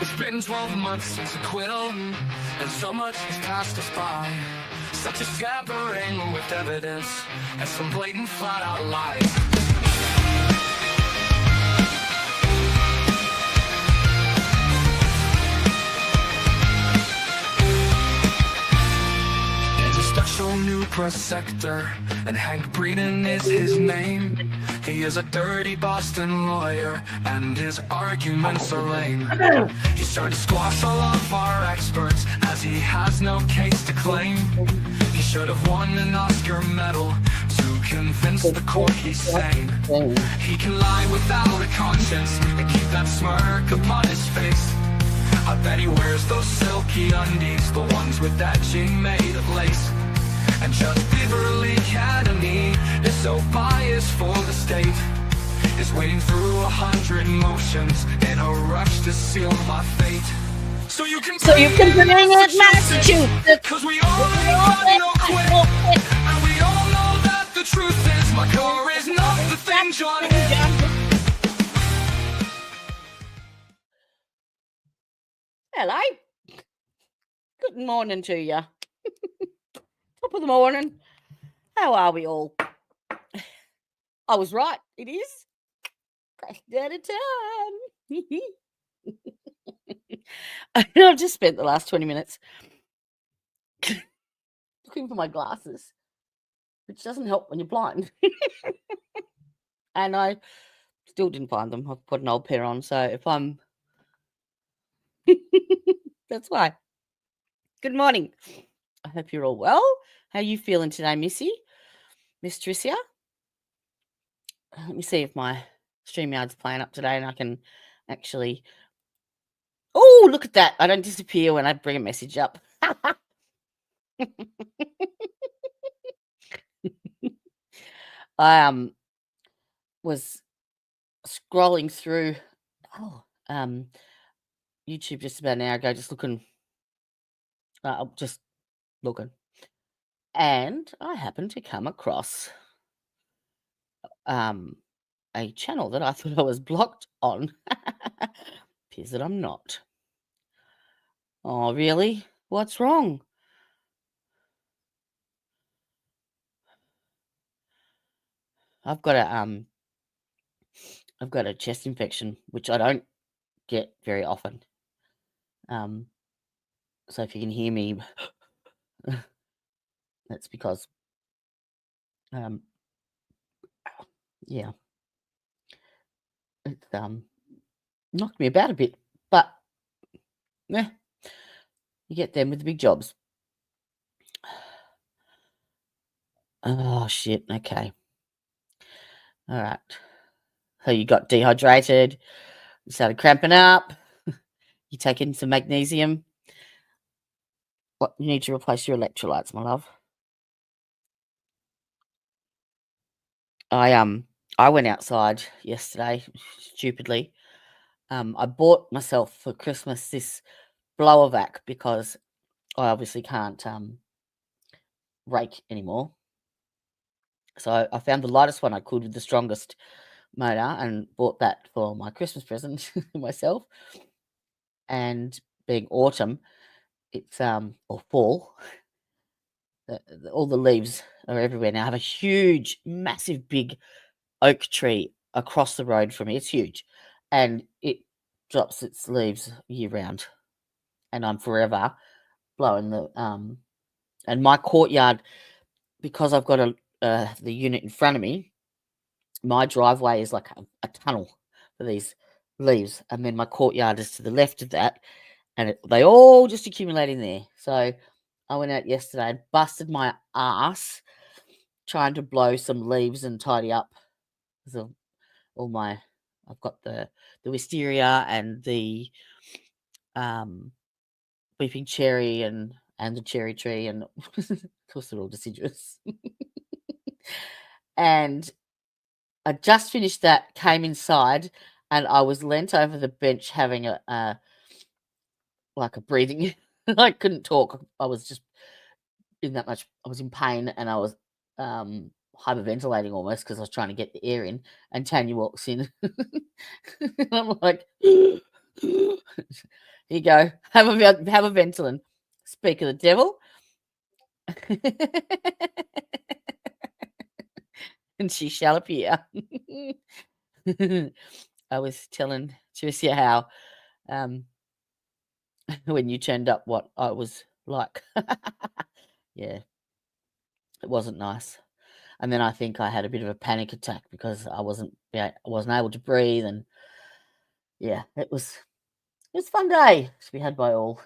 It's been 12 months since acquittal, and so much has passed us by. Such a scattering with evidence, and some blatant flat-out lies. Special new press sector, and Hank Breeden is his name. He is a dirty Boston lawyer, and his arguments are lame. He's trying to squash all of our experts, as he has no case to claim. He should have won an Oscar medal to convince the court he's sane. He can lie without a conscience and keep that smirk upon his face. I bet he wears those silky undies, the ones with that jean made of lace. And Judge Beverly Academy is so biased for the state, is wading through 100 motions in a rush to seal my fate. So you can bring it, Massachusetts, cause we already got no quit. And we all know that the truth is my car is not the thing John hit. Hello. Good morning to you. Top of the morning. How are we all? I was right. It is crack down of time. I've just spent the last 20 minutes looking for my glasses, which doesn't help when you're blind. And I still didn't find them. I've put an old pair on, so if I'm... That's why. Good morning. I hope you're all well. How are you feeling today, Missy? Miss Tricia? Let me see if my StreamYard's playing up today and I can actually... Oh, look at that. I don't disappear when I bring a message up. I was scrolling through YouTube just about an hour ago, just looking. And I happened to come across a channel that I thought I was blocked on. Appears that I'm not. Oh, really? What's wrong? I've got a chest infection, which I don't get very often. So if you can hear me, that's because, yeah, it's knocked me about a bit, but you get them with the big jobs. Oh shit! Okay, all right. So you got dehydrated, you started cramping up. You taking some magnesium. What, you need to replace your electrolytes, my love. I went outside yesterday, stupidly. I bought myself for Christmas this blower vac because I obviously can't rake anymore. So I found the lightest one I could with the strongest motor and bought that for my Christmas present myself. And being autumn, it's or fall, all the leaves are everywhere now. I have a huge, massive, big oak tree across the road from me. It's huge, and it drops its leaves year round, and I'm forever blowing the and my courtyard, because I've got the unit in front of me. My driveway is like a tunnel for these leaves, and then my courtyard is to the left of that, and they all just accumulate in there. So I went out yesterday and busted my ass trying to blow some leaves and tidy up. So I've got the wisteria and the weeping cherry and the cherry tree, and of course they're all deciduous. And I just finished that, came inside, and I was leant over the bench having a breathing. I couldn't talk. I was just in that much. I was in pain, and I was hyperventilating almost because I was trying to get the air in. And Tanya walks in, and I'm like, Here you go. Have a Ventolin. Speak of the devil. And she shall appear. I was telling Tricia how when you turned up what I was like. Yeah, it wasn't nice. And then I think I had a bit of a panic attack because I wasn't able to breathe, and yeah, it was a fun day to be had by all.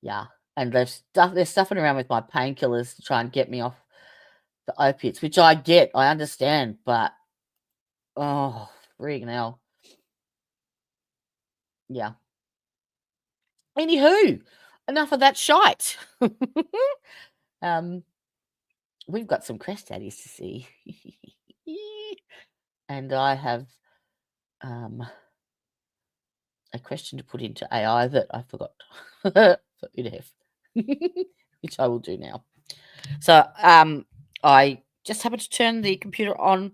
Yeah, and they're stuffing around with my painkillers to try and get me off the opiates, which I understand, but oh, freaking hell. Yeah. Anywho, enough of that shite. We've got some Crest Daddies to see. And I have a question to put into AI that I forgot for UDF, which I will do now. So I just happened to turn the computer on.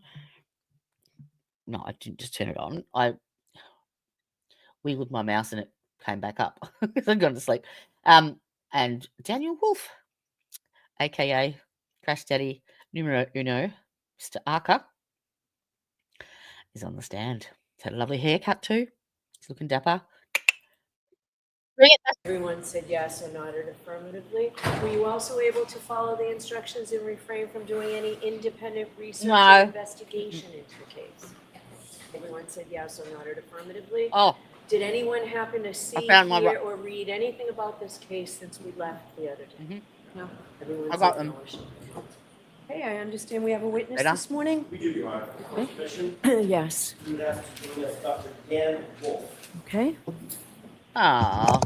No, I didn't just turn it on. I wiggled my mouse and it came back up because I'd gone to sleep. And Daniel Wolf, aka Crash Daddy numero uno, Mr. Arca, is on the stand. He's had a lovely haircut too. He's looking dapper. Everyone said yes or nodded affirmatively. Were you also able to follow the instructions and refrain from doing any independent research or investigation into the case? Everyone said yes or nodded affirmatively. Oh. Did anyone happen to see, hear, or read anything about this case since we left the other day? No. Everyone got said them. no. Okay, I understand we have a witness Right on. this morning. We do, Your Honor. Permission? Yes. Dr. Jen Wolf. Okay. Ah.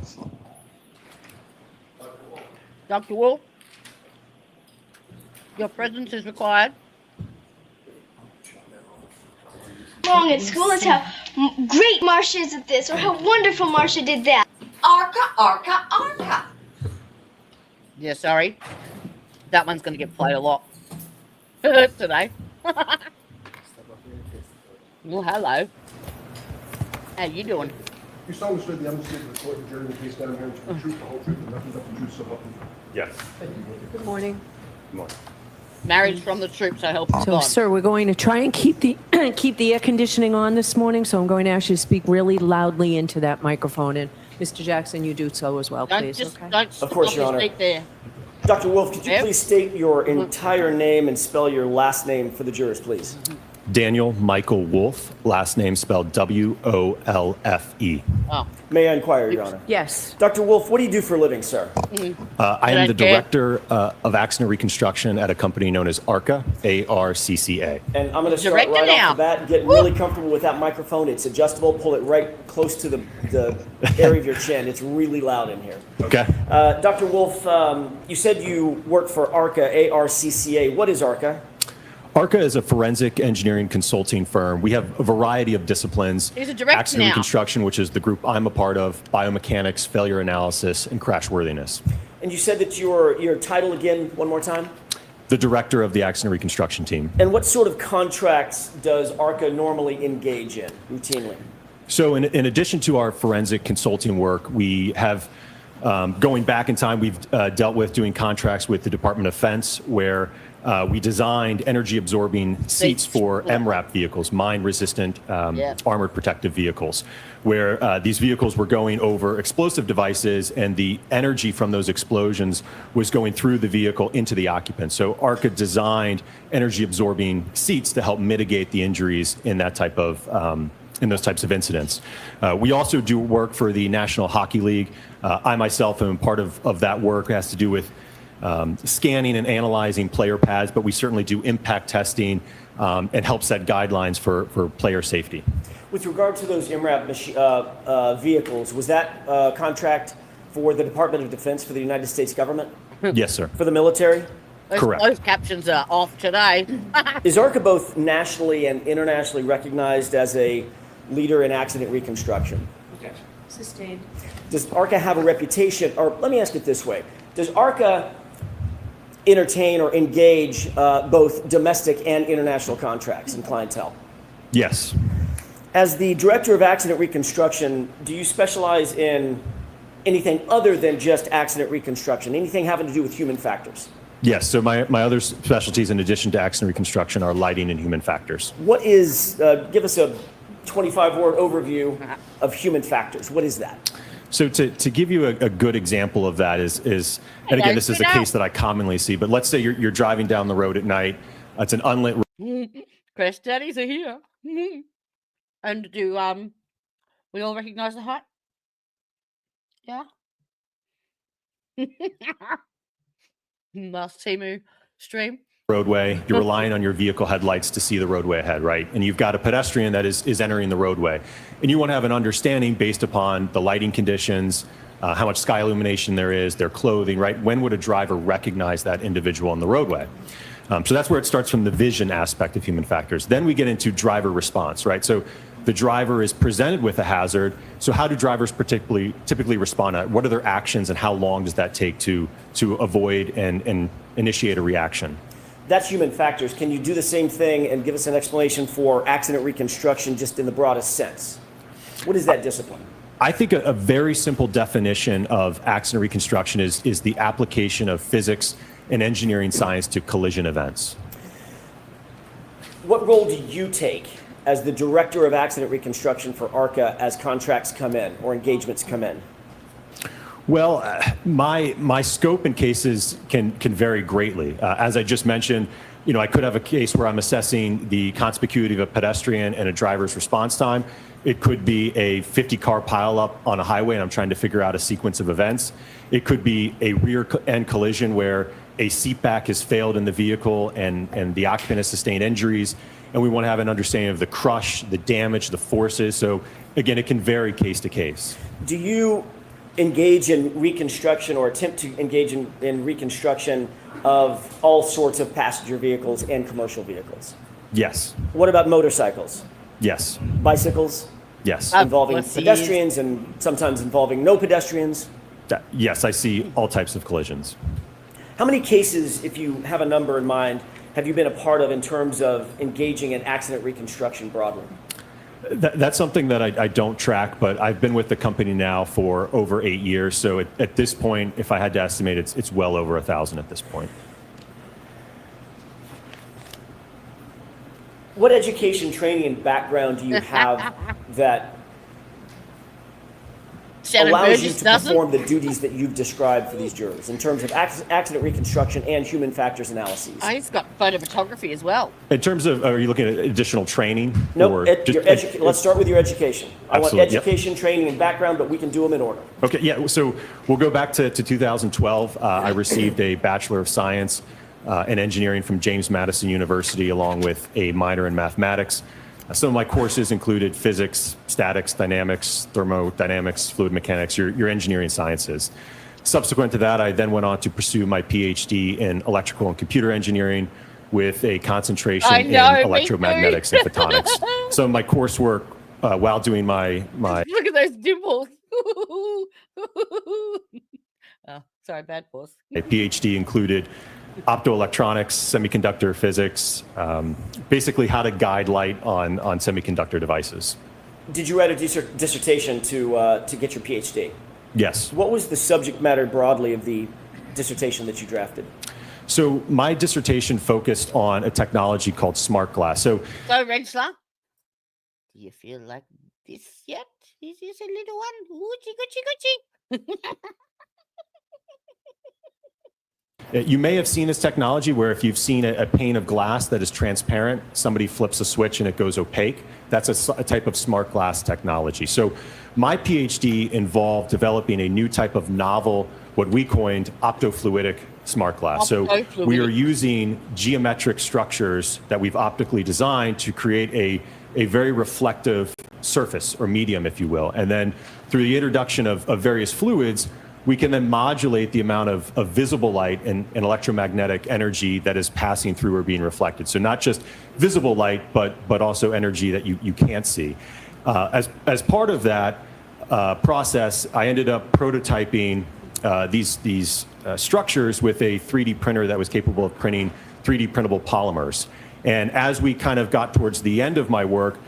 Dr. Wolf, your presence is required. Wrong at school is how great Marcia is at this, or how wonderful Marcia did that. Arca. Yeah, sorry. That one's going to get played a lot today. Well, hello. How you doing? You solemnly swear the evidence of the court and jury in the case down here to the truth, the whole truth, and nothing but the truth, so help you God. Yes. Good morning. Good morning. Marriage from the troops, I help you So, God. sir, we're going to try and keep the keep the air conditioning on this morning, so I'm going to ask you to speak really loudly into that microphone. And Mr. Jackson, you do so as well, please, okay? Don't Of course, stop Your and Honor. speak there. Dr. Wolf, could you Yep. please state your entire name and spell your last name for the jurors, please? Daniel Michael Wolf, last name spelled W-O-L-F-E. Oh, May I inquire, Your Honor? Yes. Dr. Wolf, what do you do for a living, sir? I am the Okay. director of accident reconstruction at a company known as ARCA, A-R-C-C-A. And I'm going to start Director right now. off the bat. Get really comfortable with that microphone. It's adjustable. Pull it right close to the area of your chin. It's really loud in here. Okay. Dr. Wolf, you said you work for ARCA, A-R-C-C-A. What is ARCA? ARCA is a forensic engineering consulting firm. We have a variety of disciplines. He's a director Accident now. reconstruction, which is the group I'm a part of, biomechanics, failure analysis, and crashworthiness. And you said that your title again, one more time? The director of the accident reconstruction team. And what sort of contracts does ARCA normally engage in routinely? So in addition to our forensic consulting work, we have, going back in time, we've dealt with doing contracts with the Department of Defense where we designed energy-absorbing seats for MRAP vehicles, mine-resistant armored protective vehicles, where these vehicles were going over explosive devices and the energy from those explosions was going through the vehicle into the occupant. So ARCA designed energy-absorbing seats to help mitigate the injuries in that type of in those types of incidents. We also do work for the National Hockey League. I myself am part of that work. It has to do with scanning and analyzing player pads, but we certainly do impact testing and help set guidelines for player safety. With regard to those MRAP vehicles, was that contract for the Department of Defense for the United States government? Yes, sir. For the military? Correct. Those captions are off today. Is ARCA both nationally and internationally recognized as a leader in accident reconstruction? Sustained. Does ARCA have a reputation, or let me ask it this way, does ARCA entertain or engage both domestic and international contracts and clientele? Yes. As the director of accident reconstruction, do you specialize in anything other than just accident reconstruction? Anything having to do with human factors? Yes, so my other specialties in addition to accident reconstruction are lighting and human factors. What is, give us a 25-word overview of human factors. What is that? So to give you a good example of that is and again, this is a case that I commonly see, but let's say you're driving down the road at night. It's an unlit road. Crash daddies are here. And do we all recognize the hat? Yeah. Last Timu stream. Roadway, you're relying on your vehicle headlights to see the roadway ahead, right? And you've got a pedestrian that is entering the roadway. And you want to have an understanding based upon the lighting conditions, how much sky illumination there is, their clothing, right? When would a driver recognize that individual on the roadway? So that's where it starts from the vision aspect of human factors. Then we get into driver response, right? So the driver is presented with a hazard. So how do drivers typically respond? What are their actions and how long does that take to avoid and initiate a reaction? That's human factors. Can you do the same thing and give us an explanation for accident reconstruction just in the broadest sense? What is that discipline? I think a very simple definition of accident reconstruction is the application of physics and engineering science to collision events. What role do you take as the director of accident reconstruction for ARCA as contracts come in or engagements come in? Well, my scope in cases can vary greatly. As I just mentioned, I could have a case where I'm assessing the conspicuity of a pedestrian and a driver's response time. It could be a 50-car pileup on a highway, and I'm trying to figure out a sequence of events. It could be a rear-end collision where a seat back has failed in the vehicle and the occupant has sustained injuries, and we want to have an understanding of the crush, the damage, the forces. So again, it can vary case to case. Do you engage in reconstruction or attempt to engage in reconstruction of all sorts of passenger vehicles and commercial vehicles? Yes. What about motorcycles? Yes. Bicycles? Yes. Involving pedestrians and sometimes involving no pedestrians? Yes, I see all types of collisions. How many cases, if you have a number in mind, have you been a part of in terms of engaging in accident reconstruction broadly? That's something that I don't track, but I've been with the company now for over 8 years. So at this point, if I had to estimate, it's well over 1,000 at this point. What education, training, and background do you have that allows you to perform the duties that you've described for these jurors in terms of accident reconstruction and human factors analyses? He's got photo photography as well. In terms of, are you looking at additional training? No, let's start with your education. I want Absolutely, education, training, and background, but we can do them in order. Okay, yeah, so we'll go back to 2012. I received a Bachelor of Science in Engineering from James Madison University, along with a minor in mathematics. Some of my courses included physics, statics, dynamics, thermodynamics, fluid mechanics, your engineering sciences. Subsequent to that, I then went on to pursue my PhD in electrical and computer engineering with a concentration in electromagnetics and photonics. So my coursework while doing my Look at those dimples. Oh, sorry, bad pause. My PhD included optoelectronics, semiconductor physics, basically how to guide light on semiconductor devices. Did you write a dissertation to get your PhD? Yes. What was the subject matter broadly of the dissertation that you drafted? So my dissertation focused on a technology called smart glass. So Rensler, do you feel like this yet? This is a little one. Oochie, goochie, goochie. You may have seen this technology where if you've seen a pane of glass that is transparent, somebody flips a switch and it goes opaque. That's a type of smart glass technology. So my PhD involved developing a new type of novel, what we coined optofluidic smart glass. So we are using geometric structures that we've optically designed to create a very reflective surface or medium, if you will. And then through the introduction of various fluids, we can then modulate the amount of visible light and electromagnetic energy that is passing through or being reflected. So not just visible light, but also energy that you can't see. As part of that process, I ended up prototyping these structures with a 3D printer that was capable of printing 3D printable polymers. And as we kind of got towards the end of my work,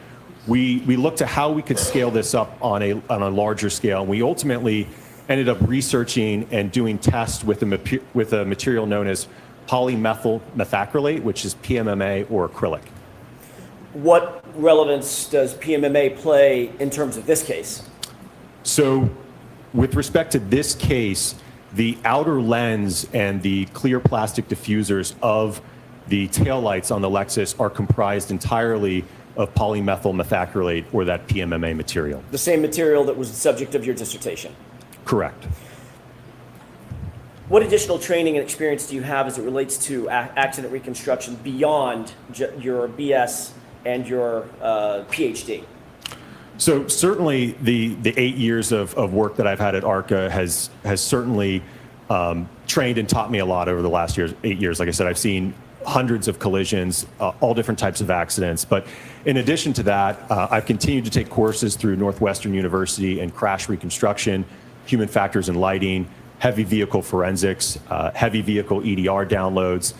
we looked at how we could scale this up on a larger scale. And we ultimately ended up researching and doing tests with a material known as polymethyl methacrylate, which is PMMA or acrylic. What relevance does PMMA play in terms of this case? So with respect to this case, the outer lens and the clear plastic diffusers of the taillights on the Lexus are comprised entirely of polymethyl methacrylate, or that PMMA material. The same material that was the subject of your dissertation? Correct. What additional training and experience do you have as it relates to accident reconstruction beyond your BS and your PhD? So certainly the 8 years of work that I've had at ARCA has certainly trained and taught me a lot over the last 8 years. Like I said, I've seen hundreds of collisions, all different types of accidents. But in addition to that, I've continued to take courses through Northwestern University in crash reconstruction, human factors and lighting, heavy vehicle forensics, heavy vehicle EDR downloads,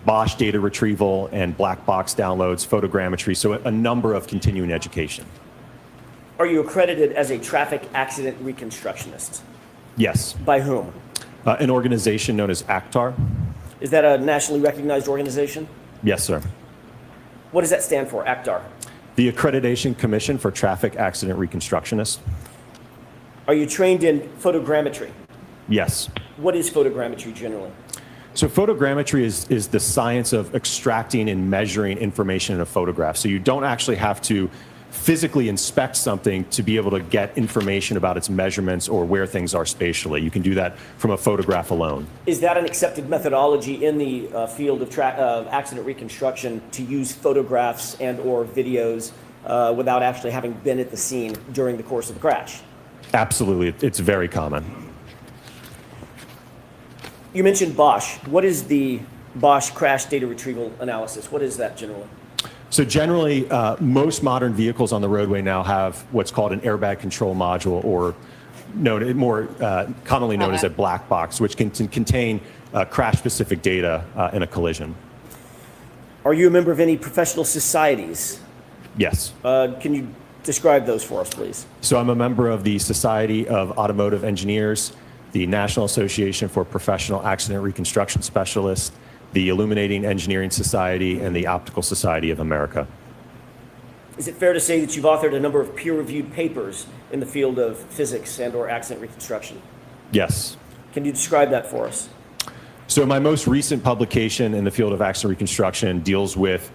Bosch data retrieval and black box downloads, photogrammetry, so a number of continuing education. Are you accredited as a traffic accident reconstructionist? Yes. By whom? An organization known as ACTAR. Is that a nationally recognized organization? Yes, sir. What does that stand for, ACTAR? The Accreditation Commission for Traffic Accident Reconstructionists. Are you trained in photogrammetry? Yes. What is photogrammetry generally? So photogrammetry is the science of extracting and measuring information in a photograph. So you don't actually have to physically inspect something to be able to get information about its measurements or where things are spatially. You can do that from a photograph alone. Is that an accepted methodology in the field of accident reconstruction to use photographs and or videos without actually having been at the scene during the course of the crash? Absolutely. It's very common. You mentioned Bosch. What is the Bosch crash data retrieval analysis? What is that generally? So generally, most modern vehicles on the roadway now have what's called an airbag control module, or more commonly known as a black box, which can contain crash-specific data in a collision. Are you a member of any professional societies? Yes. Can you describe those for us, please? So I'm a member of the Society of Automotive Engineers, the National Association for Professional Accident Reconstruction Specialists, the Illuminating Engineering Society, and the Optical Society of America. Is it fair to say that you've authored a number of peer-reviewed papers in the field of physics and or accident reconstruction? Yes. Can you describe that for us? So my most recent publication in the field of accident reconstruction deals with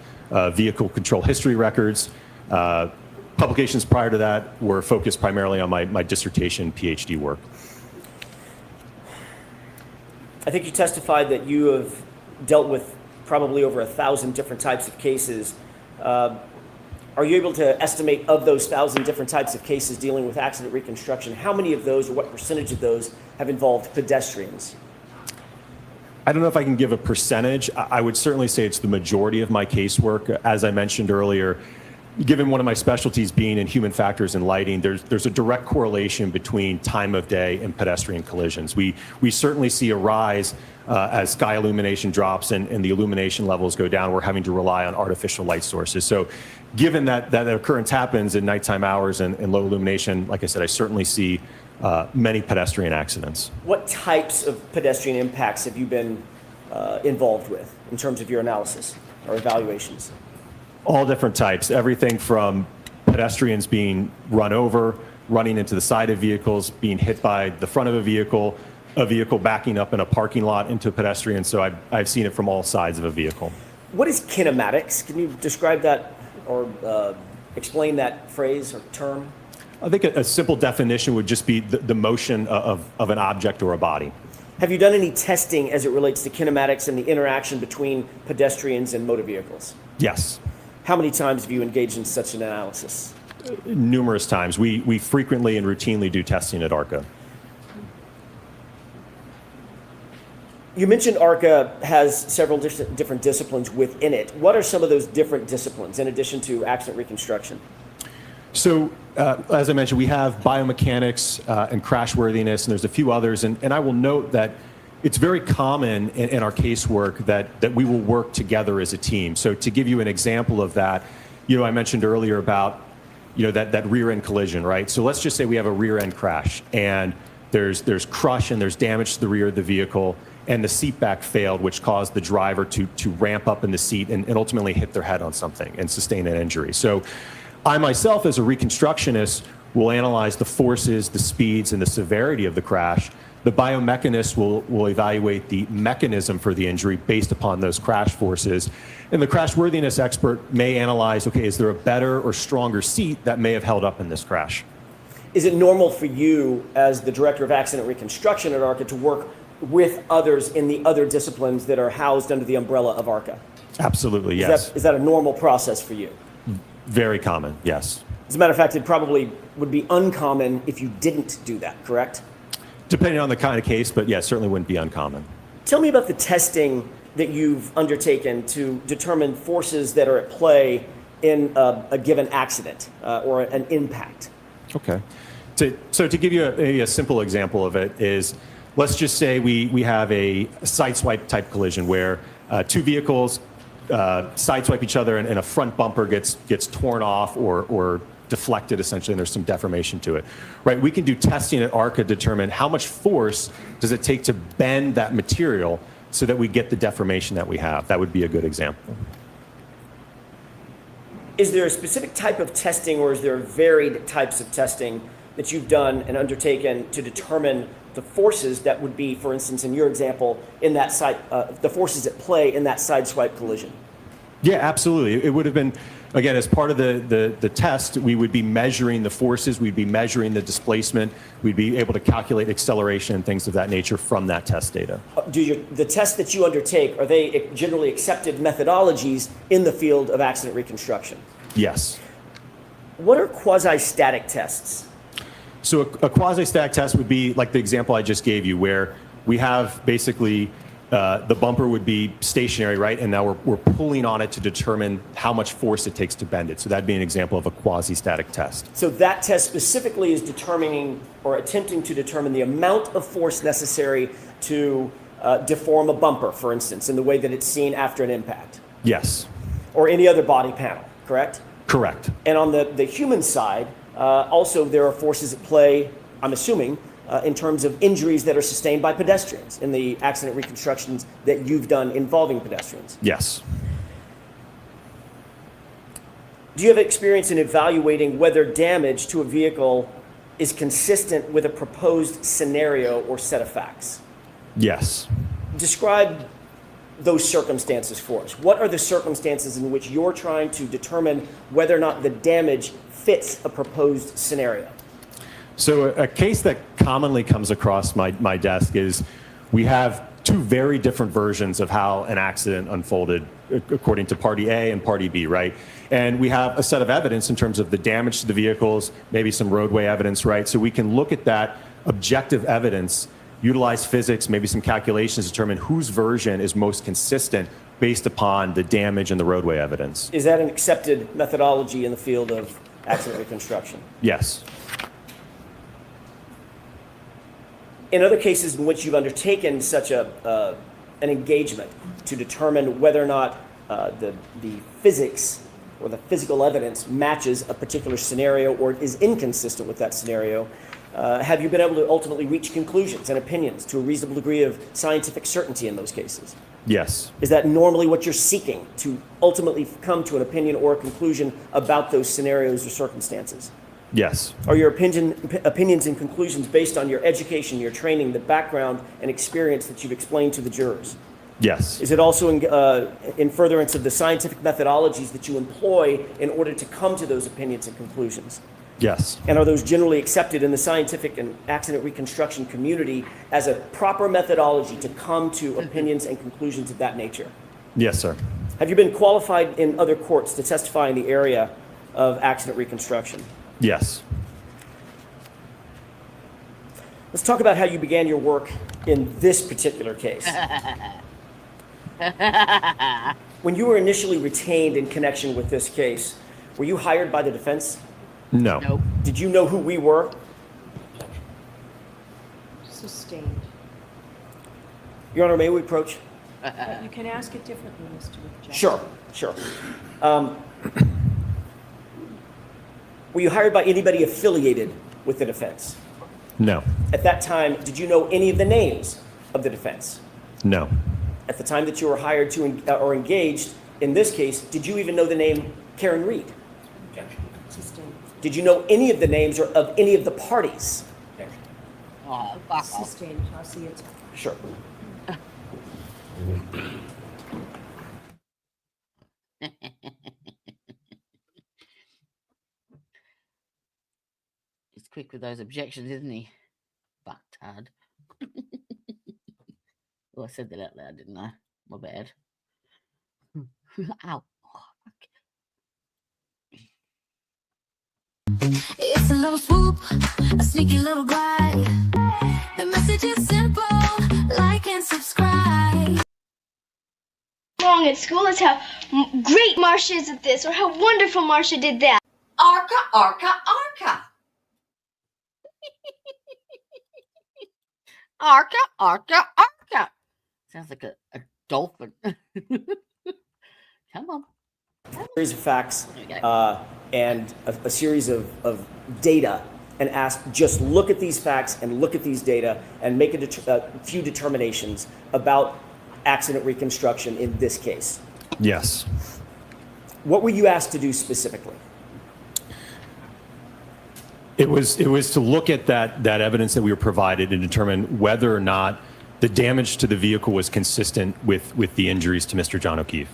vehicle control history records. Publications prior to that were focused primarily on my dissertation PhD work. I think you testified that you have dealt with probably over 1,000 different types of cases. Are you able to estimate, of those 1,000 different types of cases dealing with accident reconstruction, how many of those or what percentage of those have involved pedestrians? I don't know if I can give a percentage. I would certainly say it's the majority of my casework. As I mentioned earlier, given one of my specialties being in human factors and lighting, there's a direct correlation between time of day and pedestrian collisions. We certainly see a rise as sky illumination drops and the illumination levels go down. We're having to rely on artificial light sources. So given that occurrence happens in nighttime hours and low illumination, like I said, I certainly see many pedestrian accidents. What types of pedestrian impacts have you been involved with in terms of your analysis or evaluations? All different types, everything from pedestrians being run over, running into the side of vehicles, being hit by the front of a vehicle backing up in a parking lot into a pedestrian. So I've seen it from all sides of a vehicle. What is kinematics? Can you describe that or explain that phrase or term? I think a simple definition would just be the motion of an object or a body. Have you done any testing as it relates to kinematics and the interaction between pedestrians and motor vehicles? Yes. How many times have you engaged in such an analysis? Numerous times. We frequently and routinely do testing at ARCA. You mentioned ARCA has several different disciplines within it. What are some of those different disciplines in addition to accident reconstruction? So, as I mentioned, we have biomechanics and crashworthiness, and there's a few others. And I will note that it's very common in our casework that we will work together as a team. So to give you an example of that, I mentioned earlier about that rear end collision, right? So let's just say we have a rear end crash and there's crush and there's damage to the rear of the vehicle and the seat back failed, which caused the driver to ramp up in the seat and ultimately hit their head on something and sustain an injury. So I myself, as a reconstructionist, will analyze the forces, the speeds, and the severity of the crash. The biomechanist will evaluate the mechanism for the injury based upon those crash forces. And the crashworthiness expert may analyze, okay, is there a better or stronger seat that may have held up in this crash? Is it normal for you, as the director of accident reconstruction at ARCA, to work with others in the other disciplines that are housed under the umbrella of ARCA? Absolutely, yes. Is that a normal process for you? Very common, yes. As a matter of fact, it probably would be uncommon if you didn't do that, correct? Depending on the kind of case, but yeah, certainly wouldn't be uncommon. Tell me about the testing that you've undertaken to determine forces that are at play in a given accident or an impact. Okay. So to give you a simple example of it is, let's just say we have a sideswipe type collision where two vehicles sideswipe each other and a front bumper gets torn off or deflected essentially, and there's some deformation to it, right? We can do testing at ARCA to determine how much force does it take to bend that material so that we get the deformation that we have. That would be a good example. Is there a specific type of testing, or is there varied types of testing that you've done and undertaken to determine the forces that would be, for instance, in your example, in that side, the forces at play in that sideswipe collision? Yeah, absolutely. It would have been, again, as part of the test, we would be measuring the forces, we'd be measuring the displacement, we'd be able to calculate acceleration and things of that nature from that test data. The tests that you undertake, are they generally accepted methodologies in the field of accident reconstruction? Yes. What are quasi-static tests? So a quasi-static test would be like the example I just gave you, where we have basically the bumper would be stationary, right? And now we're pulling on it to determine how much force it takes to bend it. So that'd be an example of a quasi-static test. So that test specifically is determining or attempting to determine the amount of force necessary to deform a bumper, for instance, in the way that it's seen after an impact. Yes. Or any other body panel, correct? Correct. And on the human side, also there are forces at play, I'm assuming, in terms of injuries that are sustained by pedestrians in the accident reconstructions that you've done involving pedestrians. Yes. Do you have experience in evaluating whether damage to a vehicle is consistent with a proposed scenario or set of facts? Yes. Describe those circumstances for us. What are the circumstances in which you're trying to determine whether or not the damage fits a proposed scenario? So a case that commonly comes across my desk is we have two very different versions of how an accident unfolded according to party A and party B, right? And we have a set of evidence in terms of the damage to the vehicles, maybe some roadway evidence, right? So we can look at that objective evidence, utilize physics, maybe some calculations to determine whose version is most consistent based upon the damage and the roadway evidence. Is that an accepted methodology in the field of accident reconstruction? Yes. In other cases in which you've undertaken such an engagement to determine whether or not the physics or the physical evidence matches a particular scenario or is inconsistent with that scenario, have you been able to ultimately reach conclusions and opinions to a reasonable degree of scientific certainty in those cases? Yes. Is that normally what you're seeking, to ultimately come to an opinion or a conclusion about those scenarios or circumstances? Yes. Are your opinions and conclusions based on your education, your training, the background and experience that you've explained to the jurors? Yes. Is it also in furtherance of the scientific methodologies that you employ in order to come to those opinions and conclusions? Yes. And are those generally accepted in the scientific and accident reconstruction community as a proper methodology to come to opinions and conclusions of that nature? Yes, sir. Have you been qualified in other courts to testify in the area of accident reconstruction? Yes. Let's talk about how you began your work in this particular case. When you were initially retained in connection with this case, were you hired by the defense? No. Nope. Did you know who we were? Sustained. Your Honor, may we approach? You can ask it differently, Mr. Jackson. Sure. Were you hired by anybody affiliated with the defense? No. At that time, did you know any of the names of the defense? No. At the time that you were hired to or engaged in this case, did you even know the name Karen Reed? Sustained. Did you know any of the names or of any of the parties? Oh, fuck off. Sustained. I'll see you. Sure. He's quick with those objections, isn't he? Fucktard. Oh, I said that out loud, didn't I? My bad. Ow. Oh, fuck. It's a little swoop, a sneaky little glide. The message is simple, like and subscribe. Wrong at school is how great Marcia is at this, or how wonderful Marcia did that. Arca, arca, arca. Arca, arca, arca. Sounds like a dolphin. Come on. Series of facts There you go. and a series of data, and ask, just look at these facts and look at these data and make a few determinations about accident reconstruction in this case. Yes. What were you asked to do specifically? It was to look at that evidence that we were provided and determine whether or not the damage to the vehicle was consistent with the injuries to Mr. John O'Keefe.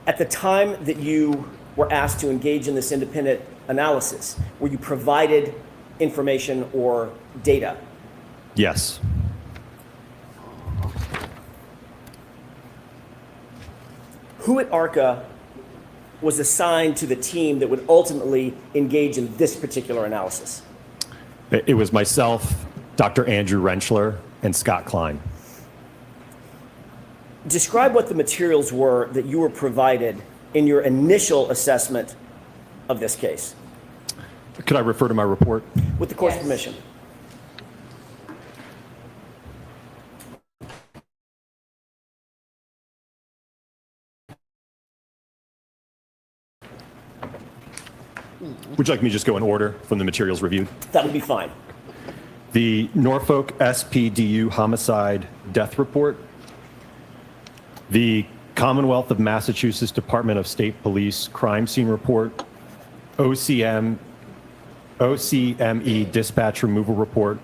At the time that you were asked to engage in this independent analysis, were you provided information or data? Yes. Who at ARCA was assigned to the team that would ultimately engage in this particular analysis? It was myself, Dr. Andrew Rentschler, and Scott Klein. Describe what the materials were that you were provided in your initial assessment of this case. Could I refer to my report? With the court's Yes. permission. Would you like me to just go in order from the materials reviewed? That would be fine. The Norfolk SPDU homicide death report, the Commonwealth of Massachusetts Department of State Police crime scene report, OCME dispatch removal report,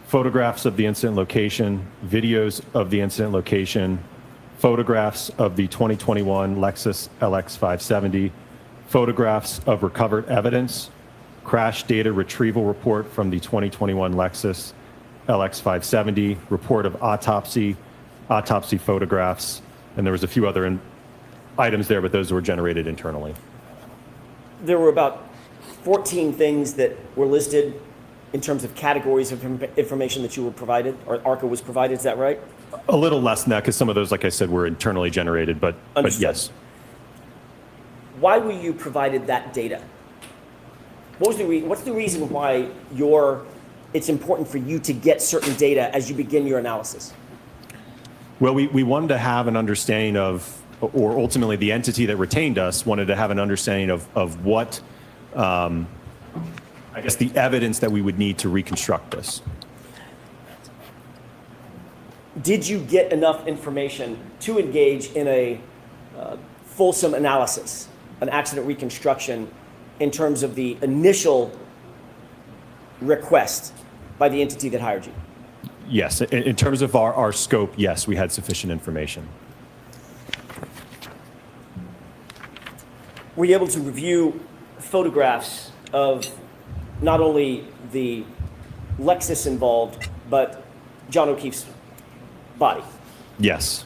photographs of the incident location, videos of the incident location, photographs of the 2021 Lexus LX 570, photographs of recovered evidence, crash data retrieval report from the 2021 Lexus LX 570, report of autopsy photographs, and there was a few other items there, but those were generated internally. There were about 14 things that were listed in terms of categories of information that you were provided, or ARCA was provided, is that right? A little less than that, because some of those, like I said, were internally generated, but Understood. yes. Why were you provided that data? What's the reason why it's important for you to get certain data as you begin your analysis? Well, we wanted to have an understanding of, or ultimately the entity that retained us wanted to have an understanding of what, I guess, the evidence that we would need to reconstruct this. Did you get enough information to engage in a fulsome analysis, an accident reconstruction, in terms of the initial request by the entity that hired you? Yes, in terms of our scope, yes, we had sufficient information. Were you able to review photographs of not only the Lexus involved, but John O'Keefe's body? Yes.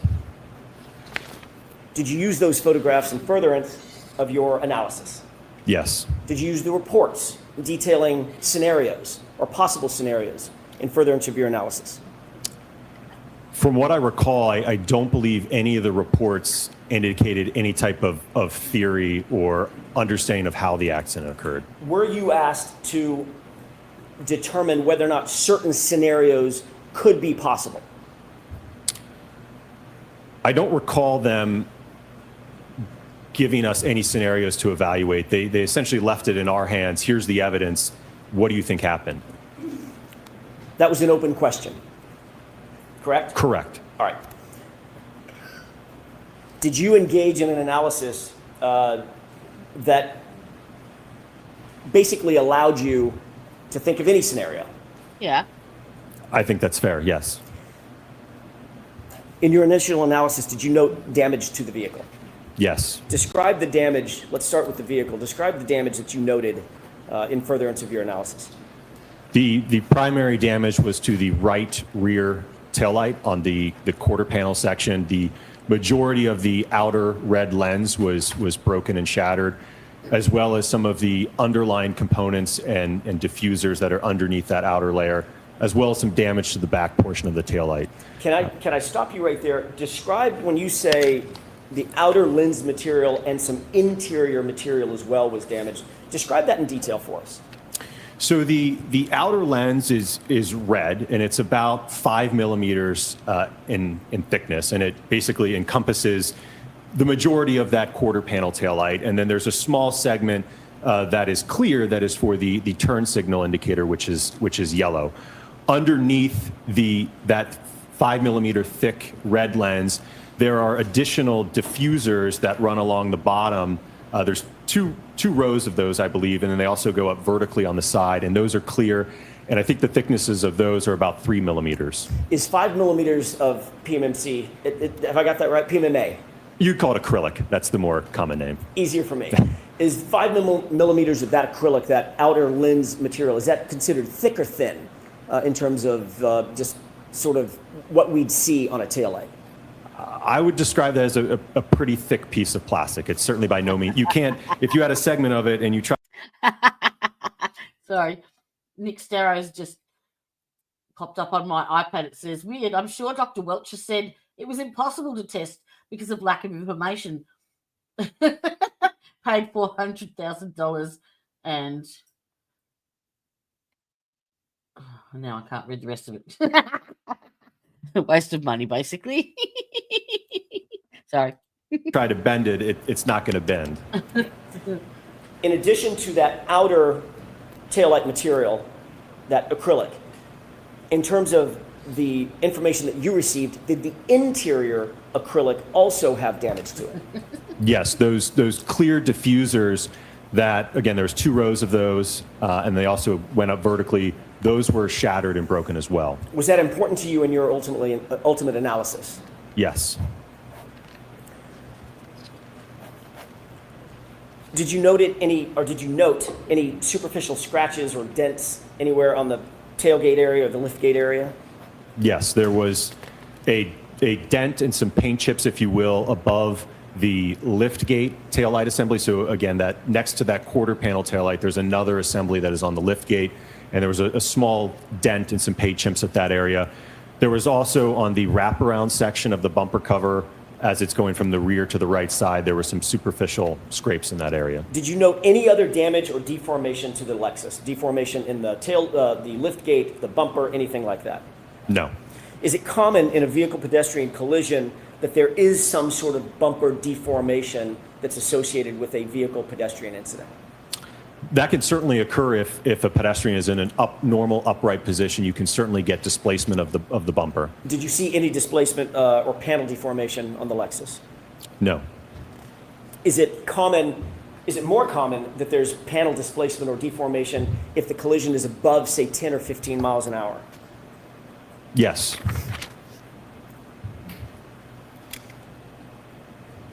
Did you use those photographs in furtherance of your analysis? Yes. Did you use the reports detailing scenarios or possible scenarios in furtherance of your analysis? From what I recall, I don't believe any of the reports indicated any type of theory or understanding of how the accident occurred. Were you asked to determine whether or not certain scenarios could be possible? I don't recall them giving us any scenarios to evaluate. They essentially left it in our hands. Here's the evidence. What do you think happened? That was an open question, correct? Correct. All right. Did you engage in an analysis that basically allowed you to think of any scenario? Yeah. I think that's fair, yes. In your initial analysis, did you note damage to the vehicle? Yes. Describe the damage. Let's start with the vehicle. Describe the damage that you noted in furtherance of your analysis. The primary damage was to the right rear taillight on the quarter panel section. The majority of the outer red lens was broken and shattered, as well as some of the underlying components and diffusers that are underneath that outer layer, as well as some damage to the back portion of the taillight. Can I stop you right there? Describe when you say the outer lens material and some interior material as well was damaged. Describe that in detail for us. So the outer lens is red, and it's about 5 millimeters in thickness, and it basically encompasses the majority of that quarter panel taillight. And then there's a small segment that is clear that is for the turn signal indicator, which is yellow. Underneath that 5 millimeter thick red lens, there are additional diffusers that run along the bottom. There's two rows of those, I believe, and then they also go up vertically on the side, and those are clear. And I think the thicknesses of those are about 3 millimeters. Is 5 millimeters of PMMC, have I got that right? PMMA? You'd call it acrylic. That's the more common name. Easier for me. Is 5 millimeters of that acrylic, that outer lens material, is that considered thick or thin in terms of just sort of what we'd see on a taillight? I would describe that as a pretty thick piece of plastic. It's certainly by no means. You can't, if you had a segment of it and you try. Sorry. Nick Starrow's just popped up on my iPad. It says, weird. I'm sure Dr. Welcher said it was impossible to test because of lack of information. Paid $400,000 and now I can't read the rest of it. Waste of money, basically. Sorry. Try to bend it, it's not going to bend. In addition to that outer taillight material, that acrylic, in terms of the information that you received, did the interior acrylic also have damage to it? Yes, those clear diffusers that, again, there's 2 rows of those, and they also went up vertically. Those were shattered and broken as well. Was that important to you in your ultimate analysis? Yes. Did you note any superficial scratches or dents anywhere on the tailgate area or the liftgate area? Yes, there was a dent and some paint chips, if you will, above the liftgate taillight assembly. So again, that next to that quarter panel taillight, there's another assembly that is on the liftgate, and there was a small dent and some paint chips at that area. There was also on the wraparound section of the bumper cover, as it's going from the rear to the right side, there were some superficial scrapes in that area. Did you note any other damage or deformation to the Lexus? Deformation in the the liftgate, the bumper, anything like that? No. Is it common in a vehicle-pedestrian collision that there is some sort of bumper deformation that's associated with a vehicle-pedestrian incident? That can certainly occur if a pedestrian is in an normal upright position. You can certainly get displacement of the bumper. Did you see any displacement or panel deformation on the Lexus? No. Is it more common that there's panel displacement or deformation if the collision is above, say, 10 or 15 miles an hour? Yes.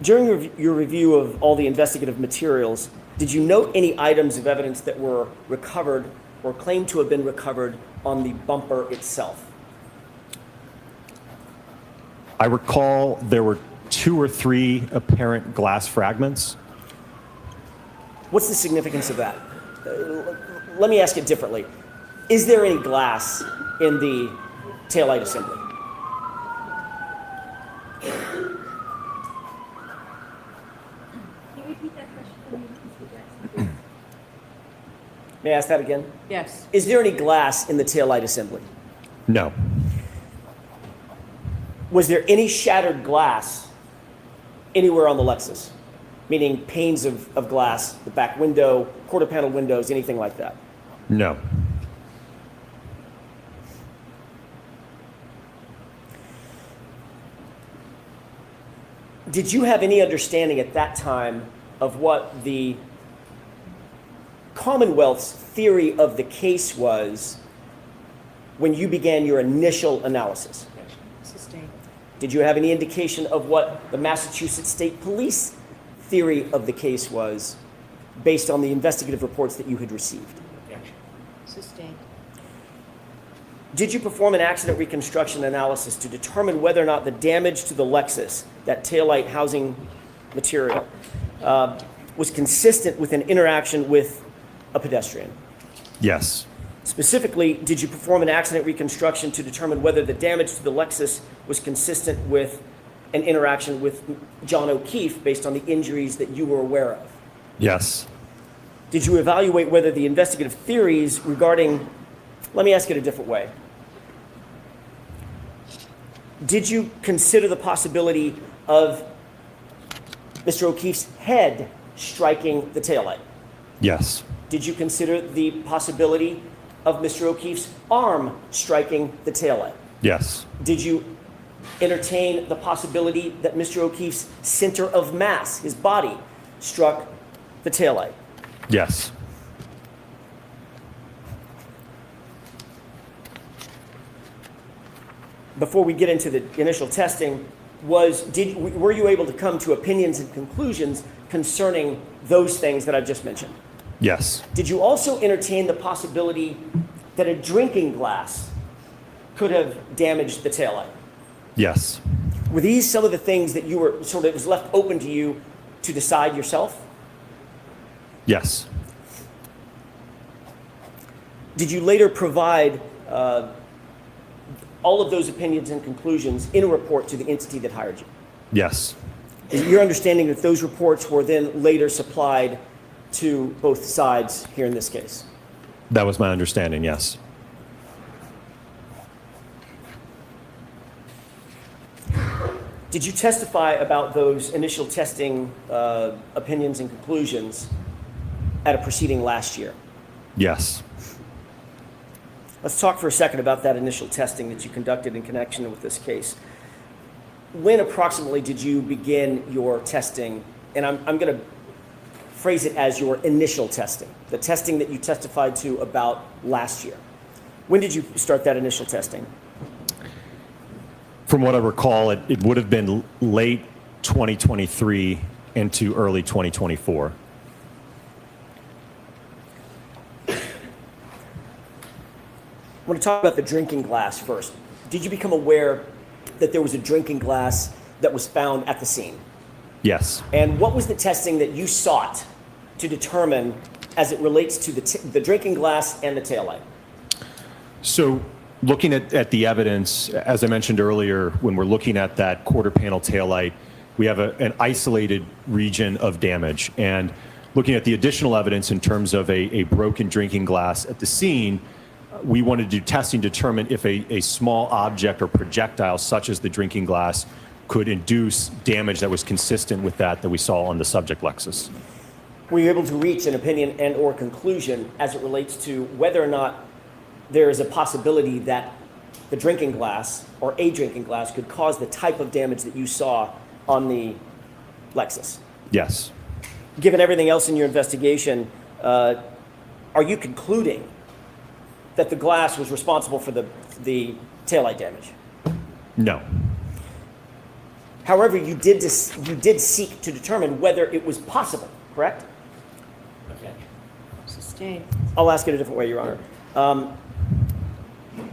During your review of all the investigative materials, did you note any items of evidence that were recovered or claimed to have been recovered on the bumper itself? I recall there were 2 or 3 apparent glass fragments. What's the significance of that? Let me ask it differently. Is there any glass in the taillight assembly? May I ask that again? Yes. Is there any glass in the taillight assembly? No. Was there any shattered glass anywhere on the Lexus? Meaning panes of glass, the back window, quarter panel windows, anything like that? No. Did you have any understanding at that time of what the Commonwealth's theory of the case was when you began your initial analysis? Sustained. Did you have any indication of what the Massachusetts State Police theory of the case was based on the investigative reports that you had received? Sustained. Did you perform an accident reconstruction analysis to determine whether or not the damage to the Lexus, that taillight housing material, was consistent with an interaction with a pedestrian? Yes. Specifically, did you perform an accident reconstruction to determine whether the damage to the Lexus was consistent with an interaction with John O'Keefe based on the injuries that you were aware of? Yes. Did you evaluate whether the investigative theories regarding, let me ask it a different way. Did you consider the possibility of Mr. O'Keefe's head striking the taillight? Yes. Did you consider the possibility of Mr. O'Keefe's arm striking the taillight? Yes. Did you entertain the possibility that Mr. O'Keefe's center of mass, his body, struck the taillight? Yes. Before we get into the initial testing, were you able to come to opinions and conclusions concerning those things that I've just mentioned? Yes. Did you also entertain the possibility that a drinking glass could have damaged the taillight? Yes. Were these some of the things that you were it was left open to you to decide yourself? Yes. Did you later provide all of those opinions and conclusions in a report to the entity that hired you? Yes. Is it your understanding that those reports were then later supplied to both sides here in this case? That was my understanding, yes. Did you testify about those initial testing opinions and conclusions at a proceeding last year? Yes. Let's talk for a second about that initial testing that you conducted in connection with this case. When approximately did you begin your testing? And I'm going to phrase it as your initial testing, the testing that you testified to about last year. When did you start that initial testing? From what I recall, it would have been late 2023 into early 2024. I want to talk about the drinking glass first. Did you become aware that there was a drinking glass that was found at the scene? Yes. And what was the testing that you sought to determine as it relates to the drinking glass and the taillight? So looking at the evidence, as I mentioned earlier, when we're looking at that quarter panel taillight, we have an isolated region of damage. And looking at the additional evidence in terms of a broken drinking glass at the scene, we wanted to do testing to determine if a small object or projectile such as the drinking glass could induce damage that was consistent with that we saw on the subject Lexus. Were you able to reach an opinion and or conclusion as it relates to whether or not there is a possibility that the drinking glass or a drinking glass could cause the type of damage that you saw on the Lexus? Yes. Given everything else in your investigation, are you concluding that the glass was responsible for the taillight damage? No. However, you did seek to determine whether it was possible, correct? Okay. Sustained. I'll ask it a different way, Your Honor.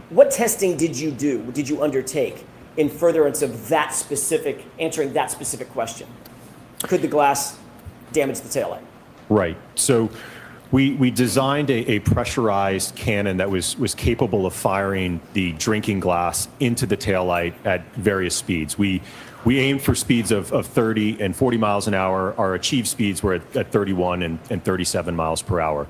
What testing did you do, did you undertake in furtherance of that specific, answering that specific question? Could the glass damage the taillight? Right. So we designed a pressurized cannon that was capable of firing the drinking glass into the taillight at various speeds. We aimed for speeds of 30 and 40 miles an hour. Our achieved speeds were at 31 and 37 miles per hour.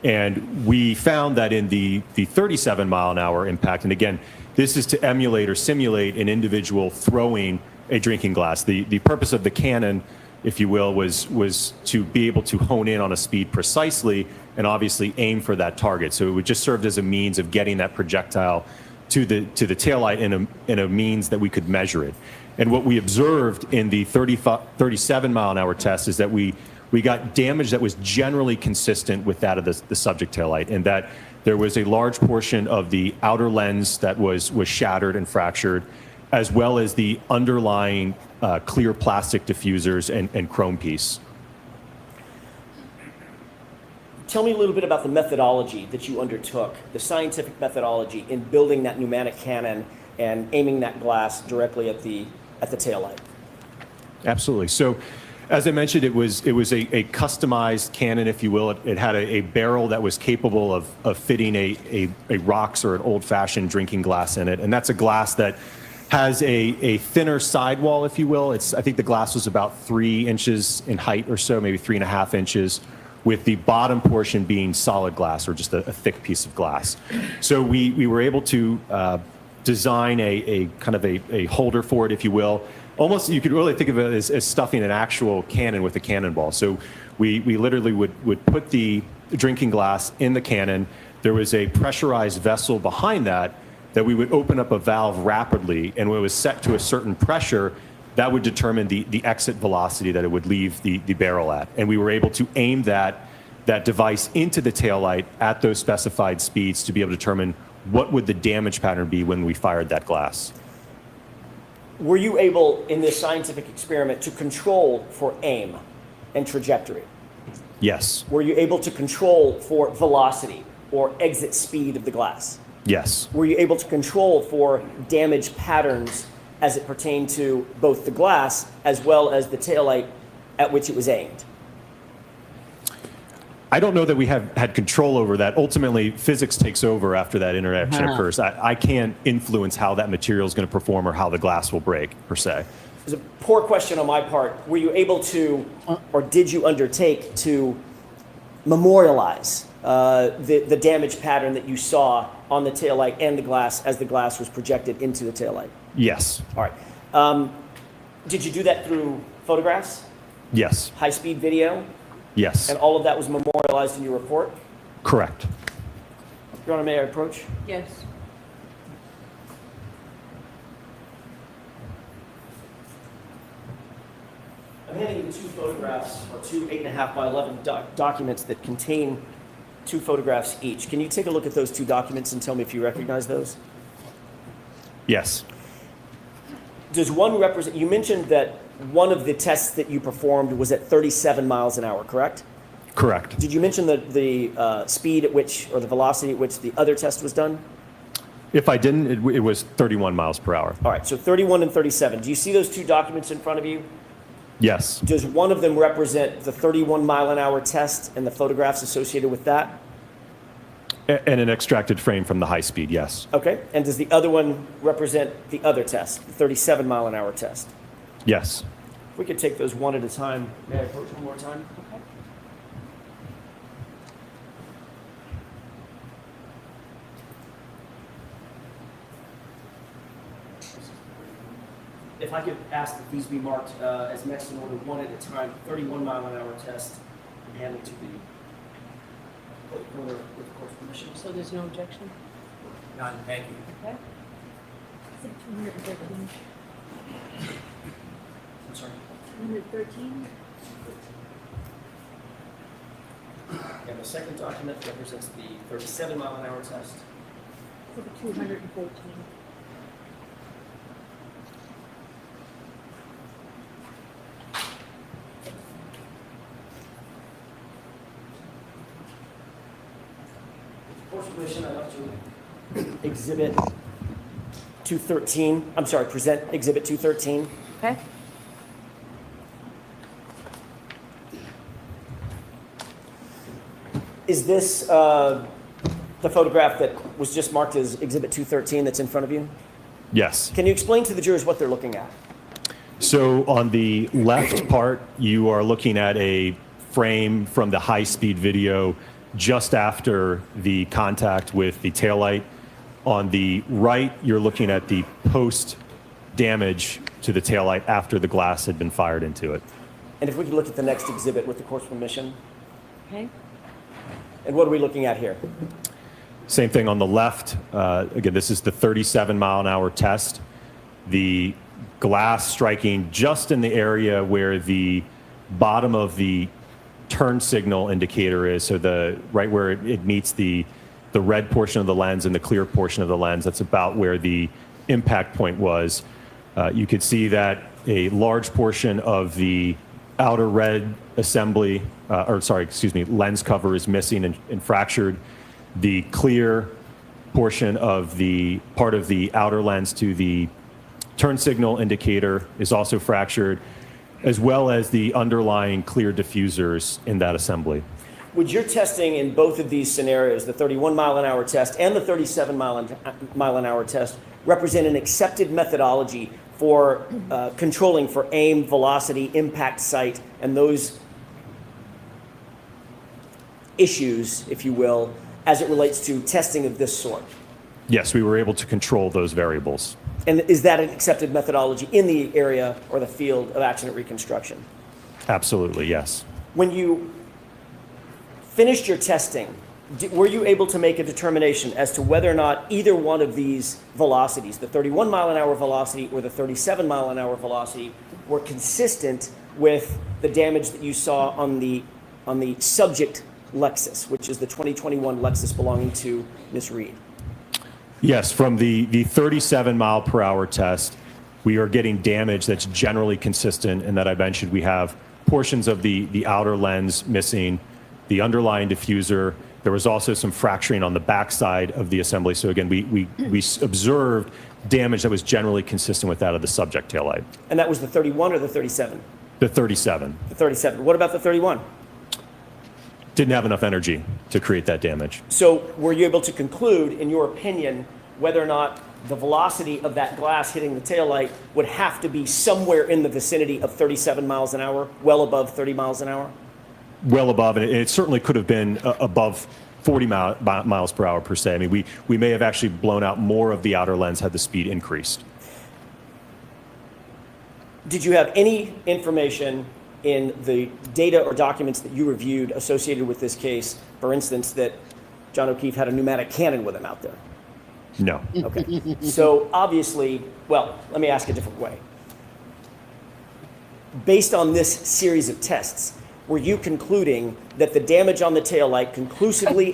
And we found that in the 37 mile an hour impact, and again, This is to emulate or simulate an individual throwing a drinking glass. The purpose of the cannon, if you will, was to be able to hone in on a speed precisely and obviously aim for that target. So it would just serve as a means of getting that projectile to the taillight in a means that we could measure it. And what we observed in the 37 mile an hour test is that we got damage that was generally consistent with that of the subject taillight, and that there was a large portion of the outer lens that was shattered and fractured, as well as the underlying clear plastic diffusers and chrome piece. Tell me a little bit about the methodology that you undertook, the scientific methodology in building that pneumatic cannon and aiming that glass directly at the taillight. Absolutely. So, as I mentioned, it was a customized cannon, if you will. It had a barrel that was capable of fitting a rocks or an old-fashioned drinking glass in it, and that's a glass that has a thinner sidewall, if you will. I think the glass was about 3 inches in height or so, maybe 3.5 inches, with the bottom portion being solid glass or just a thick piece of glass. So we were able to design a kind of a holder for it, if you will. Almost, you could really think of it as stuffing an actual cannon with a cannonball. So we literally would put the drinking glass in the cannon. There was a pressurized vessel behind that we would open up a valve rapidly, and when it was set to a certain pressure, that would determine the exit velocity that it would leave the barrel at. And we were able to aim that device into the taillight at those specified speeds to be able to determine what would the damage pattern be when we fired that glass. Were you able, in this scientific experiment, to control for aim and trajectory? Yes. Were you able to control for velocity or exit speed of the glass? Yes. Were you able to control for damage patterns as it pertained to both the glass as well as the taillight at which it was aimed? I don't know that we had control over that. Ultimately, physics takes over after that interaction occurs. I can't influence how that material is going to perform or how the glass will break, per se. It was a poor question on my part. Were you able to, or did you undertake to memorialize the damage pattern that you saw on the taillight and the glass as the glass was projected into the taillight? Yes. All right. Did you do that through photographs, Yes. high-speed video, Yes. and all of that was memorialized in your report? Correct. Your Honor, may I approach? Yes. I'm handing you 2 photographs, or 2 8.5 by 11 documents that contain 2 photographs each. Can you take a look at those 2 documents and tell me if you recognize those? Yes. Does one represent, you mentioned that one of the tests that you performed was at 37 miles an hour, correct? Correct. Did you mention the speed at which, or the velocity at which the other test was done? If I didn't, it was 31 miles per hour. All right, so 31 and 37. Do you see those 2 documents in front of you? Yes. Does one of them represent the 31 mile an hour test and the photographs associated with that? And an extracted frame from the high speed, yes. Okay, and does the other one represent the other test, the 37 mile an hour test? Yes. If we could take those one at a time. May I approach one more time? Okay. If I could ask that these be marked as next in order, one at a time, 31 mile an hour test, and hand it to the court reporter with the court's permission. So there's no objection? None, thank you. Okay. I'm sorry. 213? And the second document represents the 37 mile an hour test. 214. Court's permission, I'd like to exhibit 213. I'm sorry, present exhibit 213. Okay. Is this the photograph that was just marked as exhibit 213 that's in front of you? Yes. Can you explain to the jurors what they're looking at? So on the left part, you are looking at a frame from the high-speed video just after the contact with the taillight. On the right, you're looking at the post damage to the taillight after the glass had been fired into it. And if we could look at the next exhibit with the court's permission. Okay. And what are we looking at here? Same thing on the left. Again, this is the 37-mile-an-hour test. The glass striking just in the area where the bottom of the turn signal indicator is, so right where it meets the red portion of the lens and the clear portion of the lens. That's about where the impact point was. You could see that a large portion of the outer red assembly, lens cover is missing and fractured. The clear portion of the part of the outer lens to the turn signal indicator is also fractured, as well as the underlying clear diffusers in that assembly. Would your testing in both of these scenarios, the 31-mile-an-hour test and the 37-mile-an-hour test, represent an accepted methodology for controlling for aim, velocity, impact site, and those issues, if you will, as it relates to testing of this sort? Yes, we were able to control those variables. And is that an accepted methodology in the area or the field of accident reconstruction? Absolutely, yes. When you finished your testing, were you able to make a determination as to whether or not either one of these velocities, the 31-mile-an-hour velocity or the 37-mile-an-hour velocity, were consistent with the damage that you saw on the subject Lexus, which is the 2021 Lexus belonging to Ms. Reed? Yes, from the 37-mile-per-hour test, we are getting damage that's generally consistent, and that I mentioned we have portions of the outer lens missing, the underlying diffuser. There was also some fracturing on the backside of the assembly. So again, we observed damage that was generally consistent with that of the subject taillight. And that was the 31 or the 37? The 37. The 37. What about the 31? Didn't have enough energy to create that damage. So were you able to conclude, in your opinion, whether or not the velocity of that glass hitting the taillight would have to be somewhere in the vicinity of 37 miles an hour, well above 30 miles an hour? Well above, and it certainly could have been above 40 miles per hour per se. I mean, we may have actually blown out more of the outer lens had the speed increased. Did you have any information in the data or documents that you reviewed associated with this case, for instance, that John O'Keefe had a pneumatic cannon with him out there? No. Okay. So obviously, well, let me ask a different way. Based on this series of tests, were you concluding that the damage on the taillight conclusively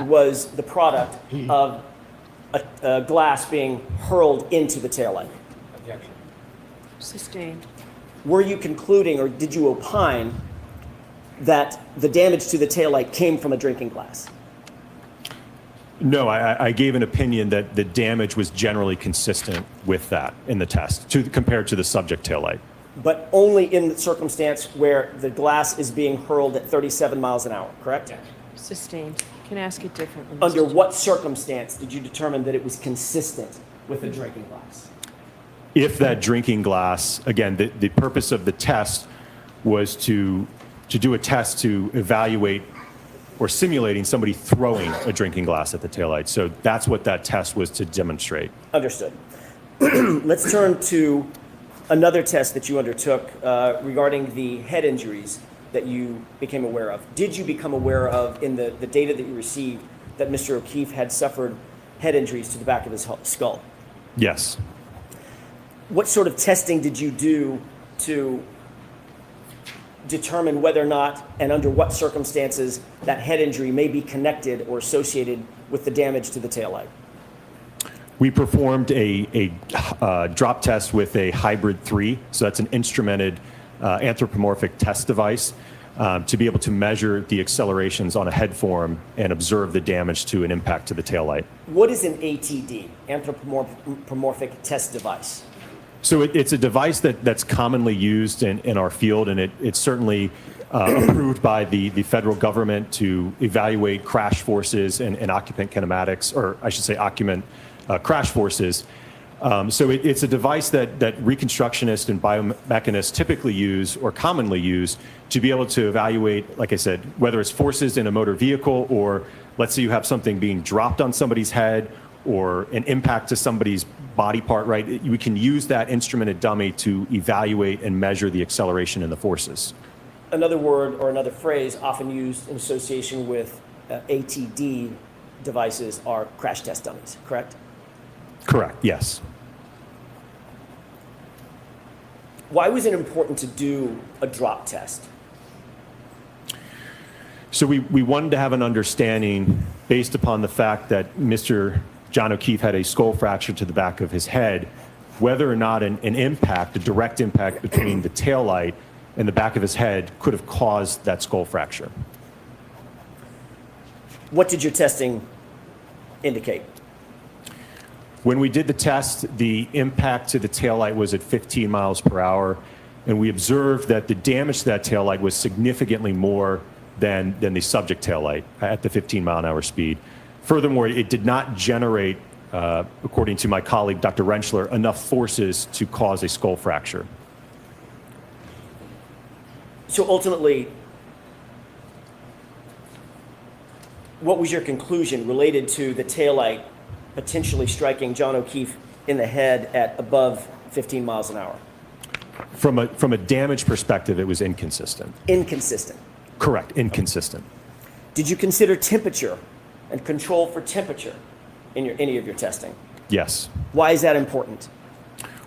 was the product of a glass being hurled into the taillight? Objection. Sustained. Were you concluding, or did you opine, that the damage to the taillight came from a drinking glass? No, I gave an opinion that the damage was generally consistent with that in the test, compared to the subject taillight. But only in the circumstance where the glass is being hurled at 37 miles an hour, correct? Yes. Sustained. Can I ask it differently? Mr. Under Chair? what circumstance did you determine that it was consistent with a drinking glass? If that drinking glass, again, the purpose of the test was to do a test to evaluate or simulating somebody throwing a drinking glass at the taillight. So that's what that test was to demonstrate. Understood. Let's turn to another test that you undertook regarding the head injuries that you became aware of. Did you become aware of, in the data that you received, that Mr. O'Keefe had suffered head injuries to the back of his skull? Yes. What sort of testing did you do to determine whether or not and under what circumstances that head injury may be connected or associated with the damage to the taillight? We performed a drop test with a hybrid 3. So that's an instrumented anthropomorphic test device to be able to measure the accelerations on a head form and observe the damage to an impact to the taillight. What is an ATD, anthropomorphic test device? So it's a device that's commonly used in our field, and it's certainly approved by the federal government to evaluate crash forces and occupant kinematics, or I should say occupant crash forces. So it's a device that reconstructionists and biomechanists typically use or commonly use to be able to evaluate, like I said, whether it's forces in a motor vehicle, or let's say you have something being dropped on somebody's head, or an impact to somebody's body part, right? We can use that instrumented dummy to evaluate and measure the acceleration and the forces. Another word or another phrase often used in association with ATD devices are crash test dummies, correct? Correct, yes. Why was it important to do a drop test? So we wanted to have an understanding based upon the fact that Mr. John O'Keefe had a skull fracture to the back of his head, whether or not an impact, a direct impact between the taillight and the back of his head could have caused that skull fracture. What did your testing indicate? When we did the test, the impact to the taillight was at 15 miles per hour, and we observed that the damage to that taillight was significantly more than the subject taillight at the 15-mile-an-hour speed. Furthermore, it did not generate, according to my colleague, Dr. Rentschler, enough forces to cause a skull fracture. So ultimately, what was your conclusion related to the taillight potentially striking John O'Keefe in the head at above 15 miles an hour? From a damage perspective, it was inconsistent. Inconsistent. Correct, inconsistent. Did you consider temperature and control for temperature in any of your testing? Yes. Why is that important?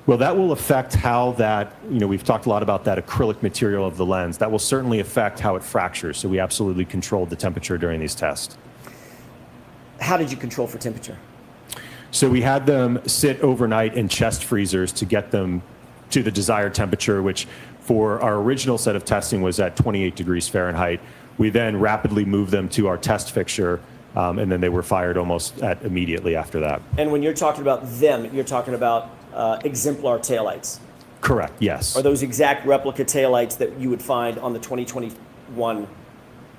Well, that will affect how that, we've talked a lot about that acrylic material of the lens. That will certainly affect how it fractures. So we absolutely controlled the temperature during these tests. How did you control for temperature? So we had them sit overnight in chest freezers to get them to the desired temperature, which for our original set of testing was at 28 degrees Fahrenheit. We then rapidly moved them to our test fixture, and then they were fired almost immediately after that. And when you're talking about them, you're talking about exemplar taillights. Correct, yes. Are those exact replica taillights that you would find on the 2021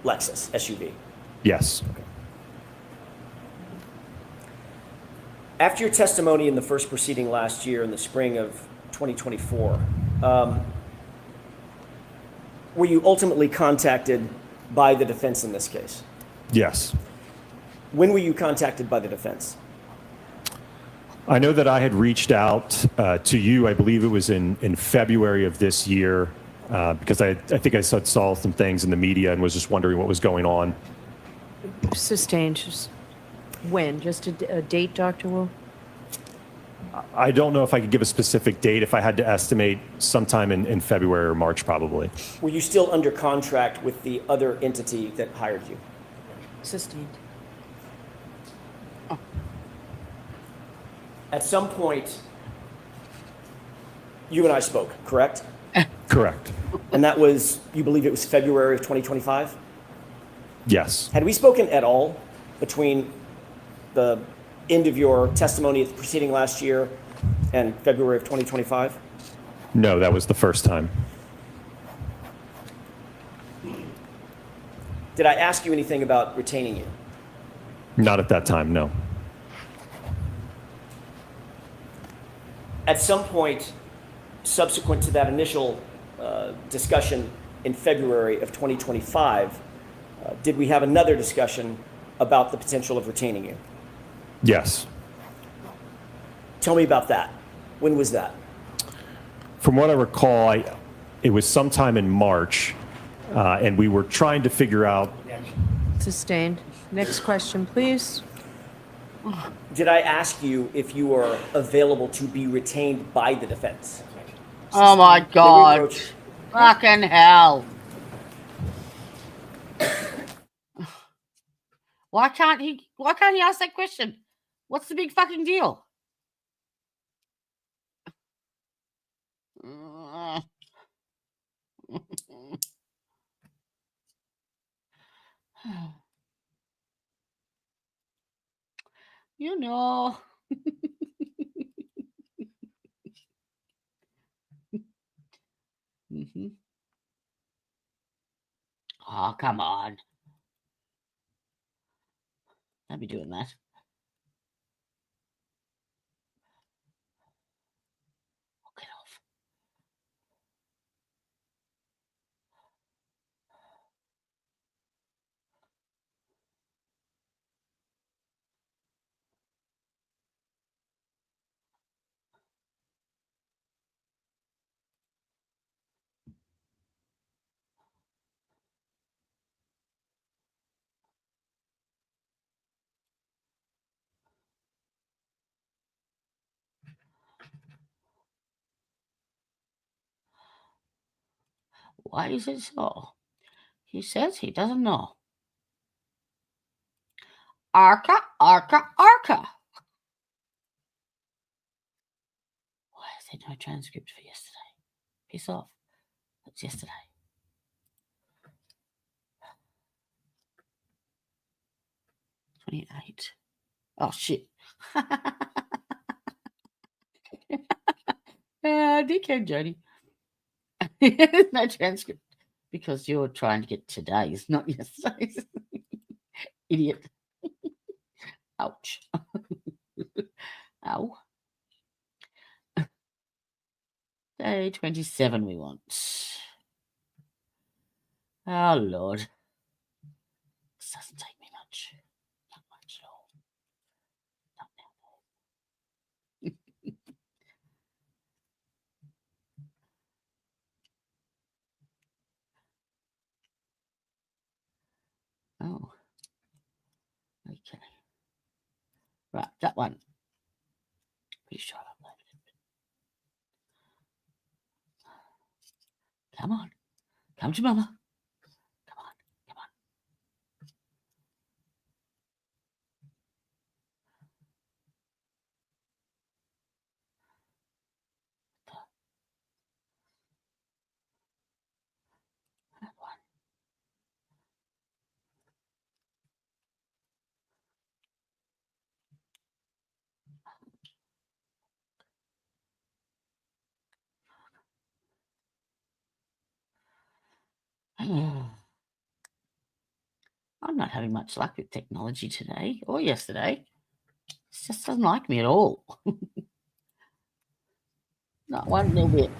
Lexus SUV? Yes. Okay. After your testimony in the first proceeding last year in the spring of 2024, were you ultimately contacted by the defense in this case? Yes. When were you contacted by the defense? I know that I had reached out to you, I believe it was in February of this year, because I think I saw some things in the media and was just wondering what was going on. Sustained. When? Just a date, Dr. Wu? I don't know if I could give a specific date. If I had to estimate, sometime in February or March, probably. Were you still under contract with the other entity that hired you? Sustained. At some point, you and I spoke, correct? Correct. And that was, you believe it was February of 2025? Yes. Had we spoken at all between the end of your testimony at the proceeding last year and February of 2025? No, that was the first time. Did I ask you anything about retaining you? Not at that time, no. At some point, subsequent to that initial discussion in February of 2025, did we have another discussion about the potential of retaining you? Yes. Tell me about that. When was that? From what I recall, it was sometime in March, and we were trying to figure out. Sustained. Next question, please. Did I ask you if you were available to be retained by the defense? Oh my Did we God. broach it? Fucking hell. Why can't he ask that question? What's the big fucking deal? You know. Oh, come on. I'll be doing that. Get off. Why is it so? He says he doesn't know. Arca, arca, arca. Why is there no transcript for yesterday? Piss off. That's yesterday. $28. Oh, shit. Dickhead, Jody. No transcript because you're trying to get today's, not yesterday's. Idiot. Ouch. Ow. Day 27 we want. Oh, Lord. This doesn't take me much. Not much at all. Not now. Oh. Okay. Right, that one. Pretty sure I've uploaded it. Come on. Come to Mama. Come on. Come on. That one. I'm not having much luck with technology today or yesterday. It just doesn't like me at all. Not one little bit.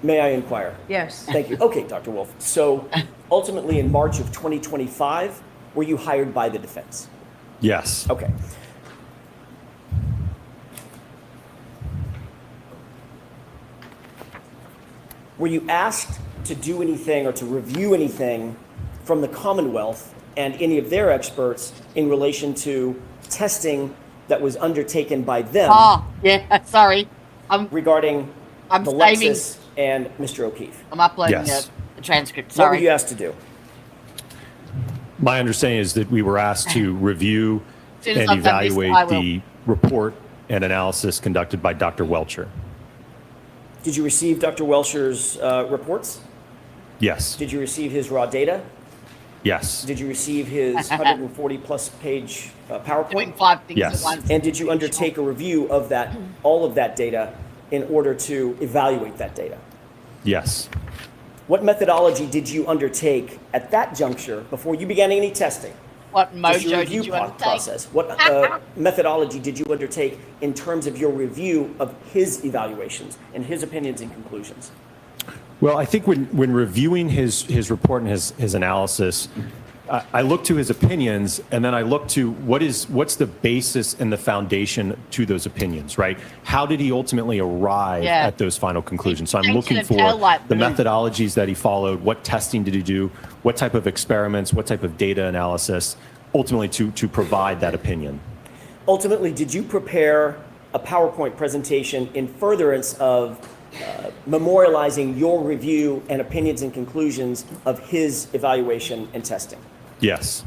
May I inquire? Yes. Thank you. Okay, Dr. Wolf. So ultimately, in March of 2025, were you hired by the defense? Yes. Okay. Were you asked to do anything or to review anything from the Commonwealth and any of their experts in relation to testing that was undertaken by them Oh, yeah, sorry. regarding I'm the saving. Lexus and Mr. O'Keefe? I'm uploading Yes. the transcript. What were Sorry. you asked to do? My understanding is that we were asked to review Soon as and I've done this, evaluate I will. the report and analysis conducted by Dr. Welcher. Did you receive Dr. Welcher's reports? Yes. Did you receive his raw data? Yes. Did you receive his 140 plus page Doing PowerPoint? 5 things Yes. at once. And did you undertake a review of that, all of that data, in order to evaluate that data? Yes. What methodology did you undertake at that juncture before you began any testing? What Just your mojo review did you undertake? process. What methodology did you undertake in terms of your review of his evaluations and his opinions and conclusions? Well, I think when reviewing his report and his analysis, I look to his opinions, and then I look to what's the basis and the foundation to those opinions, right? How did he ultimately arrive Yeah. at those final conclusions? So I'm Painted looking a for tail light the blue. methodologies that he followed, what testing did he do, what type of experiments, what type of data analysis, ultimately to provide that opinion. Ultimately, did you prepare a PowerPoint presentation in furtherance of memorializing your review and opinions and conclusions of his evaluation and testing? Yes.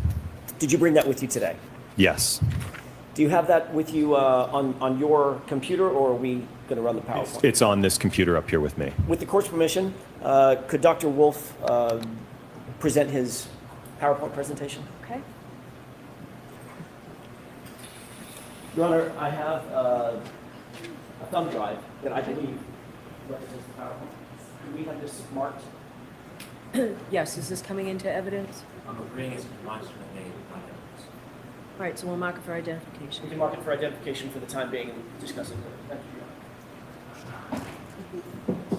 Did you bring that with you today? Yes. Do you have that with you on your computer, or are we going to run the PowerPoint? It's on this computer up here with me. With the court's permission, could Dr. Wolf present his PowerPoint presentation? Okay. Your Honor, I have a thumb drive that I believe represents the PowerPoint. Do we have this marked? Yes, is this coming into evidence? I'm agreeing it's a demonstrative aid, not evidence. All right, so we'll mark it for We identification. can mark it for identification for the time being and discuss it later. Thank you, Your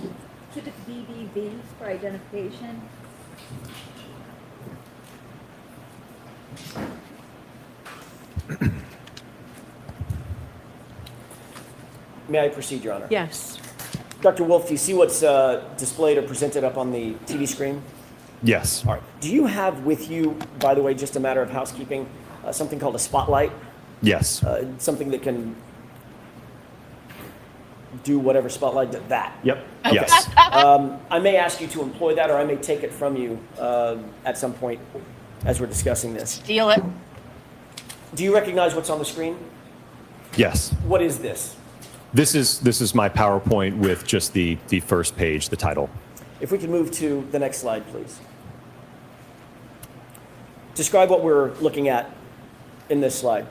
Honor. Should it BBB for identification? May I proceed, Your Honor? Yes. Dr. Wolf, do you see what's displayed or presented up on the TV screen? Yes. All right. Do you have with you, by the way, just a matter of housekeeping, something called a spotlight? Yes. Something that can do whatever spotlight did that. Yep. Yes. I may ask you to employ that, or I may take it from you at some point as we're discussing this. Steal it. Do you recognize what's on the screen? Yes. What is this? This is my PowerPoint with just the first page, the title. If we can move to the next slide, please. Describe what we're looking at in this slide.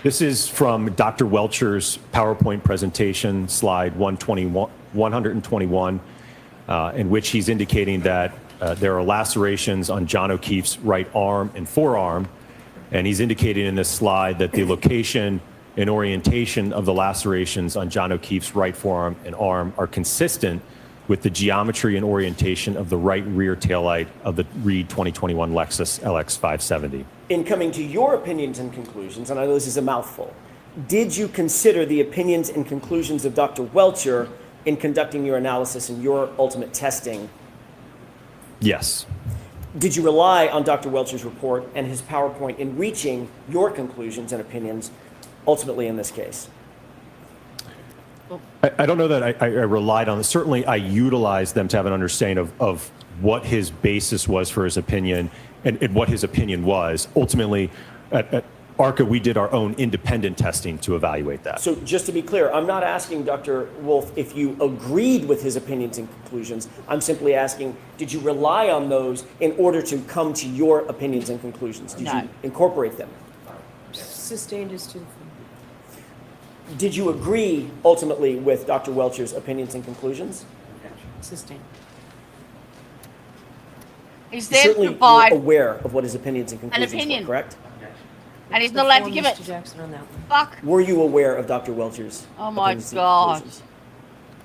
This is from Dr. Welcher's PowerPoint presentation, slide 121, in which he's indicating that there are lacerations on John O'Keefe's right arm and forearm. And he's indicating in this slide that the location and orientation of the lacerations on John O'Keefe's right forearm and arm are consistent with the geometry and orientation of the right rear taillight of the Reed 2021 Lexus LX 570. In coming to your opinions and conclusions, and I know this is a mouthful, did you consider the opinions and conclusions of Dr. Welcher in conducting your analysis and your ultimate testing? Yes. Did you rely on Dr. Welcher's report and his PowerPoint in reaching your conclusions and opinions ultimately in this case? I don't know that I relied on it. Certainly, I utilized them to have an understanding of what his basis was for his opinion and what his opinion was. Ultimately, at ARCA, we did our own independent testing to evaluate that. So just to be clear, I'm not asking Dr. Wolf if you agreed with his opinions and conclusions. I'm simply asking, did you rely on those in order to come to your opinions and conclusions? Did you incorporate them? Sustained is too. Did you agree ultimately with Dr. Welcher's opinions and conclusions? Sustained. He's You there to certainly provide were aware of what his opinions and conclusions opinion. were, correct? and he's not allowed to give it. Mr. Jackson on that one. Fuck. Were you aware of Dr. Welcher's Oh my opinions and God. conclusions?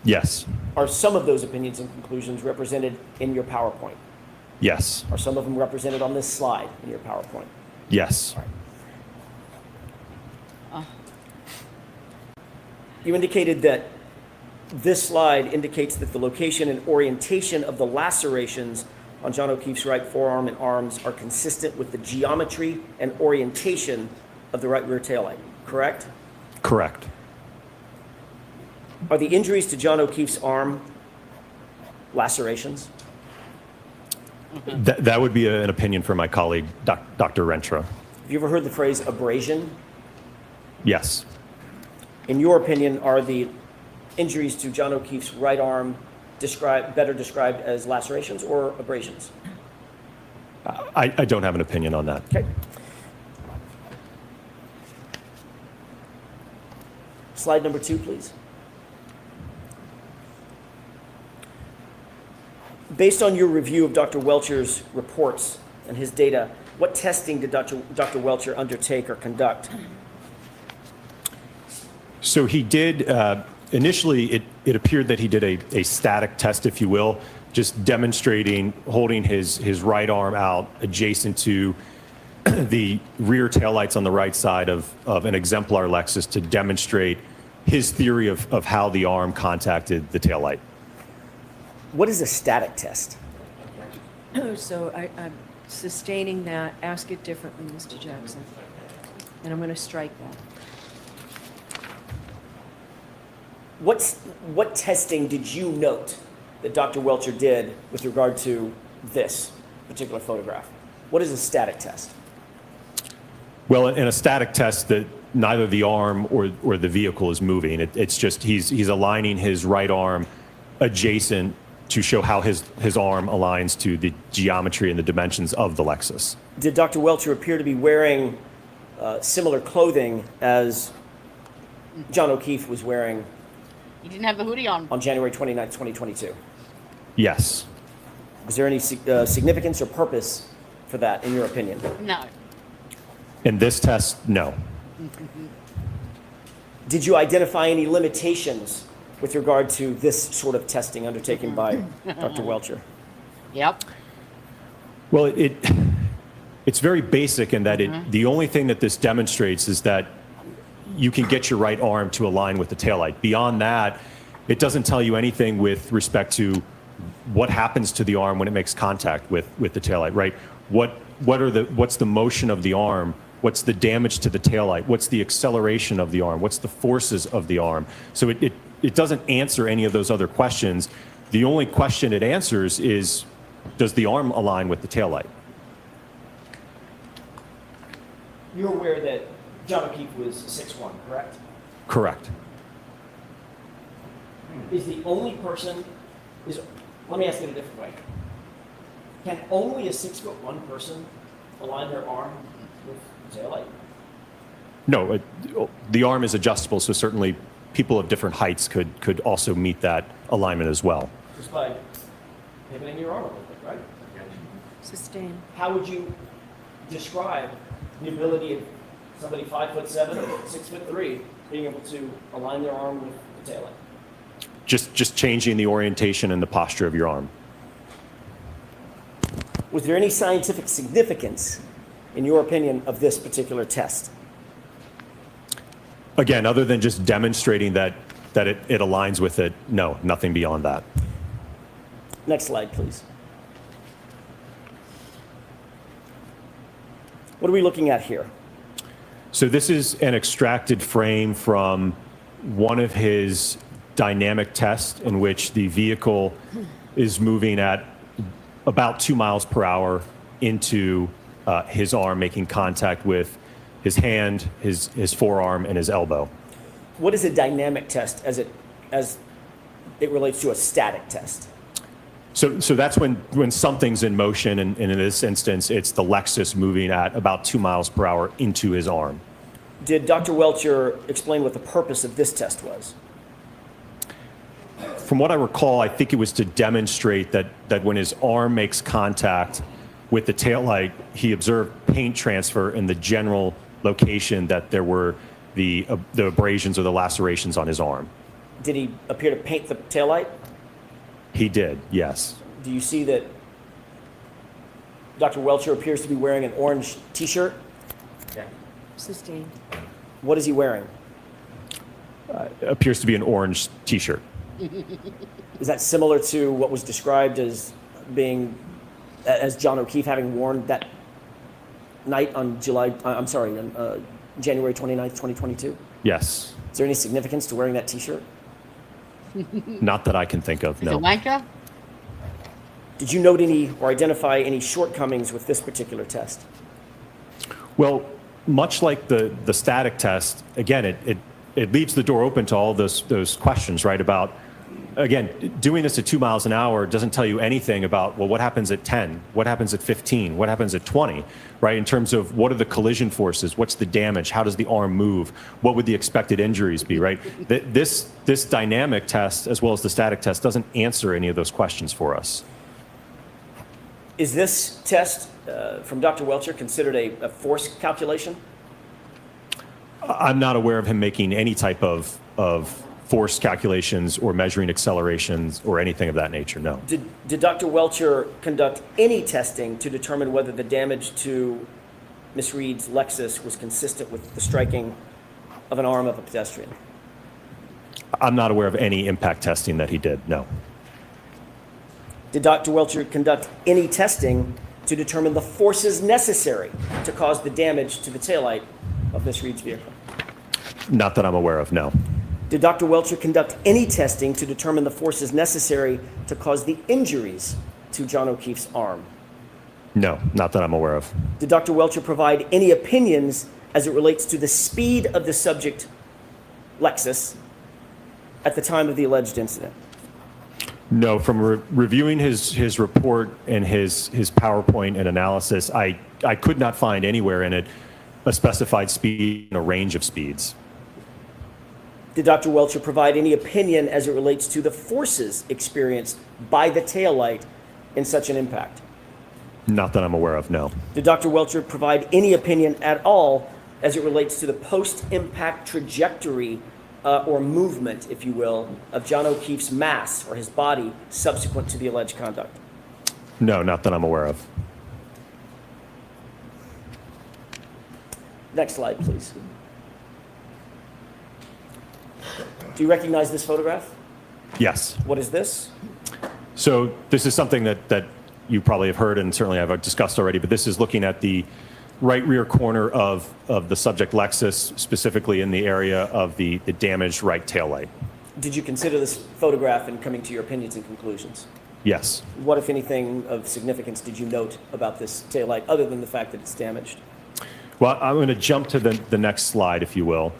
Yes. Are some of those opinions and conclusions represented in your PowerPoint? Yes. Are some of them represented on this slide in your PowerPoint? Yes. You indicated that this slide indicates that the location and orientation of the lacerations on John O'Keefe's right forearm and arms are consistent with the geometry and orientation of the right rear taillight, correct? Correct. Are the injuries to John O'Keefe's arm lacerations? That would be an opinion from my colleague, Dr. Rentra. Have you ever heard the phrase abrasion? Yes. In your opinion, are the injuries to John O'Keefe's right arm better described as lacerations or abrasions? I don't have an opinion on that. Okay. Slide number 2, please. Based on your review of Dr. Welcher's reports and his data, what testing did Dr. Welcher undertake or conduct? So he did, initially it appeared that he did a static test, if you will, just demonstrating holding his right arm out adjacent to the rear taillights on the right side of an exemplar Lexus to demonstrate his theory of how the arm contacted the taillight. What is a static test? So I'm sustaining that. Ask it differently, Mr. Jackson. And I'm going to strike that. What testing did you note that Dr. Welcher did with regard to this particular photograph? What is a static test? Well, in a static test, that neither the arm or the vehicle is moving. It's just he's aligning his right arm adjacent to show how his arm aligns to the geometry and the dimensions of the Lexus. Did Dr. Welcher appear to be wearing similar clothing as John O'Keefe was wearing He didn't have the hoodie on. January 29th, 2022? Yes. Is there any significance or purpose for that, in your opinion? No. In this test, no. Did you identify any limitations with regard to this sort of testing undertaken by Dr. Welcher? Yep. Well, it's very basic in that the only thing that this demonstrates is that you can get your right arm to align with the taillight. Beyond that, it doesn't tell you anything with respect to what happens to the arm when it makes contact with the taillight, right? What's the motion of the arm? What's the damage to the taillight? What's the acceleration of the arm? What's the forces of the arm? So it doesn't answer any of those other questions. The only question it answers is, does the arm align with the taillight? You're aware that John O'Keefe was 6'1", correct? Correct. Is the only person, let me ask it a different way. Can only a 6'1" person align their arm with the taillight? No, the arm is adjustable, so certainly people of different heights could also meet that alignment as well. Just by pivoting your arm a little bit, right? Sustain. How would you describe the ability of somebody 5'7" or 6'3" being able to align their arm with the taillight? Just changing the orientation and the posture of your arm. Was there any scientific significance, in your opinion, of this particular test? Again, other than just demonstrating that it aligns with it, no, nothing beyond that. Next slide, please. What are we looking at here? So this is an extracted frame from one of his dynamic tests in which the vehicle is moving at about 2 miles per hour into his arm, making contact with his hand, his forearm, and his elbow. What is a dynamic test as it relates to a static test? So that's when something's in motion, and in this instance, it's the Lexus moving at about 2 miles per hour into his arm. Did Dr. Welcher explain what the purpose of this test was? From what I recall, I think it was to demonstrate that when his arm makes contact with the taillight, he observed paint transfer in the general location that there were the abrasions or the lacerations on his arm. Did he appear to paint the taillight? He did, yes. Do you see that Dr. Welcher appears to be wearing an orange T-shirt? Yeah. Sustain. What is he wearing? Appears to be an orange T-shirt. Is that similar to what was described as John O'Keefe having worn that night on January 29th, 2022? Yes. Is there any significance to wearing that T-shirt? Not that I can think of, no. The wanker? Did you note any or identify any shortcomings with this particular test? Well, much like the static test, again, it leaves the door open to all those questions, right? About, again, doing this at 2 miles an hour doesn't tell you anything about, well, what happens at 10? What happens at 15? What happens at 20? Right? In terms of what are the collision forces? What's the damage? How does the arm move? What would the expected injuries be, right? This dynamic test, as well as the static test, doesn't answer any of those questions for us. Is this test from Dr. Welcher considered a force calculation? I'm not aware of him making any type of force calculations or measuring accelerations or anything of that nature, no. Did Dr. Welcher conduct any testing to determine whether the damage to Miss Reed's Lexus was consistent with the striking of an arm of a pedestrian? I'm not aware of any impact testing that he did, no. Did Dr. Welcher conduct any testing to determine the forces necessary to cause the damage to the taillight of Miss Reed's vehicle? Not that I'm aware of, no. Did Dr. Welcher conduct any testing to determine the forces necessary to cause the injuries to John O'Keefe's arm? No, not that I'm aware of. Did Dr. Welcher provide any opinions as it relates to the speed of the subject Lexus at the time of the alleged incident? No, from reviewing his report and his PowerPoint and analysis, I could not find anywhere in it a specified speed and a range of speeds. Did Dr. Welcher provide any opinion as it relates to the forces experienced by the taillight in such an impact? Not that I'm aware of, no. Did Dr. Welcher provide any opinion at all as it relates to the post-impact trajectory or movement, if you will, of John O'Keefe's mass or his body subsequent to the alleged conduct? No, not that I'm aware of. Next slide, please. Do you recognize this photograph? Yes. What is this? So this is something that you probably have heard and certainly I've discussed already, but this is looking at the right rear corner of the subject Lexus, specifically in the area of the damaged right taillight. Did you consider this photograph in coming to your opinions and conclusions? Yes. What, if anything, of significance did you note about this taillight other than the fact that it's damaged? Well, I'm going to jump to the next slide, if you will.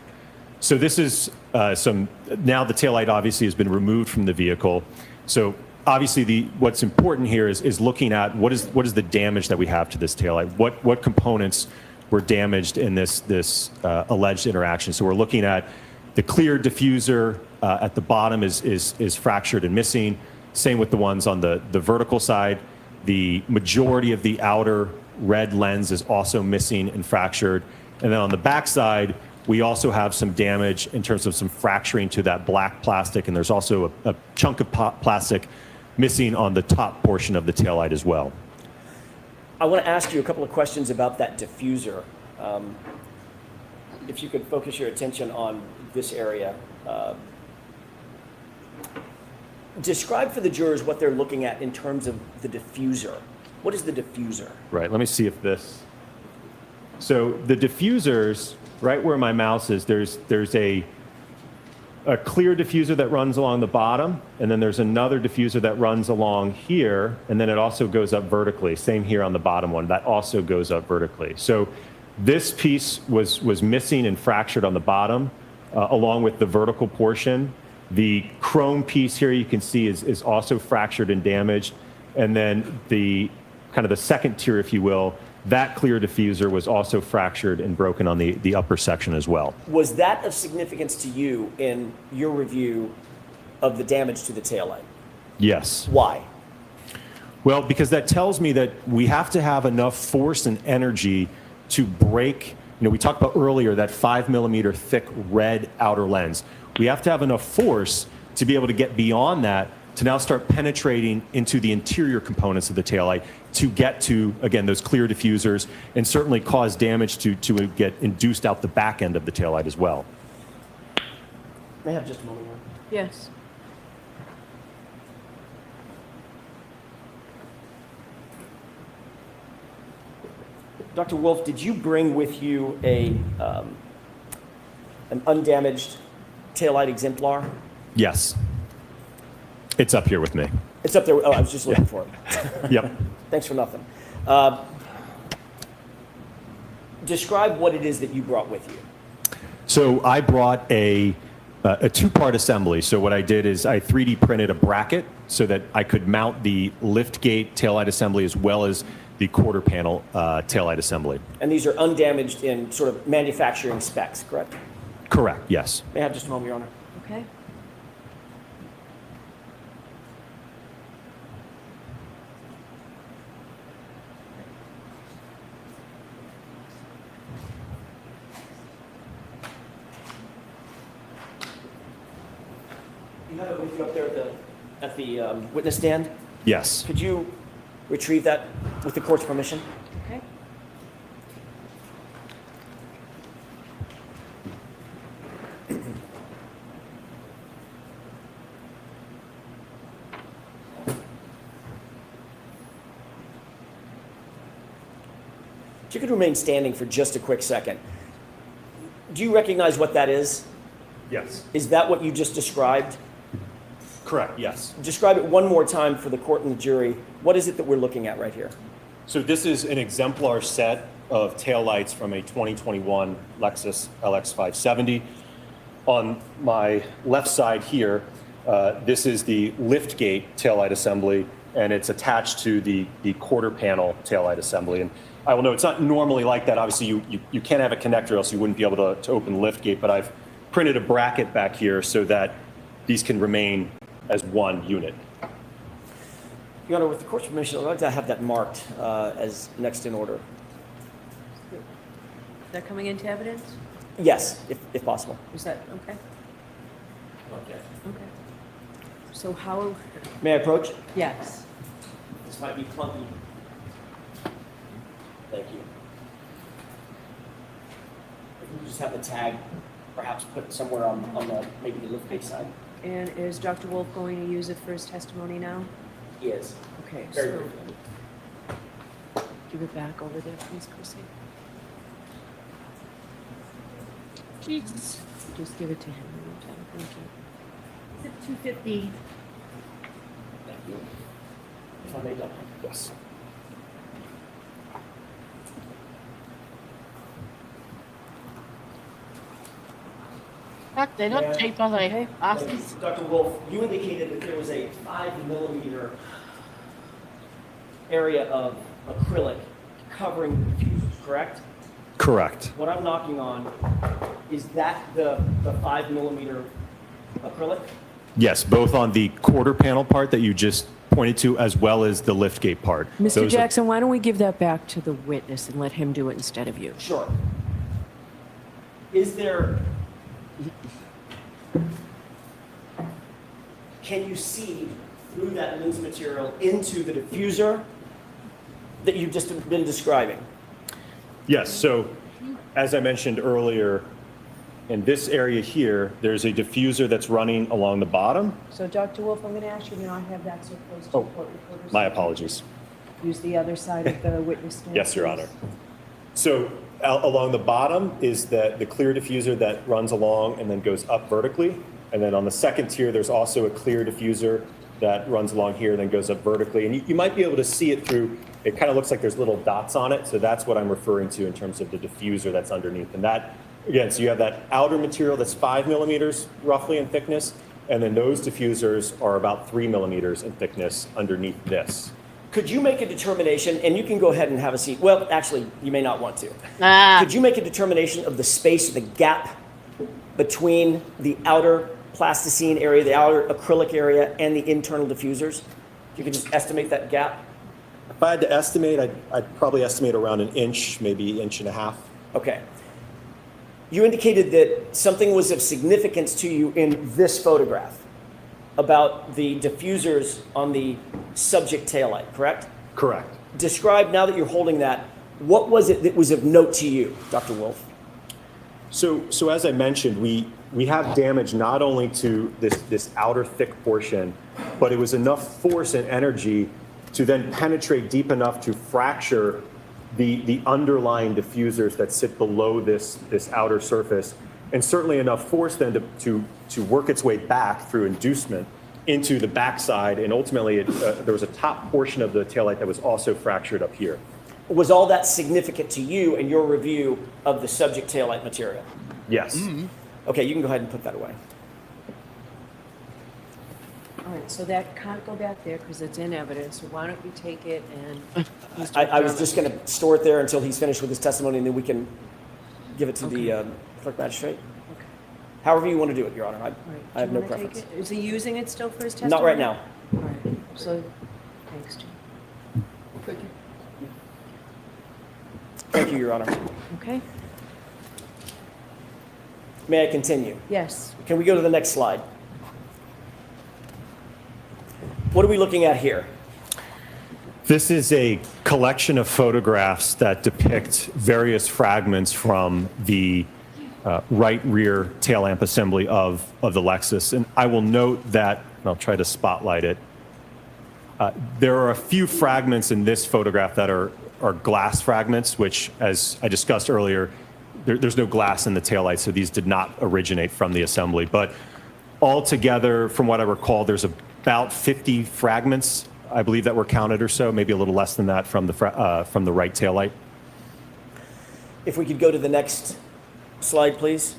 So this is now the taillight obviously has been removed from the vehicle. So obviously what's important here is looking at what is the damage that we have to this taillight. What components were damaged in this alleged interaction. So we're looking at the clear diffuser at the bottom is fractured and missing. Same with the ones on the vertical side. The majority of the outer red lens is also missing and fractured. And then on the back side, we also have some damage in terms of some fracturing to that black plastic. And there's also a chunk of plastic missing on the top portion of the taillight as well. I want to ask you a couple of questions about that diffuser. If you could focus your attention on this area. Describe for the jurors what they're looking at in terms of the diffuser. What is the diffuser? Right, let me see if this. So the diffusers, right where my mouse is, there's a clear diffuser that runs along the bottom, and then there's another diffuser that runs along here, and then it also goes up vertically. Same here on the bottom one, that also goes up vertically. So this piece was missing and fractured on the bottom, along with the vertical portion. The chrome piece here you can see is also fractured and damaged. And then the kind of the second tier, if you will, that clear diffuser was also fractured and broken on the upper section as well. Was that of significance to you in your review of the damage to the taillight? Yes. Why? Well, because that tells me that we have to have enough force and energy to break, we talked about earlier that 5mm thick red outer lens. We have to have enough force to be able to get beyond that to now start penetrating into the interior components of the taillight to get to, again, those clear diffusers and certainly cause damage to get induced out the back end of the taillight as well. May I have just a moment? Yes. Dr. Wolf, did you bring with you an undamaged taillight exemplar? Yes. It's up here with me. It's up there. Oh, I was just looking for it. Yep. Thanks for nothing. Describe what it is that you brought with you. So I brought a two-part assembly. So what I did is I 3D printed a bracket so that I could mount the lift gate taillight assembly as well as the quarter panel taillight assembly. And these are undamaged in sort of manufacturing specs, correct? Correct, yes. May I have just a moment, Your Honor? Okay. You have it with you up there at the witness stand? Yes. Could you retrieve that with the court's permission? Okay. If you could remain standing for just a quick second. Do you recognize what that is? Yes. Is that what you just described? Correct, yes. Describe it one more time for the court and the jury. What is it that we're looking at right here? So this is an exemplar set of taillights from a 2021 Lexus LX 570. On my left side here, this is the lift gate taillight assembly, and it's attached to the quarter panel taillight assembly. And I will note it's not normally like that. Obviously, you can't have a connector, else you wouldn't be able to open the lift gate, but I've printed a bracket back here so that these can remain as one unit. Your Honor, with the court's permission, I'd like to have that marked as next in order. Is that coming into evidence? Yes, if possible. Is that, okay? Okay. Okay. So how, May I approach? yes. This might be clunky. Thank you. If we just have the tag perhaps put somewhere on the, maybe the lift gate side. And is Dr. Wolf going to use it for his testimony now? He is. Okay, Very so briefly. give it back over there, please, Chrissy. Just give it to him. Thank you. 250. Thank you. If I may, Doctor. Yes. Fuck, they're not Yeah. cheap, are they? Okay. Bastards. Dr. Wolf, you indicated that there was a 5 mm area of acrylic covering the diffusers, correct? Correct. What I'm knocking on, is that the 5 mm acrylic? Yes, both on the quarter panel part that you just pointed to, as well as the liftgate part. Mr. Those are- Jackson, why don't we give that back to the witness and let him do it instead of you? Sure. Is there, can you see through that lens material into the diffuser that you've just been describing? Yes, so as I mentioned earlier, in this area here, there's a diffuser that's running along the bottom. So, Dr. Wolf, I'm going to ask you to not have that so close to Oh, the court reporters. My apologies. Use the other side of the witness stand. Yes, Your please. Honor. So along the bottom is the clear diffuser that runs along and then goes up vertically. And then on the second tier, there's also a clear diffuser that runs along here and then goes up vertically. And you might be able to see it through, it kind of looks like there's little dots on it. So that's what I'm referring to in terms of the diffuser that's underneath. And that, again, so you have that outer material that's 5 mm roughly in thickness. And then those diffusers are about 3 mm in thickness underneath this. Could you make a determination, and you can go ahead and have a seat. Well, actually, you may not want to. Ah, Could you make a determination of the space, the gap between the outer plasticine area, the outer acrylic area, and the internal diffusers? If you could just estimate that gap. If I had to estimate, I'd probably estimate around an inch, maybe inch and a half. Okay. You indicated that something was of significance to you in this photograph about the diffusers on the subject taillight, correct? Correct. Describe, now that you're holding that, what was it that was of note to you, Dr. Wolf? So as I mentioned, we have damage not only to this outer thick portion, but it was enough force and energy to then penetrate deep enough to fracture the underlying diffusers that sit below this outer surface, and certainly enough force then to work its way back through inducement into the backside, and ultimately there was a top portion of the taillight that was also fractured up here. Was all that significant to you in your review of the subject taillight material? Yes. Okay, you can go ahead and put that away. All right, so that can't go back there because it's in evidence, so why don't we take it and... Mr. I was McDermott. just going to store it there until he's finished with his testimony, and then we can give it to the clerk magistrate. Okay, However you want to do it, Your Honor. all right. I have Do you no wanna take preference. it? Is he using it still for his testimony? Not right now. All right, so, thanks, Jim. Thank you. Thank you, Your Honor. Okay, May I continue? yes. Can we go to the next slide? What are we looking at here? This is a collection of photographs that depict various fragments from the right rear tail lamp assembly of the Lexus. And I will note that, and I'll try to spotlight it, there are a few fragments in this photograph that are glass fragments, which, as I discussed earlier, there's no glass in the taillight, so these did not originate from the assembly. But altogether, from what I recall, there's about 50 fragments, I believe, that were counted or so, maybe a little less than that from the right taillight. If we could go to the next slide, please.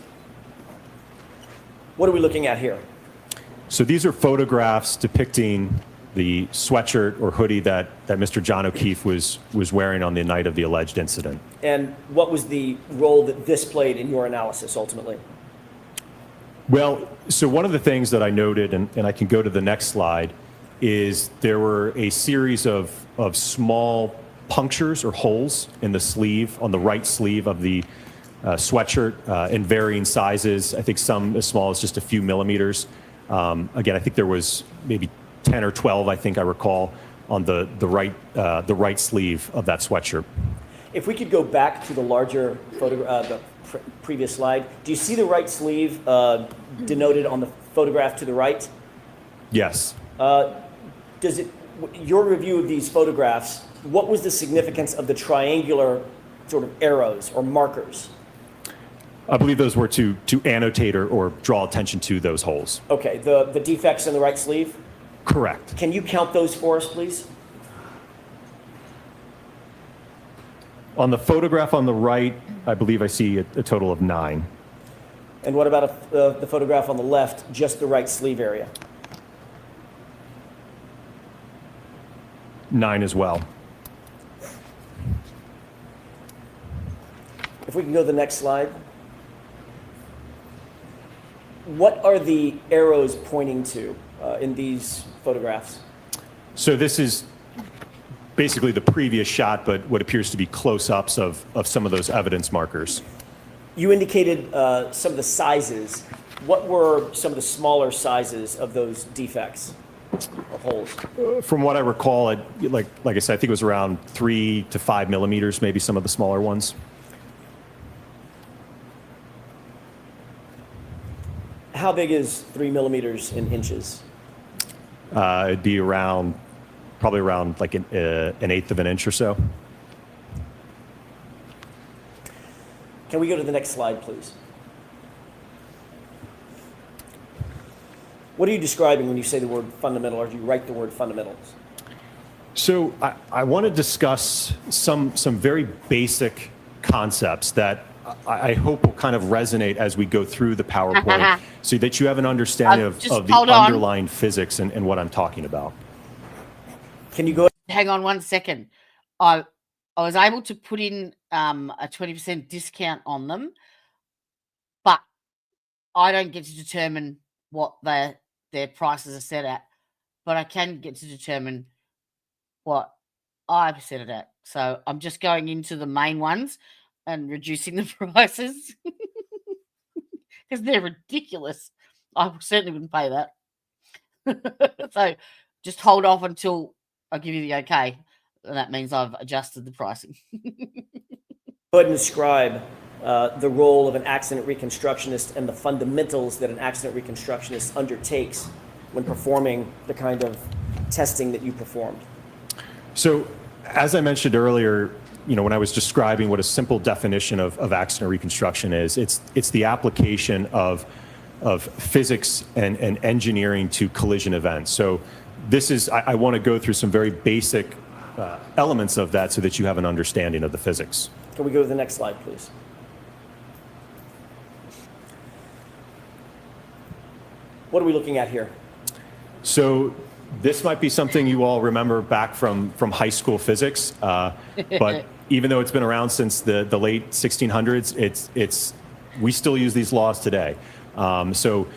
What are we looking at here? So these are photographs depicting the sweatshirt or hoodie that Mr. John O'Keefe was wearing on the night of the alleged incident. And what was the role that this played in your analysis ultimately? Well, so one of the things that I noted, and I can go to the next slide, is there were a series of small punctures or holes in the sleeve, on the right sleeve of the sweatshirt in varying sizes. I think some as small as just a few millimeters. Again, I think there was maybe 10 or 12, I think I recall, on the right sleeve of that sweatshirt. If we could go back to the larger photo, previous slide, do you see the right sleeve denoted on the photograph to the right? Yes. Does it your review of these photographs, what was the significance of the triangular sort of arrows or markers? I believe those were to annotate or draw attention to those holes. Okay, the defects in the right sleeve? Correct. Can you count those for us, please? On the photograph on the right, I believe I see a total of 9. And what about the photograph on the left, just the right sleeve area? 9 as well. If we can go to the next slide. What are the arrows pointing to in these photographs? So this is basically the previous shot, but what appears to be close-ups of some of those evidence markers. You indicated some of the sizes. What were some of the smaller sizes of those defects or holes? From what I recall, like I said, I think it was around 3 to 5 millimeters, maybe some of the smaller ones. How big is 3 millimeters in inches? It'd be probably around like an eighth of an inch or so. Can we go to the next slide, please? What are you describing when you say the word fundamental, or do you write the word fundamentals? So I want to discuss some very basic concepts that I hope will kind of resonate as we go through the PowerPoint so that you have an understanding of the underlying physics and what I'm talking about. Can you go? Hang on 1 second. I was able to put in a 20% discount on them, but I don't get to determine what their prices are set at, but I can get to determine what I've set it at. So I'm just going into the main ones and reducing the prices because they're ridiculous. I certainly wouldn't pay that. So just hold off until I give you the okay. And that means I've adjusted the pricing. Go ahead and describe the role of an accident reconstructionist and the fundamentals that an accident reconstructionist undertakes when performing the kind of testing that you performed. So, as I mentioned earlier, when I was describing what a simple definition of accident reconstruction is, it's the application of physics and engineering to collision events. So this is, I want to go through some very basic elements of that so that you have an understanding of the physics. Can we go to the next slide, please? What are we looking at here? So this might be something you all remember back from high school physics, but even though it's been around since the late 1600s, we still use these laws today. So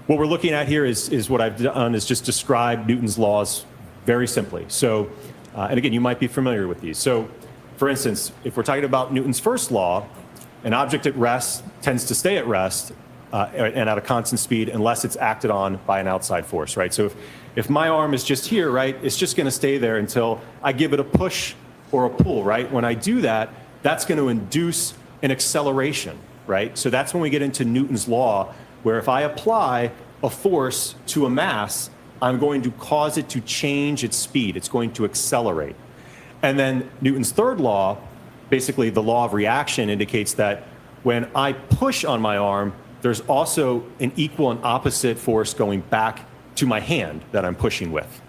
what we're looking at here is what I've done is just describe Newton's laws very simply. So, and again, you might be familiar with these. So, for instance, if we're talking about Newton's first law, an object at rest tends to stay at rest and at a constant speed unless it's acted on by an outside force, right? So if my arm is just here, right, it's just going to stay there until I give it a push or a pull, right? When I do that, that's going to induce an acceleration, right? So that's when we get into Newton's law, where if I apply a force to a mass, I'm going to cause it to change its speed. It's going to accelerate. And then Newton's third law, basically the law of reaction, indicates that when I push on my arm, there's also an equal and opposite force going back to my hand that I'm pushing with.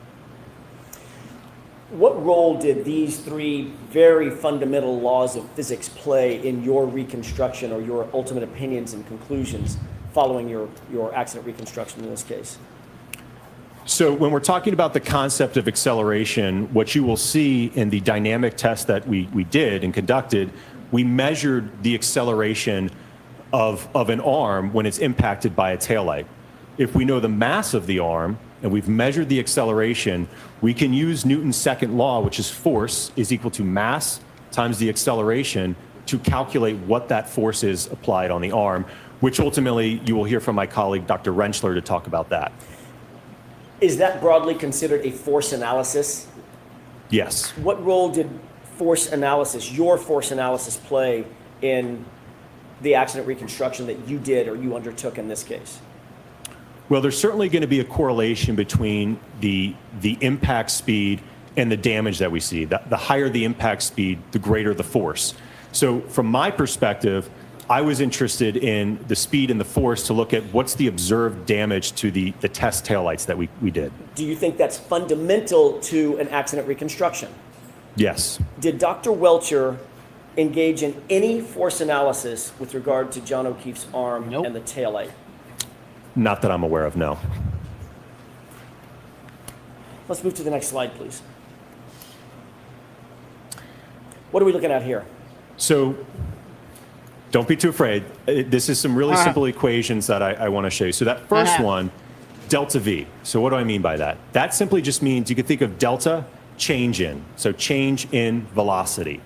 What role did these three very fundamental laws of physics play in your reconstruction or your ultimate opinions and conclusions following your accident reconstruction in this case? So when we're talking about the concept of acceleration, what you will see in the dynamic test that we did and conducted, we measured the acceleration of an arm when it's impacted by a taillight. If we know the mass of the arm and we've measured the acceleration, we can use Newton's second law, which is force is equal to mass times the acceleration, to calculate what that force is applied on the arm, which ultimately you will hear from my colleague, Dr. Rentschler, to talk about that. Is that broadly considered a force analysis? Yes. What role did force analysis, your force analysis, play in the accident reconstruction that you did or you undertook in this case? Well, there's certainly going to be a correlation between the impact speed and the damage that we see. The higher the impact speed, the greater the force. So from my perspective, I was interested in the speed and the force to look at what's the observed damage to the test taillights that we did. Do you think that's fundamental to an accident reconstruction? Yes. Did Dr. Welcher engage in any force analysis with regard to John O'Keefe's arm Nope. and the taillight? Not that I'm aware of, no. Let's move to the next slide, please. What are we looking at here? So don't be too afraid. This is some really simple equations that I want to show you. So that first one, delta V. So what do I mean by that? That simply just means you could think of delta, change in. So change in velocity.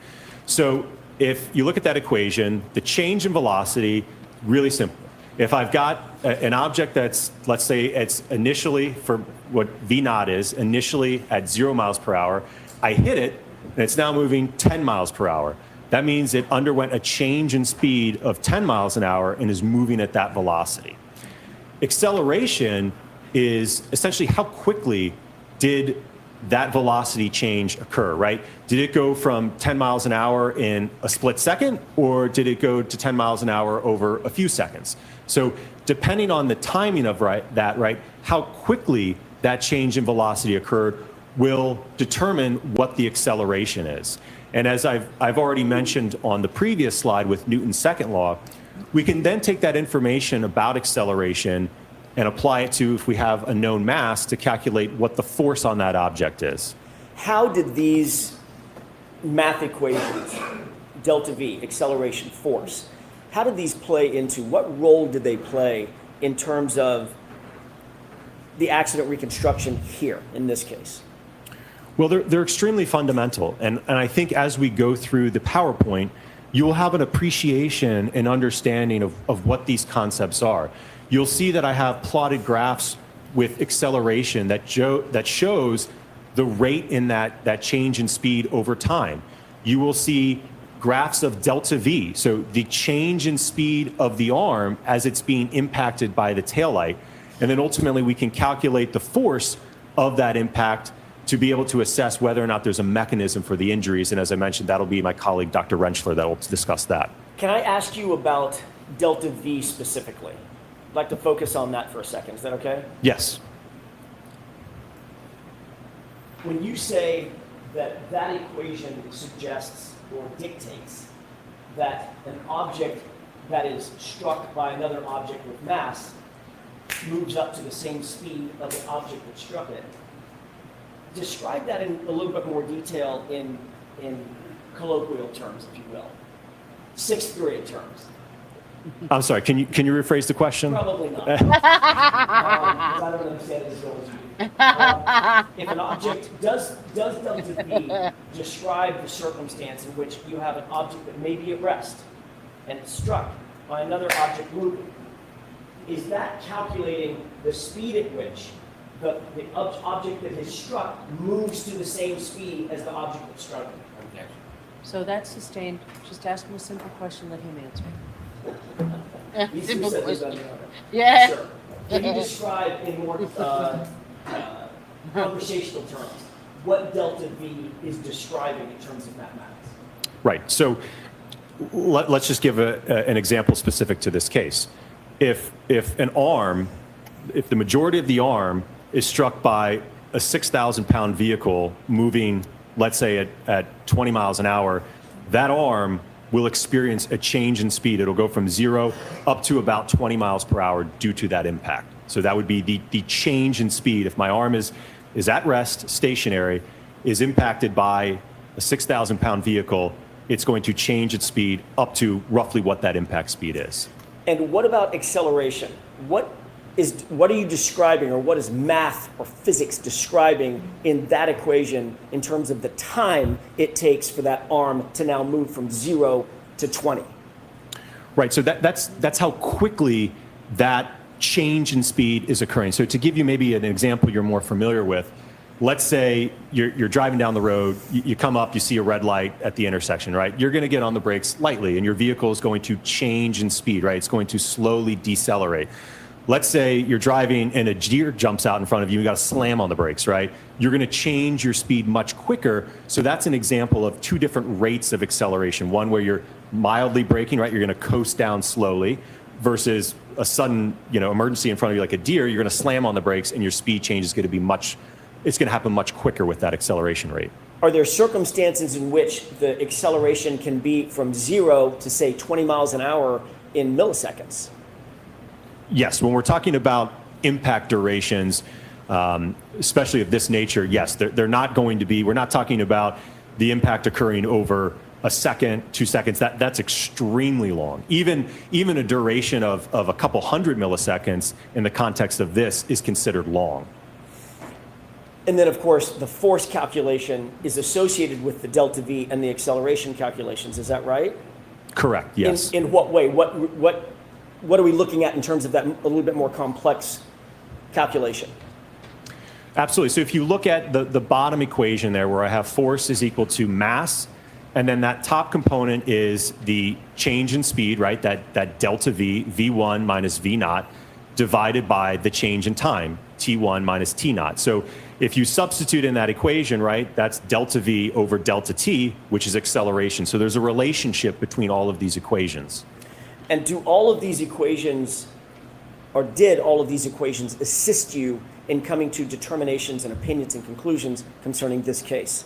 So if you look at that equation, the change in velocity, really simple. If I've got an object that's, let's say it's initially, for what V naught is, initially at 0 miles per hour, I hit it, and it's now moving 10 miles per hour. That means it underwent a change in speed of 10 miles an hour and is moving at that velocity. Acceleration is essentially how quickly did that velocity change occur, right? Did it go from 10 miles an hour in a split second, or did it go to 10 miles an hour over a few seconds? So depending on the timing of how quickly that change in velocity occurred will determine what the acceleration is. And as I've already mentioned on the previous slide with Newton's second law, we can then take that information about acceleration and apply it to, if we have a known mass, to calculate what the force on that object is. How did these math equations, delta V, acceleration, force, how did these play into, what role did they play in terms of the accident reconstruction here, in this case? Well, they're extremely fundamental. And I think as we go through the PowerPoint, you will have an appreciation and understanding of what these concepts are. You'll see that I have plotted graphs with acceleration that shows the rate in that change in speed over time. You will see graphs of delta V, so the change in speed of the arm as it's being impacted by the taillight. And then ultimately we can calculate the force of that impact to be able to assess whether or not there's a mechanism for the injuries. And as I mentioned, that'll be my colleague, Dr. Rentschler, that will discuss that. Can I ask you about delta V specifically? I'd like to focus on that for a second. Is that okay? Yes. When you say that that equation suggests or dictates that an object that is struck by another object with mass moves up to the same speed of the object that struck it, describe that in a little bit more detail in colloquial terms, if you will. Sixth grade terms. I'm sorry, can you rephrase the question? Probably not. Because I don't understand it as well as you do. If an object, does delta V describe the circumstance in which you have an object that may be at rest and it's struck by another object moving? Is that calculating the speed at which the object that is struck moves to the same speed as the object that's struck? So that's sustained. Just ask him a simple question, let him answer. Simple question. Yeah. Sure. Can you describe in more conversational terms what delta V is describing in terms of mathematics? Right. So let's just give an example specific to this case. If the majority of the arm is struck by a 6,000-pound vehicle moving, let's say at 20 miles an hour, that arm will experience a change in speed. It'll go from 0 up to about 20 miles per hour due to that impact. So that would be the change in speed. If my arm is at rest, stationary, is impacted by a 6,000-pound vehicle, it's going to change its speed up to roughly what that impact speed is. And what about acceleration? What are you describing, or what is math or physics describing in that equation in terms of the time it takes for that arm to now move from 0 to 20? Right, so that's how quickly that change in speed is occurring. So to give you maybe an example you're more familiar with, let's say you're driving down the road, you come up, you see a red light at the intersection, right? You're gonna get on the brakes lightly and your vehicle is going to change in speed, right? It's going to slowly decelerate. let's say you're driving and a deer jumps out in front of you, you got to slam on the brakes, right? You're going to change your speed much quicker. So that's an example of two different rates of acceleration. One where you're mildly braking, right? You're going to coast down slowly, versus a sudden, emergency in front of you like a deer. You're going to slam on the brakes and your speed change is going to be it's going to happen much quicker with that acceleration rate. Are there circumstances in which the acceleration can be from 0 to, say, 20 miles an hour in milliseconds? Yes, when we're talking about impact durations, especially of this nature, yes, they're not going to be, we're not talking about the impact occurring over a second, 2 seconds. That's extremely long. Even a duration of a couple hundred milliseconds in the context of this is considered long. And then, of course, the force calculation is associated with the delta V and the acceleration calculations. Is that right? Correct, yes. In what way? What are we looking at in terms of that a little bit more complex calculation? Absolutely. So if you look at the bottom equation there, where I have force is equal to mass, and then that top component is the change in speed, right? That delta V, V1 minus V naught, divided by the change in time, T1 minus T naught. So if you substitute in that equation, right, that's delta V over delta T, which is acceleration. So there's a relationship between all of these equations. And do all of these equations, or did all of these equations assist you in coming to determinations and opinions and conclusions concerning this case?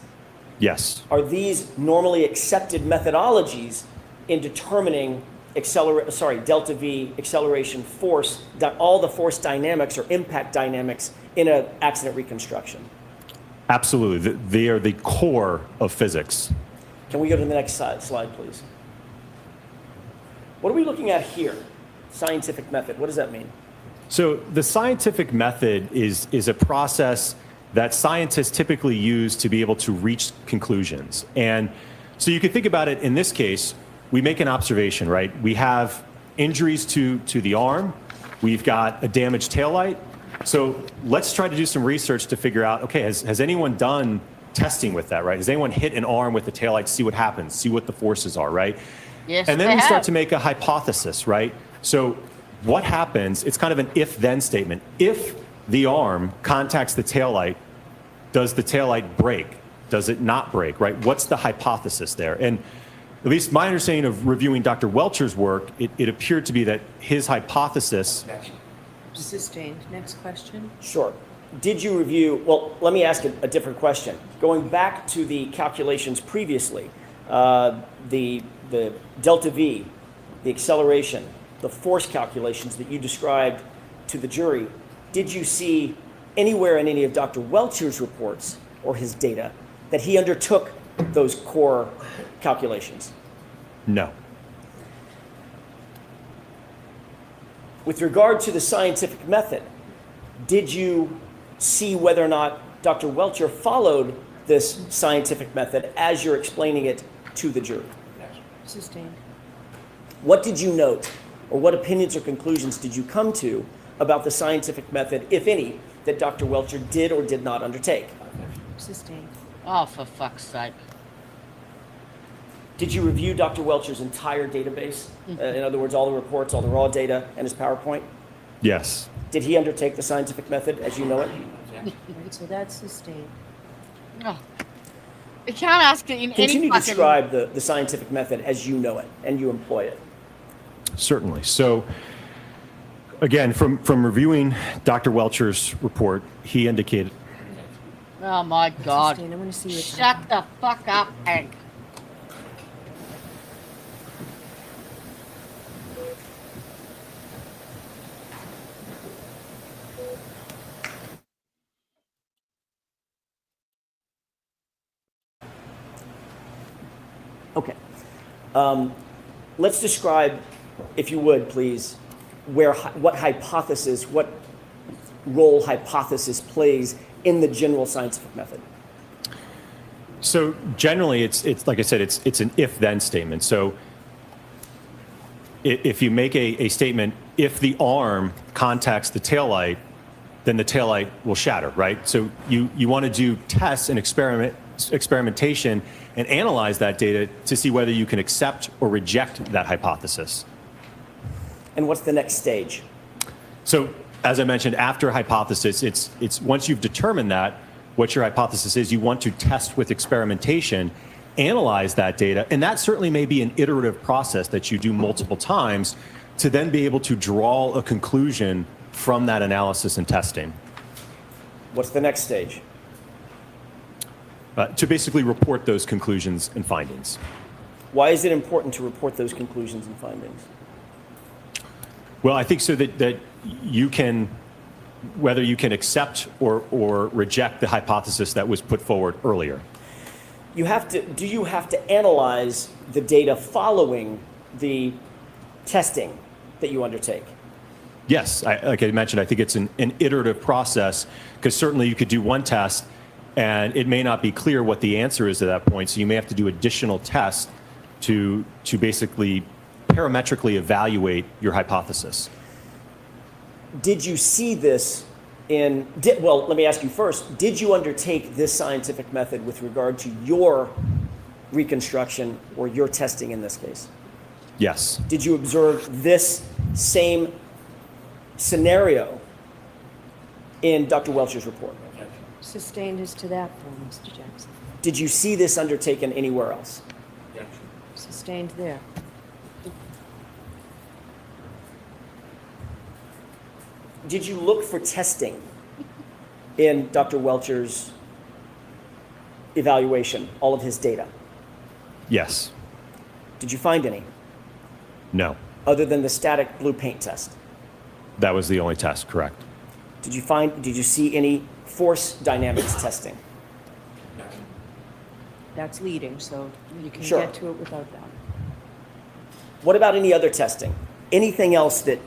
Yes. Are these normally accepted methodologies in determining delta V, acceleration, force, all the force dynamics or impact dynamics in an accident reconstruction? Absolutely. They are the core of physics. Can we go to the next slide, please? What are we looking at here? Scientific method. What does that mean? So the scientific method is a process that scientists typically use to be able to reach conclusions. And so you could think about it in this case, we make an observation, right? We have injuries to the arm. We've got a damaged taillight. So let's try to do some research to figure out, okay, has anyone done testing with that, right? Has anyone hit an arm with the taillight, see what happens, see what the forces are, right? Yes, and then they we start have. to make a hypothesis, right? So what happens, it's kind of an if-then statement. If the arm contacts the taillight, does the taillight break? Does it not break, right? What's the hypothesis there? And at least my understanding of reviewing Dr. Welcher's work, it appeared to be that his hypothesis... Sustained. Next question. Sure. Did you review, well, let me ask a different question. Going back to the calculations previously, the delta V, the acceleration, the force calculations that you described to the jury, did you see anywhere in any of Dr. Welcher's reports or his data that he undertook those core calculations? No. With regard to the scientific method, did you see whether or not Dr. Welcher followed this scientific method as you're explaining it to the jury? Sustained. What did you note, or what opinions or conclusions did you come to about the scientific method, if any, that Dr. Welcher did or did not undertake? Sustained. Oh, for fuck's sake. Did you review Dr. Welcher's entire database? In other words, all the reports, all the raw data, and his PowerPoint? Yes. Did he undertake the scientific method as you know it? Right, so that's sustained. Oh. You can't ask it in Continue any to fucking... describe the scientific method as you know it and you employ it. Certainly. So again, from reviewing Dr. Welcher's report, he indicated... Oh my God. Sustained. I want to see what's Shut the fuck up, Hank. Okay. Let's describe, if you would, please, what role hypothesis plays in the general scientific method. So generally, it's like I said, it's an if-then statement. So if you make a statement, if the arm contacts the taillight, then the taillight will shatter, right? So you want to do tests and experimentation and analyze that data to see whether you can accept or reject that hypothesis. And what's the next stage? So as I mentioned, after hypothesis, it's once you've determined that, what your hypothesis is, you want to test with experimentation, analyze that data, and that certainly may be an iterative process that you do multiple times to then be able to draw a conclusion from that analysis and testing. What's the next stage? To basically report those conclusions and findings. Why is it important to report those conclusions and findings? Well, I think so that you can, whether you can accept or reject the hypothesis that was put forward earlier. Do you have to analyze the data following the testing that you undertake? Yes, like I mentioned, I think it's an iterative process, because certainly you could do one test and it may not be clear what the answer is at that point, so you may have to do additional tests to basically parametrically evaluate your hypothesis. Did you see this well, let me ask you first, did you undertake this scientific method with regard to your reconstruction or your testing in this case? Yes. Did you observe this same scenario in Dr. Welcher's report? Sustained as to that point, Mr. Jackson. Did you see this undertaken anywhere else? Sustained there. Did you look for testing in Dr. Welcher's evaluation, all of his data? Yes. Did you find any, No. other than the static blue paint test? That was the only test, correct. Did you see any force dynamics testing? That's leading, so you can Sure. get to it without that. What about any other testing? Anything else that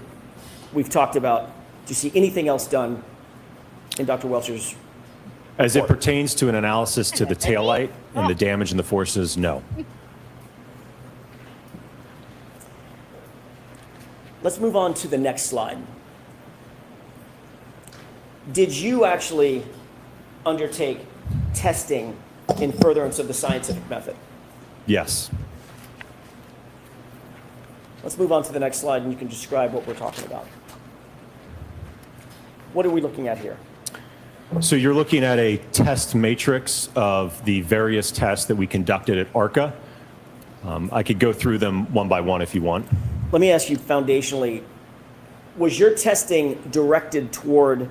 we've talked about? Do you see anything else done in Dr. Welcher's? As it pertains to an analysis to the taillight and the damage and the forces, no. Let's move on to the next slide. Did you actually undertake testing in furtherance of the scientific method? Yes. Let's move on to the next slide and you can describe what we're talking about. What are we looking at here? So you're looking at a test matrix of the various tests that we conducted at ARCA. I could go through them one by one if you want. Let me ask you foundationally, was your testing directed toward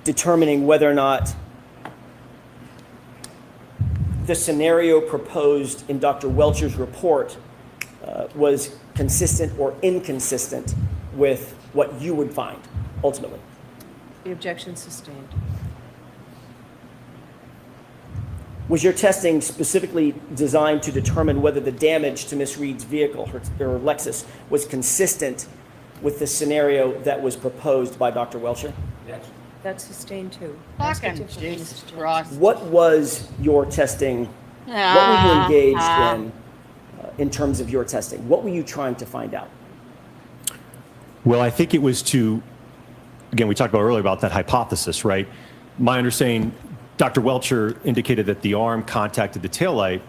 determining whether or not the scenario proposed in Dr. Welcher's report was consistent or inconsistent with what you would find ultimately? The objection sustained. Was your testing specifically designed to determine whether the damage to Miss Reed's vehicle, her Lexus, was consistent with the scenario that was proposed by Dr. Welcher? Yes. That's sustained too. Fucking Jesus Christ. What was your testing? What were you engaged in terms of your testing? What were you trying to find out? Well, I think it was to, again, we talked about earlier about that hypothesis, right? My understanding, Dr. Welcher indicated that the arm contacted the taillight,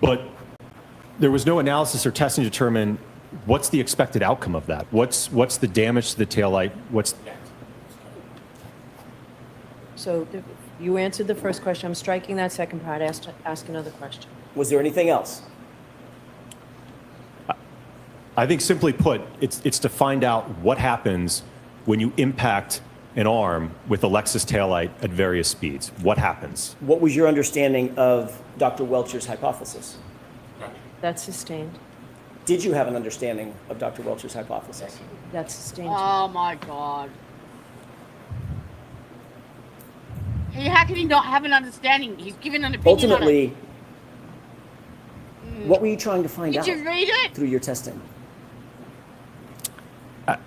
but there was no analysis or testing to determine what's the expected outcome of that. What's the damage to the taillight? So you answered the first question. I'm striking that second part. Ask another question. Was there anything else? I think simply put, it's to find out what happens when you impact an arm with a Lexus taillight at various speeds. What happens? What was your understanding of Dr. Welcher's hypothesis? That's sustained. Did you have an understanding of Dr. Welcher's hypothesis? That's sustained. Oh my God. How can he not have an understanding? He's given an opinion Ultimately, what were you trying to find out Did you read it? through your testing?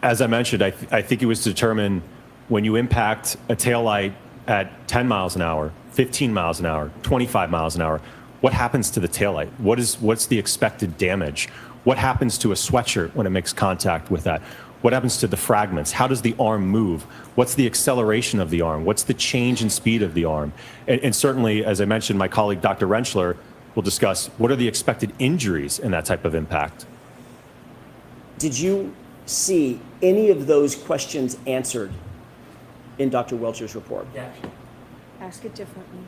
As I mentioned, I think it was to determine when you impact a taillight at 10 miles an hour, 15 miles an hour, 25 miles an hour, what happens to the taillight? What's the expected damage? What happens to a sweatshirt when it makes contact with that? What happens to the fragments? How does the arm move? What's the acceleration of the arm? What's the change in speed of the arm? And certainly, as I mentioned, my colleague, Dr. Rentschler, will discuss what are the expected injuries in that type of impact. Did you see any of those questions answered in Dr. Welcher's report? Yes. Ask it differently.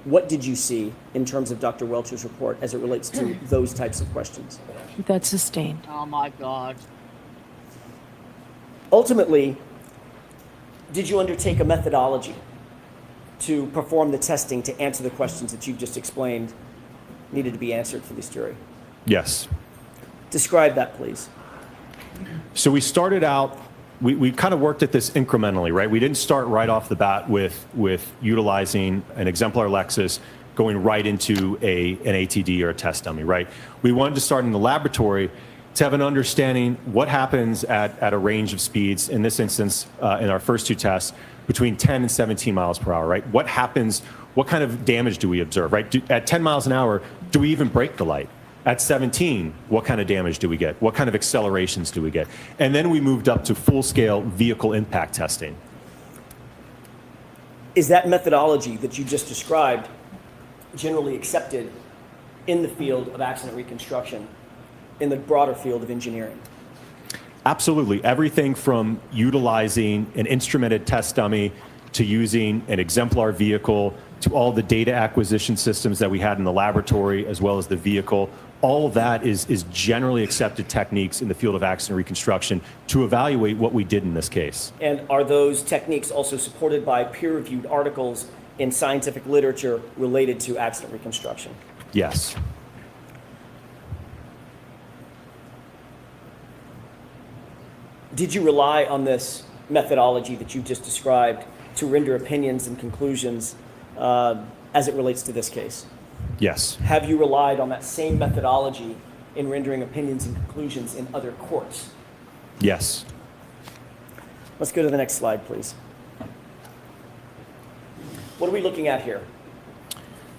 What did you see in terms of Dr. Welcher's report as it relates to those types of questions? That's sustained. Oh my God. Ultimately, did you undertake a methodology to perform the testing to answer the questions that you've just explained needed to be answered for this jury? Yes. Describe that, please. So we started out, we kind of worked at this incrementally, right? We didn't start right off the bat with utilizing an exemplar Lexus going right into an ATD or a test dummy, right? We wanted to start in the laboratory to have an understanding what happens at a range of speeds, in this instance, in our first two tests, between 10 and 17 miles per hour, right? What happens, what kind of damage do we observe, right? At 10 miles an hour, do we even break the light? At 17, what kind of damage do we get? What kind of accelerations do we get? And then we moved up to full-scale vehicle impact testing. Is that methodology that you just described generally accepted in the field of accident reconstruction, in the broader field of engineering? Absolutely. Everything from utilizing an instrumented test dummy to using an exemplar vehicle to all the data acquisition systems that we had in the laboratory as well as the vehicle. All of that is generally accepted techniques in the field of accident reconstruction to evaluate what we did in this case. And are those techniques also supported by peer-reviewed articles in scientific literature related to accident reconstruction? Yes. Did you rely on this methodology that you just described to render opinions and conclusions as it relates to this case? Yes. Have you relied on that same methodology in rendering opinions and conclusions in other courts? Yes. Let's go to the next slide, please. What are we looking at here?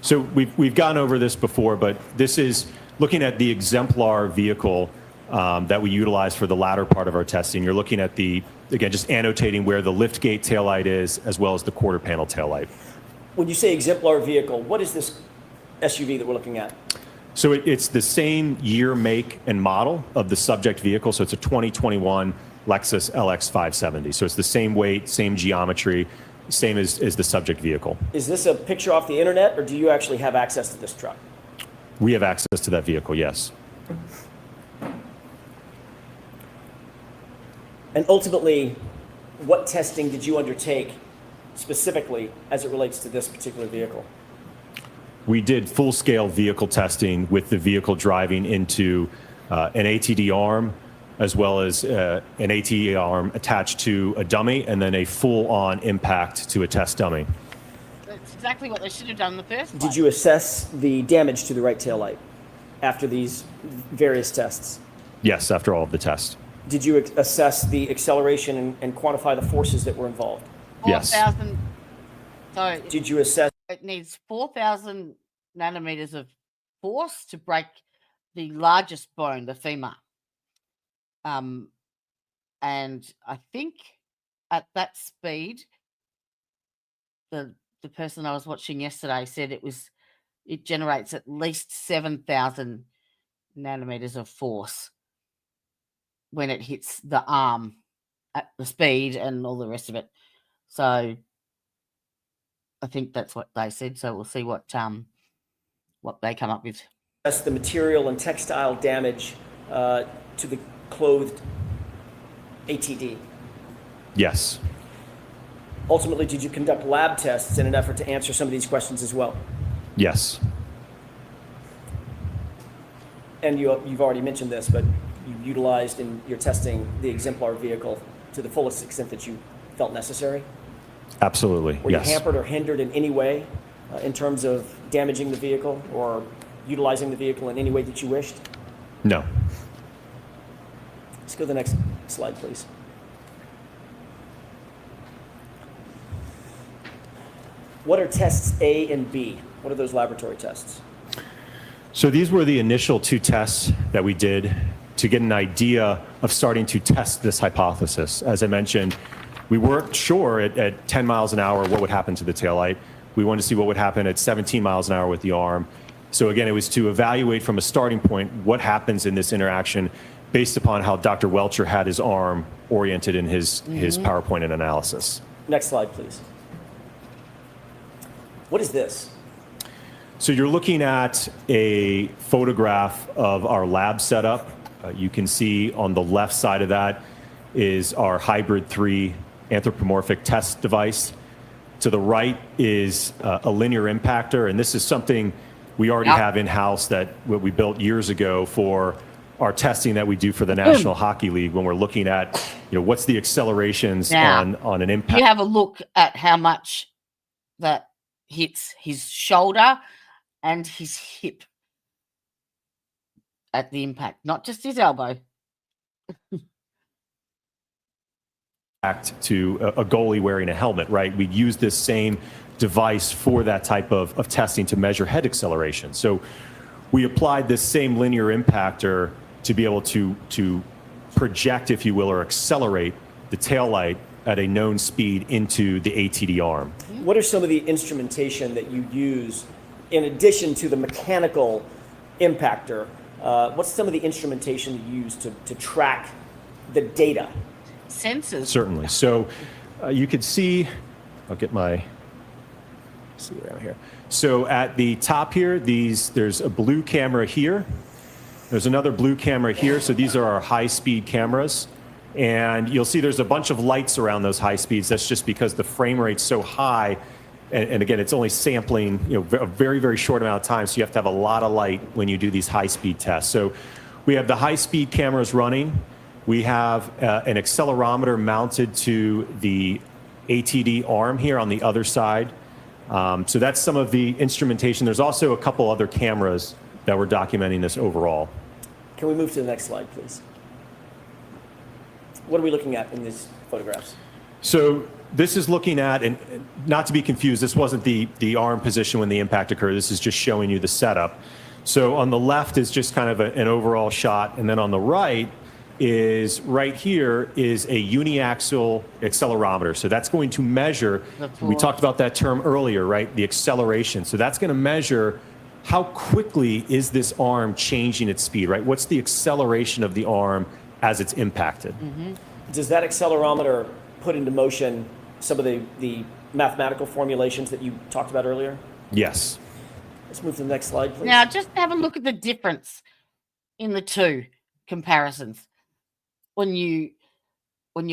So we've gone over this before, but this is looking at the exemplar vehicle that we utilize for the latter part of our testing. You're looking at again, just annotating where the liftgate taillight is as well as the quarter panel taillight. When you say exemplar vehicle, what is this SUV that we're looking at? So it's the same year, make, and model of the subject vehicle. So it's a 2021 Lexus LX 570. So it's the same weight, same geometry, same as the subject vehicle. Is this a picture off the internet, or do you actually have access to this truck? We have access to that vehicle, yes. And ultimately, what testing did you undertake specifically as it relates to this particular vehicle? We did full-scale vehicle testing with the vehicle driving into an ATD arm, as well as an ATD arm attached to a dummy, and then a full-on impact to a test dummy. That's exactly what they should have done in the first place. Did you assess the damage to the right tail light after these various tests? Yes, after all of the tests. Did you assess the acceleration and quantify the forces that were involved? Yes. 4,000. So Did you assess? it needs 4,000 nanometers of force to break the largest bone, the femur. And I think at that speed, the person I was watching yesterday said it generates at least 7,000 nanometers of force when it hits the arm at the speed and all the rest of it. So I think that's what they said. So we'll see what they come up with. The material and textile damage to the clothed ATD. Yes. Ultimately, did you conduct lab tests in an effort to answer some of these questions as well? Yes. And you've already mentioned this, but you utilized in your testing the exemplar vehicle to the fullest extent that you felt necessary? Absolutely, Were yes. you hampered or hindered in any way in terms of damaging the vehicle or utilizing the vehicle in any way that you wished? No. Let's go to the next slide, please. What are tests A and B? What are those laboratory tests? So these were the initial two tests that we did to get an idea of starting to test this hypothesis. As I mentioned, we weren't sure at 10 miles an hour what would happen to the taillight. We wanted to see what would happen at 17 miles an hour with the arm. So again, it was to evaluate from a starting point what happens in this interaction based upon how Dr. Welcher had his arm oriented in his PowerPoint and analysis. Next slide, please. What is this? So you're looking at a photograph of our lab setup. You can see on the left side of that is our hybrid 3 anthropomorphic test device. To the right is a linear impactor, and this is something we already have in-house that we built years ago for our testing that we do for the National Hockey League when we're looking at, what's the accelerations on an impact. You have a look at how much that hits his shoulder and his hip at the impact, not just his elbow. To a goalie wearing a helmet, right? We use this same device for that type of testing to measure head acceleration. So we applied this same linear impactor to be able to project, if you will, or accelerate the taillight at a known speed into the ATD arm. What are some of the instrumentation that you use in addition to the mechanical impactor? What's some of the instrumentation you use to track the data? Sensors. Certainly. So you can see, I'll get my, see around here. So at the top here, there's a blue camera here. There's another blue camera here. So these are our high-speed cameras. And you'll see there's a bunch of lights around those high speeds. That's just because the frame rate's so high. And again, it's only sampling a very, very short amount of time. So you have to have a lot of light when you do these high-speed tests. So we have the high-speed cameras running. We have an accelerometer mounted to the ATD arm here on the other side. So that's some of the instrumentation. There's also a couple other cameras that we're documenting this overall. Can we move to the next slide, please? What are we looking at in these photographs? So this is looking at, and not to be confused, this wasn't the arm position when the impact occurred. This is just showing you the setup. So on the left is just kind of an overall shot, and then on the right here is a uniaxial accelerometer. So that's going to measure, we talked about that term earlier, right? The acceleration. So that's going to measure how quickly is this arm changing its speed, right? What's the acceleration of the arm as it's impacted? Does that accelerometer put into motion some of the mathematical formulations that you talked about earlier? Yes. Let's move to the next slide, please. Now, just have a look at the difference in the two comparisons. When you're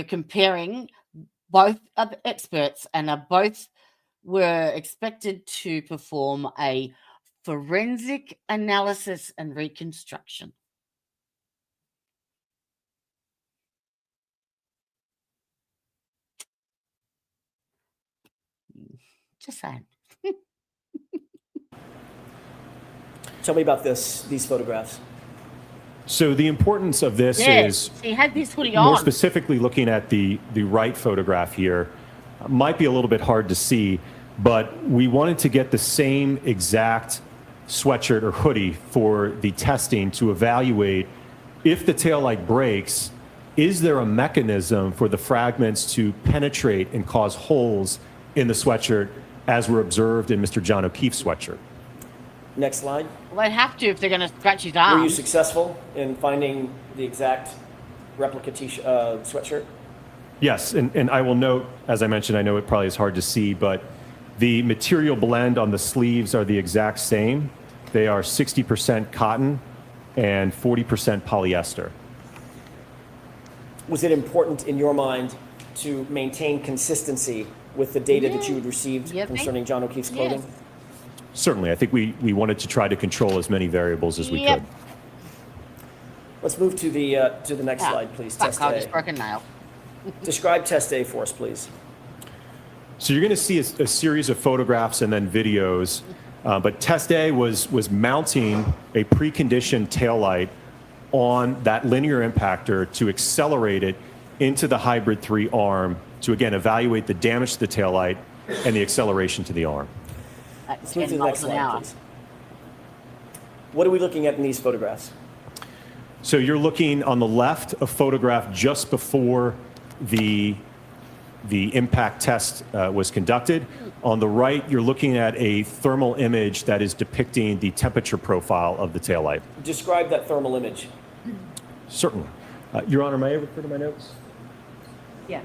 comparing both of the experts and both were expected to perform a forensic analysis and reconstruction. Just saying. Tell me about these photographs. So the importance of this is, he had this hoodie more on. specifically looking at the right photograph here, might be a little bit hard to see, but we wanted to get the same exact sweatshirt or hoodie for the testing to evaluate if the taillight breaks, is there a mechanism for the fragments to penetrate and cause holes in the sweatshirt as were observed in Mr. John O'Keefe's sweatshirt? Next slide. Well, they'd have to if they're going to scratch his arm. Were you successful in finding the exact replica sweatshirt? Yes, and I will note, as I mentioned, I know it probably is hard to see, but the material blend on the sleeves are the exact same. They are 60% cotton and 40% polyester. Was it important in your mind to maintain consistency with the data that you had received concerning John O'Keefe's clothing? Yes. Certainly, I think we wanted to try to control as many variables as we could. Let's move to the next slide, please. Test I A. just broke a nail. Describe test A for us, please. So you're going to see a series of photographs and then videos, but test A was mounting a preconditioned taillight on that linear impactor to accelerate it into the hybrid 3 arm to, again, evaluate the damage to the taillight and the acceleration to the arm. Let's move to the next slide, please. What are we looking at in these photographs? So you're looking on the left, a photograph just before the impact test was conducted. On the right, you're looking at a thermal image that is depicting the temperature profile of the taillight. Describe that thermal image. Certainly. Your Honor, may I refer to my notes? Yes.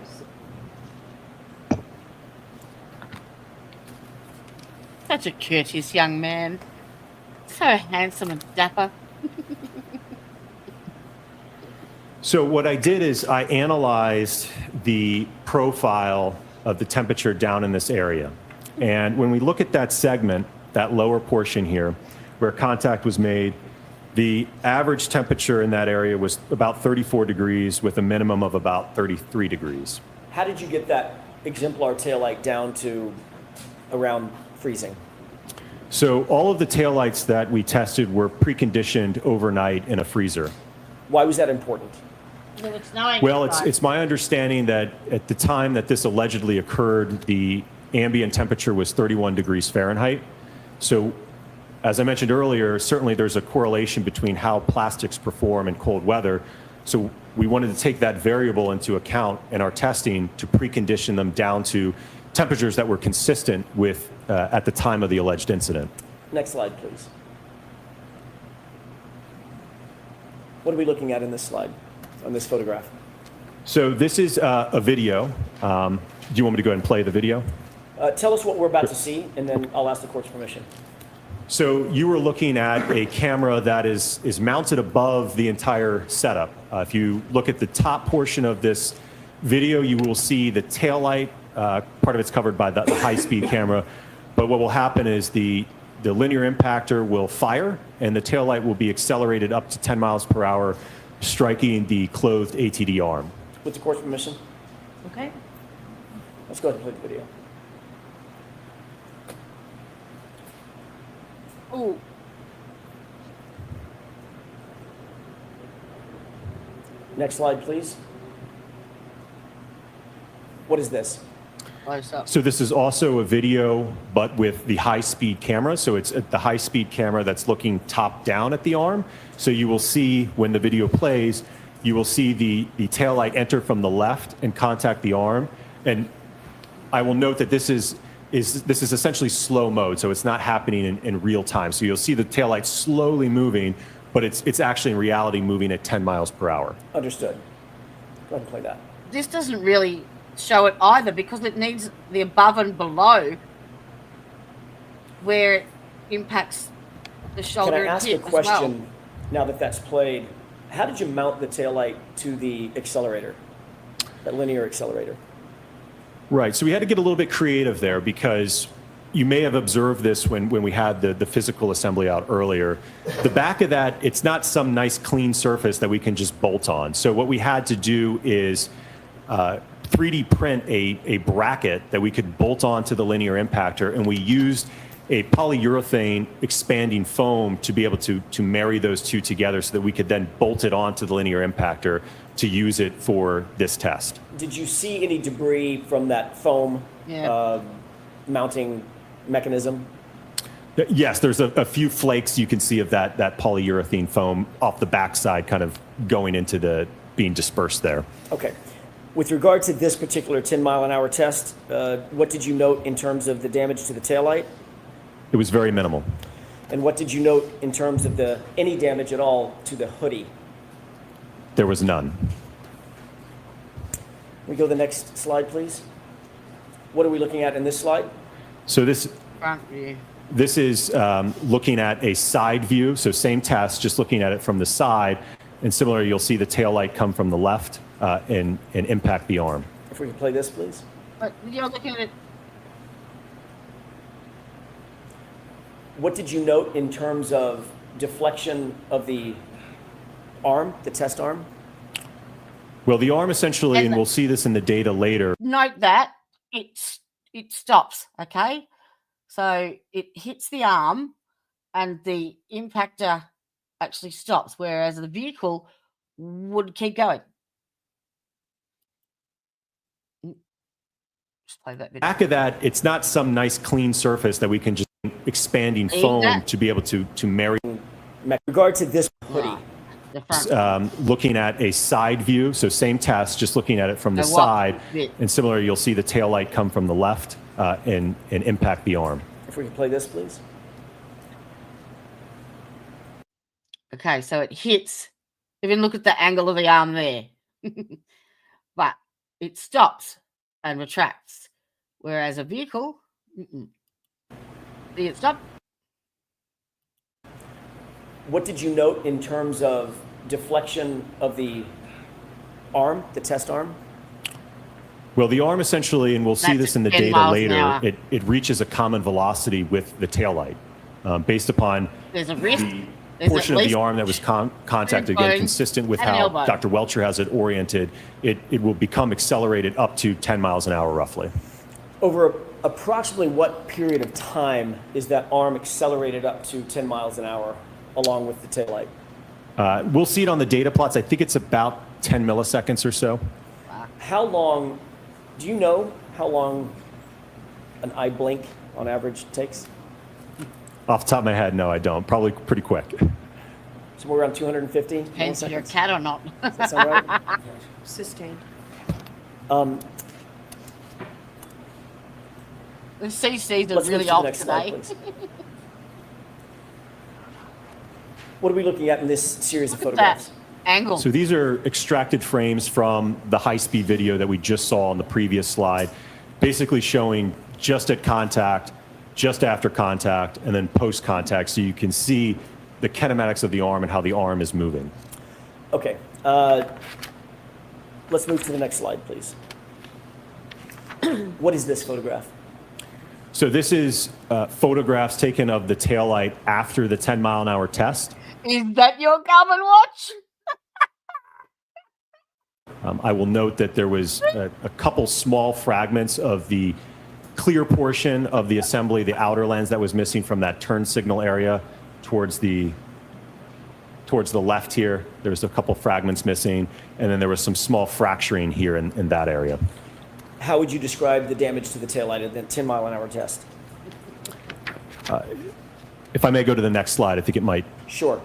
Such a courteous young man. So handsome and dapper. So what I did is I analyzed the profile of the temperature down in this area. And when we look at that segment, that lower portion here, where contact was made, the average temperature in that area was about 34 degrees with a minimum of about 33 degrees. How did you get that exemplar taillight down to around freezing? So all of the taillights that we tested were preconditioned overnight in a freezer. Why was that important? Well, it's snowing. Well, it's my understanding that at the time that this allegedly occurred, the ambient temperature was 31 degrees Fahrenheit. So as I mentioned earlier, certainly there's a correlation between how plastics perform in cold weather. So we wanted to take that variable into account in our testing to precondition them down to temperatures that were consistent with at the time of the alleged incident. Next slide, please. What are we looking at in this slide, on this photograph? So this is a video. Do you want me to go ahead and play the video? Tell us what we're about to see, and then I'll ask the court's permission. So you were looking at a camera that is mounted above the entire setup. If you look at the top portion of this video, you will see the taillight. Part of it's covered by the high-speed camera. But what will happen is the linear impactor will fire, and the taillight will be accelerated up to 10 miles per hour, striking the clothed ATD arm. With the court's permission, Okay. let's go ahead and play the video. Ooh. Next slide, please. What is this? Close up. So this is also a video, but with the high-speed camera. So it's the high-speed camera that's looking top down at the arm. So you will see when the video plays, you will see the taillight enter from the left and contact the arm. And I will note that this is essentially slow mode, so it's not happening in real time. So you'll see the taillight slowly moving, but it's actually in reality moving at 10 miles per hour. Understood. Go ahead and play that. This doesn't really show it either because it needs the above and below where it impacts the shoulder Can I and ask a hip as question well. now that that's played? How did you mount the taillight to the accelerator, that linear accelerator? Right. So we had to get a little bit creative there because you may have observed this when we had the physical assembly out earlier. The back of that, it's not some nice clean surface that we can just bolt on. So what we had to do is 3D print a bracket that we could bolt onto the linear impactor, and we used a polyurethane expanding foam to be able to marry those two together so that we could then bolt it onto the linear impactor to use it for this test. Did you see any debris from that foam mounting mechanism? Yes, there's a few flakes you can see of that polyurethane foam off the backside kind of going into being dispersed there. Okay. With regard to this particular 10-mile-an-hour test, what did you note in terms of the damage to the taillight? It was very minimal. And what did you note in terms of any damage at all to the hoodie? There was none. Can we go to the next slide, please? What are we looking at in this slide? So this Front view. This is looking at a side view, so same test, just looking at it from the side. And similarly, you'll see the taillight come from the left and impact the arm. If we could play this, please. But you're looking at it. What did you note in terms of deflection of the arm, the test arm? Well, the arm essentially, And and we'll see this in the data later, Note that it stops, okay? So it hits the arm and the impactor actually stops, whereas the vehicle would keep going. Just play that video. back of that, it's not some nice clean surface that we can just expanding foam Exactly. to be able to marry. With regard to this hoodie, The front. Looking at a side view, so same test, just looking at it from the So what side. bit? And similarly, you'll see the taillight come from the left and impact the arm. if we could play this, please. Okay, so it hits Even look at the angle of the arm there. But it stops and retracts. Whereas a vehicle, see it stop. What did you note in terms of deflection of the arm, the test arm? Well, the arm essentially, and we'll see this in the 10 data miles an later, hour. it reaches a common velocity with the taillight. Based upon There's a wrist. the There's portion at of the least arm that was contacted, again, bones consistent with and an how elbow. Dr. Welcher has it oriented, it will become accelerated up to 10 miles an hour roughly. Over approximately what period of time is that arm accelerated up to 10 miles an hour along with the taillight? We'll see it on the data plots. I think it's about 10 milliseconds or so. How long, do you know how long an eye blink on average takes? Off the top of my head, no, I don't. Probably pretty quick. Somewhere around 250 Depends if you're a milliseconds? cat or not. Does that sound right? Sustained. The CCs are Let's move really to the off next slide, today. please. What are we looking at in this series of Look at that photographs? angle. So these are extracted frames from the high-speed video that we just saw on the previous slide, basically showing just at contact, just after contact, and then post-contact, so you can see the kinematics of the arm and how the arm is moving. Okay. Let's move to the next slide, please. What is this photograph? So this is photographs taken of the taillight after the 10-mile-an-hour test. Is that your Garmin watch? I will note that there was a couple small fragments of the clear portion of the assembly, the outer lens that was missing from that turn signal area towards the left here. There was a couple fragments missing, and then there was some small fracturing here in that area. How would you describe the damage to the taillight at the 10-mile-an-hour test? If I may go to the next slide, I think it might. Sure.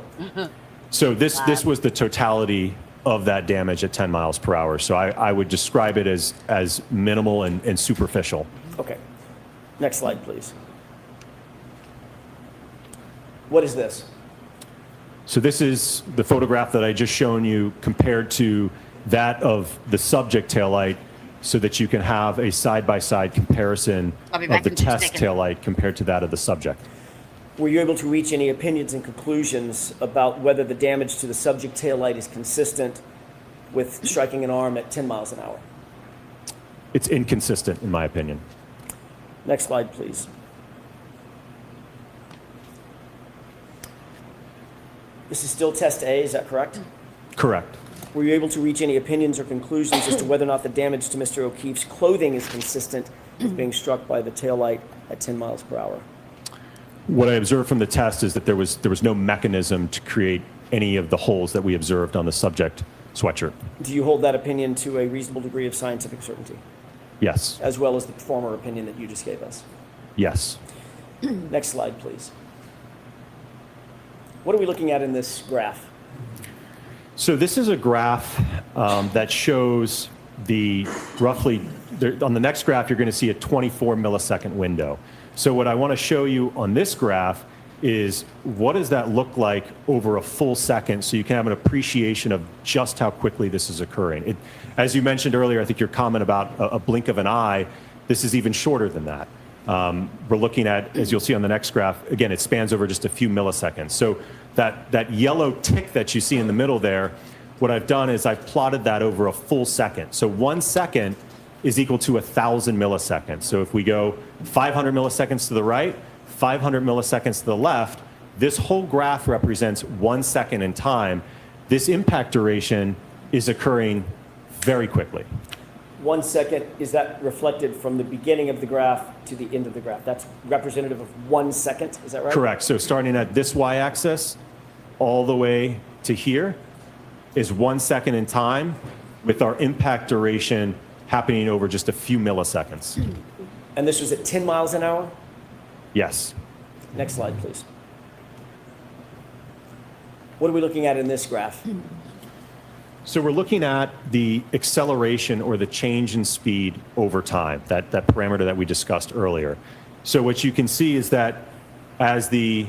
So this was the totality of that damage at 10 miles per hour. So I would describe it as minimal and superficial. Okay. Next slide, please. What is this? So this is the photograph that I just shown you compared to that of the subject taillight, so that you can have a side-by-side comparison I'll be of back the in 2 test seconds. taillight compared to that of the subject. Were you able to reach any opinions and conclusions about whether the damage to the subject taillight is consistent with striking an arm at 10 miles an hour? It's inconsistent, in my opinion. Next slide, please. This is still test A, is that correct? Correct. Were you able to reach any opinions or conclusions as to whether or not the damage to Mr. O'Keefe's clothing is consistent with being struck by the taillight at 10 miles per hour? What I observed from the test is that there was no mechanism to create any of the holes that we observed on the subject sweatshirt. Do you hold that opinion to a reasonable degree of scientific certainty, Yes. as well as the former opinion that you just gave us? Yes. Next slide, please. What are we looking at in this graph? So this is a graph that shows the roughly, on the next graph, you're going to see a 24 millisecond window. So what I want to show you on this graph is what does that look like over a full second, so you can have an appreciation of just how quickly this is occurring. As you mentioned earlier, I think your comment about a blink of an eye, this is even shorter than that. We're looking at, as you'll see on the next graph, again, it spans over just a few milliseconds. So that yellow tick that you see in the middle there, what I've done is I've plotted that over a full second. So 1 second is equal to 1,000 milliseconds. So if we go 500 milliseconds to the right, 500 milliseconds to the left, this whole graph represents 1 second in time. This impact duration is occurring very quickly. 1 second, is that reflected from the beginning of the graph to the end of the graph? That's representative of 1 second, is that right? Correct. So starting at this y-axis all the way to here is 1 second in time, with our impact duration happening over just a few milliseconds. And this was at 10 miles an hour? Yes. Next slide, please. What are we looking at in this graph? So we're looking at the acceleration or the change in speed over time, that parameter that we discussed earlier. So what you can see is that as the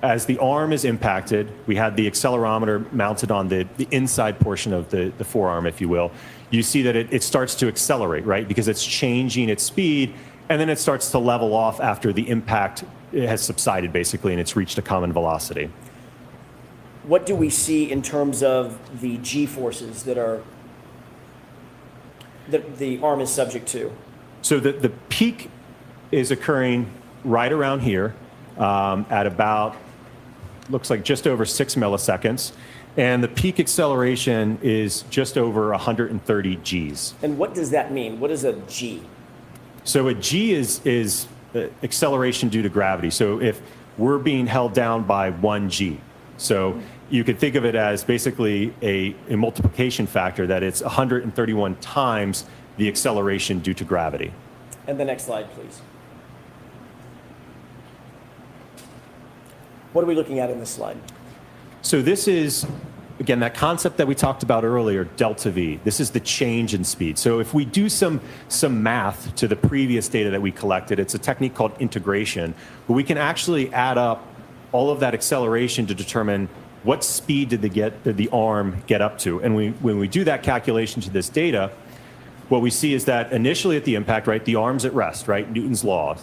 as the arm is impacted, we had the accelerometer mounted on the inside portion of the forearm, if you will. You see that it starts to accelerate, right? Because it's changing its speed, and then it starts to level off after the impact has subsided, basically, and it's reached a common velocity. What do we see in terms of the G-forces that the arm is subject to? So the peak is occurring right around here at about, looks like just over 6 milliseconds. And the peak acceleration is just over 130 Gs. And what does that mean? What is a G? So a G is acceleration due to gravity. So if we're being held down by 1 G, so you could think of it as basically a multiplication factor, that it's 131 times the acceleration due to gravity. And the next slide, please. What are we looking at in this slide? So this is, again, that concept that we talked about earlier, delta V. This is the change in speed. So if we do some math to the previous data that we collected, it's a technique called integration, where we can actually add up all of that acceleration to determine what speed did the arm get up to. And when we do that calculation to this data, what we see is that initially at the impact, right, the arm's at rest, right, Newton's law,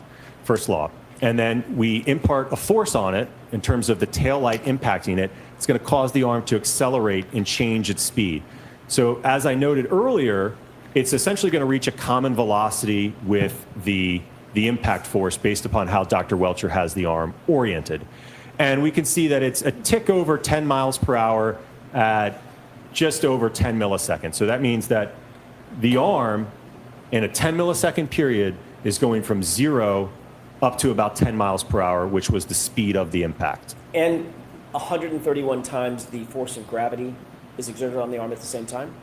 first law. And then we impart a force on it in terms of the tail light impacting it. It's going to cause the arm to accelerate and change its speed. So as I noted earlier, it's essentially going to reach a common velocity with the impact force based upon how Dr. Welcher has the arm oriented. And we can see that it's a tick over 10 miles per hour at just over 10 milliseconds. So that means that the arm in a 10 millisecond period is going from 0 up to about 10 miles per hour, which was the speed of the impact. And 131 times the force of gravity is exerted on the arm at the same time?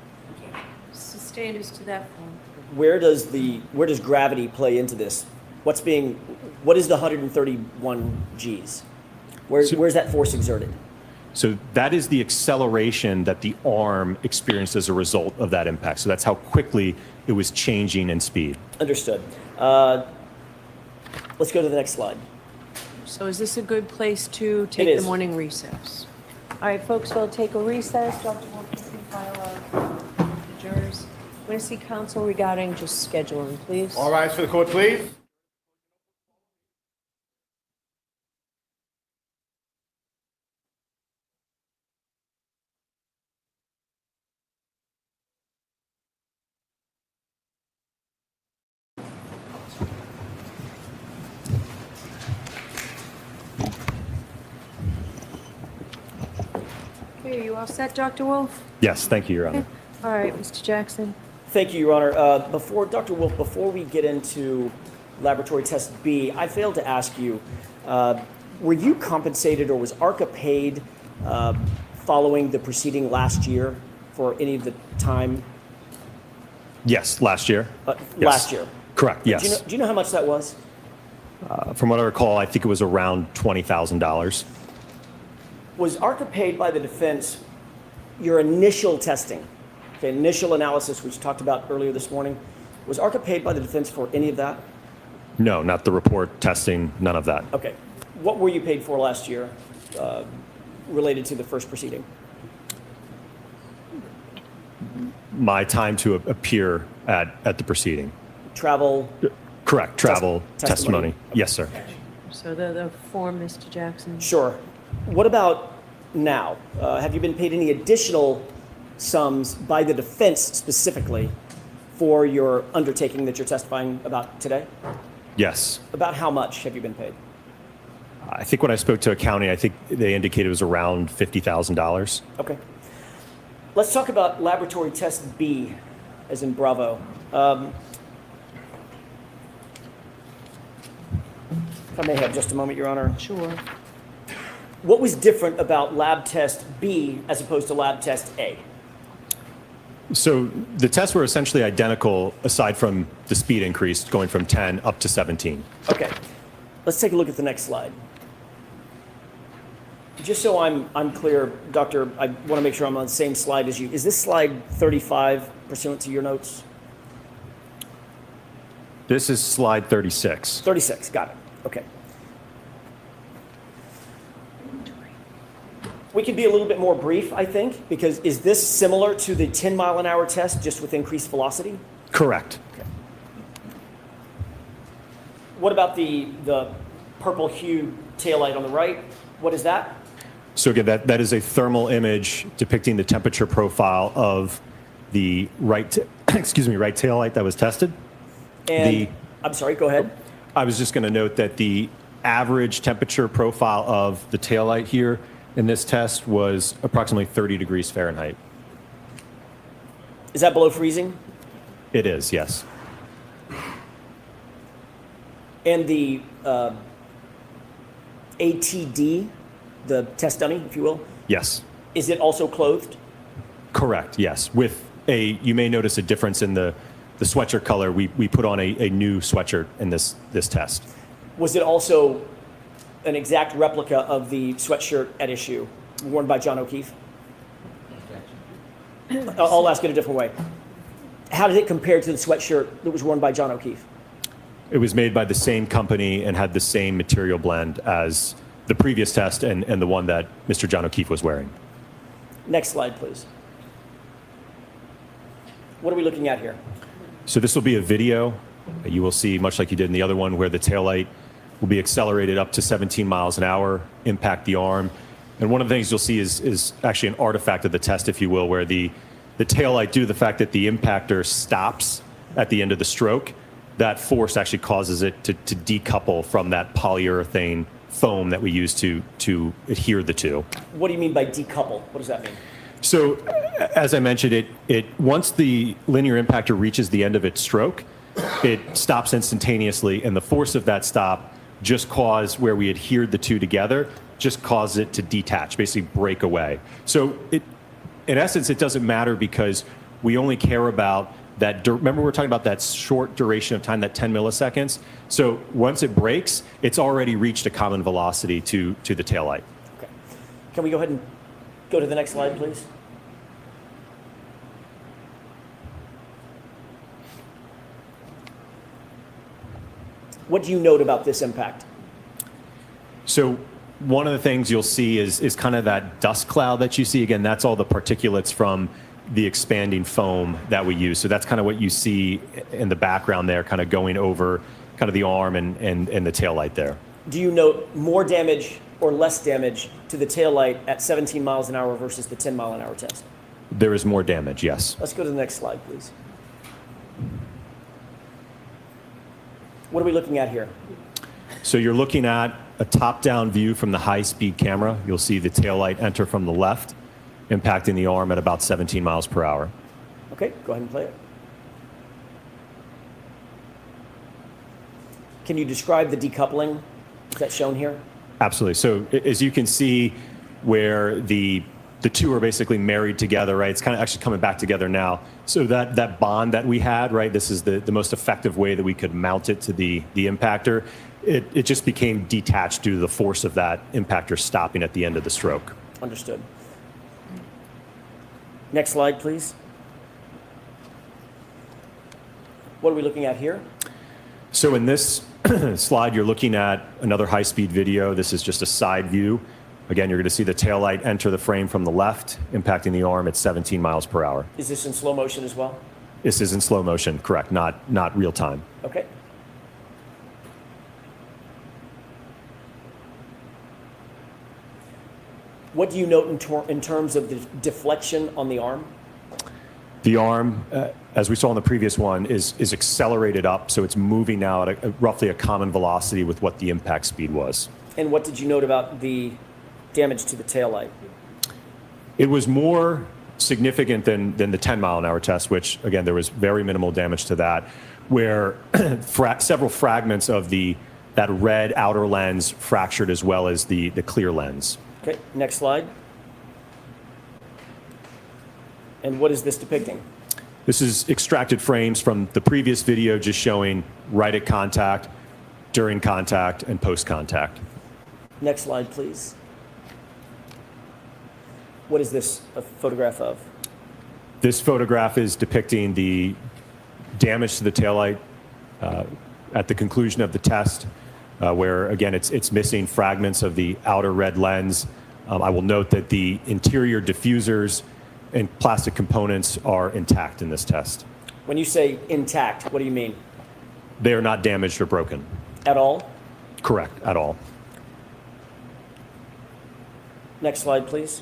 Sustained is to that point. Where does gravity play into this? What is the 131 Gs? Where's that force exerted? So that is the acceleration that the arm experienced as a result of that impact. So that's how quickly it was changing in speed. Understood. Let's go to the next slide. So is this a good place to It take is. the morning recess? All right, folks, we'll take a recess. Dr. Wilkins can file the jurors. Want to see counsel regarding just scheduling, please? All rise for the court, please. Okay, are you all set, Dr. Wolf? Yes, thank you, Your Honor. All right, Mr. Jackson. Thank you, Your Honor. Dr. Wolf, before we get into laboratory test B, I failed to ask you, were you compensated or was ARCA paid following the proceeding last year for any of the time? Yes, last year. Yes. Last year? Correct, yes. Do you know how much that was? From what I recall, I think it was around $20,000. Was ARCA paid by the defense your initial testing, okay, initial analysis, which we talked about earlier this morning? Was ARCA paid by the defense for any of that? No, not the report, testing, none of that. Okay. What were you paid for last year related to the first proceeding? My time to appear at the proceeding. Travel? Correct, travel, testimony. Yes, sir. So the form, Mr. Jackson. Sure. What about now? Have you been paid any additional sums by the defense specifically for your undertaking that you're testifying about today? Yes. About how much have you been paid? I think when I spoke to accounting, I think they indicated it was around $50,000. Okay. Let's talk about laboratory test B, as in Bravo. If I may have just a moment, Your Honor. Sure. What was different about lab test B as opposed to lab test A? So the tests were essentially identical aside from the speed increase going from 10 up to 17. Okay. Let's take a look at the next slide. Just so I'm clear, Doctor, I want to make sure I'm on the same slide as you. Is this slide 35 pursuant to your notes? This is slide 36. 36, got it. Okay. We can be a little bit more brief, I think, because is this similar to the 10-mile-an-hour test, just with increased velocity? Correct. Okay. What about the purple hue taillight on the right? What is that? So again, that is a thermal image depicting the temperature profile of the right taillight that was tested. And I'm sorry, go ahead. I was just going to note that the average temperature profile of the taillight here in this test was approximately 30 degrees Fahrenheit. Is that below freezing? It is, yes. And the ATD, the test dummy, if you will, Yes. is it also clothed? Correct, yes. With you may notice a difference in the sweatshirt color. We put on a new sweatshirt in this test. Was it also an exact replica of the sweatshirt at issue worn by John O'Keefe? I'll ask it a different way. How did it compare to the sweatshirt that was worn by John O'Keefe? It was made by the same company and had the same material blend as the previous test and the one that Mr. John O'Keefe was wearing. Next slide, please. What are we looking at here? So this will be a video. You will see, much like you did in the other one, where the taillight will be accelerated up to 17 miles an hour, impact the arm. And one of the things you'll see is actually an artifact of the test, if you will, where the taillight, due to the fact that the impactor stops at the end of the stroke, that force actually causes it to decouple from that polyurethane foam that we use to adhere the two. What do you mean by decouple? What does that mean? So, as I mentioned, it once the linear impactor reaches the end of its stroke, it stops instantaneously, and the force of that stop just caused where we adhered the two together, just caused it to detach, basically break away. So, in essence, it doesn't matter because we only care about that. Remember, we're talking about that short duration of time, that 10 milliseconds. So, once it breaks, it's already reached a common velocity to the taillight. Okay. Can we go ahead and go to the next slide, please? What do you note about this impact? So one of the things you'll see is kind of that dust cloud that you see. Again, that's all the particulates from the expanding foam that we use. So that's kind of what you see in the background there, kind of going over kind of the arm and the taillight there. Do you note more damage or less damage to the taillight at 17 miles an hour versus the 10 mile an hour test? There is more damage, yes. Let's go to the next slide, please. What are we looking at here? So you're looking at a top-down view from the high-speed camera. You'll see the taillight enter from the left, impacting the arm at about 17 miles per hour. Okay, go ahead and play it. Can you describe the decoupling that's shown here? Absolutely. So as you can see where the two are basically married together, right? It's kind of actually coming back together now. So that bond that we had, right? This is the most effective way that we could mount it to the impactor. It just became detached due to the force of that impactor stopping at the end of the stroke. Understood. Next slide, please. What are we looking at here? So in this slide, you're looking at another high-speed video. This is just a side view. Again, you're going to see the taillight enter the frame from the left, impacting the arm at 17 miles per hour. Is this in slow motion as well? This is in slow motion, correct, not real time. Okay. What do you note in terms of the deflection on the arm? The arm, as we saw in the previous one, is accelerated up, so it's moving now at roughly a common velocity with what the impact speed was. And what did you note about the damage to the taillight? It was more significant than the 10 mile an hour test, which again, there was very minimal damage to that, where several fragments of that red outer lens fractured as well as the clear lens. Okay, next slide. And what is this depicting? This is extracted frames from the previous video just showing right at contact, during contact, and post contact. Next slide, please. What is this a photograph of? This photograph is depicting the damage to the taillight at the conclusion of the test, where again it's missing fragments of the outer red lens, I will note that the interior diffusers and plastic components are intact in this test. When you say intact, what do you mean? They are not damaged or broken. At all? Correct, at all. Next slide, please.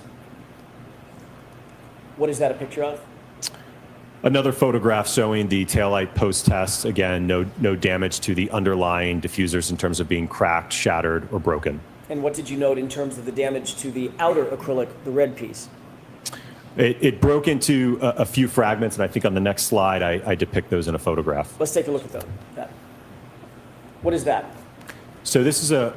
What is that a picture of? Another photograph showing the taillight post-test. Again, no damage to the underlying diffusers in terms of being cracked, shattered, or broken. And what did you note in terms of the damage to the outer acrylic, the red piece? It broke into a few fragments, and I think on the next slide I depict those in a photograph. Let's take a look at that. What is that? So this is a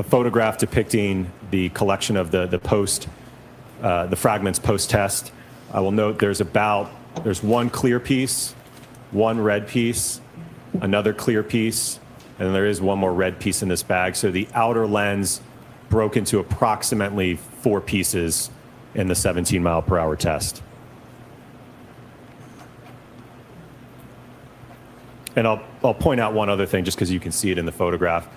photograph depicting the collection of the fragments post-test. I will note there's one clear piece, one red piece, another clear piece, and then there is one more red piece in this bag. So the outer lens broke into approximately 4 pieces in the 17 mile per hour test. And I'll point out one other thing just because you can see it in the photograph.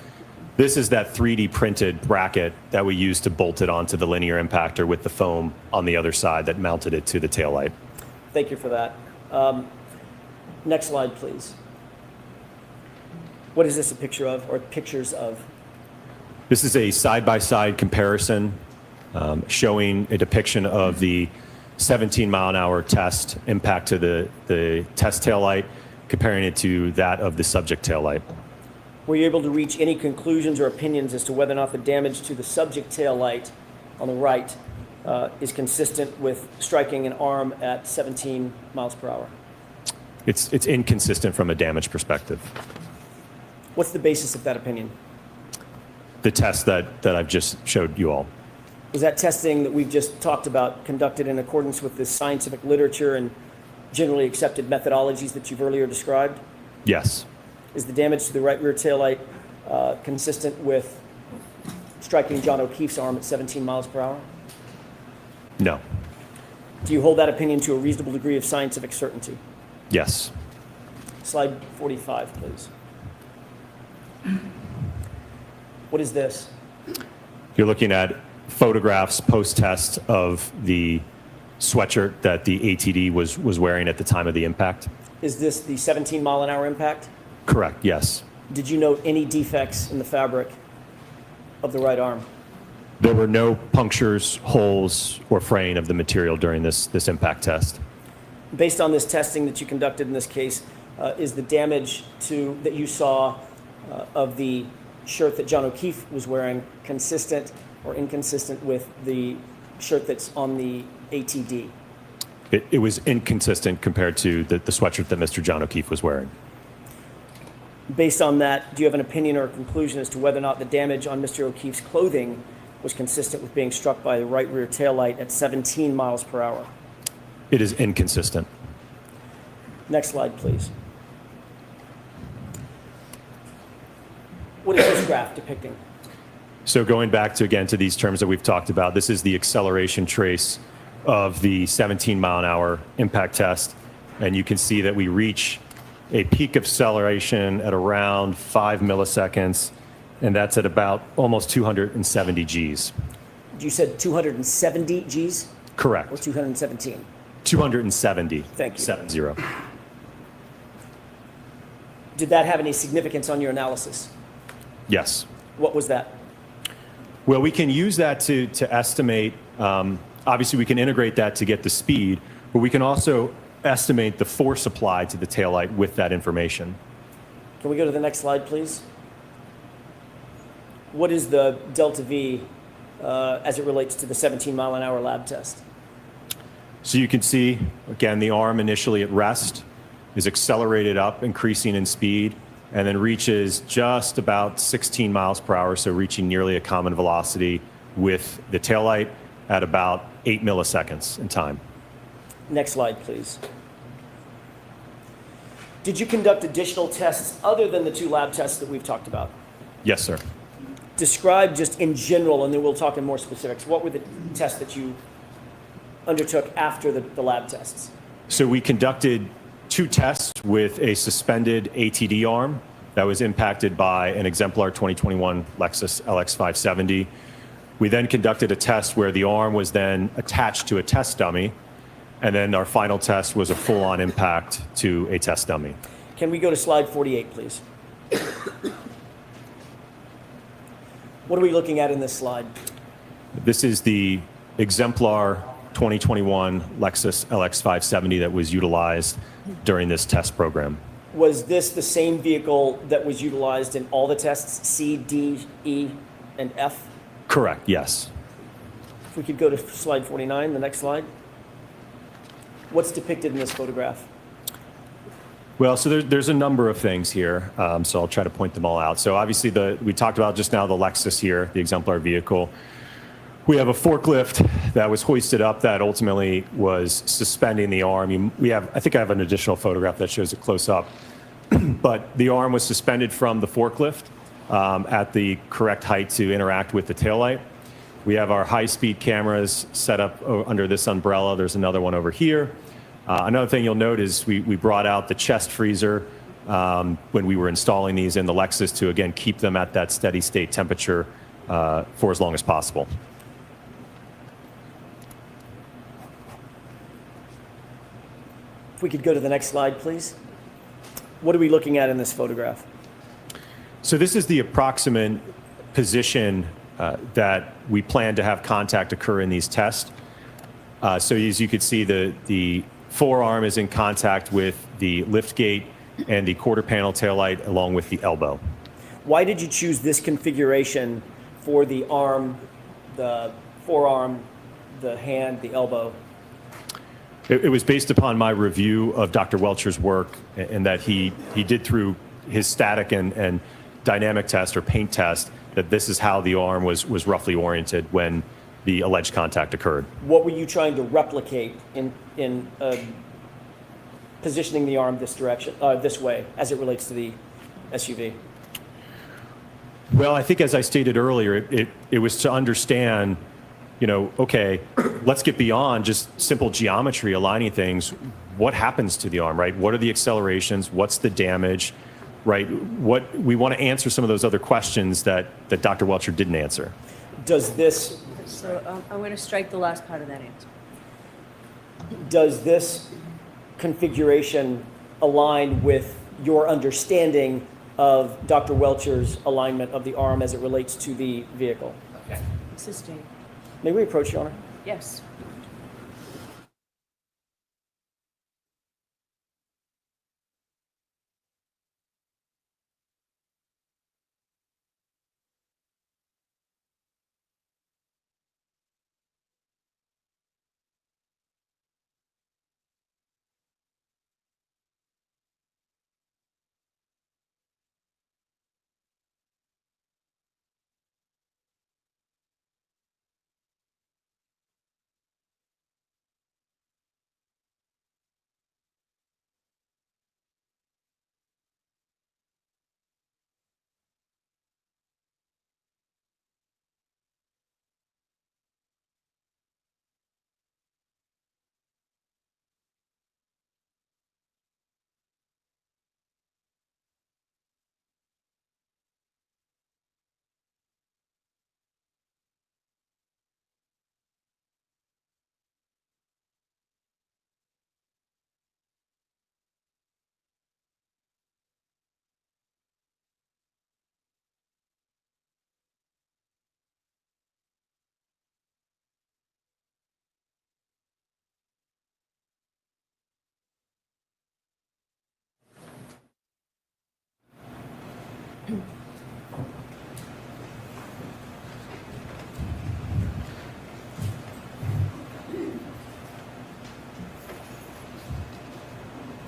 This is that 3D printed bracket that we used to bolt it onto the linear impactor with the foam on the other side that mounted it to the taillight. Thank you for that. Next slide, please. What is this a picture of, or pictures of? This is a side-by-side comparison showing a depiction of the 17 mile an hour test impact to the test taillight, comparing it to that of the subject taillight. Were you able to reach any conclusions or opinions as to whether or not the damage to the subject taillight on the right is consistent with striking an arm at 17 miles per hour? It's inconsistent from a damage perspective. What's the basis of that opinion? The test that I've just showed you all. Was that testing that we've just talked about conducted in accordance with the scientific literature and generally accepted methodologies that you've earlier described? Yes. Is the damage to the right rear taillight consistent with striking John O'Keefe's arm at 17 miles per hour? No. Do you hold that opinion to a reasonable degree of scientific certainty? Yes. Slide 45, please. What is this? You're looking at photographs post-test of the sweatshirt that the ATD was wearing at the time of the impact. Is this the 17 mile an hour impact? Correct, yes. Did you note any defects in the fabric of the right arm? There were no punctures, holes, or fraying of the material during this impact test. Based on this testing that you conducted in this case, is the damage that you saw of the shirt that John O'Keefe was wearing consistent or inconsistent with the shirt that's on the ATD? It was inconsistent compared to the sweatshirt that Mr. John O'Keefe was wearing. Based on that, do you have an opinion or a conclusion as to whether or not the damage on Mr. O'Keefe's clothing was consistent with being struck by the right rear taillight at 17 miles per hour? It is inconsistent. Next slide, please. What is this graph depicting? So going back to these terms that we've talked about, this is the acceleration trace of the 17 mile an hour impact test. And you can see that we reach a peak acceleration at around 5 milliseconds, and that's at about almost 270 Gs. You said 270 Gs? Correct. Or 217? 270. Thank you. 70. Did that have any significance on your analysis? Yes. What was that? Well, we can use that to estimate. Obviously, we can integrate that to get the speed, but we can also estimate the force applied to the taillight with that information. Can we go to the next slide, please? What is the delta V as it relates to the 17 mile an hour lab test? So you can see, again, the arm initially at rest is accelerated up, increasing in speed, and then reaches just about 16 miles per hour, so reaching nearly a common velocity with the taillight at about 8 milliseconds in time. Next slide, please. Did you conduct additional tests other than the 2 lab tests that we've talked about? Yes, sir. Describe just in general, and then we'll talk in more specifics. What were the tests that you undertook after the lab tests? So we conducted 2 tests with a suspended ATD arm that was impacted by an exemplar 2021 Lexus LX570. We then conducted a test where the arm was then attached to a test dummy, and then our final test was a full-on impact to a test dummy. Can we go to slide 48, please? What are we looking at in this slide? This is the exemplar 2021 Lexus LX570 that was utilized during this test program. Was this the same vehicle that was utilized in all the tests, C, D, E, and F? Correct, yes. If we could go to slide 49, the next slide. What's depicted in this photograph? Well, so there's a number of things here, so I'll try to point them all out. So obviously, we talked about just now the Lexus here, the exemplar vehicle. We have a forklift that was hoisted up that ultimately was suspending the arm. I think I have an additional photograph that shows it close up. But the arm was suspended from the forklift at the correct height to interact with the taillight. We have our high-speed cameras set up under this umbrella. There's another one over here. Another thing you'll note is we brought out the chest freezer when we were installing these in the Lexus to, again, keep them at that steady state temperature for as long as possible. If we could go to the next slide, please. What are we looking at in this photograph? So this is the approximate position that we plan to have contact occur in these tests. So as you can see, the forearm is in contact with the lift gate and the quarter panel taillight along with the elbow. Why did you choose this configuration for the arm, the forearm, the hand, the elbow? It was based upon my review of Dr. Welcher's work, and that he did through his static and dynamic test or paint test that this is how the arm was roughly oriented when the alleged contact occurred. What were you trying to replicate in positioning the arm this direction, this way, as it relates to the SUV? Well, I think as I stated earlier, it was to understand, okay, let's get beyond just simple geometry, aligning things. What happens to the arm, right? What are the accelerations? What's the damage, right? What we want to answer some of those other questions that Dr. Welcher didn't answer. Does this... So I'm going to strike the last part of that answer. Does this configuration align with your understanding of Dr. Welcher's alignment of the arm as it relates to the vehicle? Okay. Existing. May we approach, Your Honor? Yes.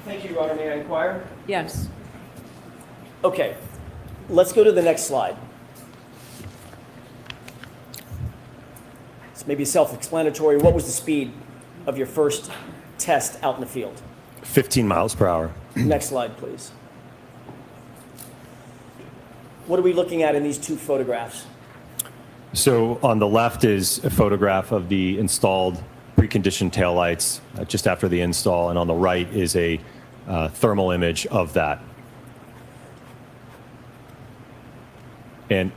Thank you, Your Honor. May I inquire? Yes. Okay, let's go to the next slide. It's maybe self-explanatory. What was the speed of your first test out in the field? 15 miles per hour. Next slide, please. What are we looking at in these two photographs? So on the left is a photograph of the installed preconditioned taillights just after the install, and on the right is a thermal image of that. And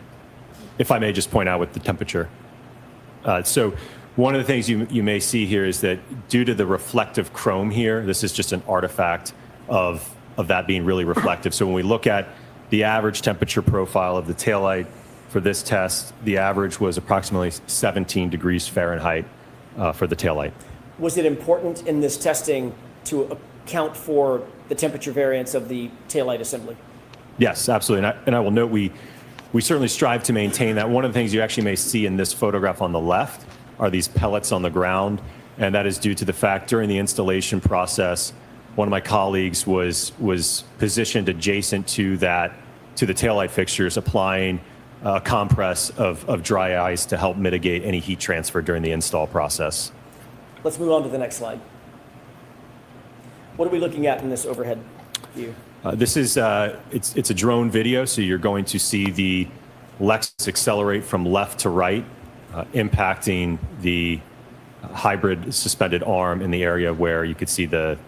if I may just point out with the temperature, So one of the things you may see here is that due to the reflective chrome here, this is just an artifact of that being really reflective. So when we look at the average temperature profile of the taillight for this test, the average was approximately 17 degrees Fahrenheit for the taillight. Was it important in this testing to account for the temperature variance of the taillight assembly? Yes, absolutely. And I will note we certainly strive to maintain that. One of the things you actually may see in this photograph on the left are these pellets on the ground, and that is due to the fact during the installation process, one of my colleagues was positioned adjacent to the taillight fixtures, applying a compress of dry ice to help mitigate any heat transfer during the install process. Let's move on to the next slide. What are we looking at in this overhead view? This is it's a drone video, so you're going to see the Lexus accelerate from left to right, impacting the hybrid suspended arm in the area where you could see the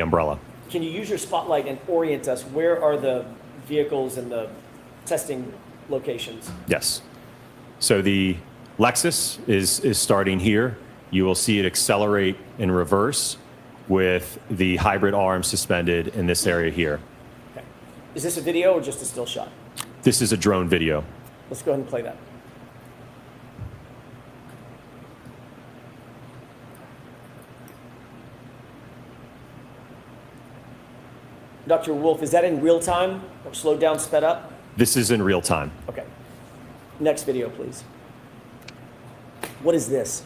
umbrella. Can you use your spotlight and orient us? Where are the vehicles and the testing locations? Yes. So the Lexus is starting here. You will see it accelerate in reverse with the hybrid arm suspended in this area here. Okay. Is this a video or just a still shot? This is a drone video. Let's go ahead and play that. Dr. Wolf, is that in real time or slowed down, sped up? This is in real time. Okay. Next video, please. What is this?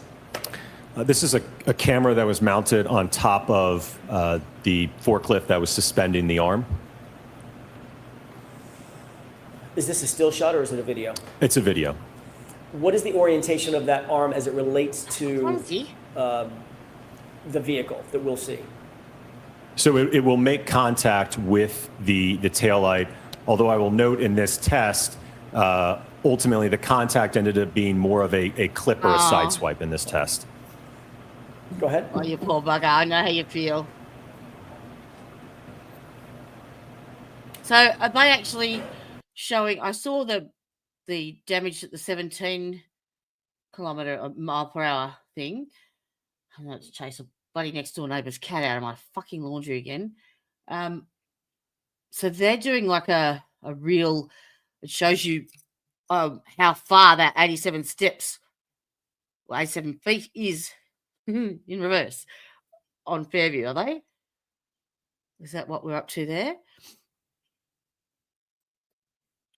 This is a camera that was mounted on top of the forklift that was suspending the arm. Is this a still shot or is it a video? It's a video. What is the orientation of that arm as it relates to the vehicle that we'll see? So it will make contact with the taillight, although I will note in this test, ultimately the contact ended up being more of a clip or a side swipe in this test. Go ahead. Oh, you poor bugger. I know how you feel. So are they actually showing? I saw the damage at the 17 mile per hour thing. I'm going to chase a bloody next door neighbour's cat out of my fucking laundry again. So they're doing like a real. It shows you how far that 87 steps, well, 87 feet is. In reverse on Fairview, are they? Is that what we're up to there?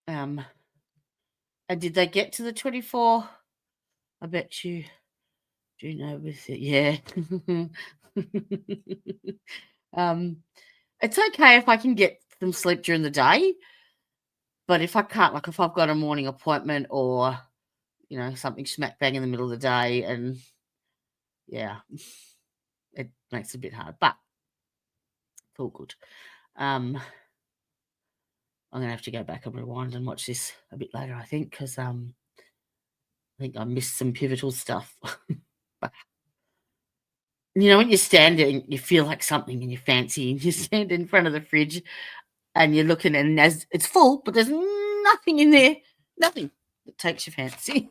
And did they get to the 24? I bet you do know with it. Yeah. It's okay if I can get some sleep during the day, but if I can't, like if I've got a morning appointment or something smack bang in the middle of the day, and yeah, it makes it a bit hard, but it's all good. I'm going to have to go back and rewind and watch this a bit later, I think, because I think I missed some pivotal stuff. But, when you're standing, you feel like something and you're fancy, and you stand in front of the fridge and you're looking, and as it's full, but there's nothing in there, nothing that takes your fancy.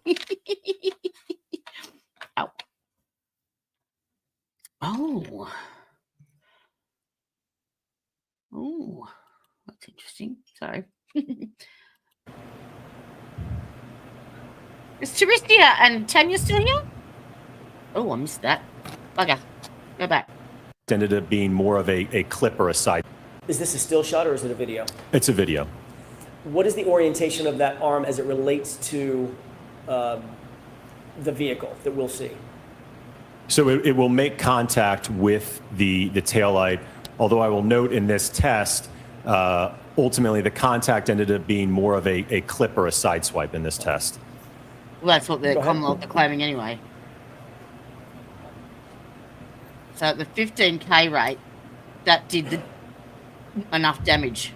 Ow. Oh, that's interesting. Sorry. Is Terestia and Tanya still here? Oh, I missed that. Bugger. Go back. Ended up being more of a clip or a side. Is this a still shot or is it a video? It's a video. What is the orientation of that arm as it relates to the vehicle that we'll see? So it will make contact with the taillight, although I will note in this test, ultimately the contact ended up being more of a clip or a side swipe in this test. Well, that's what the Commonwealth are claiming anyway. So at the 15K rate, that did enough damage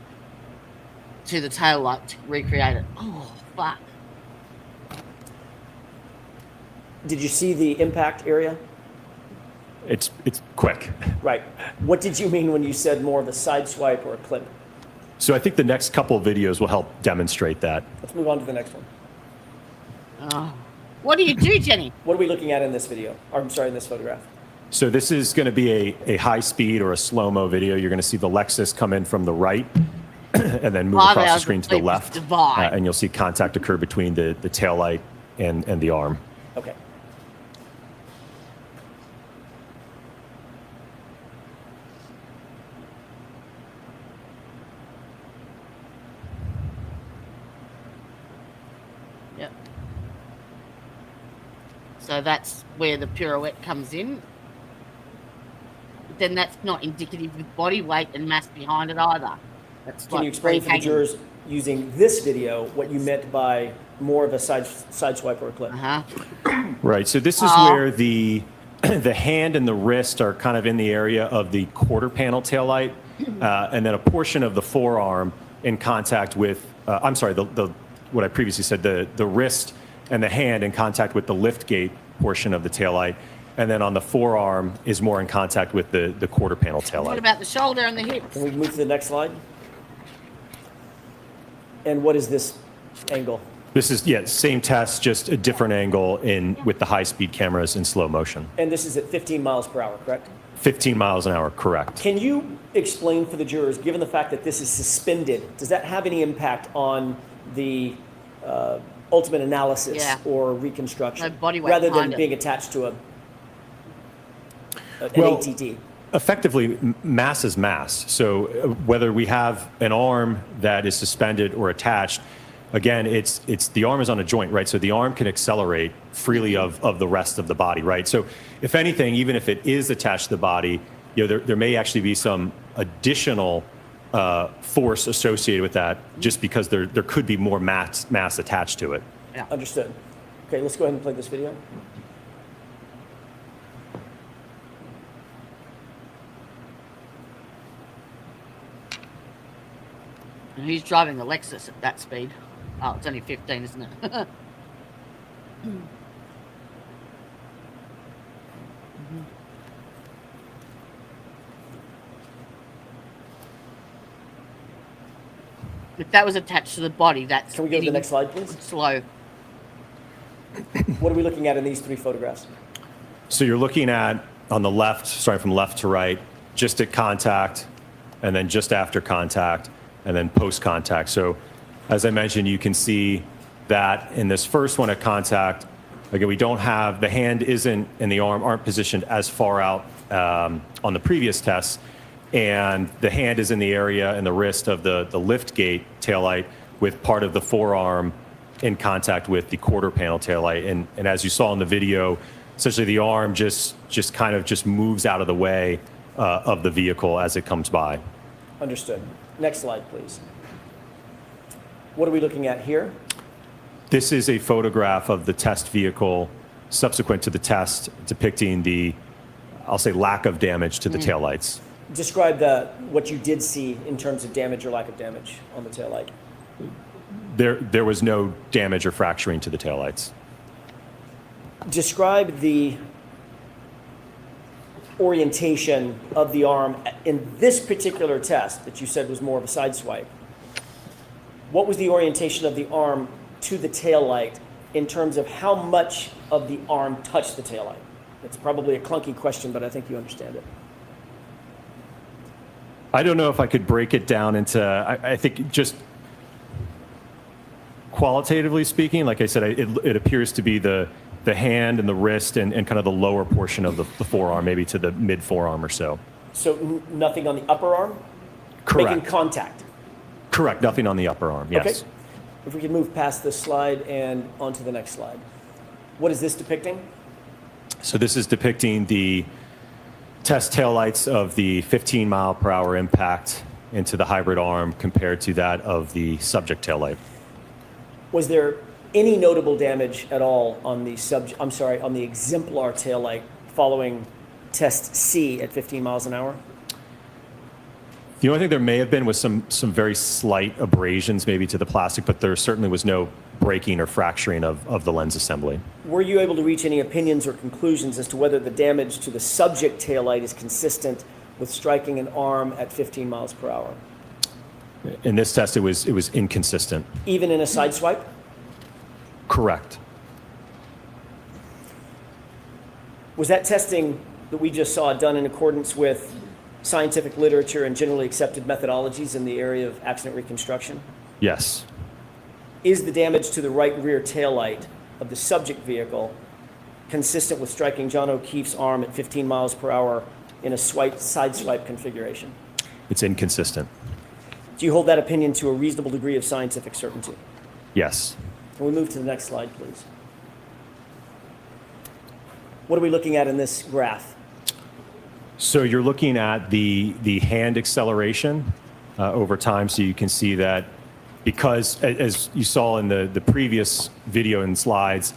to the taillight to recreate it. Oh, fuck. Did you see the impact area? It's quick. Right. What did you mean when you said more of a side swipe or a clip? So I think the next couple of videos will help demonstrate that. Let's move on to the next one. Oh. What do you do, Jenny? What are we looking at in this video? Or, I'm sorry, in this photograph. So this is going to be a high speed or a slow-mo video. You're going to see the Lexus come in from the right and then move across the screen to the left. And you'll see contact occur between the tail light and the arm. Okay. Yep. So that's where the pirouette comes in. But then that's not indicative of body weight and mass behind it either. That's Can you explain for the jurors using this video what you meant by more of a side swipe or a clip? Right. So this is where the hand and the wrist are kind of in the area of the quarter panel tail light, and then a portion of the forearm in contact with. I'm sorry. What I previously said. The wrist and the hand in contact with the lift gate portion of the tail light. And then on the forearm is more in contact with the quarter panel tail light. What about the shoulder and the hips? Can we move to the next slide? And what is this angle? This is, same test, just a different angle with the high-speed cameras in slow motion. And this is at 15 miles per hour, correct? 15 miles an hour, correct. Can you explain for the jurors, given the fact that this is suspended, does that have any impact on the ultimate analysis or reconstruction, no body weight rather than behind it. being attached to an ATT? Effectively, mass is mass. So whether we have an arm that is suspended or attached, again, it's the arm is on a joint, right? So the arm can accelerate freely of the rest of the body, right? So if anything, even if it is attached to the body, there may actually be some additional force associated with that, just because there could be more mass attached to it. Yeah. Understood. Okay, let's go ahead and play this video. And he's driving the Lexus at that speed. Oh, it's only 15, isn't it? If that was attached to the body, that's Can we go to the next slide, please? Slow. What are we looking at in these three photographs? So you're looking at, on the left, starting from left to right, just at contact, and then just after contact, and then post-contact. So as I mentioned, you can see that in this first one at contact, again, we don't have, the hand isn't and the arm aren't positioned as far out on the previous tests, and the hand is in the area and the wrist of the lift gate taillight, with part of the forearm in contact with the quarter panel taillight. And as you saw in the video, essentially the arm just kind of moves out of the way of the vehicle as it comes by. Understood. Next slide, please. What are we looking at here? This is a photograph of the test vehicle subsequent to the test, depicting the, I'll say, lack of damage to the taillights. Describe what you did see in terms of damage or lack of damage on the taillight. There was no damage or fracturing to the taillights. Describe the orientation of the arm in this particular test that you said was more of a side swipe. What was the orientation of the arm to the taillight in terms of how much of the arm touched the taillight? It's probably a clunky question, but I think you understand it. I don't know if I could break it down into, I think just qualitatively speaking, like I said, it appears to be the hand and the wrist and kind of the lower portion of the forearm, maybe to the mid forearm or so. So nothing on the upper arm? Correct. Making contact? Correct, nothing on the upper arm, yes. Okay. If we could move past this slide and onto the next slide. What is this depicting? So this is depicting the test taillights of the 15 mile per hour impact into the hybrid arm compared to that of the subject taillight. Was there any notable damage at all on the on the exemplar taillight following test C at 15 miles an hour? The only thing there may have been was some very slight abrasions maybe to the plastic, but there certainly was no breaking or fracturing of the lens assembly. Were you able to reach any opinions or conclusions as to whether the damage to the subject taillight is consistent with striking an arm at 15 miles per hour? In this test, it was inconsistent. Even in a side swipe? Correct. Was that testing that we just saw done in accordance with scientific literature and generally accepted methodologies in the area of accident reconstruction? Yes. Is the damage to the right rear taillight of the subject vehicle consistent with striking John O'Keefe's arm at 15 miles per hour in a side swipe configuration? It's inconsistent. Do you hold that opinion to a reasonable degree of scientific certainty? Yes. Can we move to the next slide, please? What are we looking at in this graph? So you're looking at the hand acceleration over time. So you can see that because, as you saw in the previous video and slides,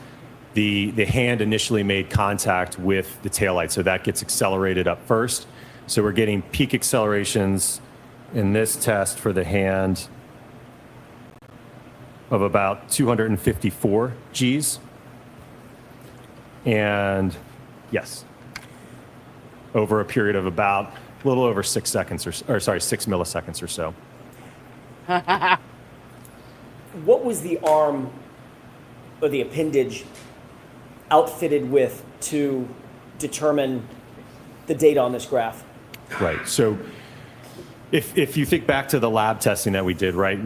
the hand initially made contact with the taillight. So that gets accelerated up first. So we're getting peak accelerations in this test for the hand of about 254 Gs. And yes, over a period of about a little over 6 seconds or 6 milliseconds or so. What was the arm or the appendage outfitted with to determine the data on this graph? Right. So if you think back to the lab testing that we did, right,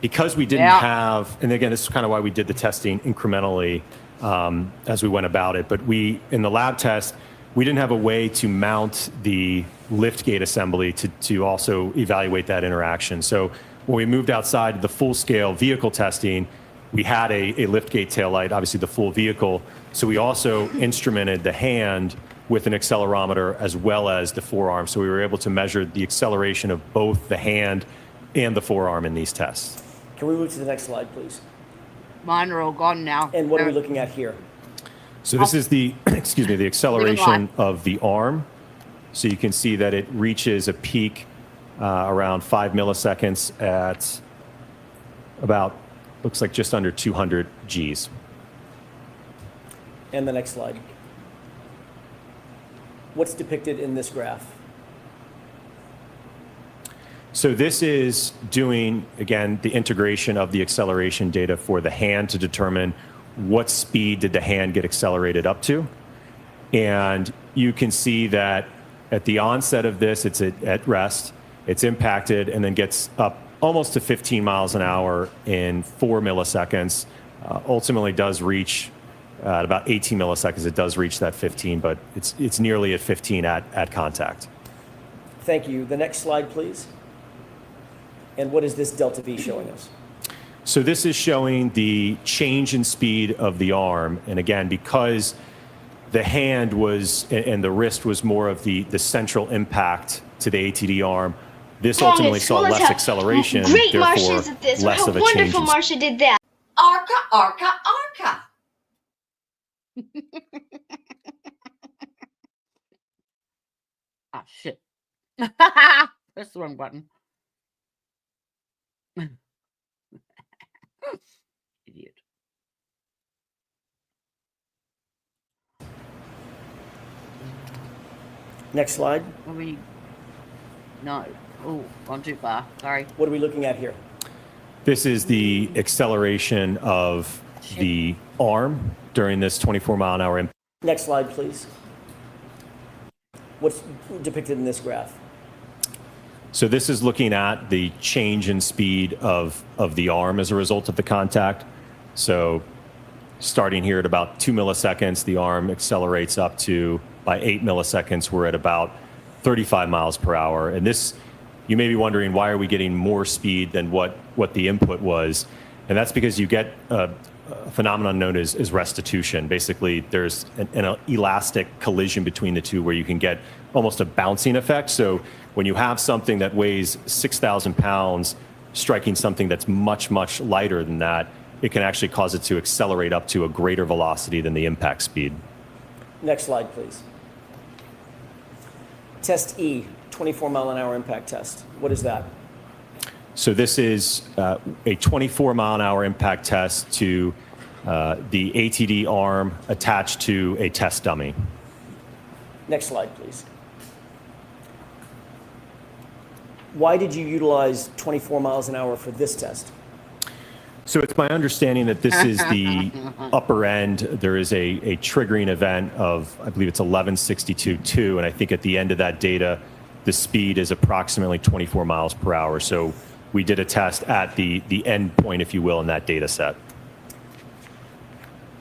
because we didn't have, and again, this is kind of why we did the testing incrementally as we went about it, but in the lab test, we didn't have a way to mount the lift gate assembly to also evaluate that interaction. So when we moved outside the full-scale vehicle testing, we had a lift gate taillight, obviously the full vehicle. So we also instrumented the hand with an accelerometer as well as the forearm. So we were able to measure the acceleration of both the hand and the forearm in these tests. Can we move to the next slide, please? Mine are all gone now. And what are we looking at here? So this is the, the acceleration of the arm. So you can see that it reaches a peak around 5 milliseconds at about, looks like just under 200 Gs. And the next slide. What's depicted in this graph? So this is doing, again, the integration of the acceleration data for the hand to determine what speed did the hand get accelerated up to. And you can see that at the onset of this, it's at rest, it's impacted, and then gets up almost to 15 miles an hour in 4 milliseconds. Ultimately does reach at about 18 milliseconds, it does reach that 15, but it's nearly at 15 at contact. Thank you. The next slide, please. And what is this delta V showing us? So this is showing the change in speed of the arm. And again, because the hand was, and the wrist was more of the central impact to the ATD arm, this ultimately saw less acceleration, Great therefore Marsha's at this. less How of a change wonderful in Marsha did that. Arca, arca, arca. Ah, shit. Press the wrong button. Idiot. Next slide. What we? No. Oh, gone too far. Sorry. What are we looking at here? This is the acceleration of the arm during this 24-mile-an-hour impact. Next slide, please. What's depicted in this graph? So this is looking at the change in speed of the arm as a result of the contact. So starting here at about 2 milliseconds, the arm accelerates up to, by 8 milliseconds, we're at about 35 miles per hour. And this, you may be wondering, why are we getting more speed than what the input was? And that's because you get a phenomenon known as restitution. Basically, there's an elastic collision between the two where you can get almost a bouncing effect. So when you have something that weighs 6,000 pounds striking something that's much, much lighter than that, it can actually cause it to accelerate up to a greater velocity than the impact speed. Next slide, please. Test E, 24-mile-an-hour impact test. What is that? So this is a 24-mile-an-hour impact test to the ATD arm attached to a test dummy. Next slide, please. Why did you utilize 24 miles an hour for this test? So it's my understanding that this is the upper end. There is a triggering event of, I believe it's 1162.2, and I think at the end of that data, the speed is approximately 24 miles per hour. So we did a test at the end point, if you will, in that data set.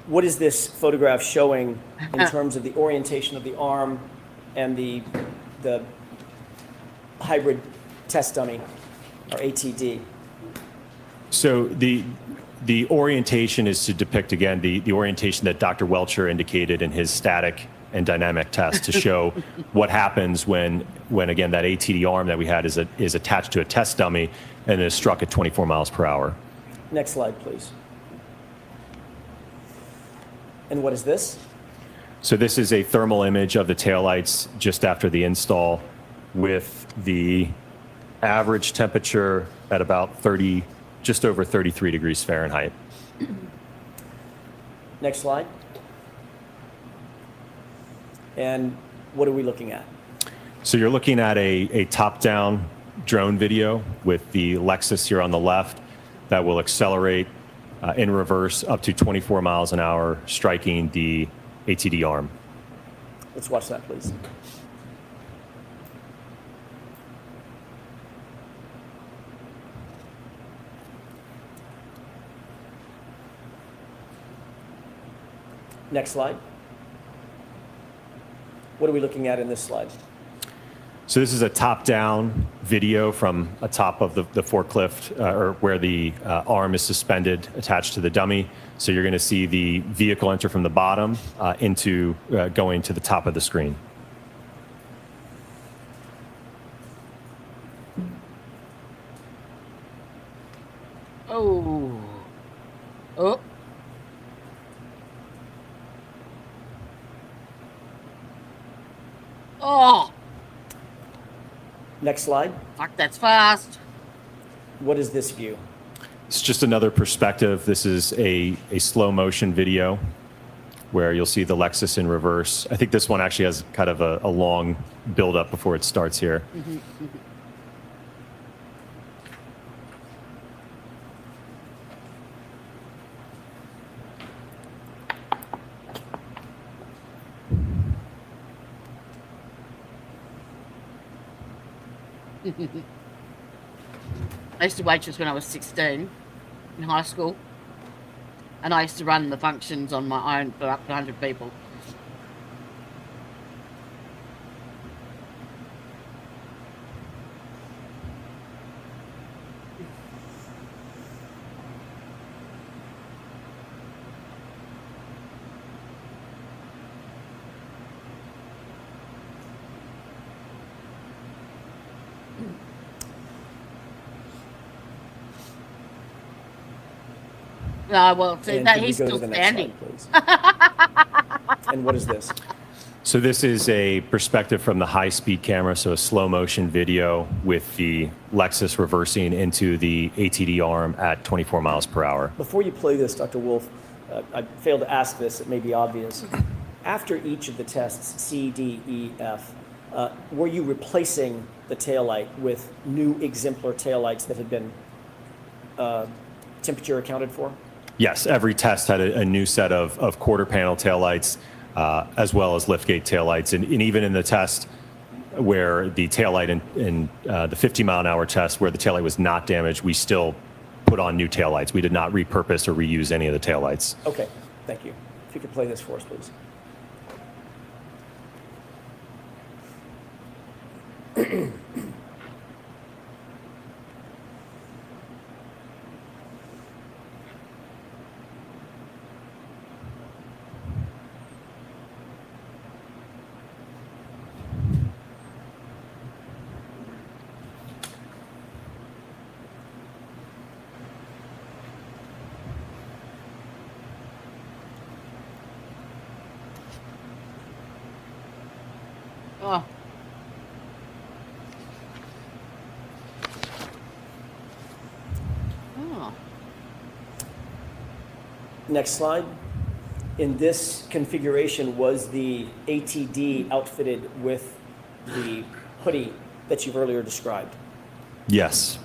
What is this photograph showing in terms of the orientation of the arm and the hybrid test dummy, or ATD? So the orientation is to depict, again, the orientation that Dr. Welcher indicated in his static and dynamic test to show what happens when again, that ATD arm that we had is attached to a test dummy and is struck at 24 miles per hour. Next slide, please. And what is this? So this is a thermal image of the taillights just after the install with the average temperature at about just over 33 degrees Fahrenheit. Next slide. And what are we looking at? So you're looking at a top-down drone video with the Lexus here on the left that will accelerate in reverse up to 24 miles an hour, striking the ATD arm. Let's watch that, please. Next slide. What are we looking at in this slide? So this is a top-down video from atop of the forklift, or where the arm is suspended attached to the dummy. So you're going to see the vehicle enter from the bottom into going to the top of the screen. Oh. Oh. Oh. Next slide. Fuck, that's fast. What is this view? It's just another perspective. This is a slow motion video where you'll see the Lexus in reverse. I think this one actually has kind of a long build up before it starts here. Mm-hmm. I used to waitress when I was 16 in high school, and I used to run the functions on my own for up to 100 people. Well, see, And that could we he's go to still the next standing. slide, please? And what is this? So this is a perspective from the high-speed camera, so a slow-motion video with the Lexus reversing into the ATD arm at 24 miles per hour. Before you play this, Dr. Wolf, I failed to ask this, it may be obvious. After each of the tests, C, D, E, F, were you replacing the taillight with new exemplar taillights that had been temperature accounted for? Yes, every test had a new set of quarter panel taillights, as well as liftgate taillights. And even in the test where the taillight in the 50-mile-an-hour test where the taillight was not damaged, we still put on new taillights. We did not repurpose or reuse any of the taillights. Okay, thank you. If you could play this for us, please. Oh. Oh. Next slide. In this configuration, was the ATD outfitted with the hoodie that you've earlier described? Yes.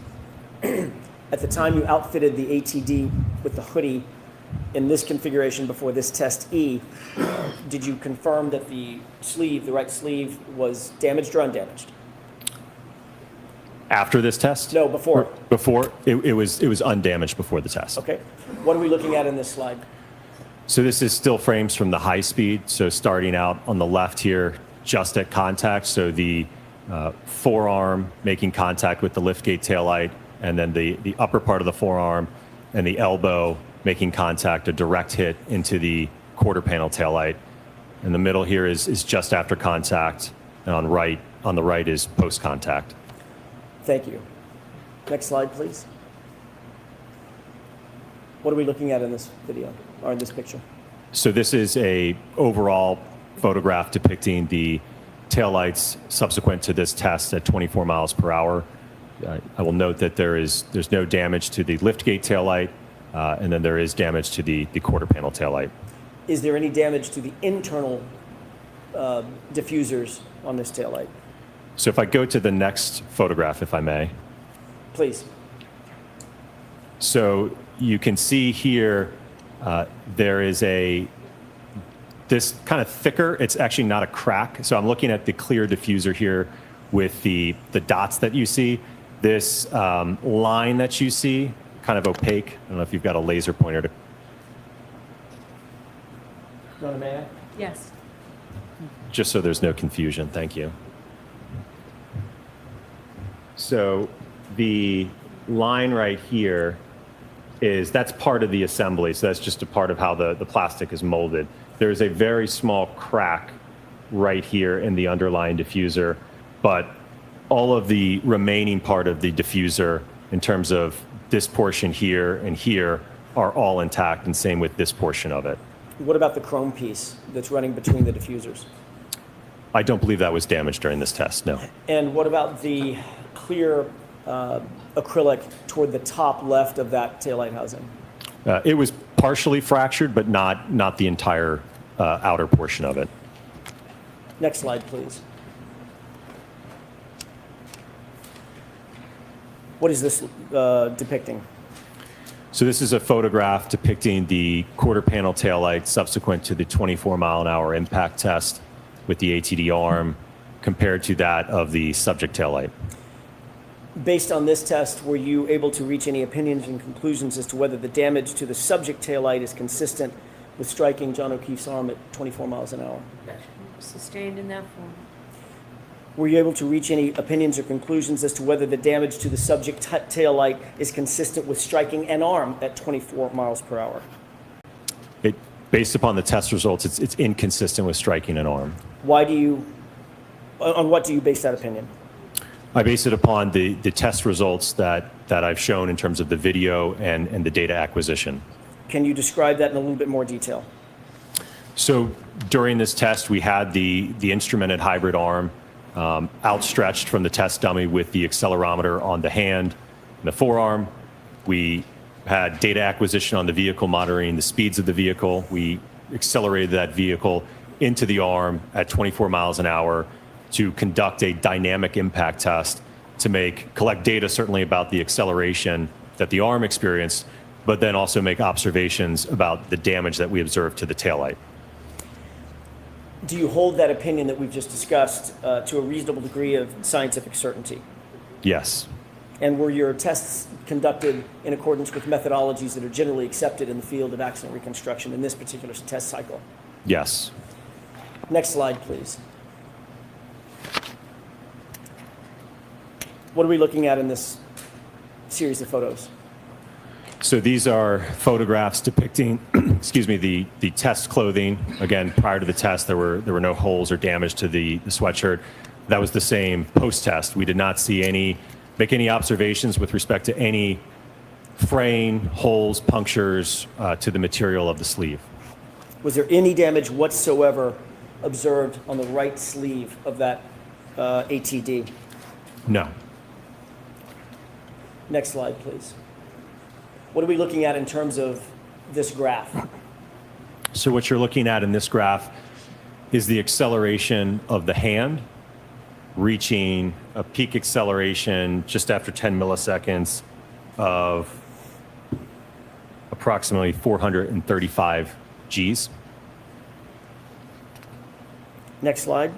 And at the time you outfitted the ATD with the hoodie in this configuration before this test E, did you confirm that the sleeve, the right sleeve, was damaged or undamaged? After this test? No, before. Before, it was undamaged before the test. Okay. What are we looking at in this slide? So this is still frames from the high speed. So starting out on the left here, just at contact. So the forearm making contact with the liftgate taillight, and then the upper part of the forearm and the elbow making contact, a direct hit into the quarter panel taillight. And the middle here is just after contact, and on the right is post contact. Thank you. Next slide, please. What are we looking at in this video, or in this picture? So this is a overall photograph depicting the taillights subsequent to this test at 24 miles per hour. I will note that there's no damage to the liftgate taillight, and then there is damage to the quarter panel taillight. Is there any damage to the internal diffusers on this taillight? So if I go to the next photograph, if I may. Please. So you can see here, there is this kind of thicker, it's actually not a crack. So I'm looking at the clear diffuser here with the dots that you see. This line that you see, kind of opaque. I don't know if you've got a laser pointer to. Donna, may I? Yes. Just so there's no confusion, thank you. So the line right here that's part of the assembly. So that's just a part of how the plastic is molded. There's a very small crack right here in the underlying diffuser, but all of the remaining part of the diffuser in terms of this portion here and here are all intact, and same with this portion of it. What about the chrome piece that's running between the diffusers? I don't believe that was damaged during this test, no. And what about the clear acrylic toward the top left of that taillight housing? It was partially fractured, but not the entire outer portion of it. Next slide, please. What is this depicting? So this is a photograph depicting the quarter panel taillight subsequent to the 24-mile-an-hour impact test with the ATD arm compared to that of the subject taillight. Based on this test, were you able to reach any opinions and conclusions as to whether the damage to the subject taillight is consistent with striking John O'Keefe's arm at 24 miles an hour? Sustained in that form. Were you able to reach any opinions or conclusions as to whether the damage to the subject taillight is consistent with striking an arm at 24 miles per hour? Based upon the test results, it's inconsistent with striking an arm. On what do you base that opinion? I base it upon the test results that I've shown in terms of the video and the data acquisition. Can you describe that in a little bit more detail? So during this test, we had the instrumented hybrid arm outstretched from the test dummy with the accelerometer on the hand and the forearm. We had data acquisition on the vehicle, monitoring the speeds of the vehicle. We accelerated that vehicle into the arm at 24 miles an hour to conduct a dynamic impact test to collect data certainly about the acceleration that the arm experienced, but then also make observations about the damage that we observed to the taillight. Do you hold that opinion that we've just discussed to a reasonable degree of scientific certainty? Yes. And were your tests conducted in accordance with methodologies that are generally accepted in the field of accident reconstruction in this particular test cycle? Yes. Next slide, please. What are we looking at in this series of photos? So these are photographs depicting, excuse me, the test clothing. Again, prior to the test, there were no holes or damage to the sweatshirt. That was the same post-test. We did not make any observations with respect to any fraying, holes, punctures to the material of the sleeve. Was there any damage whatsoever observed on the right sleeve of that ATD? No. Next slide, please. What are we looking at in terms of this graph? So what you're looking at in this graph is the acceleration of the hand reaching a peak acceleration just after 10 milliseconds of approximately 435 Gs. Next slide.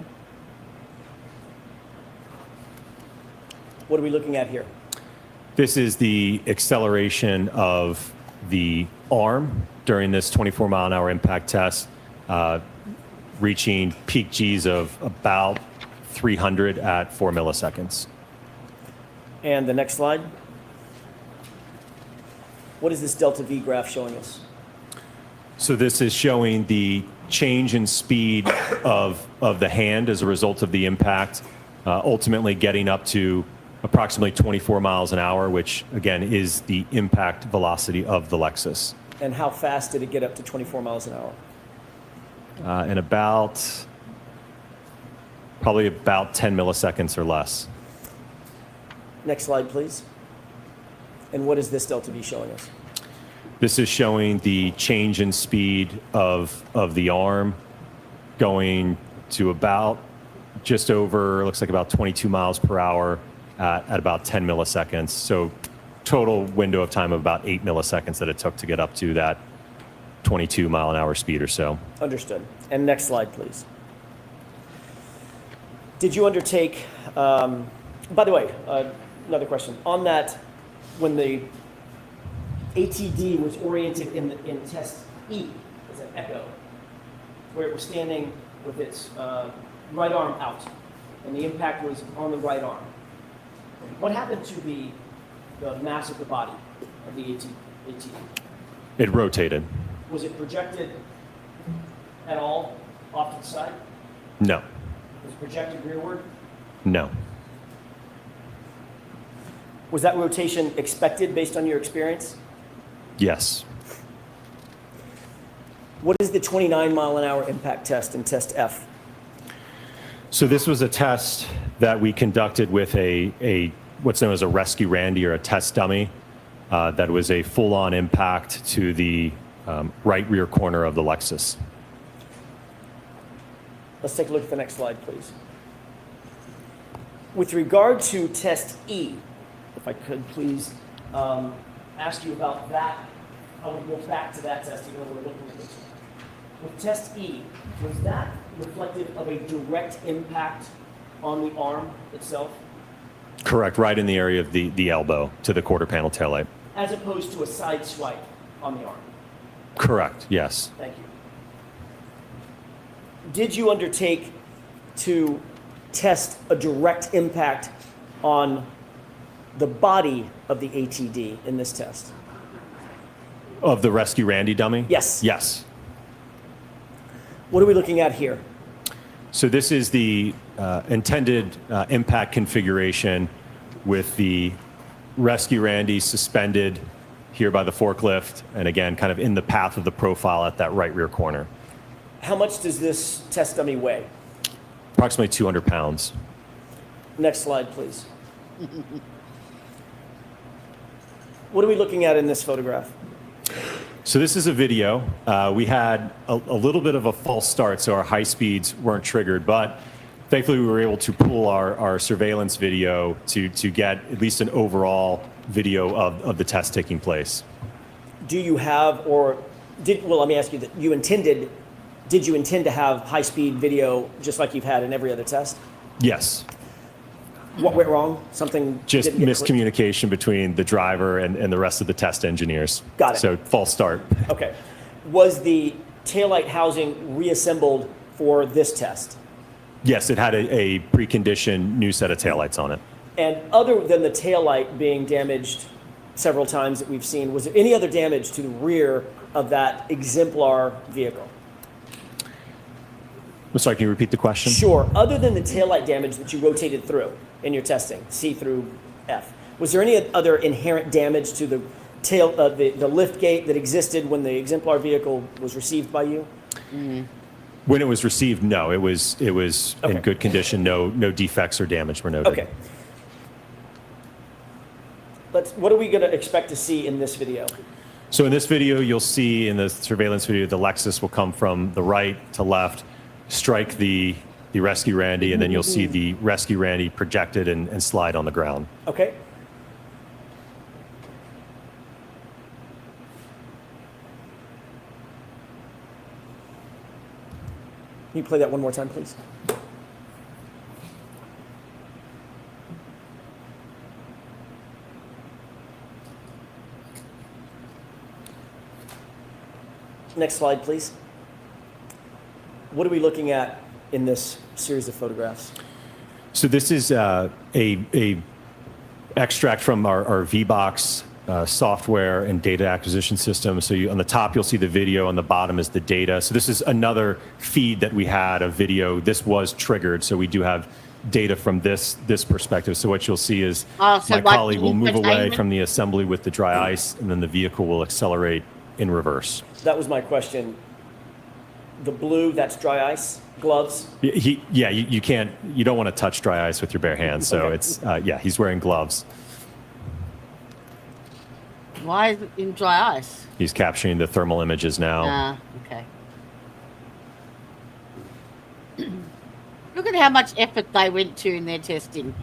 What are we looking at here? This is the acceleration of the arm during this 24-mile-an-hour impact test, reaching peak Gs of about 300 at 4 milliseconds. And the next slide. What is this delta V graph showing us? So this is showing the change in speed of the hand as a result of the impact, ultimately getting up to approximately 24 miles an hour, which again is the impact velocity of the Lexus. And how fast did it get up to 24 miles an hour? In probably about 10 milliseconds or less. Next slide, please. And what is this delta V showing us? This is showing the change in speed of the arm going to about just over, looks like about 22 miles per hour at about 10 milliseconds. So total window of time of about 8 milliseconds that it took to get up to that 22 mile an hour speed or so. Understood. And next slide, please. Did you undertake, by the way, another question. On that, when the ATD was oriented in test E, as an echo, where it was standing with its right arm out, and the impact was on the right arm, what happened to the mass of the body of the ATD? It rotated. Was it projected at all off to the side? No. Was it projected rearward? No. Was that rotation expected based on your experience? Yes. What is the 29 mile an hour impact test in test F? So this was a test that we conducted with a what's known as a rescue Randy or a test dummy that was a full-on impact to the right rear corner of the Lexus. Let's take a look at the next slide, please. With regard to test E, if I could please ask you about that. I will go back to that test even though we're looking at this. With test E, was that reflective of a direct impact on the arm itself? Correct, right in the area of the elbow to the quarter panel taillight. As opposed to a side swipe on the arm? Correct, yes. Thank you. Did you undertake to test a direct impact on the body of the ATD in this test? Of the rescue Randy dummy? Yes. Yes. What are we looking at here? So this is the intended impact configuration with the rescue Randy suspended here by the forklift, and again, kind of in the path of the profile at that right rear corner. How much does this test dummy weigh? Approximately 200 pounds. Next slide, please. What are we looking at in this photograph? So this is a video. We had a little bit of a false start, so our high speeds weren't triggered, but thankfully we were able to pull our surveillance video to get at least an overall video of the test taking place. Do you have, well, let me ask you that did you intend to have high-speed video just like you've had in every other test? Yes. What went wrong? Something Just didn't get miscommunication between the driver and the rest of the test engineers. Got it. So false start. Okay. Was the taillight housing reassembled for this test? Yes, it had a preconditioned new set of taillights on it. And other than the taillight being damaged several times that we've seen, was there any other damage to the rear of that exemplar vehicle? I'm sorry, can you repeat the question? Sure. Other than the taillight damage that you rotated through in your testing, C through F, was there any other inherent damage to the the lift gate that existed when the exemplar vehicle was received by you? Mm-hmm. When it was received, no, it was Okay. in good condition. No defects or damage were noted. Okay. What are we going to expect to see in this video? So in this video, you'll see in the surveillance video, the Lexus will come from the right to left, strike the rescue Randy, and then you'll see the rescue Randy projected and slide on the ground. Okay. you play that one more time, please? Next slide, please. What are we looking at in this series of photographs? So this is a extract from our VBox software and data acquisition system. So on the top, you'll see the video. On the bottom is the data. So this is another feed that we had of video. This was triggered. So we do have data from this perspective. So what you'll see is my colleague will move away from the assembly with the dry ice, and then the vehicle will accelerate in reverse. That was my question. The blue, that's dry ice, gloves? You can't, you don't want to touch dry ice with your bare hands. So Okay. it's, he's wearing gloves. Why is it in dry ice? He's capturing the thermal images now. Okay. Look at how much effort they went to in their testing.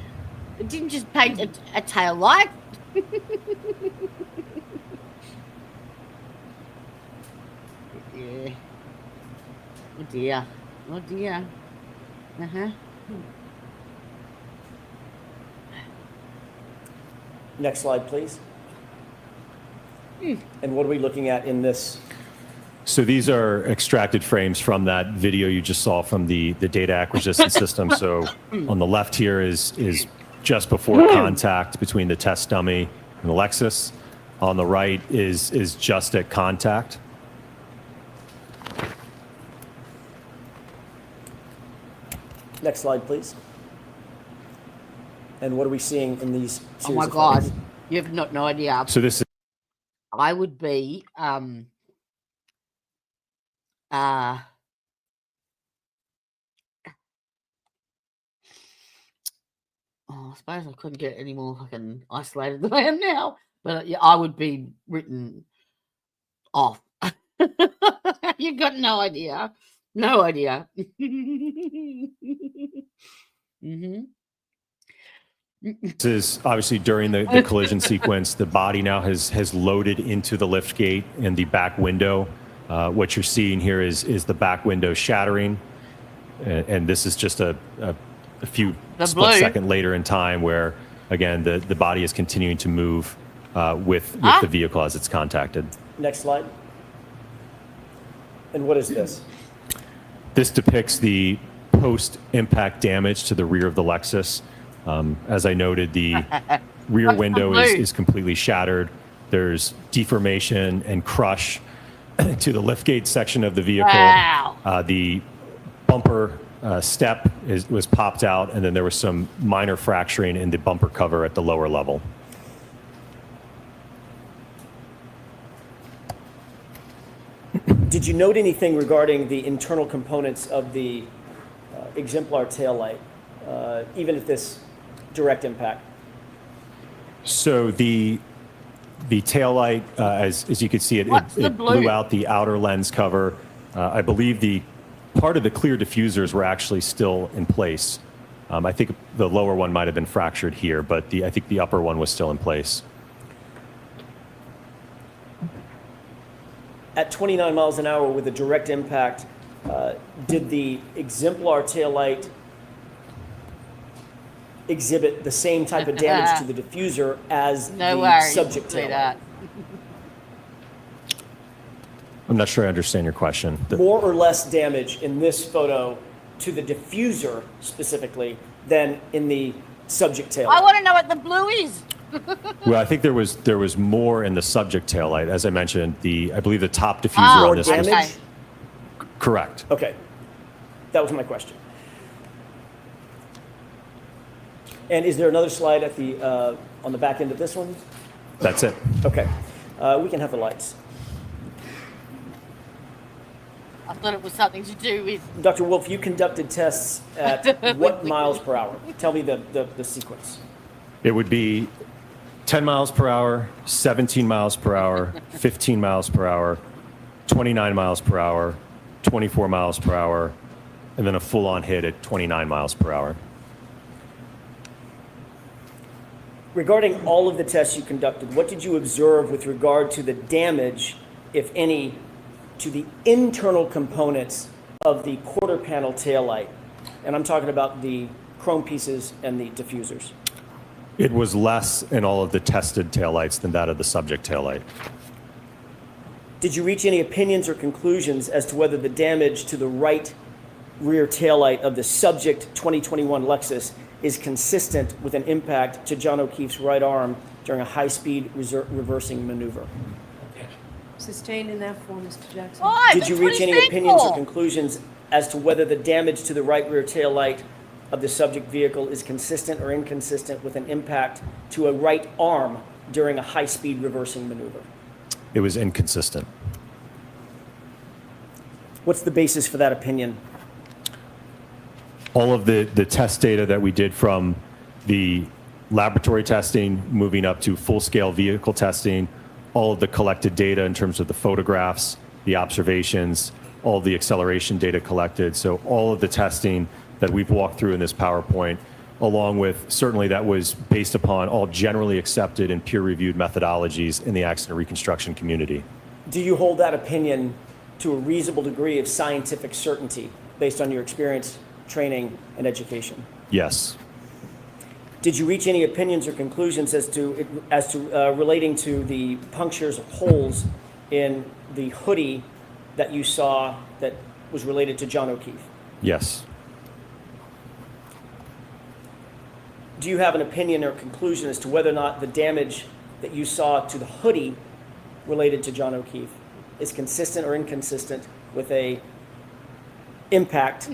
It didn't just paint a tail light. Yeah. Oh dear. Oh dear. Uh-huh. Next slide, please. And what are we looking at in this? So these are extracted frames from that video you just saw from the data acquisition system. So on the left here is just before contact between the test dummy and the Lexus. On the right is just at contact. Next slide, please. And what are we seeing in these series Oh my of God. photos? You have no idea. So this is I would be I suppose I couldn't get any more fucking isolated than I am now. But yeah, I would be written off. You got no idea. No idea. Mm-hmm. This is obviously during the collision sequence. The body now has loaded into the lift gate and the back window. What you're seeing here is the back window shattering. And this is just a few split second later in time where, again, the body is continuing to move with the vehicle as it's contacted. Next slide. And what is this? This depicts the post-impact damage to the rear of the Lexus. As I noted, the rear window is completely shattered. There's deformation and crush to the liftgate section of the vehicle. Wow. The bumper step was popped out, and then there was some minor fracturing in the bumper cover at the lower level. Did you note anything regarding the internal components of the exemplar taillight, even at this direct impact? So the taillight, as you can see, it blew out the outer lens cover. I believe the part of the clear diffusers were actually still in place. I think the lower one might have been fractured here, but I think the upper one was still in place. At 29 miles an hour with a direct impact, did the exemplar taillight exhibit the same type of damage to the diffuser as the subject taillight? I'm not sure I understand your question. More or less damage in this photo to the diffuser specifically than in the subject taillight? I want to know what the blue is. Well, I think there was more in the subject taillight. As I mentioned, I believe the top diffuser on this damage? was correct. Okay, that was my question. And is there another slide at the on the back end of this one? That's it. Okay, we can have the lights. I thought it was something to do with. Dr. Wolf, you conducted tests at what miles per hour? Tell me the sequence. It would be 10 miles per hour, 17 miles per hour, 15 miles per hour, 29 miles per hour, 24 miles per hour, and then a full-on hit at 29 miles per hour. Regarding all of the tests you conducted, what did you observe with regard to the damage, if any, to the internal components of the quarter panel taillight? And I'm talking about the chrome pieces and the diffusers. It was less in all of the tested taillights than that of the subject taillight. Did you reach any opinions or conclusions as to whether the damage to the right rear taillight of the subject 2021 Lexus is consistent with an impact to John O'Keefe's right arm during a high-speed reversing maneuver? Sustained in that form, Mr. Jackson. Why? Did you reach any opinions or conclusions as to whether the damage to the right rear tail light of the subject vehicle is consistent or inconsistent with an impact to a right arm during a high-speed reversing maneuver? It was inconsistent. What's the basis for that opinion? All of the test data that we did from the laboratory testing, moving up to full-scale vehicle testing, all of the collected data in terms of the photographs, the observations, all of the acceleration data collected. So all of the testing that we've walked through in this PowerPoint, along with certainly that was based upon all generally accepted and peer-reviewed methodologies in the accident reconstruction community. Do you hold that opinion to a reasonable degree of scientific certainty based on your experience, training, and education? Yes. Did you reach any opinions or conclusions as to relating to the punctures or holes in the hoodie that you saw that was related to John O'Keefe? Yes. Do you have an opinion or conclusion as to whether or not the damage that you saw to the hoodie related to John O'Keefe is consistent or inconsistent with a impact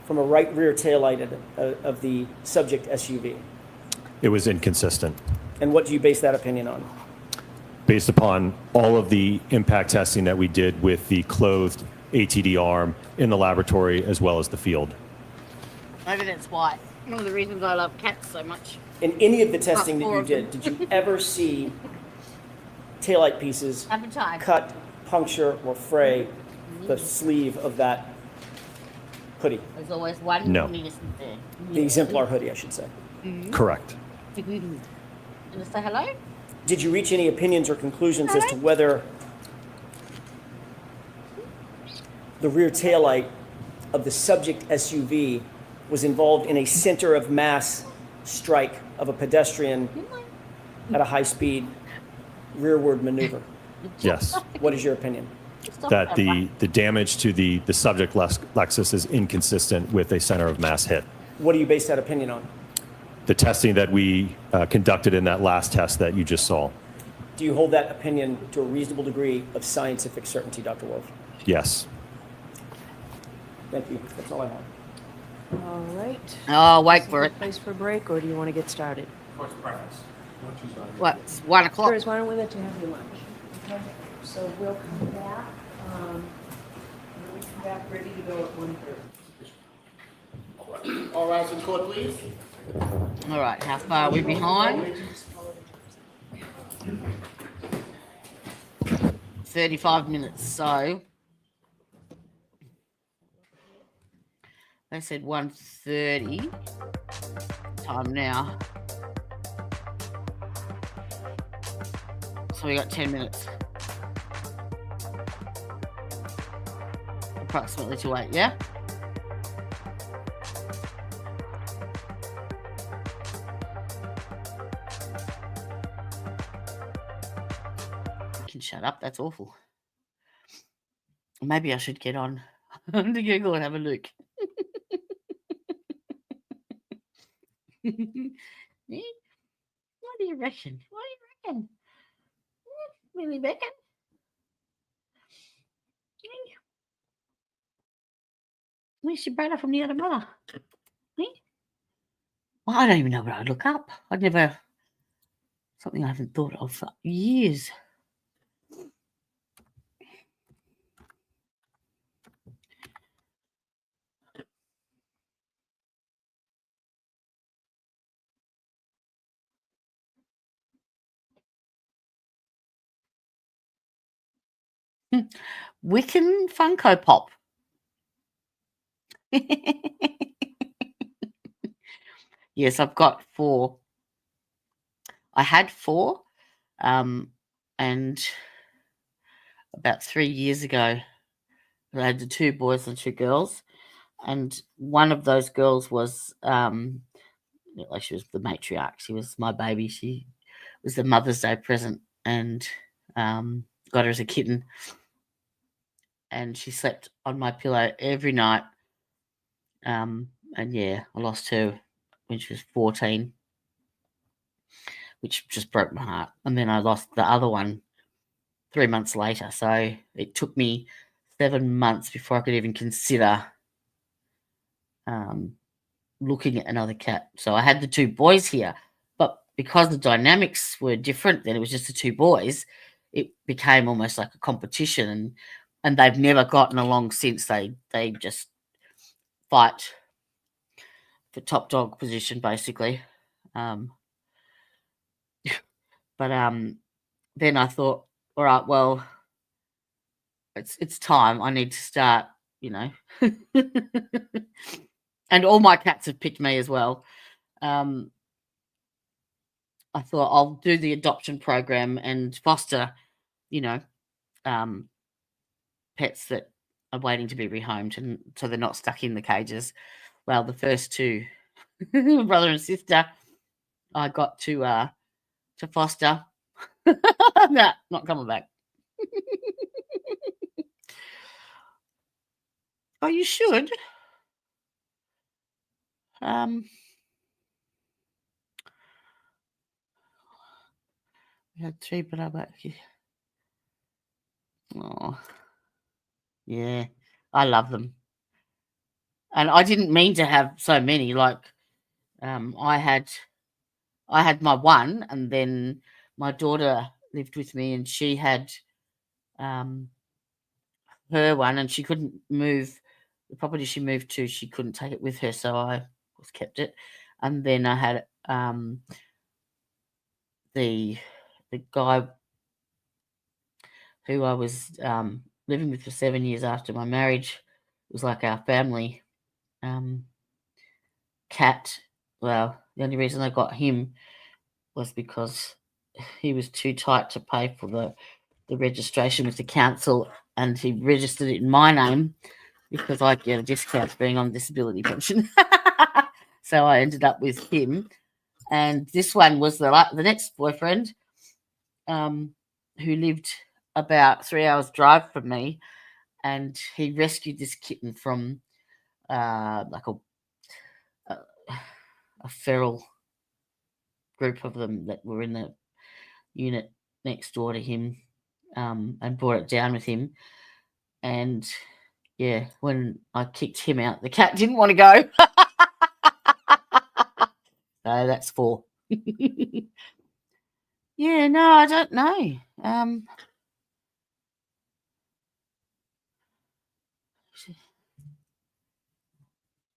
from a right rear taillight of the subject SUV? It was inconsistent. And what do you base that opinion on? Based upon all of the impact testing that we did with the clothed ATD arm in the laboratory as well as the field. Maybe that's why. One of the reasons I love cats so much. In any of the testing that you did you ever see taillight pieces cut, puncture, or fray the sleeve of that hoodie? There's always one. No. There. The exemplar hoodie, I should say. Correct. And say hello? Did you reach any opinions or conclusions as to whether the rear taillight of the subject SUV was involved in a center of mass strike of a pedestrian at a high-speed rearward maneuver? Yes. What is your opinion? That the damage to the subject Lexus is inconsistent with a center of mass hit. What do you base that opinion on? The testing that we conducted in that last test that you just saw. Do you hold that opinion to a reasonable degree of scientific certainty, Dr. Wolf? Yes. Thank you. That's all I have. All right. Oh, wait for it. Place for a break, or do you want to get started? What's preference? What? It's 1 o'clock. First, why don't we let you have your lunch? Okay. So we'll come back. We'll come back ready to go at 1:30. All rise in court, please. All right. How far are we behind? 35 minutes. So they said 1:30. Time now. So we got 10 minutes. Approximately to 8, yeah? You can shut up, that's awful. Maybe I should get on to Google and have a look. Yeah? What do you reckon? What do you reckon? Really reckon? Yeah. Where's your brother from the other mother? Yeah? Well, I don't even know what I'd look up. I'd never, something I haven't thought of for years. Wiccan Funko Pop. Yes, I've got 4. I had 4, and about 3 years ago, I had the 2 boys and 2 girls, and one of those girls was like she was the matriarch. She was my baby. She was the Mother's Day present, and got her as a kitten, and she slept on my pillow every night. And yeah, I lost her when she was 14, which just broke my heart. And then I lost the other one 3 months later. So it took me 7 months before I could even consider looking at another cat. So I had the 2 boys here, but because the dynamics were different, then it was just the 2 boys, it became almost like a competition, and they've never gotten along since. They just fight for top dog position, basically. But then I thought, all right, well, it's time. I need to start, and all my cats have picked me as well. I thought I'll do the adoption program and foster, pets that are waiting to be rehomed, and so they're not stuck in the cages. Well, the first 2, brother and sister, I got to foster. Nah, not coming back. Oh, you should. We had 3, but I'm back here. Oh, yeah, I love them. And I didn't mean to have so many. Like, I had my one, and then my daughter lived with me, and she had her one, and she couldn't move the property she moved to. She couldn't take it with her, so I just kept it. And then I had the guy who I was living with for 7 years after my marriage. It was like our family cat. Well, the only reason I got him was because he was too tight to pay for the registration with the council, and he registered it in my name because I get a discount for being on disability pension. So I ended up with him. And this one was the next boyfriend, who lived about 3 hours drive from me, and he rescued this kitten from like a feral group of them that were in the unit next door to him, and brought it down with him. And yeah, when I kicked him out, the cat didn't want to go. So that's 4. Yeah, no, I don't know.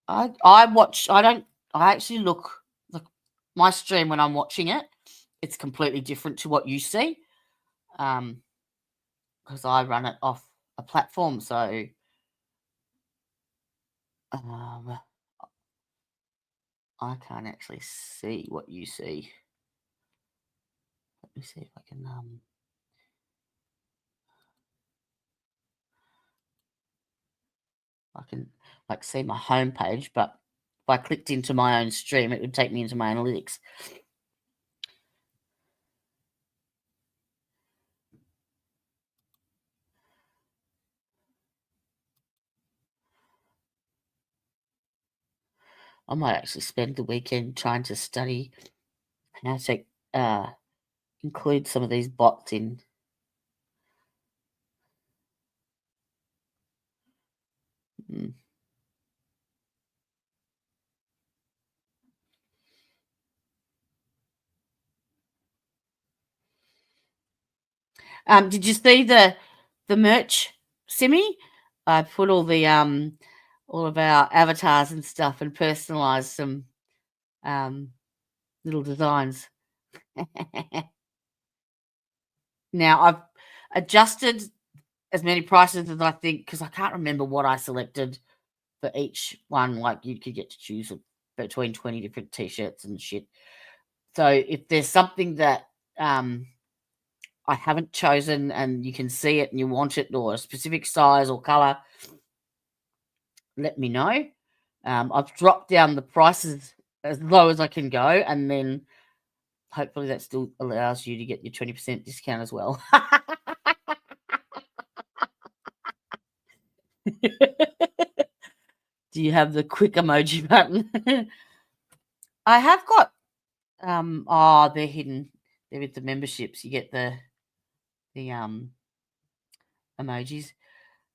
I watch. I actually look my stream when I'm watching it. It's completely different to what you see, because I run it off a platform. So I can't actually see what you see. Let me see if I can like see my homepage, but if I clicked into my own stream, it would take me into my analytics. I might actually spend the weekend trying to study how to include some of these bots in. Did you see the merch, Simi? I put all of our avatars and stuff and personalized some little designs. Now I've adjusted as many prices as I think, because I can't remember what I selected for each one. Like, you could get to choose between 20 different t-shirts and shit. So if there's something that I haven't chosen and you can see it and you want it or a specific size or color, let me know. I've dropped down the prices as low as I can go, and then hopefully that still allows you to get your 20% discount as well. Do you have the quick emoji button? I have got they're hidden. They're with the memberships. You get the emojis.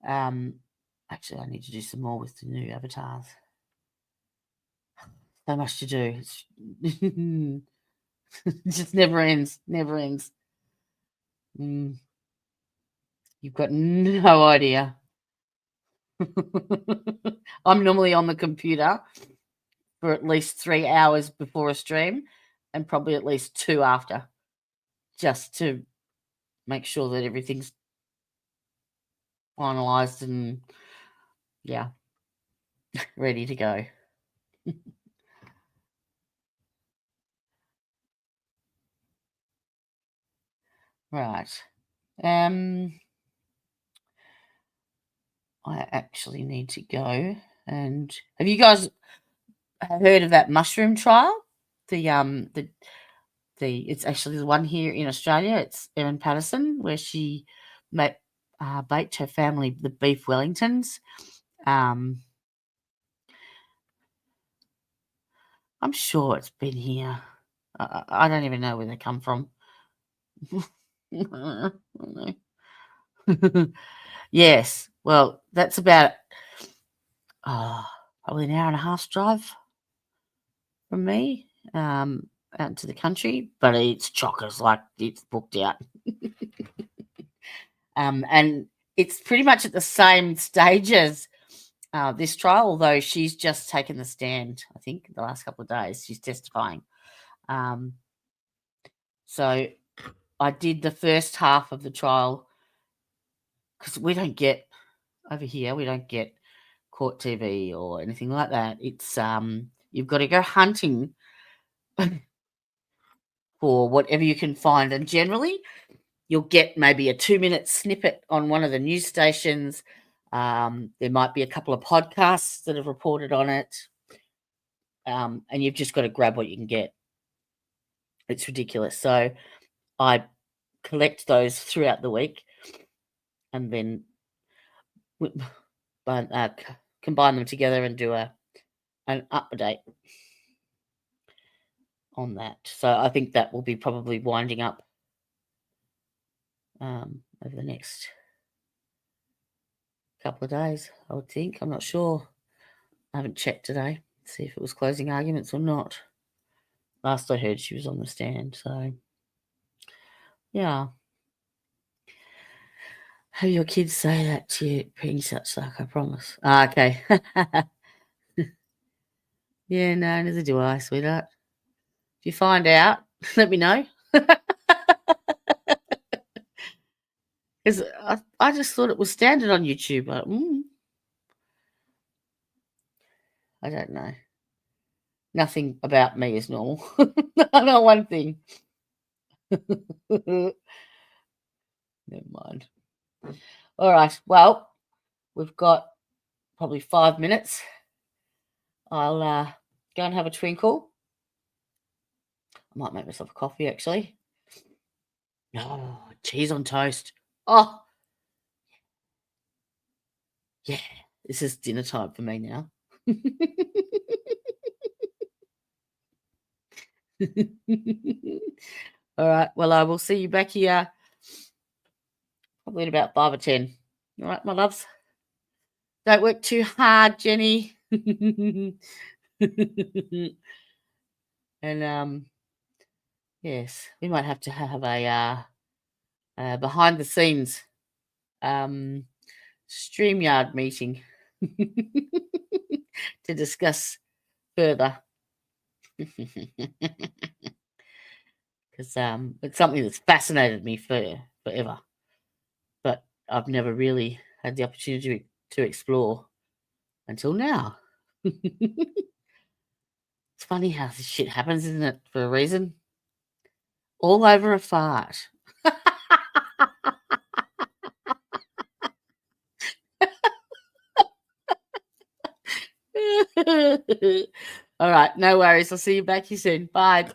Actually I need to do some more with the new avatars. So much to do. It's it just never ends. Never ends. You've got no idea. I'm normally on the computer for at least 3 hours before a stream and probably at least 2 after, just to make sure that everything's finalized and yeah, ready to go. Right. I actually need to go. And have you guys heard of that mushroom trial? The it's actually the one here in Australia. It's Erin Patterson, where she baked her family the beef Wellingtons. I'm sure it's been here. I don't even know where they come from. Yes. Well, that's about probably an hour and a half's drive from me, out into the country, but it's chockers, like it's booked out. And it's pretty much at the same stage as this trial, although she's just taken the stand, I think, the last couple of days. She's testifying. So I did the first half of the trial because we don't get, over here, we don't get court TV or anything like that. It's you've got to go hunting for whatever you can find, and generally you'll get maybe a 2-minute snippet on one of the news stations. There might be a couple of podcasts that have reported on it, and you've just got to grab what you can get. It's ridiculous. So I collect those throughout the week and then combine them together and do an update on that. So I think that will be probably winding up over the next couple of days, I would think. I'm not sure. I haven't checked today to see if it was closing arguments or not. Last I heard, she was on the stand. So, yeah. Have your kids say that to you, being such luck, I promise. Okay. Yeah, no, neither do I, sweetheart. If you find out, let me know. Because I just thought it was standard on YouTube. But, I don't know. Nothing about me is normal. I know one thing. Never mind. All right. Well, we've got probably 5 minutes. I'll go and have a twinkle. I might make myself a coffee, actually. No, cheese on toast. Oh, yeah. This is dinner time for me now. All right. Well, I will see you back here probably in about 5 or 10. All right, my loves. Don't work too hard, Jenny. And yes, we might have to have a behind the scenes StreamYard meeting to discuss further. Because it's something that's fascinated me forever, but I've never really had the opportunity to explore until now. It's funny how this shit happens, isn't it? For a reason. All over a fart. All right, no worries. I'll see you back here soon. Bye.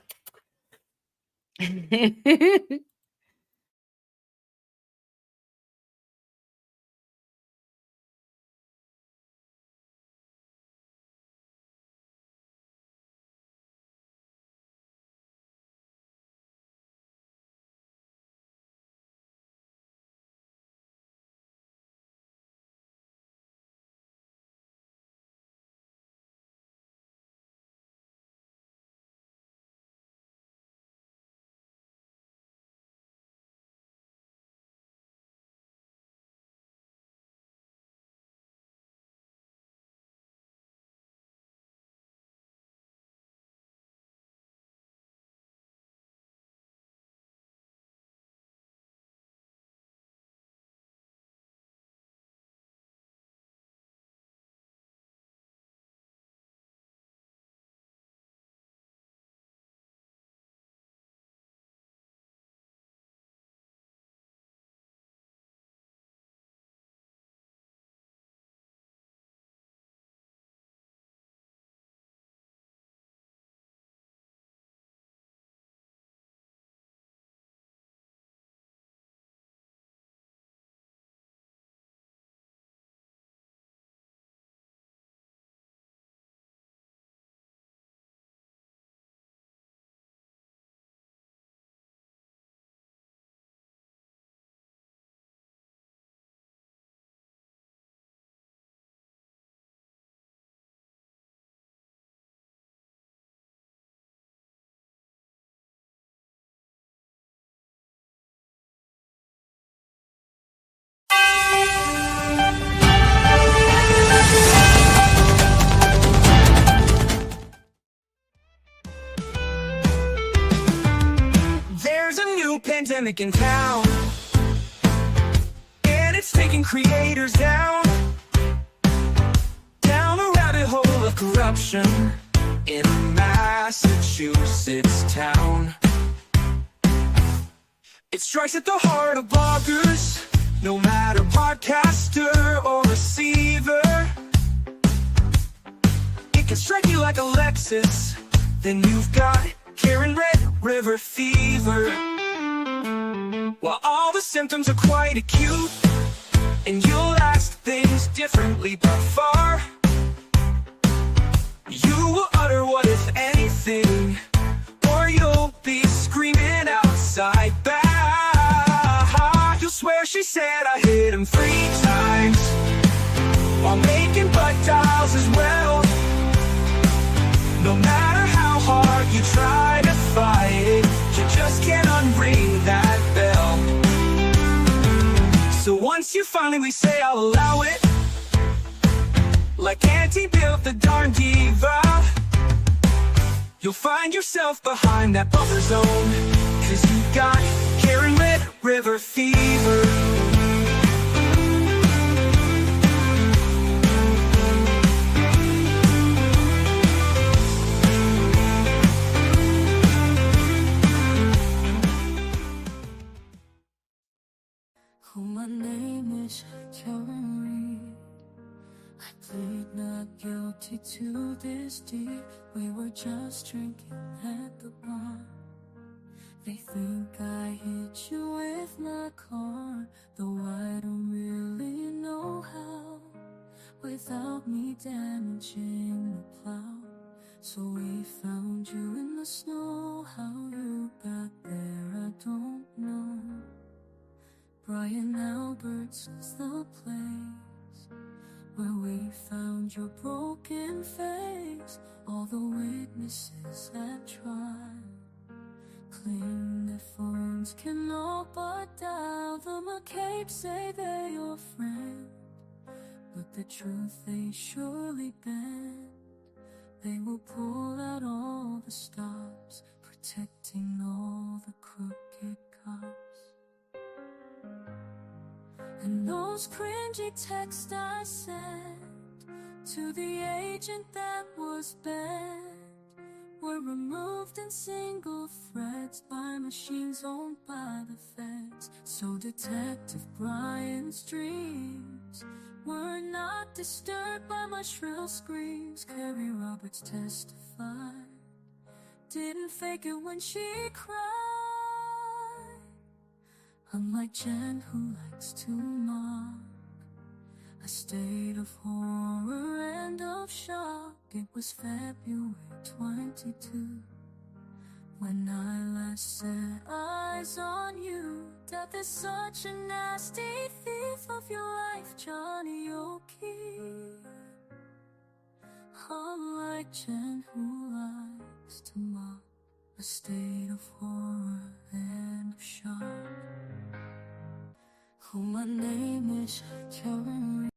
There's a new pandemic in town, and it's taking creators down a rabbit hole of corruption in a Massachusetts town. It strikes at the heart of bloggers, no matter podcaster or receiver. It can strike you like a Lexus, then you've got Karen Red River fever. While all the symptoms are quite acute, and you'll ask things differently by far, you will utter what if anything, or you'll be screaming outside back. You'll swear she said I hit him 3 times while making butt dials as well. No matter how hard you try to fight it, you just can't unring that bell. So once you finally say I'll allow it, like Auntie built the darn diva, you'll find yourself behind that buffer zone, 'cause you got Karen Red River fever. Oh, my name is Joey. I plead not guilty to this deed. We were just drinking at the bar. They think I hit you with my car, though I don't really know how, without me damaging the plow. So we found you in the snow. How you got there, I don't know. Brian Alberts is the place where we found your broken face. All the witnesses at trial claim their phones can all but dial. The McCabe say they're your friend, but the truth they surely bend. They will pull out all the stops, protecting all the crooked cops. And those cringy texts I sent to the agent that was banned were removed in single threads by machines owned by the feds. So Detective Brian's dreams were not disturbed by my shrill screams. Carrie Roberts testified, didn't fake it when she cried. Unlike Jen, who likes to mock a state of horror and of shock. It was February 22 when I last set eyes on you. Death is such a nasty thief of your life, Johnny O'Keefe. Unlike Jen, who likes to mock a state of horror and of shock. Oh, my name is Karen.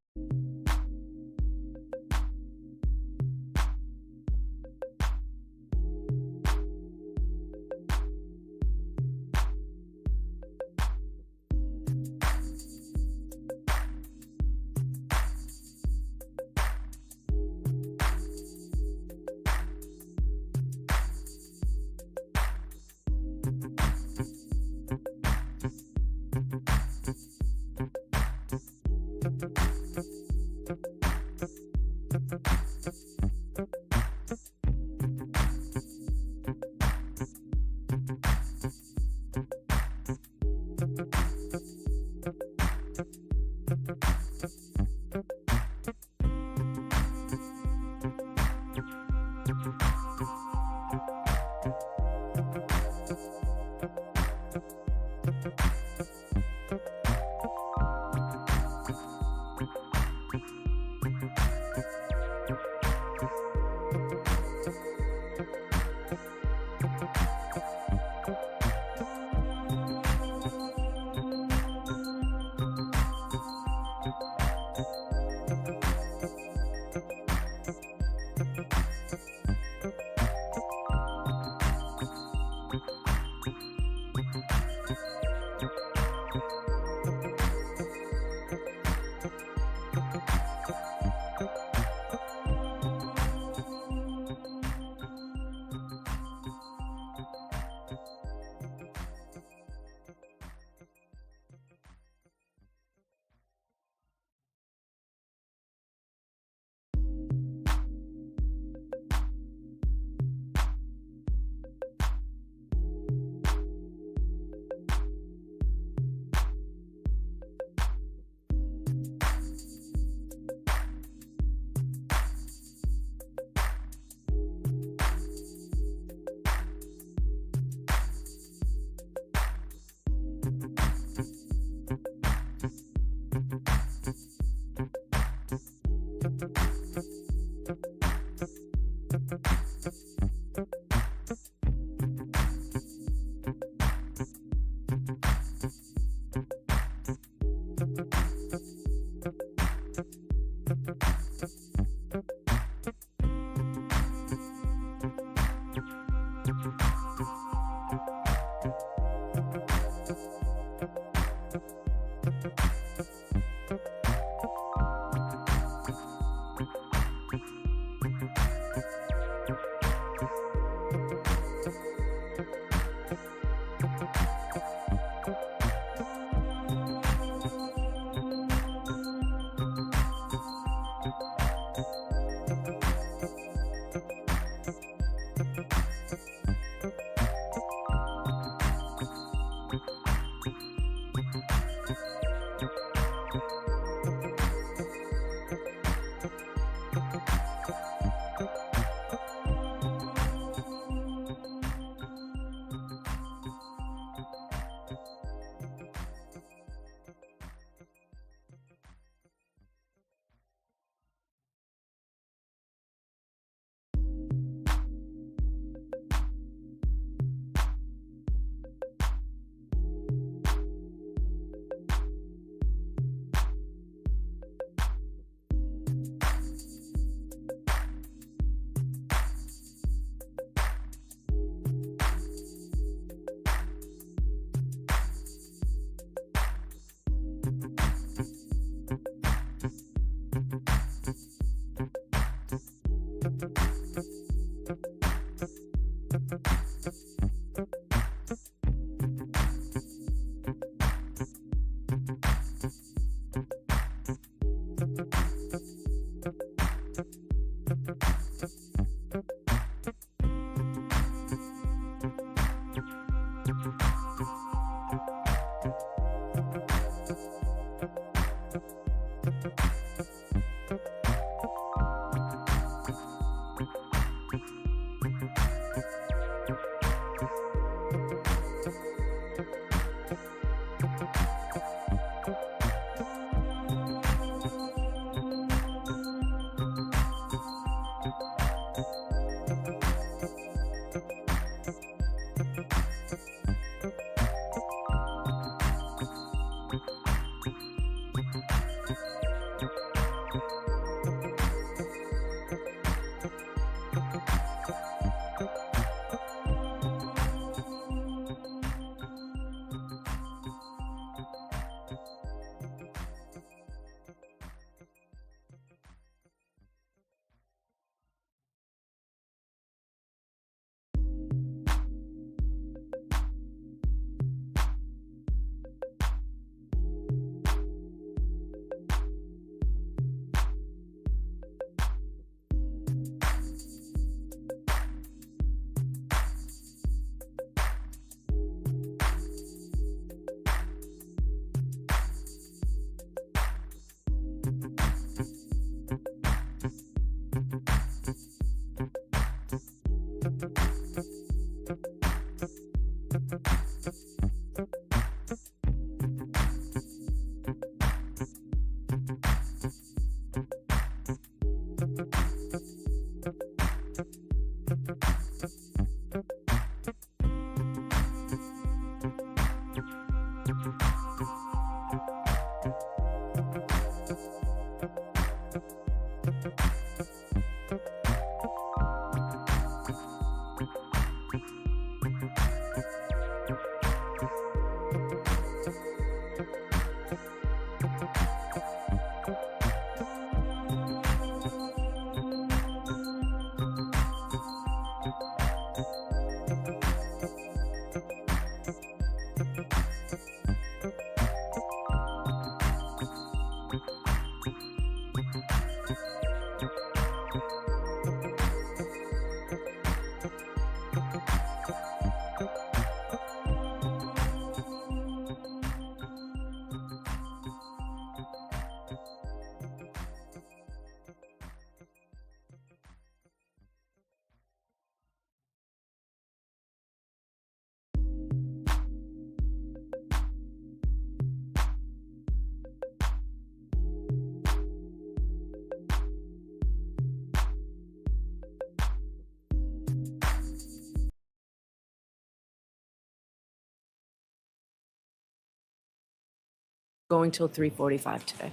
Going till 3:45 today.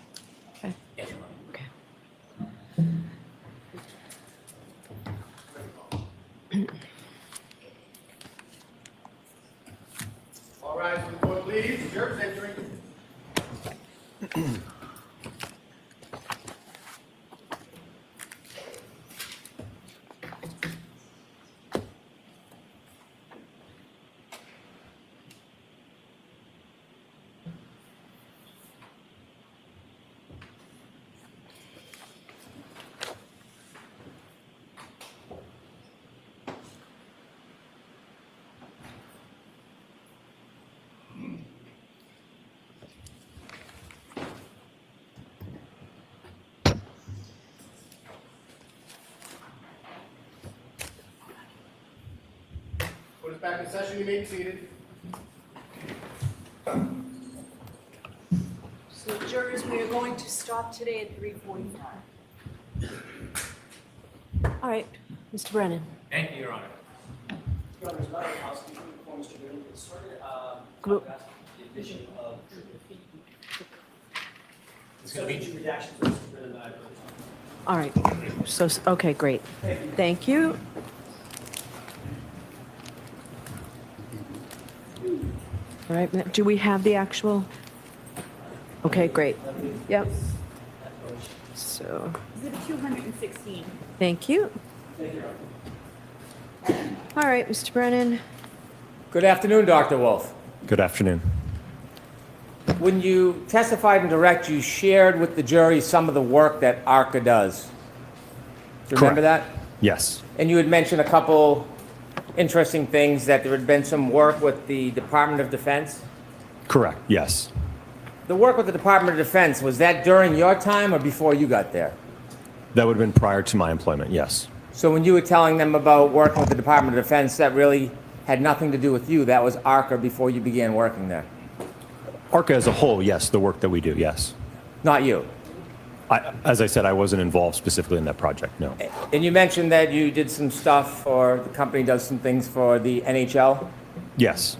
Okay. Yes, Your Honor. Okay. All rise for the court, please. Jurors entering. Court is back in session. You may be seated. So jurors, we are going to stop today at 3:45. All right, Mr. Brennan. Thank you, Your Honor. Your Honor, there's not a housekeeping before Mr. Brennan gets started. Group. I've asked the addition of It's going to be redactions of Mr. Brennan that I've heard. All right, so, okay, great. Thank you. All right, do we have the actual? Okay, great. Yep. So, Exhibit 216. thank you. All right, Mr. Brennan. Good afternoon, Dr. Wolf. Good afternoon. When you testified in direct, you shared with the jury some of the work that ARCA does. Do you remember that? Yes. And you had mentioned a couple interesting things that there had been some work with the Department of Defense. Correct, yes. The work with the Department of Defense, was that during your time or before you got there? That would have been prior to my employment, yes. So when you were telling them about working with the Department of Defense, that really had nothing to do with you. That was ARCA before you began working there. ARCA as a whole, yes, the work that we do, yes. Not you. As I said, I wasn't involved specifically in that project, no. And you mentioned that you did some stuff, or the company does some things for the NHL. Yes.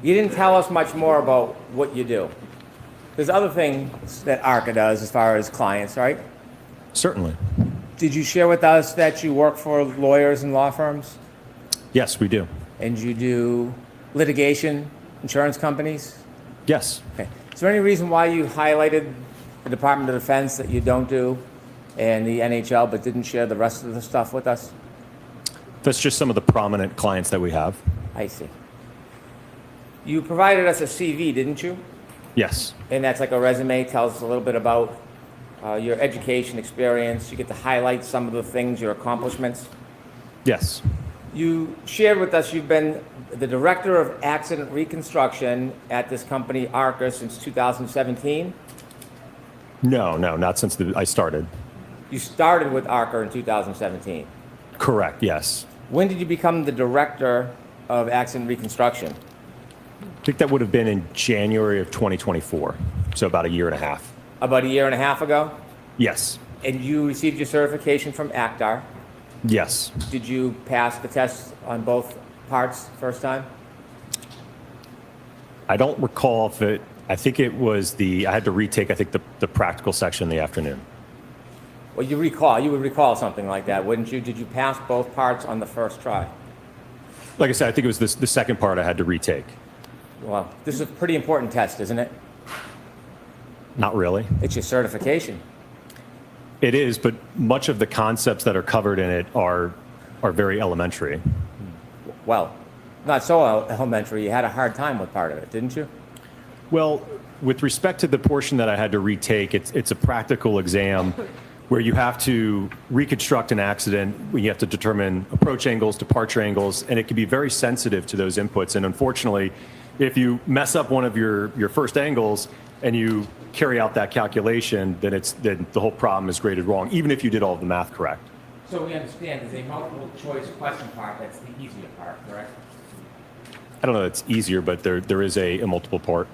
You didn't tell us much more about what you do. There's other things that ARCA does as far as clients, right? Certainly. Did you share with us that you work for lawyers and law firms? Yes, we do. And you do litigation, insurance companies? Yes. Okay. Is there any reason why you highlighted the Department of Defense that you don't do and the NHL but didn't share the rest of the stuff with us? That's just some of the prominent clients that we have. I see. You provided us a CV, didn't you? Yes. And that's like a resume, tells us a little bit about your education experience. You get to highlight some of the things, your accomplishments. Yes. You shared with us you've been the Director of Accident Reconstruction at this company, ARCA, since 2017? No, not since I started. You started with ARCA in 2017? Correct, yes. When did you become the Director of Accident Reconstruction? I think that would have been in January of 2024, so about a year and a half. About a year and a half ago? Yes. And you received your certification from ACTAR? Yes. Did you pass the test on both parts first time? I don't recall if it, I think it was I had to retake, I think, the practical section in the afternoon. Well, you would recall something like that, wouldn't you? Did you pass both parts on the first try? Like I said, I think it was the second part I had to retake. Well, this is a pretty important test, isn't it? Not really. It's your certification. It is, but much of the concepts that are covered in it are very elementary. Well, not so elementary. You had a hard time with part of it, didn't you? Well, with respect to the portion that I had to retake, it's a practical exam where you have to reconstruct an accident, you have to determine approach angles, departure angles, and it can be very sensitive to those inputs. And unfortunately, if you mess up one of your first angles and you carry out that calculation, then the whole problem is graded wrong, even if you did all of the math correct. So we understand there's a multiple choice question part that's the easier part, correct? I don't know if it's easier, but there is a multiple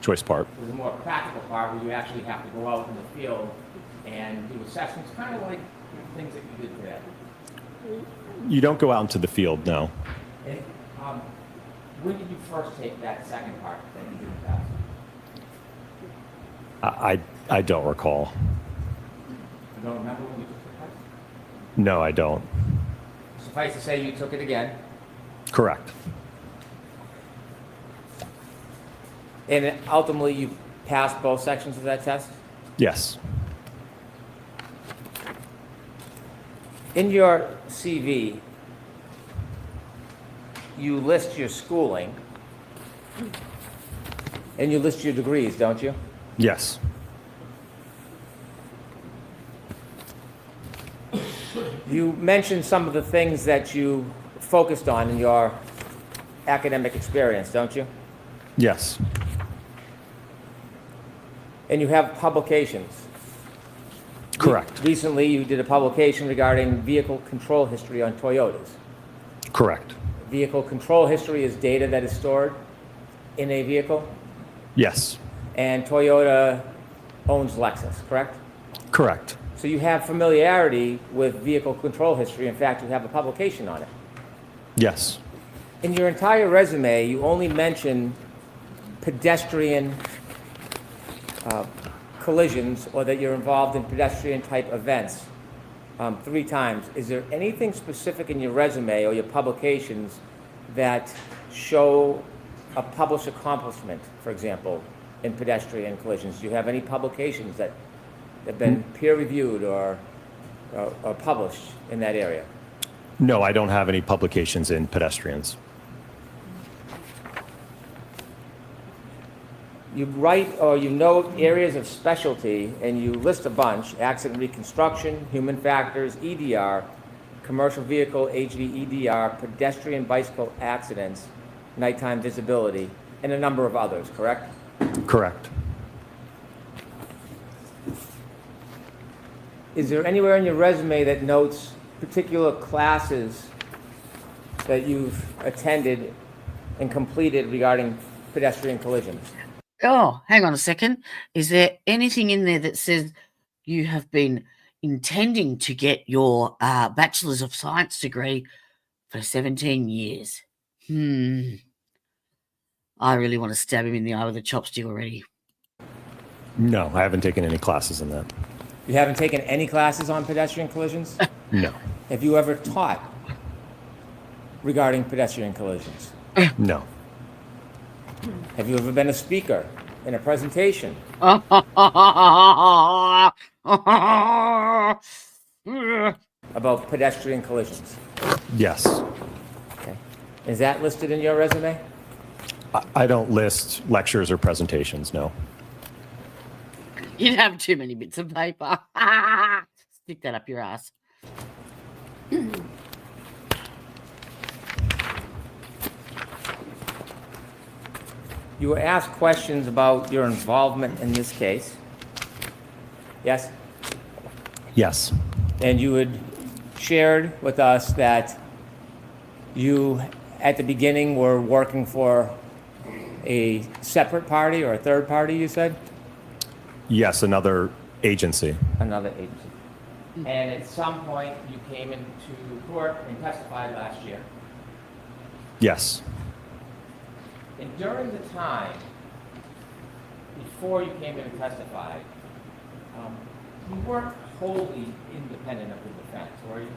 choice part. There's a more practical part where you actually have to go out in the field and do assessments, kind of like things that you did today. You don't go out into the field, no. And, when did you first take that second part that you didn't pass? I don't recall. You don't remember when you took the test? No, I don't. Suffice to say, you took it again. Correct. And ultimately, you passed both sections of that test? Yes. In your CV, you list your schooling, and you list your degrees, don't you? Yes. You mentioned some of the things that you focused on in your academic experience, don't you? Yes. And you have publications. Correct. Recently, you did a publication regarding vehicle control history on Toyotas. Correct. Vehicle control history is data that is stored in a vehicle, Yes. and Toyota owns Lexus, correct? Correct. So you have familiarity with vehicle control history. In fact, you have a publication on it. Yes. In your entire resume, you only mention pedestrian collisions, or that you're involved in pedestrian-type events 3 times. Is there anything specific in your resume or your publications that show a published accomplishment, for example, in pedestrian collisions? Do you have any publications that have been peer-reviewed or published in that area? No, I don't have any publications in pedestrians. You write or you note areas of specialty, and you list a bunch: accident reconstruction, human factors, EDR, commercial vehicle HVEDR, pedestrian bicycle accidents, nighttime visibility, and a number of others, correct? Correct. Is there anywhere in your resume that notes particular classes that you've attended and completed regarding pedestrian collisions? Oh, hang on a second. Is there anything in there that says you have been intending to get your Bachelor's of Science degree for 17 years? I really want to stab him in the eye with a chopstick already. No, I haven't taken any classes in that. You haven't taken any classes on pedestrian collisions? No. Have you ever taught regarding pedestrian collisions? No. Have you ever been a speaker in a presentation about pedestrian collisions? Yes. Okay. Is that listed in your resume? I don't list lectures or presentations, no. You'd have too many bits of paper. Stick that up your ass. You were asked questions about your involvement in this case. Yes? Yes. And you had shared with us that you, at the beginning, were working for a separate party or a third party, you said? Yes, another agency. Another agency. And at some point, you came into court and testified last year. Yes. And during the time before you came in and testified, you weren't wholly independent of the defense, were you?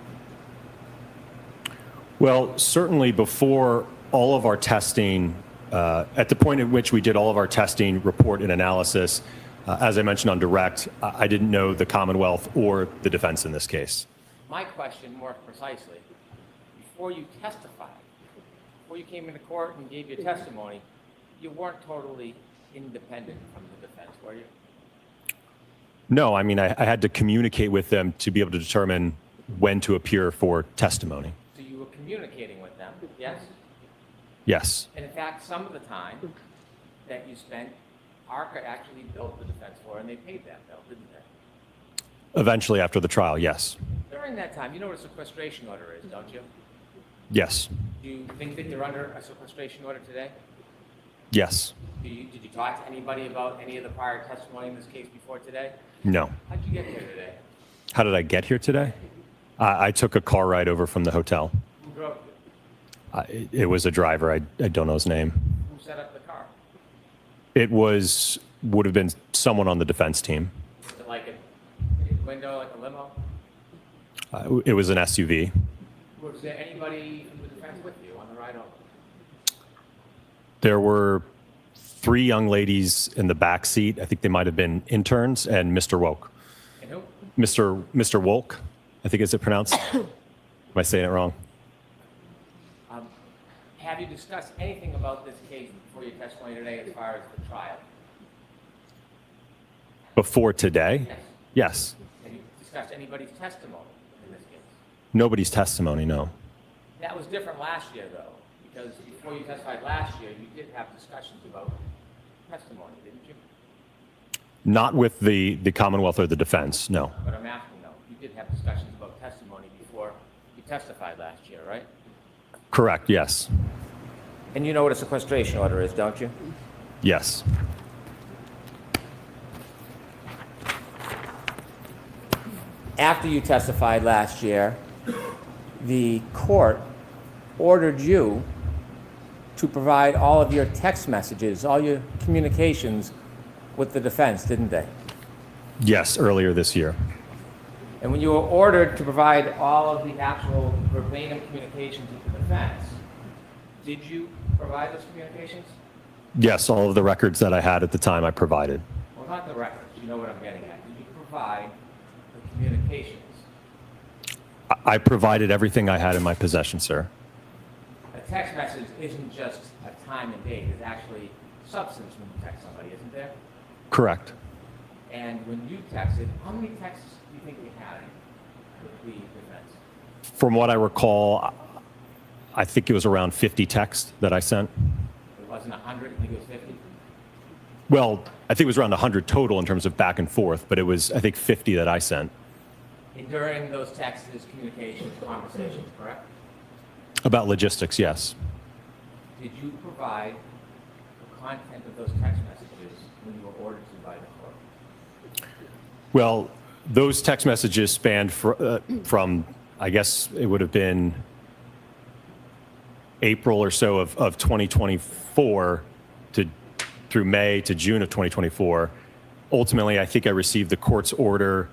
Well, certainly before all of our testing, at the point at which we did all of our testing, report, and analysis, as I mentioned on direct, I didn't know the Commonwealth or the defense in this case. My question, more precisely, before you testified, before you came into court and gave your testimony, you weren't totally independent from the defense, were you? No, I mean, I had to communicate with them to be able to determine when to appear for testimony. So you were communicating with them, yes? Yes. And in fact, some of the time that you spent, ARCA actually billed the defense for, and they paid that bill, didn't they? Eventually, after the trial, yes. During that time, you know what a sequestration order is, don't you? Yes. Do you think that you're under a sequestration order today? Yes. Did you talk to anybody about any of the prior testimony in this case before today? No. How'd you get here today? How did I get here today? I took a car ride over from the hotel. Who drove you? It was a driver. I don't know his name. Who set up the car? It would have been someone on the defense team. Was it like a window, like a limo? It was an SUV. Was there anybody from the defense with you on the ride over? There were 3 young ladies in the back seat. I think they might have been interns, and Mr. Woke. And who? Mr. Wolk, I think is it pronounced? Am I saying it wrong? Have you discussed anything about this case before your testimony today as far as the trial? Before today? Yes. Yes. Have you discussed anybody's testimony in this case? Nobody's testimony, no. That was different last year, though, because before you testified last year, you did have discussions about testimony, didn't you? Not with the Commonwealth or the defense, no. But I'm asking, though, you did have discussions about testimony before you testified last year, right? Correct, yes. And you know what a sequestration order is, don't you? Yes. After you testified last year, the court ordered you to provide all of your text messages, all your communications with the defense, didn't they? Yes, earlier this year. And when you were ordered to provide all of the actual verbatim communications with the defense, did you provide those communications? Yes, all of the records that I had at the time I provided. Well, not the records. You know what I'm getting at. Did you provide the communications? I provided everything I had in my possession, sir. A text message isn't just a time and date. It's actually substance when you text somebody, isn't there? Correct. And when you texted, how many texts do you think you had with the defense? From what I recall, I think it was around 50 texts that I sent. It wasn't 100, I think it was 50. Well, I think it was around 100 total in terms of back and forth, but it was, I think, 50 that I sent. And during those texts, communications, conversations, correct? About logistics, yes. Did you provide the content of those text messages when you were ordered to by the court? Well, those text messages spanned from, I guess it would have been April or so of 2024 through May to June of 2024. Ultimately, I think I received the court's order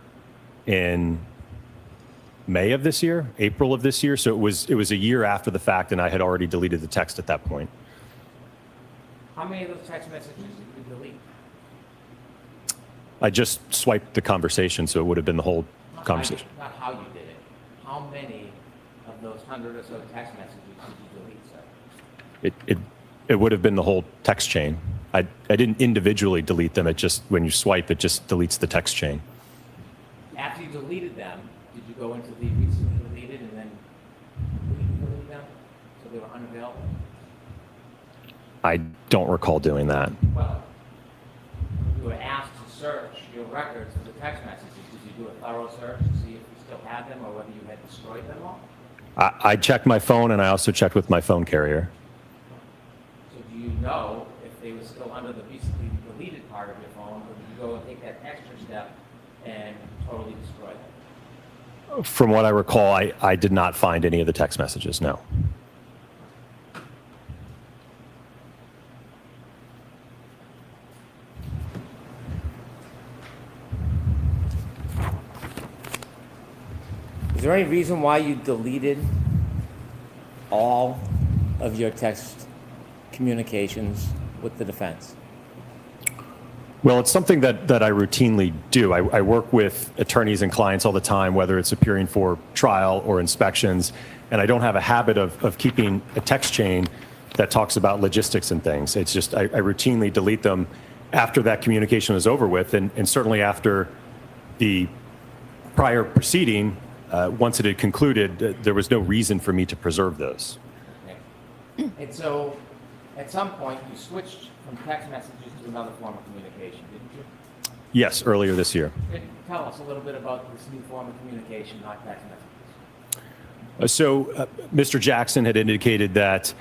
in May of this year, April of this year. So it was a year after the fact, and I had already deleted the text at that point. How many of those text messages did you delete? I just swiped the conversation, so it would have been the whole conversation. Not how you did it. How many of those 100 or so text messages did you delete, sir? It would have been the whole text chain. I didn't individually delete them. It just, when you swipe, it just deletes the text chain. After you deleted them, did you go into the recently deleted and then delete them so they were unavailable? I don't recall doing that. Well, you were asked to search your records of the text messages. Did you do a thorough search to see if you still had them or whether you had destroyed them all? I checked my phone, and I also checked with my phone carrier. So do you know if they were still under the recently deleted part of your phone, or did you go and take that extra step and totally destroy them? From what I recall, I did not find any of the text messages, no. Is there any reason why you deleted all of your text communications with the defense? Well, it's something that I routinely do. I work with attorneys and clients all the time, whether it's appearing for trial or inspections, and I don't have a habit of keeping a text chain that talks about logistics and things. It's just I routinely delete them after that communication is over with, and certainly after the prior proceeding, once it had concluded, there was no reason for me to preserve those. Okay. And so, at some point, you switched from text messages to another form of communication, didn't you? Yes, earlier this year. Tell us a little bit about this new form of communication, not text messages. Mr. Jackson had indicated that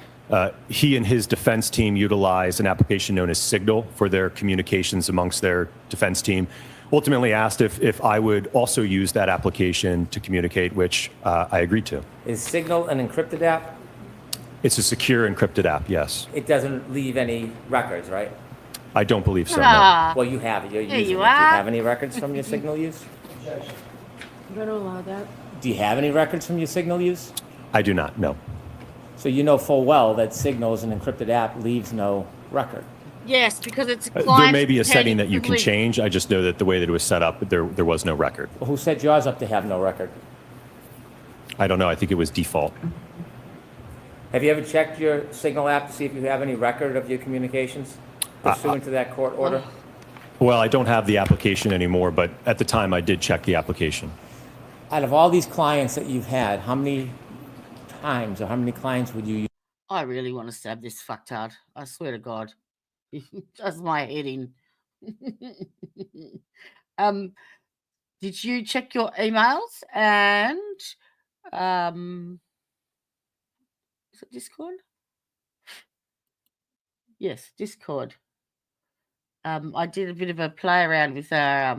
he and his defense team utilized an application known as Signal for their communications amongst their defense team. Ultimately asked if I would also use that application to communicate, which I agreed to. Is Signal an encrypted app? It's a secure encrypted app, yes. It doesn't leave any records, right? I don't believe so, no. Well, you have it. You're using it. Do you are. have any records from your Signal use? I'm going to allow that. Do you have any records from your Signal use? I do not, no. So you know full well that Signal as an encrypted app leaves no record. Yes, because it's a There may be a setting that you can change. I just know that the way that it was set up, there was no record. Well, who set yours up to have no record? I don't know. I think it was default. Have you ever checked your Signal app to see if you have any record of your communications pursuant to that court order? Well, I don't have the application anymore, but at the time I did check the application. Out of all these clients that you've had, how many times or how many clients would you use? I really want to stab this fucktard. I swear to God. Just my head in. Did you check your emails and is it Discord? Yes, Discord. I did a bit of a play around with our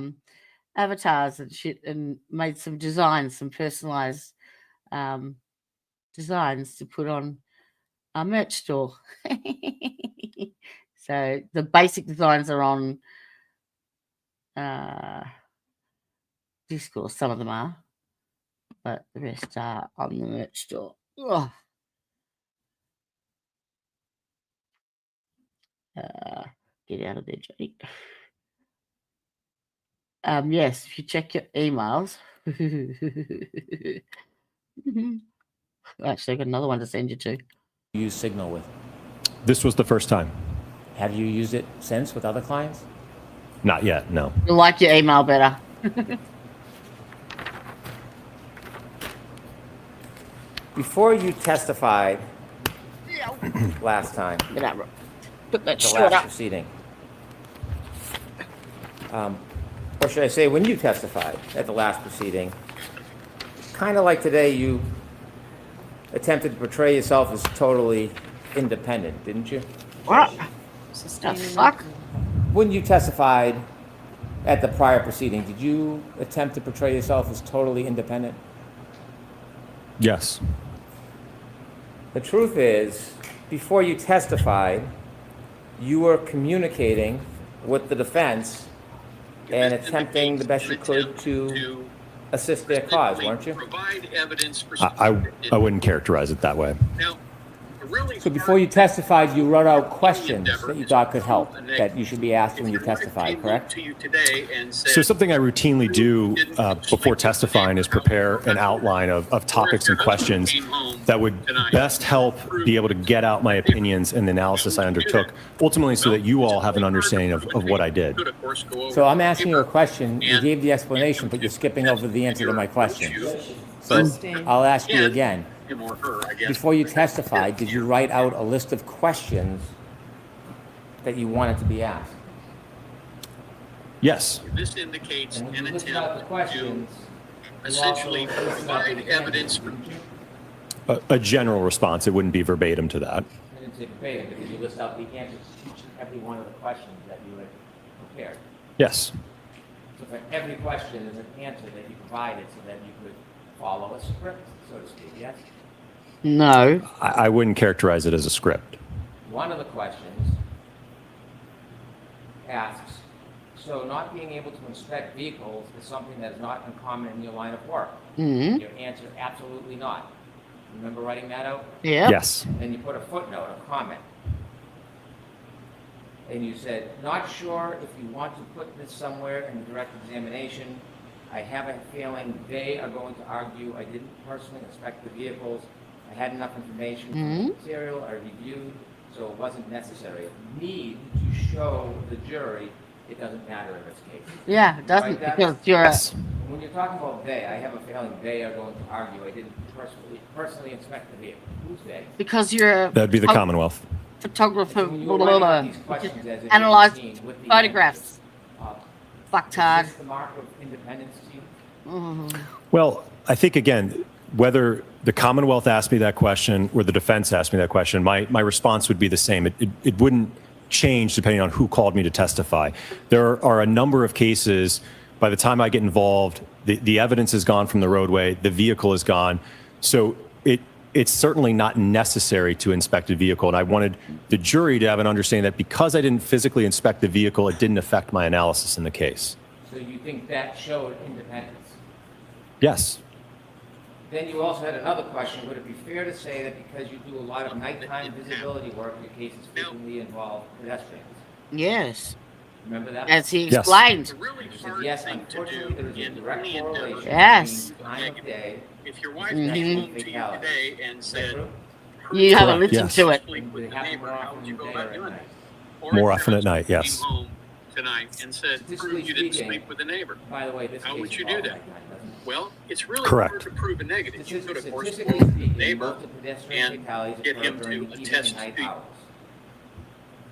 avatars and shit and made some designs, some personalized designs to put on our merch store. So the basic designs are on Discord. Some of them are, but the rest are on the merch store. Ugh. Get out of there, Jody. Yes, if you check your emails. Actually, I've got another one to send you to. Use Signal with? This was the first time. Have you used it since with other clients? Not yet, no. You like your email better. Before you testified last time, Get that, put that the straight last up. proceeding, or should I say when you testified at the last proceeding, kind of like today, you attempted to portray yourself as totally independent, didn't you? What? The fuck? When you testified at the prior proceeding, did you attempt to portray yourself as totally independent? Yes. The truth is, before you testified, you were communicating with the defense and attempting the best you could to assist their cause, weren't you? I wouldn't characterize it that way. So before you testified, you wrote out questions that you thought could help, that you should be asked when you testify, correct? So something I routinely do before testifying is prepare an outline of topics and questions that would best help be able to get out my opinions and the analysis I undertook, ultimately so that you all have an understanding of what I did. So I'm asking you a question, you gave the explanation, but you're skipping over the answer to my question. So I'll ask you again. Before you testified, did you write out a list of questions that you wanted to be asked? Yes. This indicates And when an you listed out the attempt questions, to essentially provide evidence for. A general response. It wouldn't be verbatim to that. I didn't say verbatim, because you list out the answers to each and every one of the questions that you had prepared. Yes. So for every question, there's an answer that you provided so that you could follow a script, so to speak, yes? No. I wouldn't characterize it as a script. One of the questions asks, so not being able to inspect vehicles is something that is not uncommon in your line of work? Mm-hmm. Your answer, absolutely not. Remember writing that out? Yeah. Yes. Then you put a footnote, a comment. And you said, not sure if you want to put this somewhere in the direct examination. I have a feeling they are going to argue I didn't personally inspect the vehicles. I had enough information from the material I reviewed, so it wasn't necessary. If you need to show the jury, it doesn't matter in this case. Yeah, it doesn't, Right, that- because you're a, When you're talking about they, I have a feeling they are going to argue I didn't personally inspect the vehicle. Who's they? because you're a That'd be the Commonwealth. photographer, When you blah, were blah, writing blah, out these questions as if you analyze had seen with the photographs. answers, Fucked is hard. this the mark of independence to you? Well, I think, again, whether the Commonwealth asked me that question or the defense asked me that question, my response would be the same. It wouldn't change depending on who called me to testify. There are a number of cases, by the time I get involved, the evidence is gone from the roadway, the vehicle is gone. So it's certainly not necessary to inspect a vehicle. And I wanted the jury to have an understanding that because I didn't physically inspect the vehicle, it didn't affect my analysis in the case. So you think that showed independence? Yes. Then you also had another question. Would it be fair to say that because you do a lot of nighttime visibility work, your cases frequently involve pedestrians? Yes, Remember that? as he Yes. explained. You said, yes, unfortunately, there is a direct correlation Yes. between time of day If your wife Mhm. came to you today and Is that said, true? You haven't Correct, listened yes. to it. sleep Would with it the happen neighbor, more how often would you in go the day about or at doing night? that? Or More if often your at night, husband yes. came home tonight and said, Statistically prove you didn't speaking, sleep with the neighbor. By the way, this How case would you involved do that? nighttime, doesn't it? Well, it's really Correct. hard to prove a negative. You could, of course, Statistically call the speaking, neighbor most of pedestrian and fatalities get occur him during to the evening attest and night to you. hours.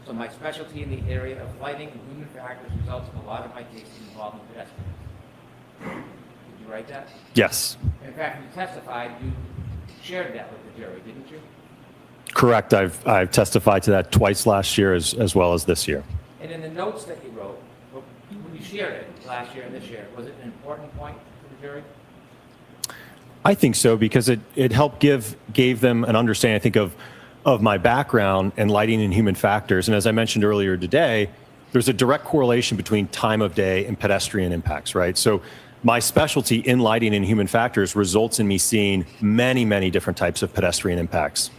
So my specialty in the area of lighting and human factors results in a lot of my cases involving pedestrians. Did you write that? Yes. In fact, when you testified, you shared that with the jury, didn't you? Correct. I've testified to that twice last year as well as this year. And in the notes that you wrote, when you shared it last year and this year, was it an important point to the jury? I think so, because it helped gave them an understanding, I think, of my background and lighting and human factors. And as I mentioned earlier today, there's a direct correlation between time of day and pedestrian impacts, right? So my specialty in lighting and human factors results in me seeing many, many different types of pedestrian impacts.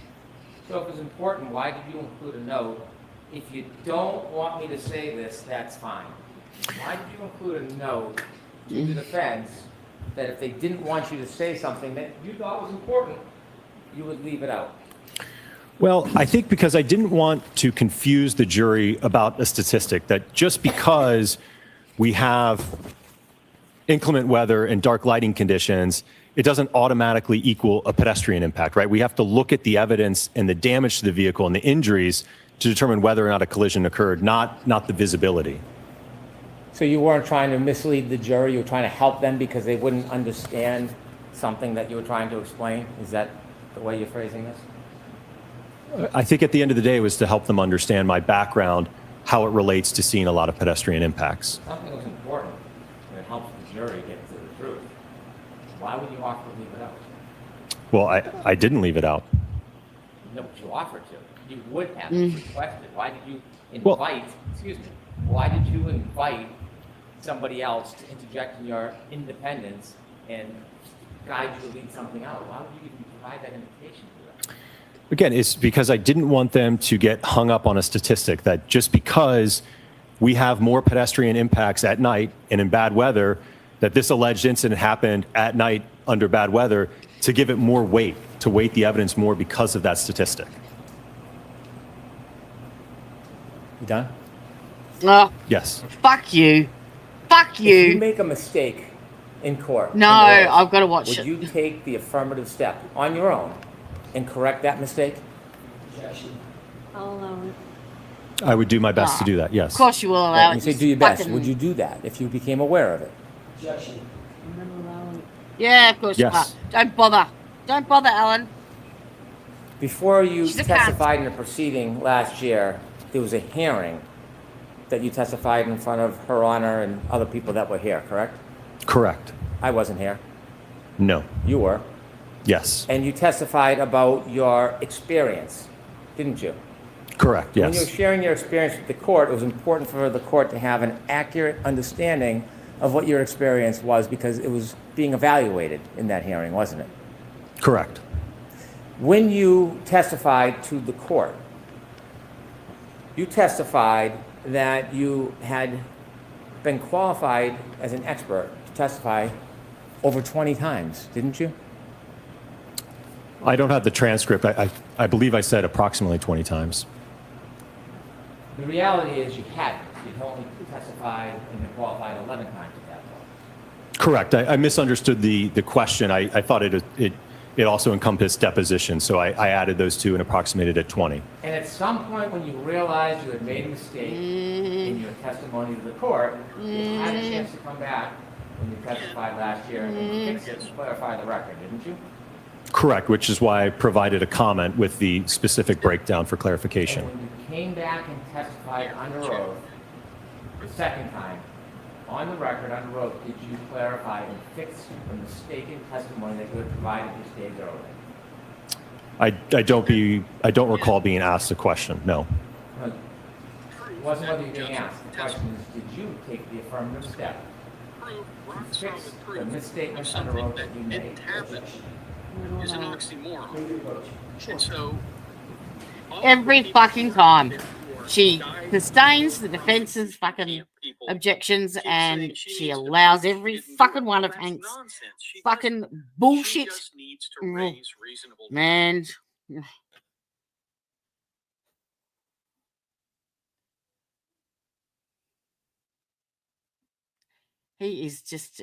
So if it's important, why did you include a note? If you don't want me to say this, that's fine. Why did you include a note to the defense that if they didn't want you to say something that you thought was important, you would leave it out? Well, I think because I didn't want to confuse the jury about a statistic that just because we have inclement weather and dark lighting conditions, it doesn't automatically equal a pedestrian impact, right? We have to look at the evidence and the damage to the vehicle and the injuries to determine whether or not a collision occurred, not the visibility. So you weren't trying to mislead the jury, you were trying to help them because they wouldn't understand something that you were trying to explain? Is that the way you're phrasing this? I think at the end of the day, it was to help them understand my background, how it relates to seeing a lot of pedestrian impacts. Something was important, and it helps the jury get to the truth. Why would you offer to leave it out? Well, I didn't leave it out. No, but you offered to. You would have requested. Why did you invite, why did you invite somebody else to interject in your independence and guide you to leave something out? Why would you even provide that invitation to them? Again, it's because I didn't want them to get hung up on a statistic that just because we have more pedestrian impacts at night and in bad weather, that this alleged incident happened at night under bad weather, to give it more weight, to weight the evidence more because of that statistic. You done? Yes. Fuck you. Fuck you. If you make a mistake in court. No, I've got to watch would it. you take the affirmative step on your own and correct that mistake? I'll allow it. I would do my best to do that, yes. Of course you will allow You it. say do your best. Would you do that if you became aware of it? I'm gonna allow it. Yeah, of course you Yes. are. Don't bother. Don't bother, Alan. Before you She's a testified in a proceeding last year, there was a hearing that you testified in front of Her Honor and other people that were here, correct? Correct. I wasn't here. No. You were. Yes. And you testified about your experience, didn't you? Correct, When you were yes. sharing your experience with the court, it was important for the court to have an accurate understanding of what your experience was because it was being evaluated in that hearing, wasn't it? Correct. When you testified to the court, you testified that you had been qualified as an expert to testify over 20 times, didn't you? I don't have the transcript. I believe I said approximately 20 times. The reality is you hadn't. You'd only testified and been qualified 11 times at that point. Correct. I misunderstood the question. I thought it also encompassed deposition, so I added those two and approximated at 20. And at some point when you realized you had made a mistake in your testimony to the court, you had a chance to come back when you testified last year and fix it and clarify the record, didn't you? Correct, which is why I provided a comment with the specific breakdown for clarification. And when you came back and testified under oath the second time, on the record, under oath, did you clarify and fix the mistaken testimony that you had provided just days earlier? I don't recall being asked a question, no. It wasn't whether you're being asked. The question is, did you take the affirmative step to fix the misstatement under oath that you made? Is an oxymoron. And so Every fucking time. She sustains the defense's fucking objections and she allows every fucking one of Hank's fucking bullshit. Man. He is just.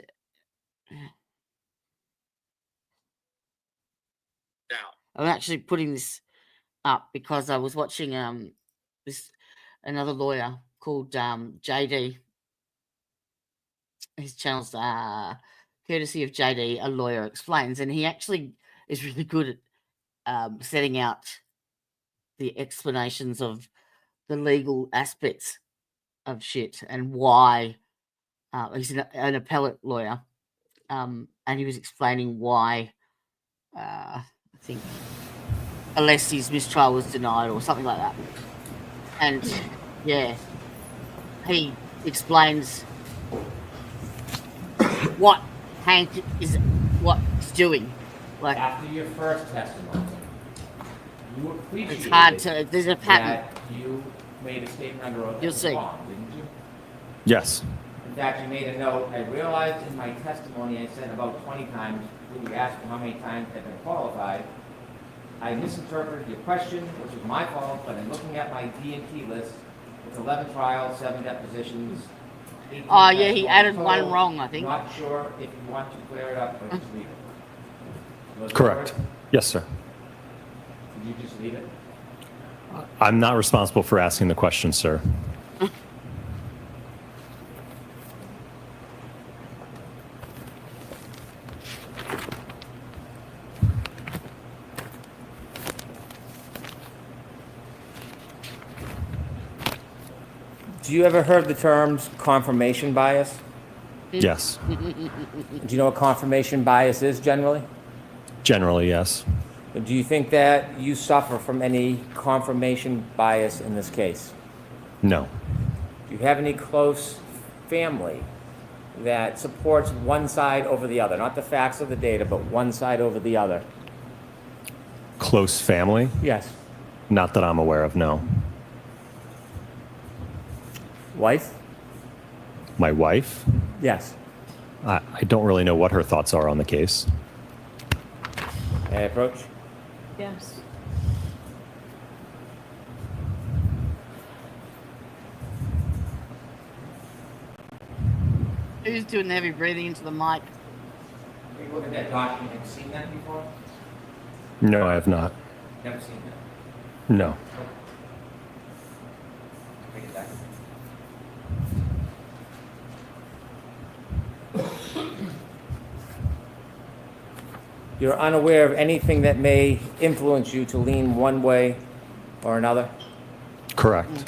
I'm actually putting this up because I was watching another lawyer called JD. His channel's courtesy of JD, a lawyer explains, and he actually is really good at setting out the explanations of the legal aspects of shit and why he's an appellate lawyer, and he was explaining why I think Alessi's mistrial was denied or something like that. And yeah, he explains what Hank is doing. Like After your first testimony, you appreciated it's hard to. There's a pattern. that you made a statement under oath that You'll was see. wrong, didn't you? Yes. In fact, you made a note, I realized in my testimony I said about 20 times, when you asked me how many times I've been qualified, I misinterpreted your question, which was my fault, but in looking at my D&T list, it's 11 trials, 7 depositions, 18 Oh yeah, he testimonies added total. one wrong, I think. Not sure if you want to clear it up or just leave it. Correct. Yes, sir. Did you just leave it? I'm not responsible for asking the question, sir. Do you ever heard the terms confirmation bias? Yes. Do you know what confirmation bias is generally? Generally, yes. Do you think that you suffer from any confirmation bias in this case? No. Do you have any close family that supports one side over the other? Not the facts of the data, but one side over the other. Close family? Yes. Not that I'm aware of, no. Wife? My wife? Yes. I don't really know what her thoughts are on the case. May I approach? Yes. Who's doing the heavy breathing into the mic? Have you looked at that document? Have you seen that before? No, I have not. Never seen that. No. Bring it back. You're unaware of anything that may influence you to lean one way or another? Correct.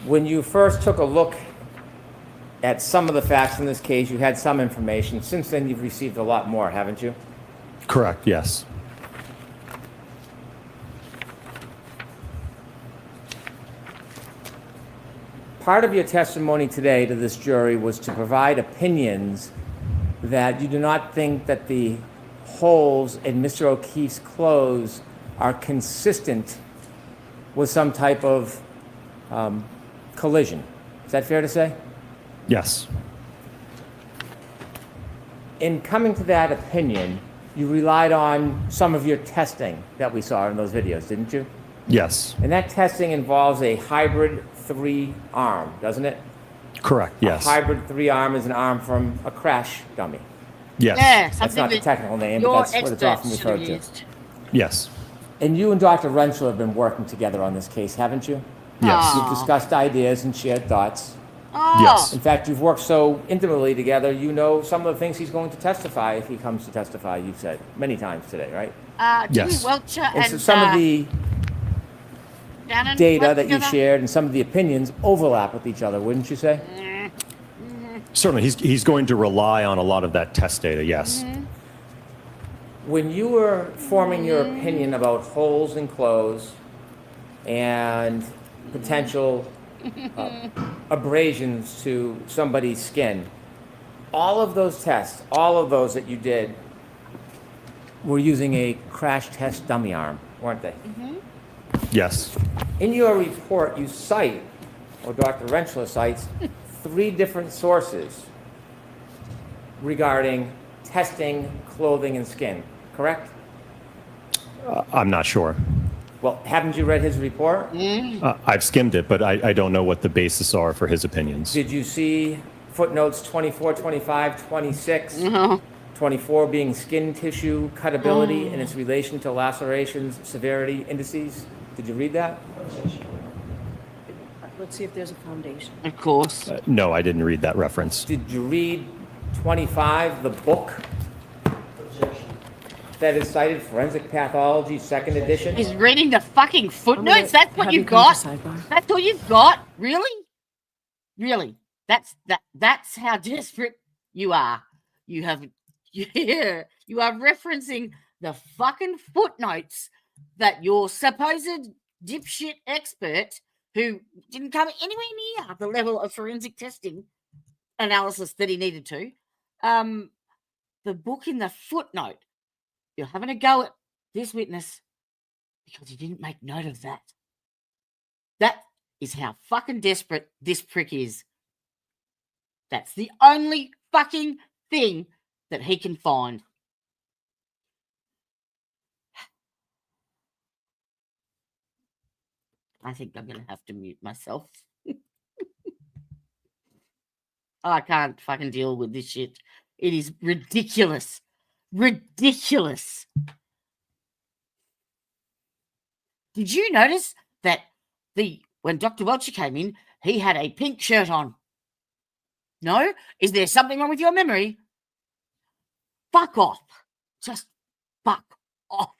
When you first took a look at some of the facts in this case, you had some information. Since then, you've received a lot more, haven't you? Correct, yes. Part of your testimony today to this jury was to provide opinions that you do not think that the holes in Mr. O'Keefe's clothes are consistent with some type of collision. Is that fair to say? Yes. In coming to that opinion, you relied on some of your testing that we saw in those videos, didn't you? Yes. And that testing involves a hybrid 3-arm, doesn't it? Correct, yes. A hybrid 3-arm is an arm from a crash dummy. Yes. Yeah, That's not the technical name, but that's what it's often referred to. Yes. And you and Dr. Renshaw have been working together on this case, haven't you? Yes. You've discussed ideas and shared thoughts. Yes. In fact, you've worked so intimately together, you know some of the things he's going to testify if he comes to testify, you've said many times today, right? Jimmy Yes. Welcher And and so some of the Gannon data worked that you together? shared and some of the opinions overlap with each other, wouldn't you say? Certainly, he's going to rely on a lot of that test data, yes. When you were forming your opinion about holes in clothes and potential abrasions to somebody's skin, all of those tests, all of those that you did, were using a crash test dummy arm, weren't they? Yes. In your report, you cite, or Dr. Renshaw cites, 3 different sources regarding testing clothing and skin, correct? I'm not sure. Well, haven't you read his report? I've skimmed it, but I don't know what the basis are for his opinions. Did you see footnotes 24, 25, 26? No. 24 being skin tissue cutability and its relation to lacerations, severity indices. Did you read that? Let's see if there's a foundation. Of course. No, I didn't read that reference. Did you read 25, the book that is cited, Forensic Pathology, 2nd edition? He's reading the fucking footnotes? That's what have you've you come got? to sidebar. That's all you've got? Really? Really? That's how desperate you are. You are referencing the fucking footnotes that your supposed dipshit expert, who didn't come anywhere near the level of forensic testing analysis that he needed to, the book in the footnote, you're having a go at this witness because you didn't make note of that. That is how fucking desperate this prick is. That's the only fucking thing that he can find. I think I'm going to have to mute myself. I can't fucking deal with this shit. It is ridiculous. Ridiculous. Did you notice that when Dr. Welcher came in, he had a pink shirt on? No? Is there something wrong with your memory? Fuck off. Just fuck off.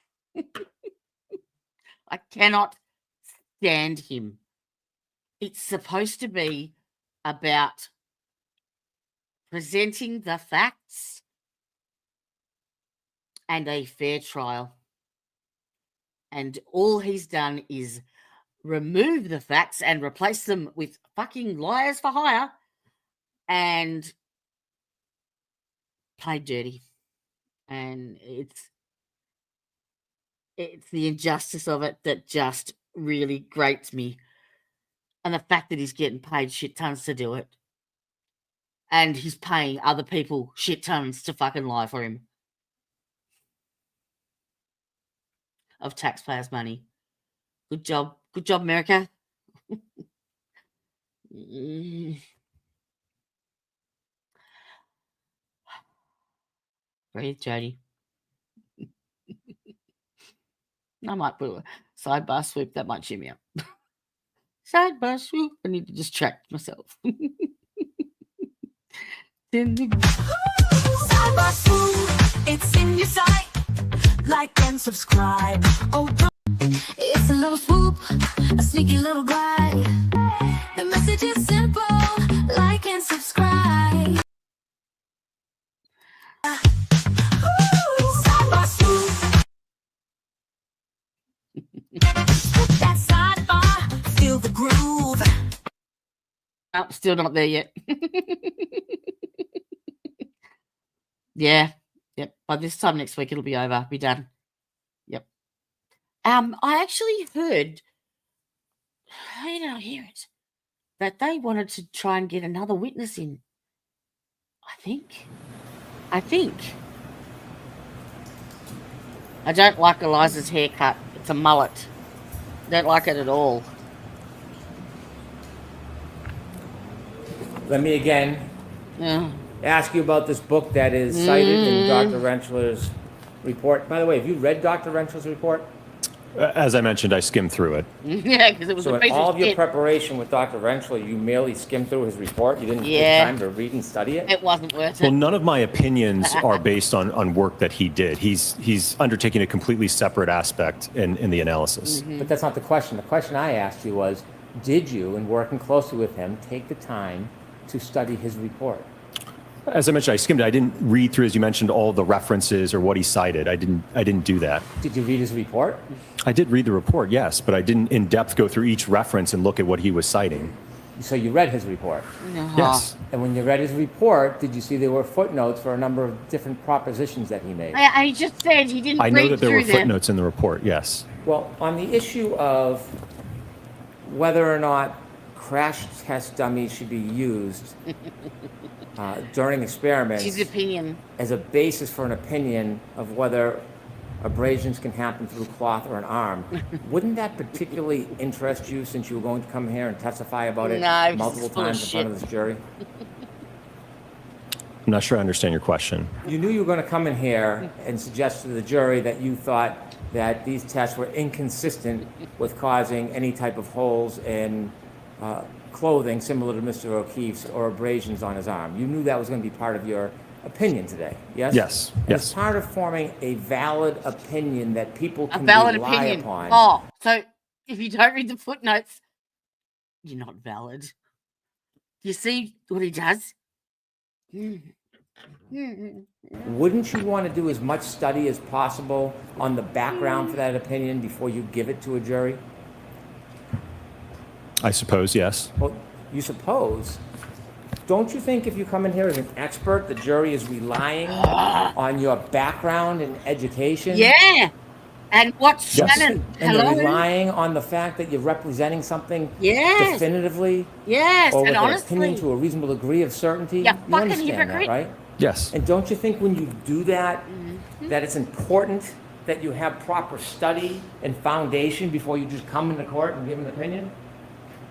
I cannot stand him. It's supposed to be about presenting the facts and a fair trial. And all he's done is remove the facts and replace them with fucking liars for hire and play dirty. And it's the injustice of it that just really grates me. And the fact that he's getting paid shit tons to do it. And he's paying other people shit tons to fucking lie for him. Of taxpayers' money. Good job. Good job, America. Breathe, Jody. I might put a sidebar swoop. That might cheer me up. Sidebar swoop. I need to distract myself. Sidebar swoop, it's in your sight. Like and subscribe. Oh, it's a little swoop, a sneaky little glide. The message is simple. Like and subscribe. Sidebar swoop. That sidebar, feel the groove. Oh, still not there yet. Yeah. Yep. By this time next week, it'll be over. Be done. Yep. I actually heard, how did I hear it? That they wanted to try and get another witness in. I think. I don't like Eliza's haircut. It's a mullet. Don't like it at all. Let me again ask you about this book that is cited in Dr. Rentschler's report. By the way, have you read Dr. Rentschler's report? As I mentioned, I skimmed through it. Yeah, because it was So a in piece all of of your shit. preparation with Dr. Rentschler, you merely skimmed through his report? You didn't take time to read and study it? It wasn't worth Well, it. none of my opinions are based on work that he did. He's undertaking a completely separate aspect in the analysis. But that's not the question. The question I asked you was, did you, in working closely with him, take the time to study his report? As I mentioned, I skimmed it. I didn't read through, as you mentioned, all the references or what he cited. I didn't do that. Did you read his report? I did read the report, yes, but I didn't in depth go through each reference and look at what he was citing. So you read his report? Yes. And when you read his report, did you see there were footnotes for a number of different propositions that he made? I just said he didn't I know read that there were through them. footnotes in the report, yes. Well, on the issue of whether or not crash test dummies should be used during experiments His opinion. as a basis for an opinion of whether abrasions can happen through cloth or an arm, wouldn't that particularly interest you since you were going to come here and testify about it No, multiple it's full of times in front of shit. this jury? I'm not sure I understand your question. You knew you were going to come in here and suggest to the jury that you thought that these tests were inconsistent with causing any type of holes in clothing similar to Mr. O'Keefe's or abrasions on his arm. You knew that was going to be part of your opinion today, yes? Yes, And yes. It's part of forming a valid opinion that people A can valid rely opinion. upon. Oh, so if you don't read the footnotes, you're not valid. You see what he does? Wouldn't you want to do as much study as possible on the background for that opinion before you give it to a jury? I suppose, yes. Well, you suppose. Don't you think if you come in here as an expert, the jury is relying on your background and education? Yeah. And what's Yes. Shannon? And they're Hello? relying on the fact that you're representing something Yes. definitively Yes. or And with an opinion honestly, to a reasonable degree of certainty? Yeah, You fucking understand hypocrite. that, right? Yes. And don't you think when you do that, that it's important that you have proper study and foundation before you just come into court and give an opinion?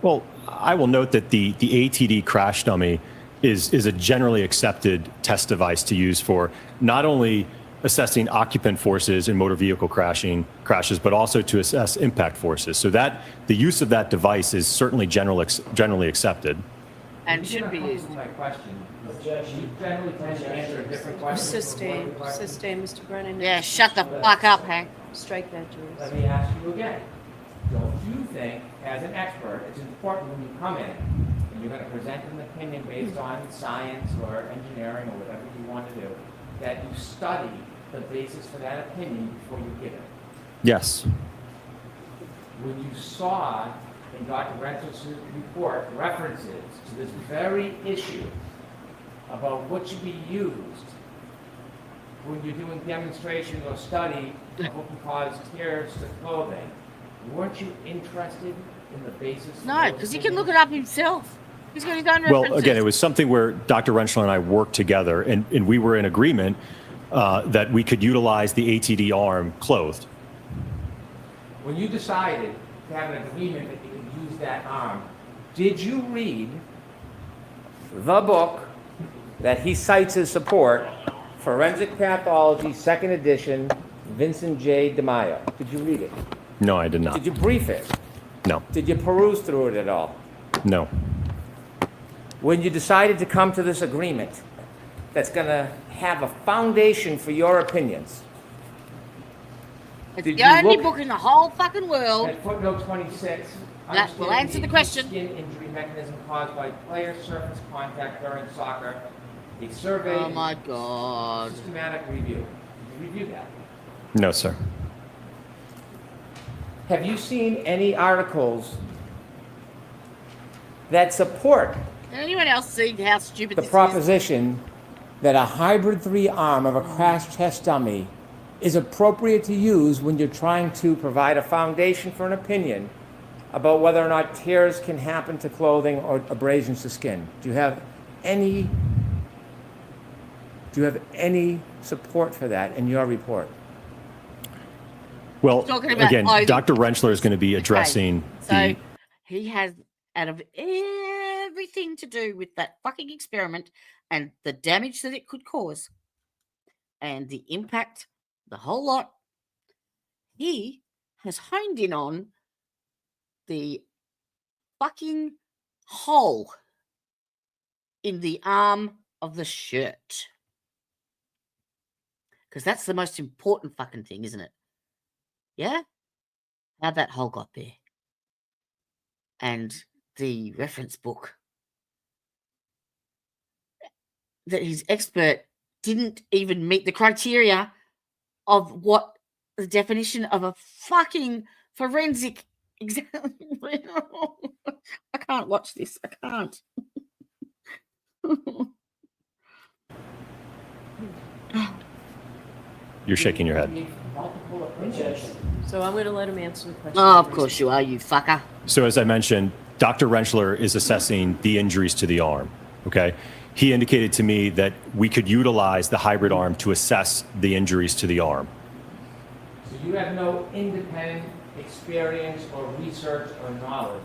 Well, I will note that the ATD crash dummy is a generally accepted test device to use for not only assessing occupant forces in motor vehicle crashes, but also to assess impact forces. So that the use of that device is certainly generally accepted. And should be used. My question. You generally tend to answer a different question. Sustain, Mr. Brennan. Yeah, shut the fuck up, Hank. Strike that, Jules. Let me ask you again. Don't you think, as an expert, it's important when you come in and you're going to present an opinion based on science or engineering or whatever you want to do, that you study the basis for that opinion before you give it? Yes. When you saw in Dr. Rentzler's report references to this very issue about what should be used when you're doing demonstration or study of what can cause tears to clothing, weren't you interested in the basis? No, because he can look it up himself. He's got his own references. Well, again, it was something where Dr. Rentzler and I worked together, and we were in agreement that we could utilize the ATD arm clothed. When you decided to have an agreement that you could use that arm, did you read the book that he cites as support, Forensic Pathology, 2nd edition, Vincent J. DeMaio? Did you read it? No, I did not. Did you brief it? No. Did you peruse through it at all? No. When you decided to come to this agreement that's going to have a foundation for your opinions, It's did the you only look book in the whole fucking world. at footnote 26, That will answer the question. Skin injury mechanism caused by player surface contact during soccer, a survey. Oh my God. Systematic review. Did you review that? No, sir. Have you seen any articles that support Can anyone else see how stupid the this proposition that a hybrid 3 arm of a crash test dummy is appropriate to use when you're trying to provide a foundation for an opinion about whether or not tears can happen to clothing or abrasions to skin? Do you have any support for that in your report? Well, Talking about again, Ivy. Dr. Rentzler is going to be addressing So he has, out of everything to do with that fucking experiment and the damage that it could cause and the impact, the whole lot, he has honed in on the fucking hole in the arm of the shirt. Because that's the most important fucking thing, isn't it? Yeah? How'd that hole got there? And the reference book that his expert didn't even meet the criteria of what the definition of a fucking forensic exam. I can't watch this. I can't. You're shaking your head. So I'm going to let him answer the question. Oh, of course you are, you fucker. So as I mentioned, Dr. Rentzler is assessing the injuries to the arm, okay? He indicated to me that we could utilize the hybrid arm to assess the injuries to the arm. So you have no independent experience or research or knowledge,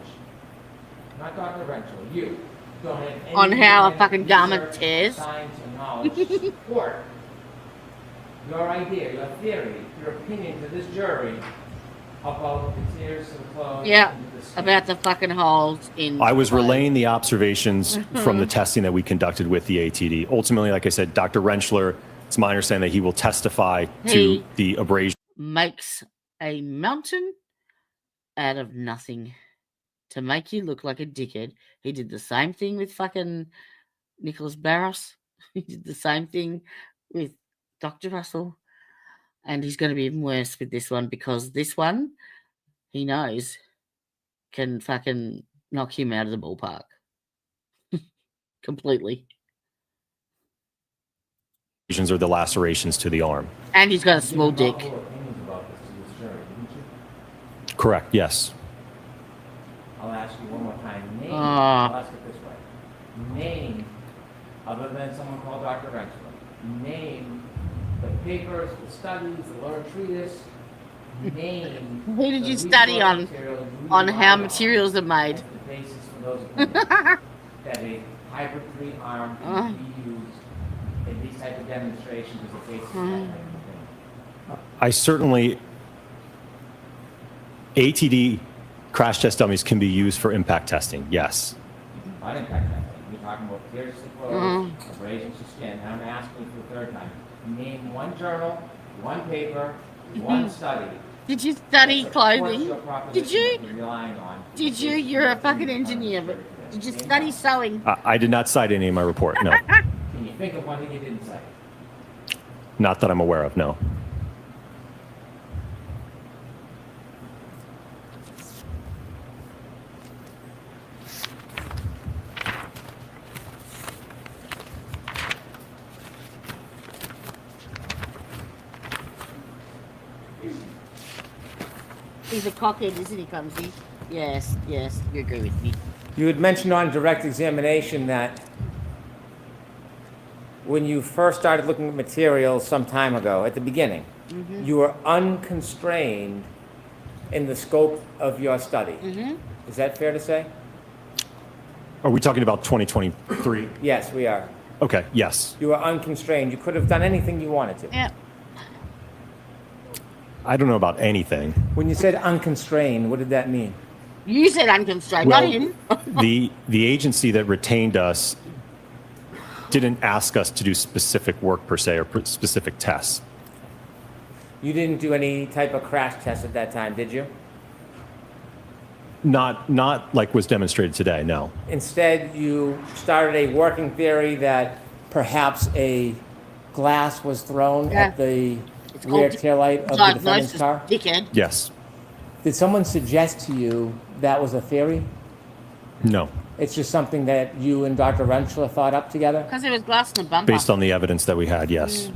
not Dr. Rentzler, you don't have any On how a independent fucking garment research, tears. science and knowledge to support your idea, your theory, your opinion to this jury about the tears and clothes. Yeah, and the skin. about the fucking holes in. I was clothes. relaying the observations from the testing that we conducted with the ATD. Ultimately, like I said, Dr. Rentzler, it's my understanding that he will testify to He- the abrasion. Makes a mountain out of nothing to make you look like a dickhead. He did the same thing with fucking Nicholas Barros. He did the same thing with Dr. Russell. And he's going to be even worse with this one because this one, he knows, can fucking knock him out of the ballpark. Completely. Or the lacerations to the arm. And he's got a small dick. Multiple opinions about this to this jury, didn't you? Correct, yes. I'll ask you one more time. Name, Ah. I'll ask it this way. Name, other than someone called Dr. Rentzler, name the papers, the studies, the learned treatise, name. Who did the you study resource on? material you On relied how on materials are made. as the basis for those opinions. That a hybrid three-arm can be used in these type of demonstrations as a basis for that type of thing? I certainly, ATD crash test dummies can be used for impact testing, yes. Not impact testing. You're talking about piercing to clothes, abrasions to skin. And I'm asking for the third time. Name one journal, one paper, one study. Did you study that supports clothing? your proposition Did you? that you're relying on. Did you? You're a fucking engineer, but did you study sewing? I did not cite any in my report, no. Can you think of one that you didn't cite? Not that I'm aware of, no. He's a cockhead, isn't he, Clumsy? Yes, yes, you agree with me. You had mentioned on direct examination that when you first started looking at materials some time ago, at the beginning, you were unconstrained in the scope of your study. Is that fair to say? Are we talking about 2023? Yes, we are. Okay, yes. You were unconstrained. You could have done anything you wanted to. Yeah. I don't know about anything. When you said unconstrained, what did that mean? You said unconstrained, Well, not him. the agency that retained us didn't ask us to do specific work per se or specific tests. You didn't do any type of crash test at that time, did you? Not like was demonstrated today, no. Instead, you started a working theory that perhaps a glass was thrown at the rear taillight of the defendant's car? Dickhead. Yes. Did someone suggest to you that was a theory? No. It's just something that you and Dr. Rentschler thought up together? Because there was glass in the bumper. Based on the evidence that we had, yes.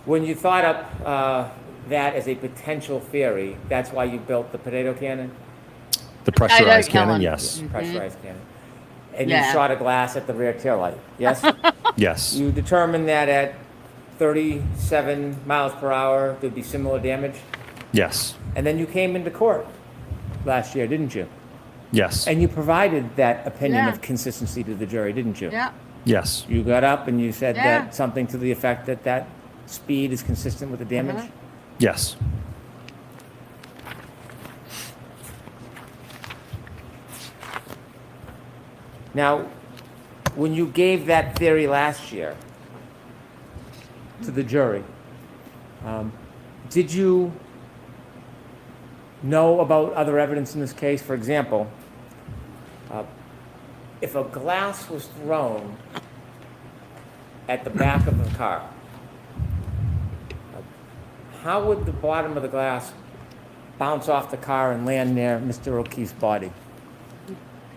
When you thought up that as a potential theory, that's why you built the potato cannon? The pressurized cannon, yes. Pressurized cannon. And Yeah. you shot a glass at the rear taillight, yes? Yes. You determined that at 37 miles per hour, there'd be similar damage? Yes. And then you came into court last year, didn't you? Yes. And you provided that opinion Yeah. of consistency to the jury, didn't you? Yeah. Yes. You got up and you said Yeah. that something to the effect that that speed is consistent with the damage? Yes. Now, when you gave that theory last year to the jury, did you know about other evidence in this case? For example, if a glass was thrown at the back of the car, how would the bottom of the glass bounce off the car and land near Mr. O'Keefe's body?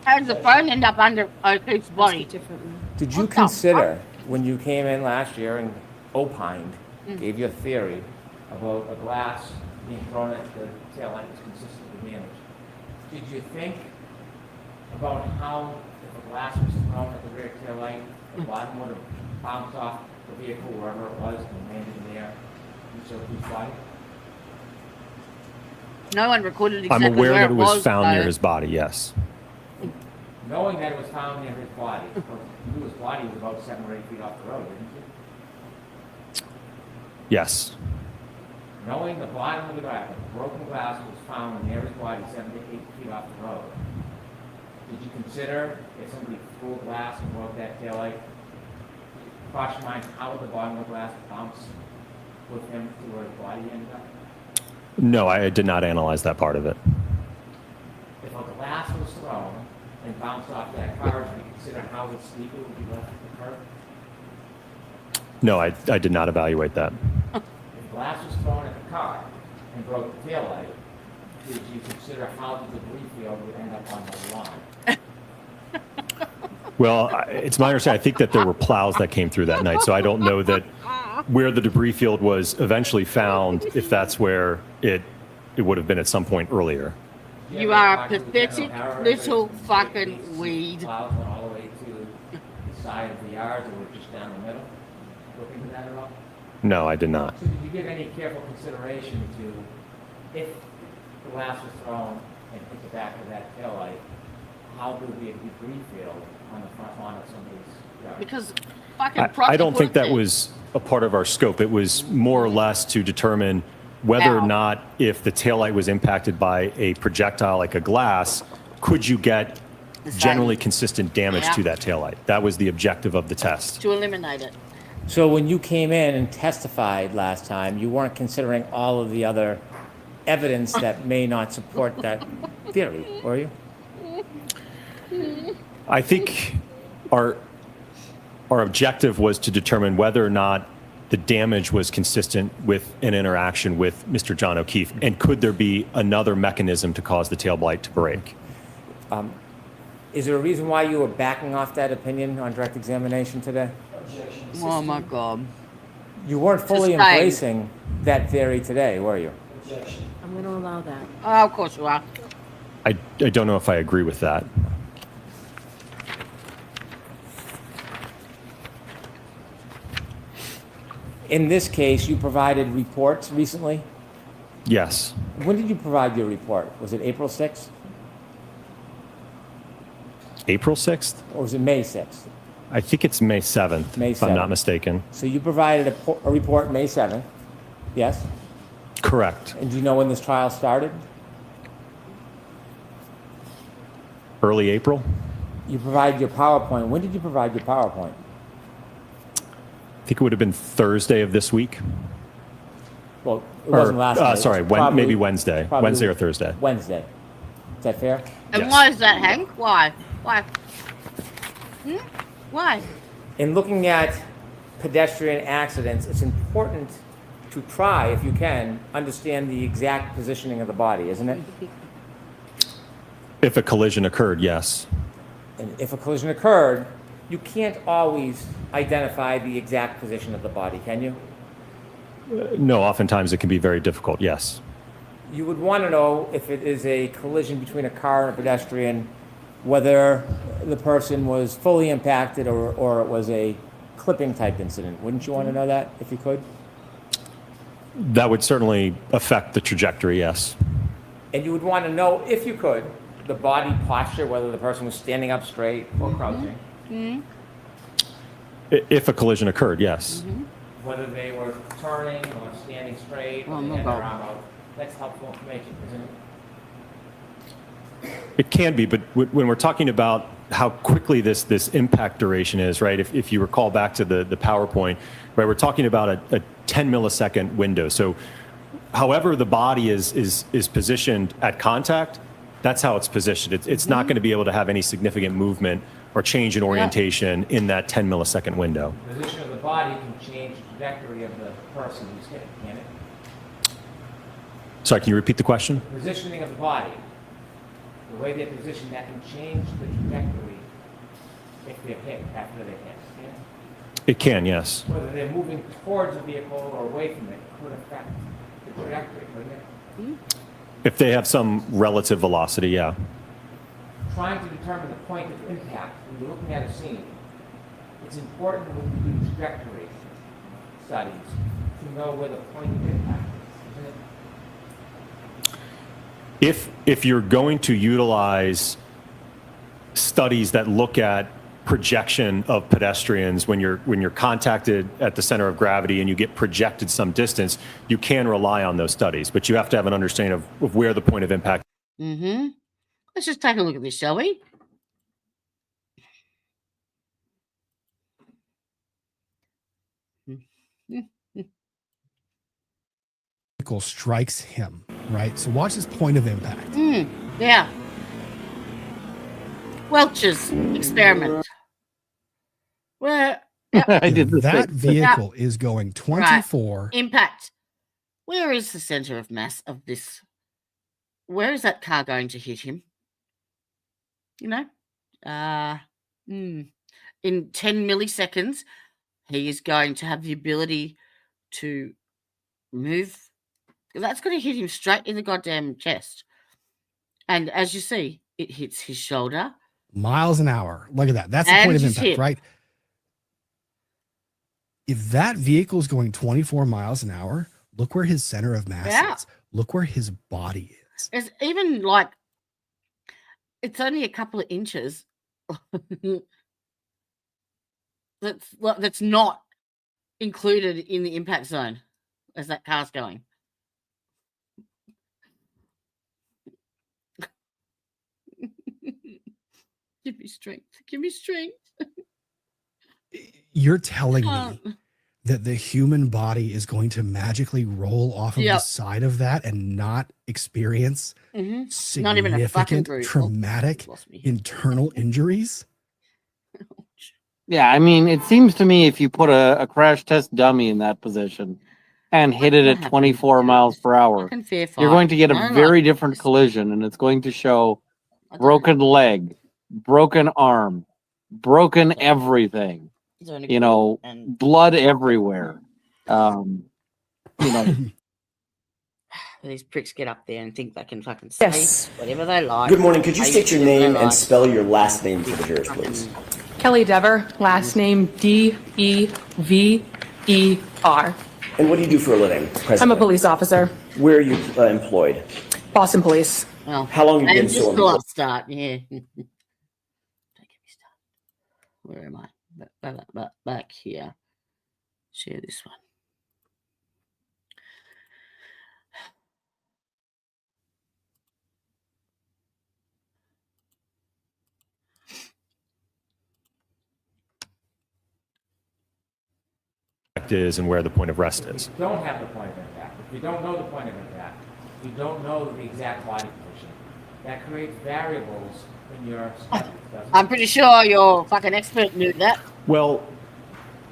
How does the phone end up under O'Keefe's body? Did you What the consider, when you came in last year and opined, gave your theory about a glass being thrown at the tail light is consistent with damage, did you think about how, if a glass was thrown at the rear tail light, the bottom would have bounced off the vehicle wherever it was and landed near Mr. O'Keefe's body? No one recorded I'm exactly aware where that it was found near though. his body, yes. Knowing that it was found near his body, you knew his body was about 7 or 8 feet off the road, didn't you? Yes. Knowing the bottom of the glass, the broken glass was found near his body 7 to 8 feet off the road, did you consider if somebody threw a glass and broke that taillight, cross your mind how would the bottom of the glass bounce with him to where his body ended up? No, I did not analyze that part of it. If a glass was thrown and bounced off that car, did you consider how his sneaker would be left at the curb? No, I did not evaluate that. If glass was thrown at the car and broke the taillight, did you consider how the debris field would end up on the lawn? Well, it's my understanding, I think that there were plows that came through that night, so I don't know that where the debris field was eventually found, if that's where it would have been at some point earlier. You are a pathetic little fucking weed. Plows went all the way to the side of the yard or just down the middle? Look into that at all? No, I did not. So did you give any careful consideration to, if the glass was thrown and hit the back of that taillight, how there would be a debris field on the front lawn of somebody's yard? Because fucking I don't put think it that there. was a part of our scope. It was more or less to determine whether or Ow. not, if the taillight was impacted by a projectile like a glass, could you get generally consistent damage Yeah. to that taillight? That was the objective of the test. to eliminate it. So when you came in and testified last time, you weren't considering all of the other evidence that may not support that theory, were you? I think our objective was to determine whether or not the damage was consistent with an interaction with Mr. John O'Keefe, and could there be another mechanism to cause the taillight to break? Is there a reason why you were backing off that opinion on direct examination today? Oh my God. You weren't fully Sustained. embracing that theory today, were you? I'm going to allow that. Oh, of course you are. I don't know if I agree with that. In this case, you provided reports recently. Yes. When did you provide your report? Was it April 6th April 6th? or was it May 6th? I think it's May 7th, May if I'm not 7th. mistaken. So you provided a report May 7th, yes? Correct. And do you know when this trial started? Early April? You provided your PowerPoint. When did you provide your PowerPoint? I think it would have been Thursday of this week. Well, it wasn't last night. It was Sorry, probably- maybe Wednesday. probably Wednesday or Thursday. Wednesday. Is that fair? And Yes. why is that, Hank? Why? Why? Why? In looking at pedestrian accidents, it's important to try, if you can, understand the exact positioning of the body, isn't it? If a collision occurred, yes. And if a collision occurred, you can't always identify the exact position of the body, can you? No, oftentimes it can be very difficult, yes. You would want to know if it is a collision between a car and a pedestrian, whether the person was fully impacted or it was a clipping type incident. Wouldn't you want to know that if you could? That would certainly affect the trajectory, yes. And you would want to know, if you could, the body posture, whether the person was standing up straight or crouching. If a collision occurred, yes. Whether they were turning or standing straight or Oh, they my had their God. arm out. That's helpful information, isn't it? It can be, but when we're talking about how quickly this impact duration is, right? If you recall back to the PowerPoint, right, we're talking about a 10 millisecond window. So however the body is positioned at contact, that's how it's positioned. It's not going to be able to have any significant movement or change in orientation in that 10 millisecond window. The position of the body can change the trajectory of the person who's hit, can it? Sorry, can you repeat the question? Positioning of the body, the way they're positioned, that can change the trajectory if they're hit, after they're hit. Yeah? It can, yes. Whether they're moving towards the vehicle or away from it could affect the trajectory, couldn't it? If they have some relative velocity, yeah. Trying to determine the point of impact when you're looking at a scene, it's important when you do trajectory studies to know where the point of impact is, isn't it? If you're going to utilize studies that look at projection of pedestrians when you're contacted at the center of gravity and you get projected some distance, you can rely on those studies, but you have to have an understanding of where the point of impact. Let's just take a look at this, shall we? Vehicle strikes him, right? So watch his point of impact. Yeah. Welch's experiment. Where I did that vehicle is going 24. Right. Impact. Where is the center of mass of this? Where is that car going to hit him? You know? In 10 milliseconds, he is going to have the ability to move. That's going to hit him straight in the goddamn chest. And as you see, it hits his shoulder. Miles an hour. Look at that. That's the And point of his impact, hip. right? If that vehicle is going 24 miles an hour, look where his center of mass Yeah. is. Look where his body is. It's even like, it's only a couple of inches. That's not included in the impact zone as that car's going. Give me strength. Give me strength. You're telling me that the human body is going to magically roll off of the side of that and not experience Not even a fucking significant traumatic internal injuries? Yeah, I mean, it seems to me if you put a crash test dummy in that position and hit it at 24 miles per hour, you're going to get a very different collision, and it's going to show broken leg, broken arm, broken everything, you know, blood everywhere. You know, these pricks get up there and think they can fucking say whatever they like. Good morning. Could you state your name and spell your last name for the jurors, please? Kelly Dever, last name D-E-V-E-R. And what do you do for a living? I'm a police officer. Where are you employed? Boston Police. Well, how long have you been so employed? Start, yeah. Where am I? Back here. Share this one. Is and where the point of rest is. You don't have the point of impact. If you don't know the point of impact, you don't know the exact body position. That creates variables in your studies, doesn't it? I'm pretty sure your fucking expert knew that. Well,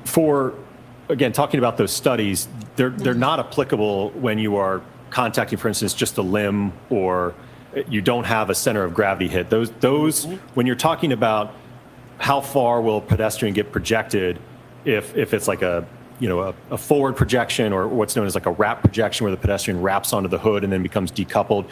for, again, talking about those studies, they're not applicable when you are contacting, for instance, just a limb or you don't have a center of gravity hit. Those when you're talking about how far will a pedestrian get projected if it's like a forward projection or what's known as like a wrap projection where the pedestrian wraps onto the hood and then becomes decoupled.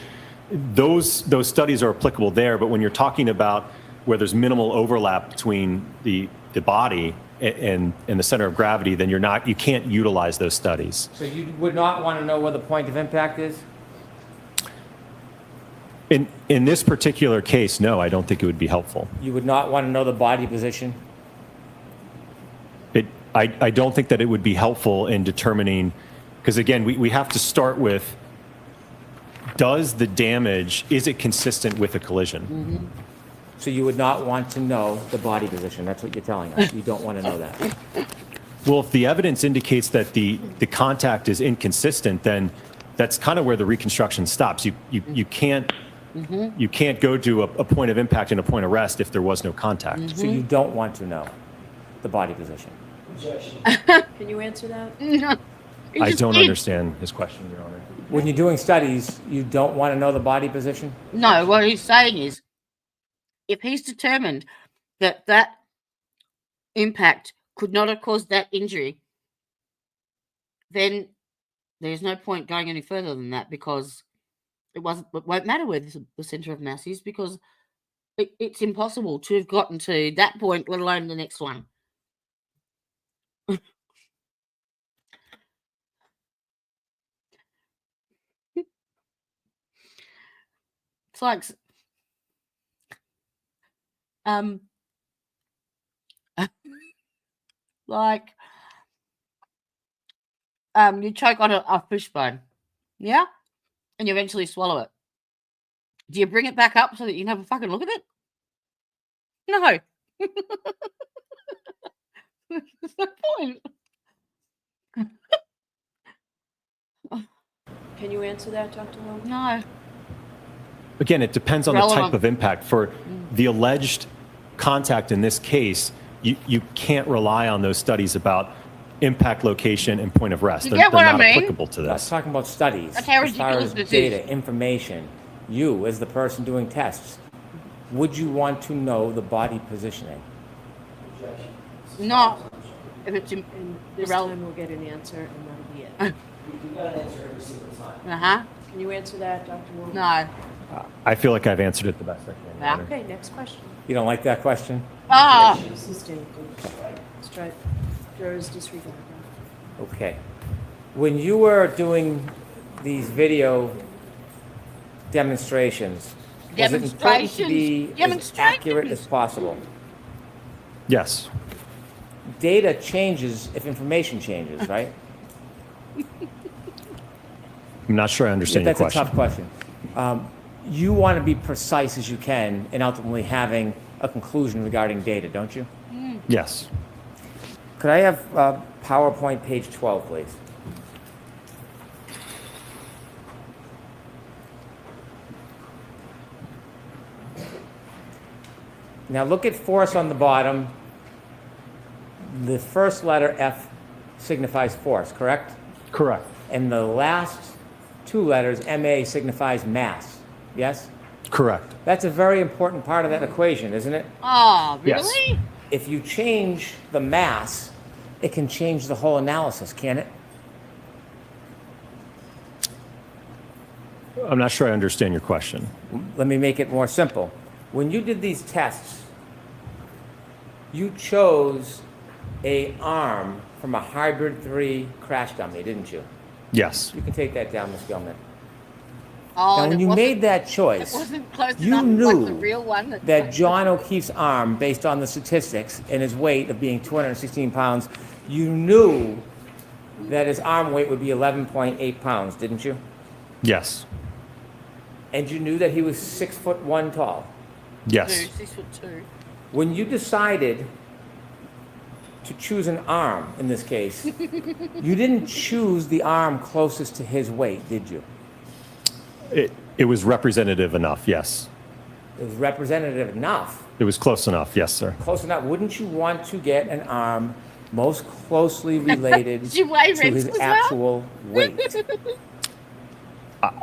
Those studies are applicable there, but when you're talking about where there's minimal overlap between the body and the center of gravity, then you can't utilize those studies. So you would not want to know where the point of impact is? In this particular case, no, I don't think it would be helpful. You would not want to know the body position? I don't think that it would be helpful in determining, because again, we have to start with, does the damage, is it consistent with a collision? So you would not want to know the body position. That's what you're telling us. You don't want to know that. Well, if the evidence indicates that the contact is inconsistent, then that's kind of where the reconstruction stops. You can't go to a point of impact and a point of rest if there was no contact. So you don't want to know the body position. Can you answer that? No. I don't understand his question, Your Honor. When you're doing studies, you don't want to know the body position? No, what he's saying is, if he's determined that that impact could not have caused that injury, then there's no point going any further than that, because it won't matter where the center of mass is, because it's impossible to have gotten to that point, let alone the next one. It's like you choke on a fishbone, yeah, and you eventually swallow it. Do you bring it back up so that you can have a fucking look at it? No. There's no point. Can you answer that, Dr. Long? No. Again, it depends on the type of impact. For the alleged contact in this case, you can't rely on those studies about impact location and point of rest. You get what I mean? Applicable to I was this. talking about studies. That's how as far ridiculous as this data, is. information. You, as the person doing tests, would you want to know the body positioning? Not if it's And this time we'll get an answer, and that'll be it. You got an answer every single time. Uh-huh. Can you answer that, Dr. Wong? No. I feel like I've answered it the best I can. Your Honor. Okay, next question. You don't like that question? Ah. Assistant. Strike. Jurors disregard that. Okay. When you were doing these video demonstrations, Was it important to be as accurate as possible? Yes. Data changes if information changes, right? I'm not sure I understand your question. That's a tough question. You want to be precise as you can in ultimately having a conclusion regarding data, don't you? Yes. Could I have PowerPoint page 12, please? Now look at force on the bottom. The first letter F signifies force, correct? Correct. And the last two letters, MA, signifies mass, yes? Correct. That's a very important part of that equation, isn't it? Oh, Yes. really? If you change the mass, it can change the whole analysis, can't it? I'm not sure I understand your question. Let me make it more simple. When you did these tests, you chose a arm from a hybrid 3 crash dummy, didn't you? Yes. You can take that down, Ms. Gilman. Oh, Now, when you made that choice, it wasn't close you enough knew like the real one. that John O'Keefe's arm, based on the statistics and his weight of being 216 pounds, you knew that his arm weight would be 11.8 pounds, didn't you? Yes. And you knew that he was 6'1" tall. Yes. 6'2". When you decided to choose an arm, in this case, you didn't choose the arm closest to his weight, did you? It was representative enough, yes. It was representative enough. It was close enough, yes, sir. Close enough. Wouldn't you want to get an arm most closely related Did you weigh to his Rick's as well? actual weight?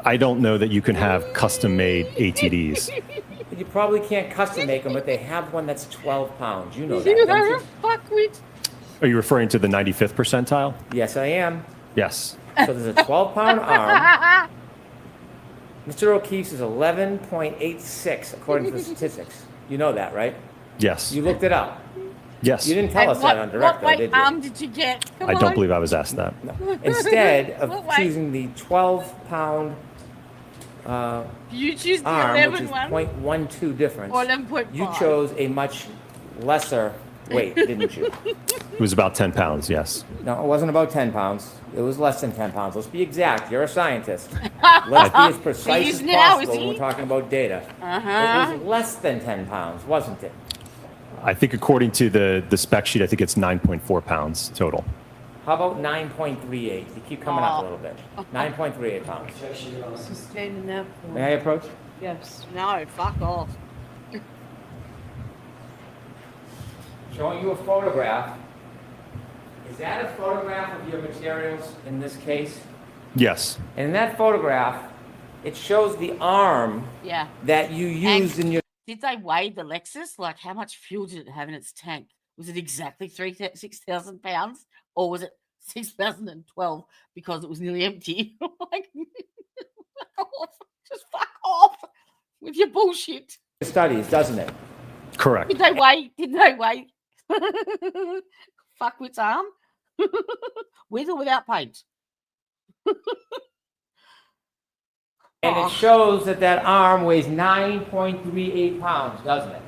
I don't know that you can have custom-made ATDs. You probably can't custom make them, but they have one that's 12 pounds. You know that, You don't are you? a fuckwit. Are you referring to the 95th percentile? Yes, I am. Yes. So there's a 12-pound arm. Mr. O'Keefe's is 11.86, according to the statistics. You know that, right? Yes. You looked it up. Yes. You didn't tell us that on direct, though, did you? What weight arm did you get? Come I don't on. believe I was asked that. Instead of What weight? choosing the 12-pound You choose the arm, 11 which is one? 0.12 difference, Or 11.5. you chose a much lesser weight, didn't you? It was about 10 pounds, yes. No, it wasn't about 10 pounds. It was less than 10 pounds. Let's be exact. You're a scientist. Let's be as precise He's as now, is possible when he? we're talking about data. Uh-huh. It was less than 10 pounds, wasn't it? I think according to the spec sheet, I think it's 9.4 pounds total. How about 9.38? You keep coming up a little bit. 9.38 pounds. Sustained in that form. May I approach? Yes. No, fuck off. Showing you a photograph. Is that a photograph of your materials in this case? Yes. And in that photograph, it shows the arm Yeah. that you used in your... Did they weigh the Lexus? Like, how much fuel did it have in its tank? Was it exactly 6,000 pounds? Or was it 6,012 because it was nearly empty? Like, fuck off. Just fuck off with your bullshit. studies, doesn't it? Correct. Did they weigh? Did they weigh? Fuckwit's arm? With or without paint? And it shows that that arm weighs 9.38 pounds, doesn't it?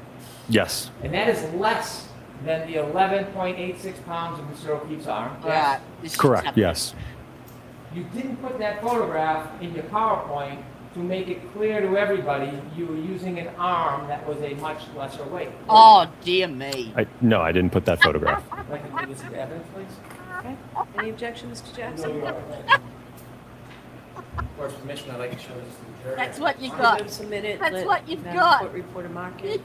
Yes. And that is less than the 11.86 pounds of Mr. O'Keefe's arm. Yes. Correct, yes. You didn't put that photograph in your PowerPoint to make it clear to everybody you were using an arm that was a much lesser weight. Oh, dear me. No, I didn't put that photograph. I'd like to put this as evidence, please. Okay. Any objection, Mr. Jackson? Court's permission, I'd like to show this to the jury. That's what you I'll got. let him submit it. That's Let what you've Madam got. Court reporter mark it.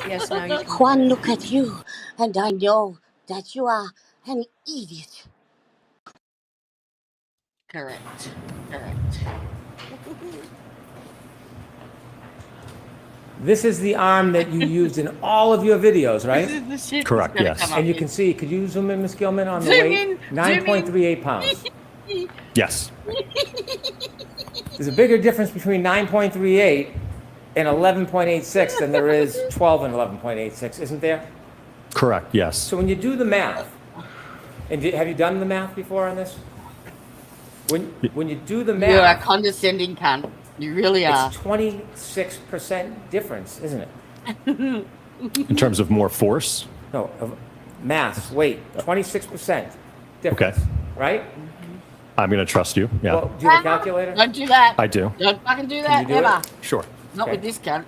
Yes, now you can. One look at you, and I know that you are an idiot. Correct. Correct. This is the arm that you used in all of your videos, right? This is the shit Correct, that's gonna yes. come up And you here. can see, could you zoom in, Ms. Gilman, on the Zoom weight? in, 9.38 pounds. Yes. There's a bigger difference between 9.38 and 11.86 than there is 12 and 11.86, isn't there? Correct, yes. So when you do the math, and have you done the math before on this? When you do the You're a math, condescending cunt. You really are. it's 26% difference, isn't it? In terms of more force? No, of mass, weight, 26% difference, right? I'm going to trust you. Yeah. Well, do you have a calculator? Don't do that. I do. Don't fucking do Can that you do ever. it? Sure. Not Okay. with this cunt.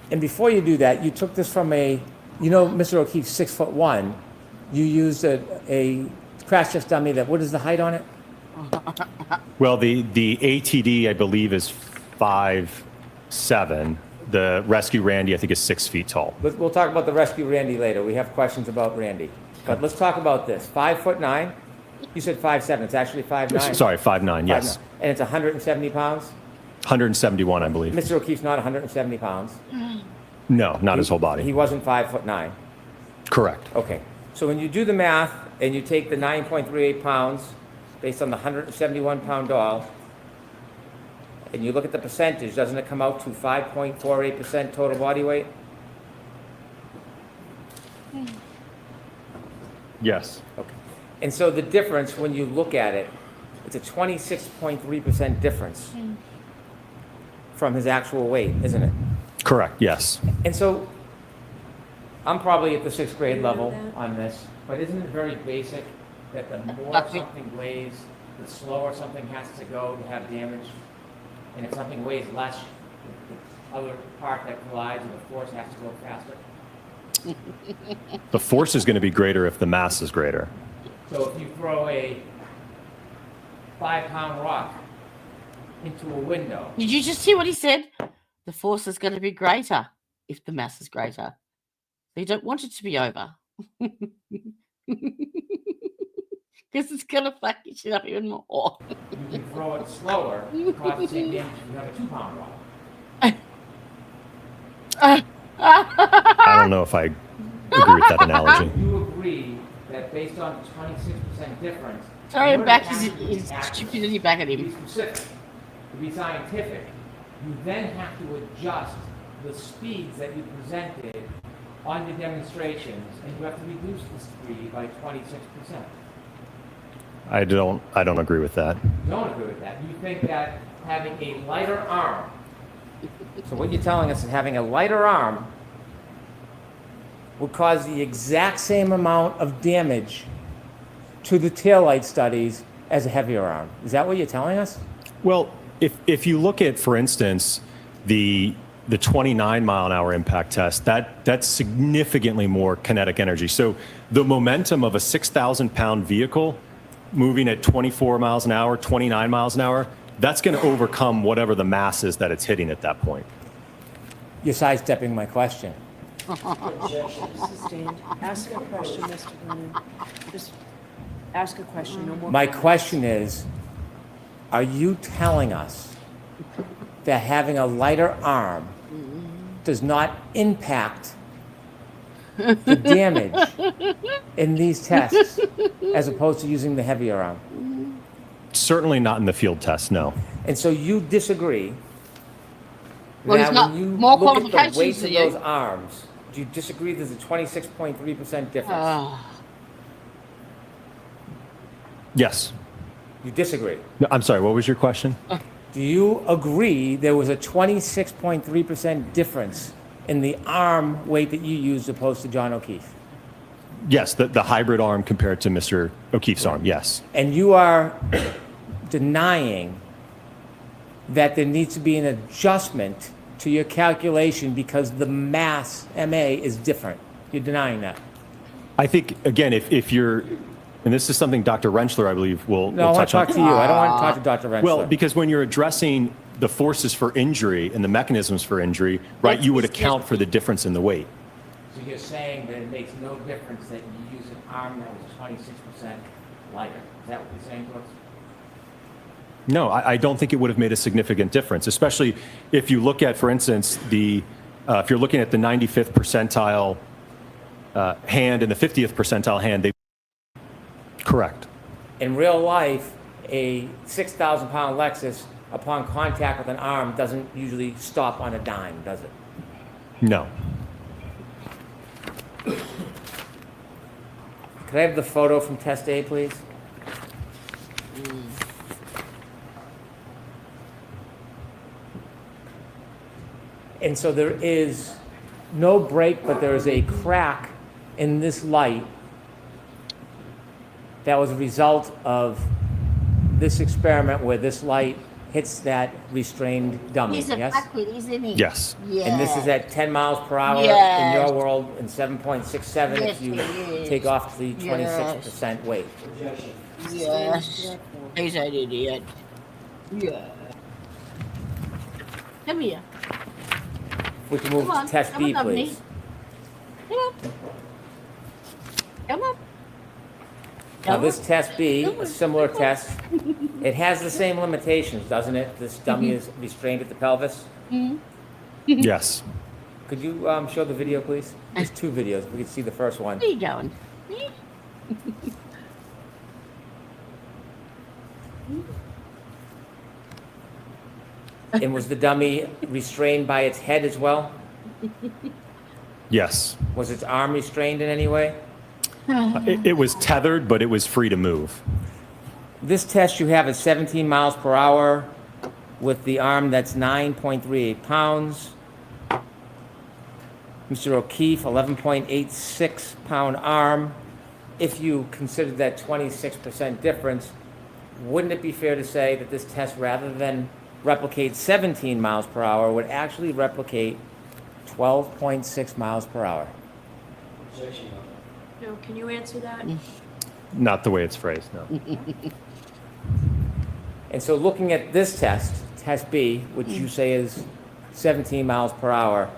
And before you do that, you took this from Mr. O'Keefe's 6'1". You used a crash test dummy that, what is the height on it? Well, the ATD, I believe, is 5'7". The Rescue Randy, I think, is 6 feet tall. We'll talk about the Rescue Randy later. We have questions about Randy. But let's talk about this. 5'9". You said 5'7". It's actually 5'9". Sorry, 5'9", yes. 5'9". And it's 170 pounds? 171, I believe. Mr. O'Keefe's not 170 pounds. No, not his whole body. He wasn't 5'9". Correct. Okay. So when you do the math and you take the 9.38 pounds based on the 171-pound doll, and you look at the percentage, doesn't it come out to 5.48% total body weight? Yes. Okay. And so the difference, when you look at it, it's a 26.3% difference from his actual weight, isn't it? Correct, yes. And so I'm probably at the 6th grade level on this, but isn't it very basic that the more something weighs, the slower something has to go to have damage? And if something weighs less, the other part that collides with the force has to go faster? The force is going to be greater if the mass is greater. So if you throw a 5-pound rock into a window. Did you just hear what he said? The force is going to be greater if the mass is greater. You don't want it to be over. Because it's going to fuck your shit up even more. You can throw it slower, cause the same damage if you have a 2-pound rock. I don't know if I agree with that analogy. You agree that based on the 26% difference, Sorry, in I'm order back to his actually be accurate, stupidity back at to be him. specific, to be scientific, you then have to adjust the speeds that you presented on your demonstrations, and you have to reduce the speed by 26%. I don't agree with that. You don't agree with that. You think that having a lighter arm, so what you're telling us is having a lighter arm would cause the exact same amount of damage to the taillight studies as a heavier arm. Is that what you're telling us? Well, if you look at, for instance, the 29-mile-an-hour impact test, that's significantly more kinetic energy. So the momentum of a 6,000-pound vehicle moving at 24 miles an hour, 29 miles an hour, that's going to overcome whatever the mass is that it's hitting at that point. You're sidestepping my question. Sustained. Ask a question, Mr. Brennan. Just ask a question, no more. My comments. question is, are you telling us that having a lighter arm does not impact the damage in these tests as opposed to using the heavier arm? Certainly not in the field test, no. And so you disagree Well, that he's got when you more look at the qualifications weight than of you. those arms, do you disagree there's a 26.3% difference? Yes. You disagree? No, I'm sorry, what was your question? Do you agree there was a 26.3% difference in the arm weight that you used opposed to John O'Keefe? Yes, the hybrid arm compared to Mr. O'Keefe's arm, yes. And you are denying that there needs to be an adjustment to your calculation because the mass, MA, is different. You're denying that. I think, again, if you're, and this is something Dr. Rentschler, I believe, will No, I want touch to on. talk to you. I don't want to talk to Dr. Rentschler. Well, because when you're addressing the forces for injury and the mechanisms for injury, right, you would account for the difference in the weight. So you're saying that it makes no difference that you use an arm that was 26% lighter. Is that what you're saying to us? No, I don't think it would have made a significant difference, especially if you look at, for instance, if you're looking at the 95th percentile hand and the 50th percentile hand, correct. In real life, a 6,000-pound Lexus, upon contact with an arm, doesn't usually stop on a dime, does it? No. Could I have the photo from test A, please? And so there is no break, but there is a crack in this light that was a result of this experiment where this light hits that restrained dummy, He's a yes? backward, isn't he? Yes. Yeah. And this is at 10 miles per hour in Yes. your world and 7.67 Yes, if you it is. take off the 26% weight. Yes. He's an idiot. Yeah. Come here. If we can move Come on, to test come B, on, lovely. please. Come on. Come on. Now this test B, a similar test, it has the same limitations, doesn't it? This dummy is restrained at the pelvis. Yes. Could you show the video, please? There's two videos. We can see the first one. Where are you going? And was the dummy restrained by its head as well? Yes. Was its arm restrained in any way? It was tethered, but it was free to move. This test you have at 17 miles per hour with the arm that's 9.38 pounds. Mr. O'Keefe, 11.86 pound arm. If you consider that 26% difference, wouldn't it be fair to say that this test, rather than replicate 17 miles per hour, would actually replicate 12.6 miles per hour? No, can you answer that? Not the way it's phrased, no. And so looking at this test, test B, which you say is 17 miles per hour,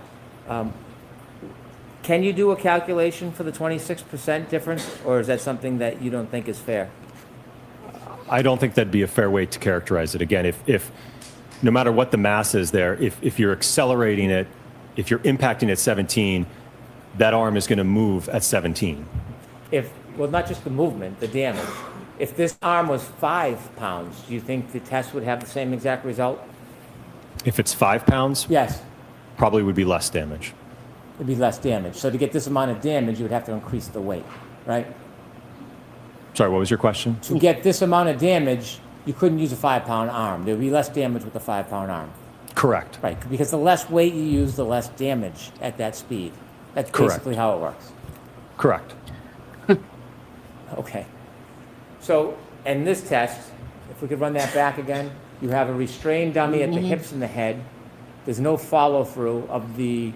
can you do a calculation for the 26% difference, or is that something that you don't think is fair? I don't think that'd be a fair way to characterize it. Again, if no matter what the mass is there, if you're accelerating it, if you're impacting at 17, that arm is going to move at 17. Well, not just the movement, the damage. If this arm was 5 pounds, do you think the test would have the same exact result? If it's 5 pounds? Yes. Probably would be less damage. It'd be less damage. So to get this amount of damage, you would have to increase the weight, right? Sorry, what was your question? To get this amount of damage, you couldn't use a 5 pound arm. There'd be less damage with a 5 pound arm. Correct. Right, because the less weight you use, the less damage at that speed. That's Correct. basically how it works. Correct. Okay. So, in this test, if we could run that back again, you have a restrained dummy at the hips and the head. There's no follow-through of the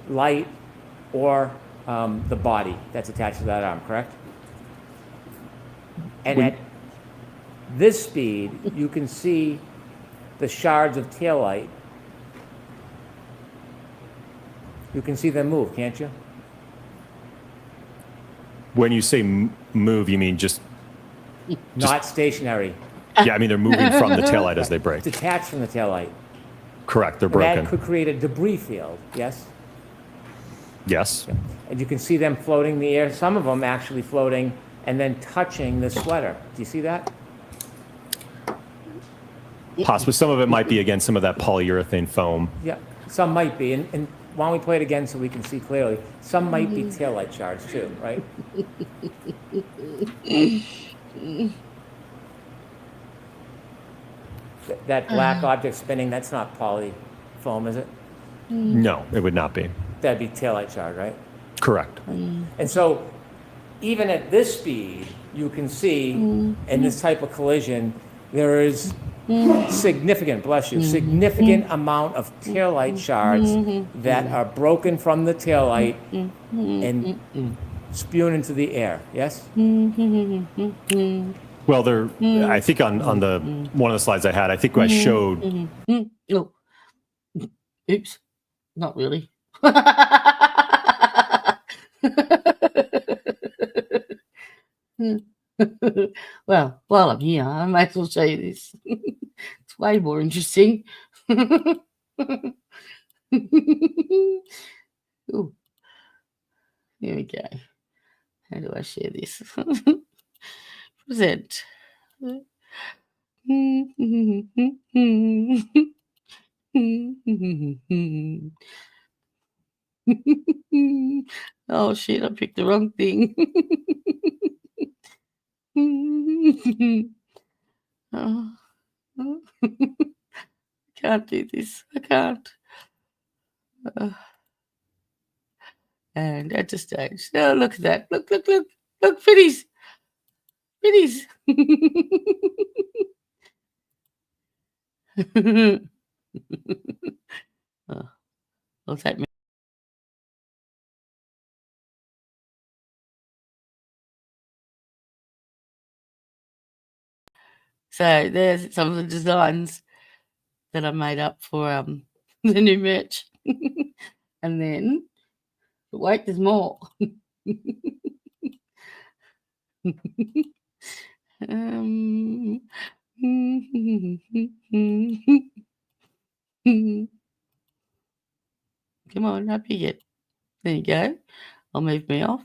light or the body that's attached to that arm, correct? And at this speed, you can see the shards of taillight. You can see them move, can't you? When you say move, you mean just Not stationary. yeah, I mean they're moving from the taillight as they break. Detached from the taillight. Correct, they're And broken. that could create a debris field, yes? Yes. And you can see them floating in the air, some of them actually floating and then touching the sweater. Do you see that? Possibly. Some of it might be, again, some of that polyurethane foam. Yeah, some might be. And why don't we play it again so we can see clearly? Some might be taillight shards too, right? That black object spinning, that's not poly foam, is it? No, it would not be. That'd be taillight shard, right? Correct. And so, even at this speed, you can see in this type of collision, there is significant, bless you, significant amount of taillight shards that are broken from the taillight and spewing into the air, yes? Well, there. I think on the one of the slides I had, I think I showed. Oh. Oops. Not really. Well, while I'm here, I might as well show you this. It's way more interesting. Ooh. Here we go. How do I share this? Present. Oh shit, I picked the wrong thing. Oh. Can't do this. I can't. And at the stage. Oh, look at that. Look, look, look. Look, Fiddies. Fiddies. Oh, will take me. So there's some of the designs that I made up for the new merch. And then, but wait, there's more. Come on, up you get. There you go. I'll move me off.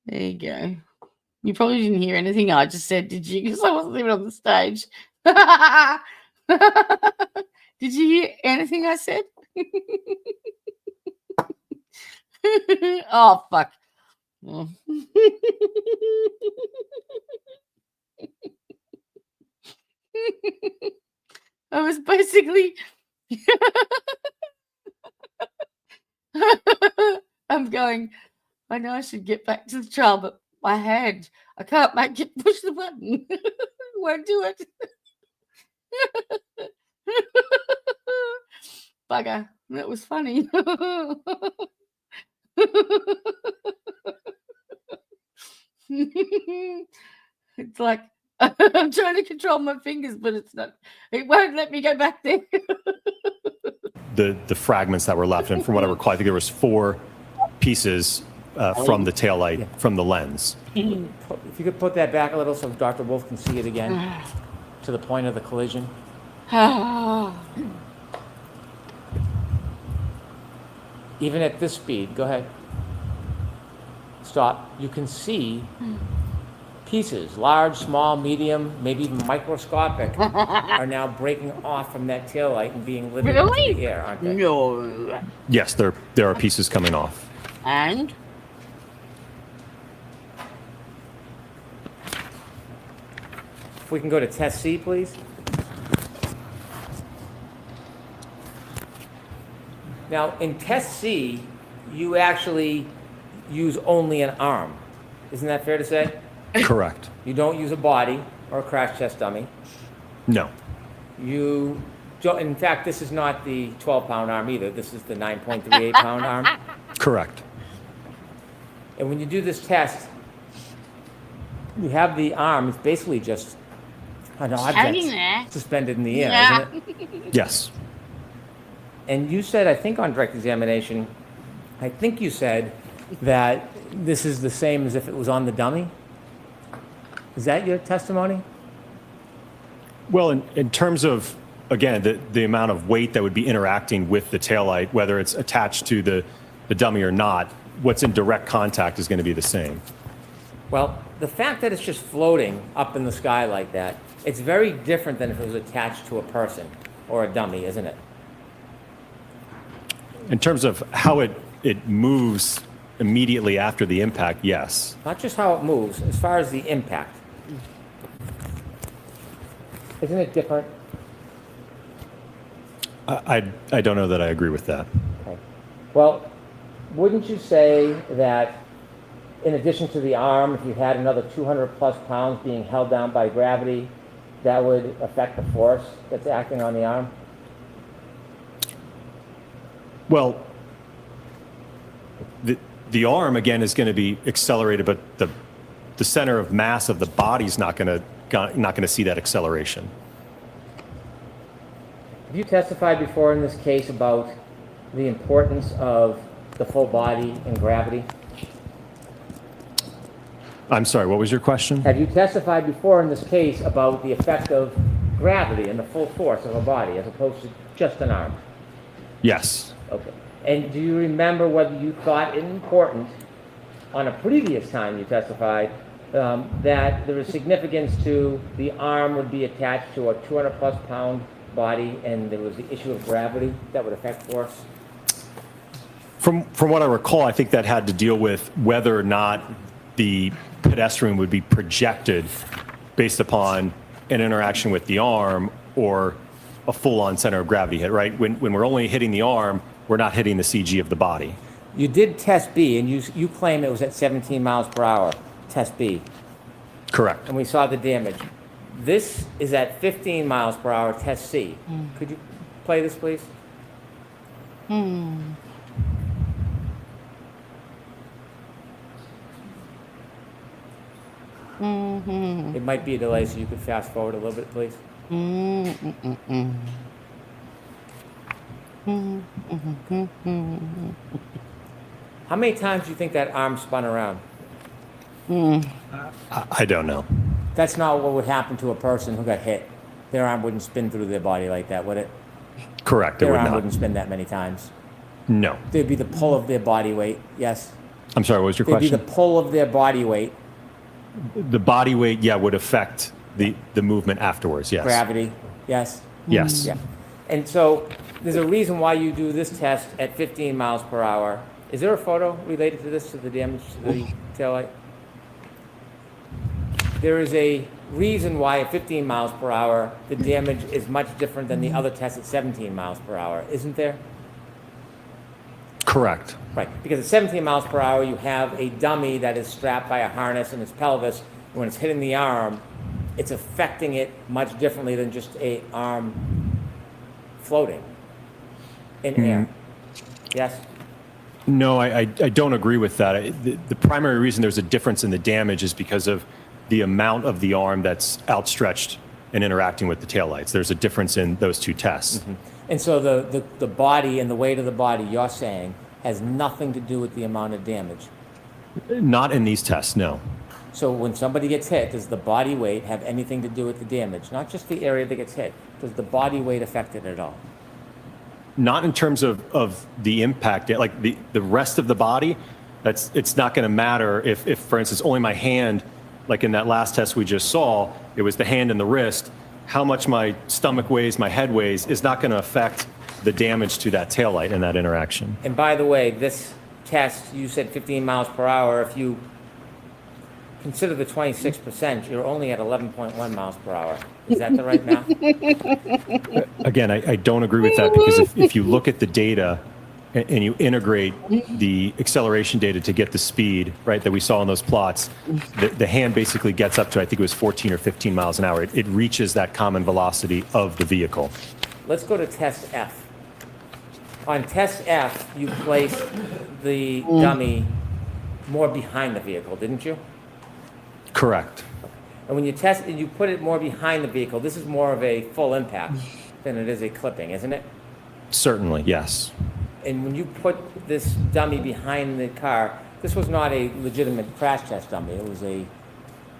There you go. You probably didn't hear anything I just said, did you? Because I wasn't even on the stage. Did you hear anything I said? Oh, fuck. Oh. I was basically I'm going, I know I should get back to the trial, but my hand, I can't make it push the button. Won't do it. Bugger. That was funny. It's like I'm trying to control my fingers, but it won't let me go back there. The fragments that were left, and from what I recall, I think there was 4 pieces from the taillight, from the lens. If you could put that back a little so Dr. Wolf can see it again, to the point of the collision. Even at this speed, go ahead. Stop. You can see pieces, large, small, medium, maybe even microscopic, are now breaking off from that taillight and being lifted into the air, aren't they? No. Yes, there are pieces coming off. And? If we can go to test C, please. Now, in test C, you actually use only an arm. Isn't that fair to say? Correct. You don't use a body or a crash test dummy. No. You don't, in fact, this is not the 12-pound arm either. This is the 9.38-pound arm. Correct. And when you do this test, you have the arm, it's basically just an object suspended in the air, isn't it? Yes. And you said, I think on direct examination, I think you said that this is the same as if it was on the dummy. Is that your testimony? Well, in terms of, again, the amount of weight that would be interacting with the taillight, whether it's attached to the dummy or not, what's in direct contact is going to be the same. Well, the fact that it's just floating up in the sky like that, it's very different than if it was attached to a person or a dummy, isn't it? In terms of how it moves immediately after the impact, yes. Not just how it moves, as far as the impact. Isn't it different? I don't know that I agree with that. Okay. Well, wouldn't you say that in addition to the arm, if you had another 200 plus pounds being held down by gravity, that would affect the force that's acting on the arm? Well, the arm, again, is going to be accelerated, but the center of mass of the body is not going to see that acceleration. Have you testified before in this case about the importance of the full body and gravity? I'm sorry, what was your question? Have you testified before in this case about the effect of gravity and the full force of a body as opposed to just an arm? Yes. Okay. And do you remember whether you thought it important on a previous time you testified that there was significance to the arm would be attached to a 200 plus pound body and there was the issue of gravity that would affect force? From what I recall, I think that had to deal with whether or not the pedestrian would be projected based upon an interaction with the arm or a full-on center of gravity hit, right? When we're only hitting the arm, we're not hitting the CG of the body. You did test B, and you claim it was at 17 miles per hour, test B. Correct. And we saw the damage. This is at 15 miles per hour, test C. Could you play this, please? It might be a delay, so you could fast forward a little bit, please. How many times do you think that arm spun around? I don't know. That's not what would happen to a person who got hit. Their arm wouldn't spin through their body like that, would it? Correct, it Their would arm not. wouldn't spin that many times. No. There'd be the pull of their body weight, yes? I'm sorry, what was your There'd question? be the pull of their body weight. The body weight, yeah, would affect the movement afterwards, yes. Gravity, yes? Yes. Yeah. And so there's a reason why you do this test at 15 miles per hour. Is there a photo related to this, to the damage to the taillight? There is a reason why at 15 miles per hour, the damage is much different than the other test at 17 miles per hour, isn't there? Correct. Right, because at 17 miles per hour, you have a dummy that is strapped by a harness in its pelvis. When it's hitting the arm, it's affecting it much differently than just a arm floating in air. Yes? No, I don't agree with that. The primary reason there's a difference in the damage is because of the amount of the arm that's outstretched and interacting with the taillights. There's a difference in those two tests. And so the body and the weight of the body, you're saying, has nothing to do with the amount of damage. Not in these tests, no. So when somebody gets hit, does the body weight have anything to do with the damage? Not just the area that gets hit. Does the body weight affect it at all? Not in terms of the impact, like the rest of the body, it's not going to matter if, for instance, only my hand, like in that last test we just saw, it was the hand and the wrist. How much my stomach weighs, my head weighs, is not going to affect the damage to that taillight in that interaction. And by the way, this test, you said 15 miles per hour. If you consider the 26%, you're only at 11.1 miles per hour. Is that the right math? Again, I don't agree with that, because if you look at the data and you integrate the acceleration data to get the speed, right, that we saw in those plots, the hand basically gets up to, I think it was 14 or 15 miles an hour. It reaches that common velocity of the vehicle. Let's go to test F. On test F, you placed the dummy more behind the vehicle, didn't you? Correct. And when you test it, you put it more behind the vehicle. This is more of a full impact than it is a clipping, isn't it? Certainly, yes. And when you put this dummy behind the car, this was not a legitimate crash test dummy. It was a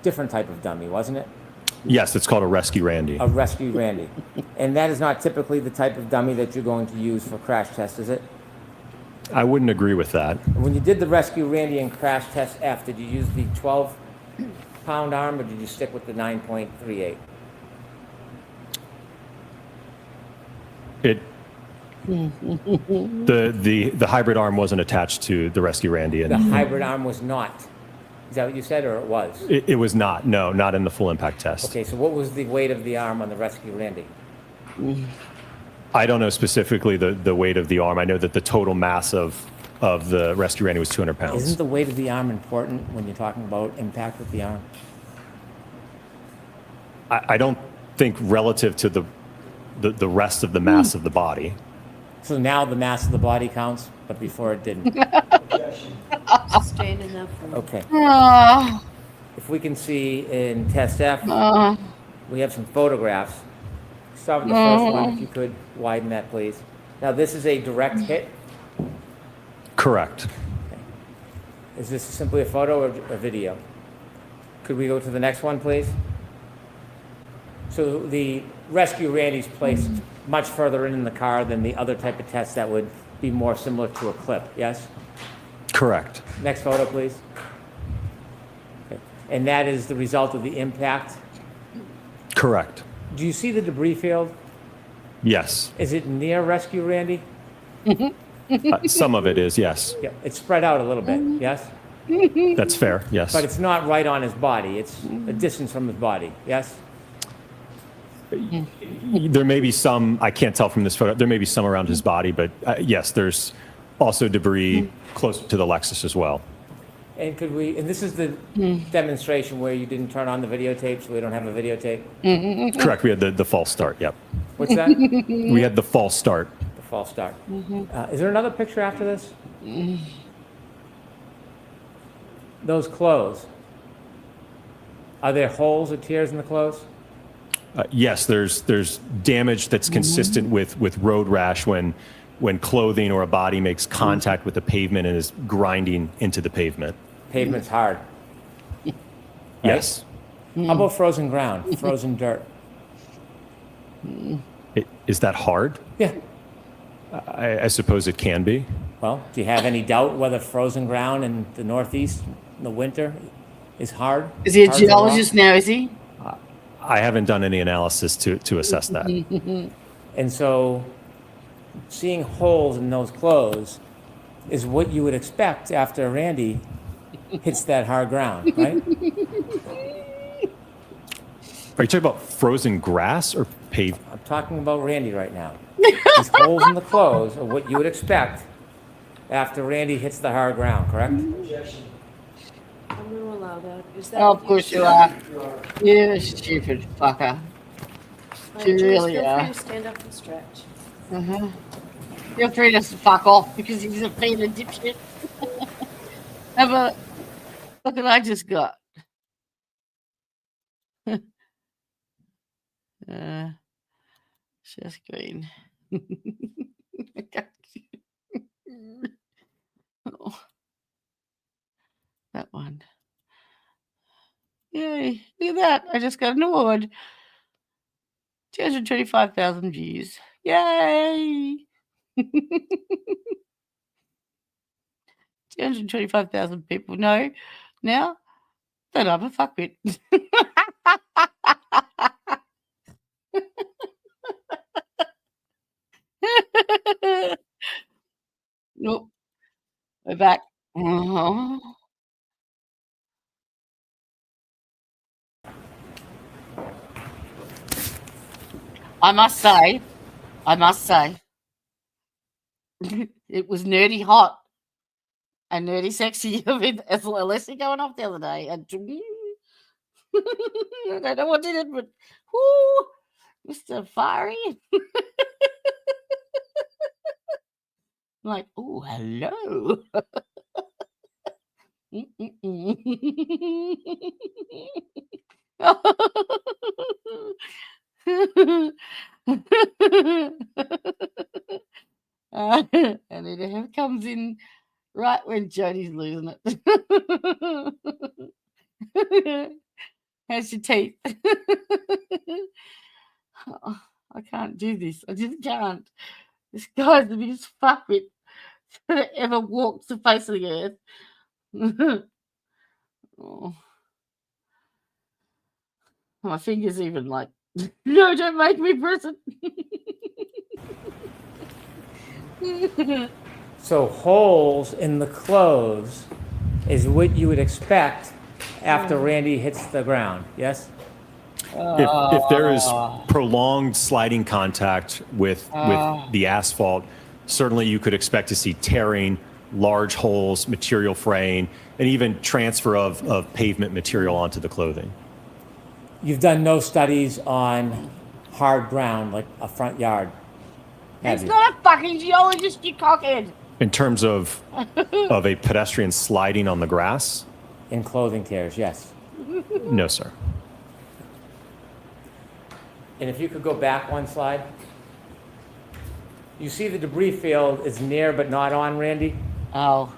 different type of dummy, wasn't it? Yes, it's called a Rescue Randy. A Rescue Randy. And that is not typically the type of dummy that you're going to use for crash tests, is it? I wouldn't agree with that. When you did the Rescue Randy in crash test F, did you use the 12-pound arm or did you stick with the 9.38? The hybrid arm wasn't attached to the Rescue Randy. The hybrid arm was not. Is that what you said, or it was? It was not. No, not in the full impact test. Okay, so what was the weight of the arm on the Rescue Randy? I don't know specifically the weight of the arm. I know that the total mass of the Rescue Randy was 200 pounds. Isn't the weight of the arm important when you're talking about impact with the arm? I don't think relative to the rest of the mass of the body. So now the mass of the body counts, but before it didn't. Sustained enough. Okay. If we can see in test F, we have some photographs. Start with the first one, if you could widen that, please. Now, this is a direct hit. Correct. Okay. Is this simply a photo or a video? Could we go to the next one, please? So the Rescue Randy's placed much further in the car than the other type of test that would be more similar to a clip, yes? Correct. Next photo, please. Okay. And that is the result of the impact? Correct. Do you see the debris field? Yes. Is it near Rescue Randy? Some of it is, yes. Yeah, it's spread out a little bit, yes? That's fair, yes. But it's not right on his body. It's a distance from his body, yes? There may be some, I can't tell from this photo, there may be some around his body, but yes, there's also debris close to the Lexus as well. And could we, and this is the demonstration where you didn't turn on the videotape, so we don't have a videotape? Correct, we had the false start, yep. What's that? We had the false start. The false start. Is there another picture after this? Those clothes, are there holes or tears in the clothes? Yes, there's damage that's consistent with road rash when clothing or a body makes contact with the pavement and is grinding into the pavement. Pavement's hard. Right? Yes. How about frozen ground, frozen dirt? Is that hard? Yeah. I suppose it can be. Well, do you have any doubt whether frozen ground in the Northeast in the winter is hard? Is he a geologist now, is he? I haven't done any analysis to assess that. And so seeing holes in those clothes is what you would expect after Randy hits that hard ground, right? Are you talking about frozen grass or paved? I'm talking about Randy right now. These holes in the clothes are what you would expect after Randy hits the hard ground, correct? Objection. I'm going to allow that. Is that Oh, what of course you are. You stupid fucker. You really feel free are. to stand up and stretch. Feel free to fuck off because he's a being a dipshit. Have a look what I just got. Share screen. Oh, that one. Yay, look at that. I just got an award. 225,000 views. Yay! 225,000 people know now that I'm a fuckwit. Nope. We're back. I must say, it was nerdy hot and nerdy sexy with Leslie going off the other day. And I don't know what did it, but whoo, Mr. Fiery. Like, oh, hello. And it comes in right when Jodie's losing it. How's your teeth? Oh, I can't do this. I just can't. This guy's the biggest fuckwit that ever walked the face of the earth. Oh. My fingers even like, no, don't make me press it. So holes in the clothes is what you would expect after Randy hits the ground, yes? If there is prolonged sliding contact with the asphalt, certainly you could expect to see tearing, large holes, material fraying, and even transfer of pavement material onto the clothing. You've done no studies on hard ground, like a front yard, have It's you? not a fucking geologist, you cockhead. In terms of a pedestrian sliding on the grass? In clothing tears, yes. No, sir. And if you could go back one slide. You see the debris field is near but not on, Randy? Oh.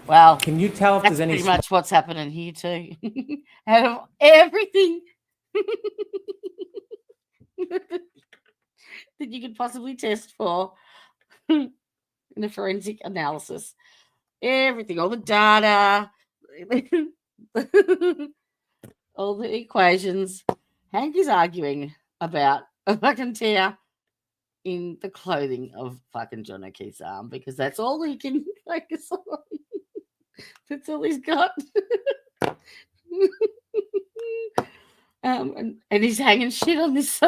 Well, can you tell if that's there's any pretty much what's happening here too. Out of everything that you could possibly test for in a forensic analysis, everything, all the data, all the equations, Hank is arguing about a fucking tear in the clothing of fucking John O'Keefe's arm because that's all he can focus on. That's all he's got. And he's hanging shit on this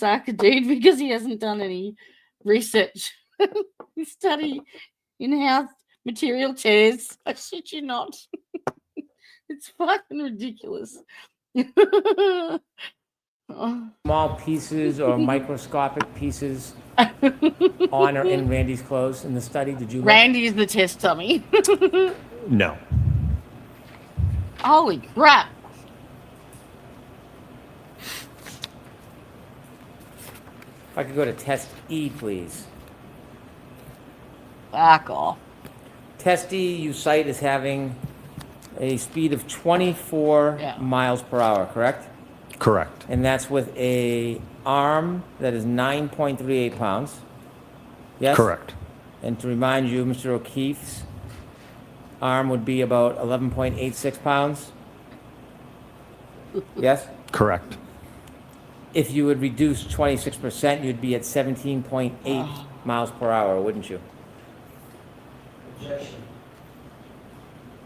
Arca dude because he hasn't done any research, study in how material tears. I shit you not. It's fucking ridiculous. small pieces or microscopic pieces on or in Randy's clothes in the study? Did you look? Randy is the test dummy. No. Holy crap. If I could go to test E, please. Fuck off. Test E, you cite as having a speed of 24 miles per hour, correct? Correct. And that's with a arm that is 9.38 pounds. Yes? Correct. And to remind you, Mr. O'Keefe's arm would be about 11.86 pounds. Yes? Correct. if you would reduce 26%, you'd be at 17.8 miles per hour, wouldn't you?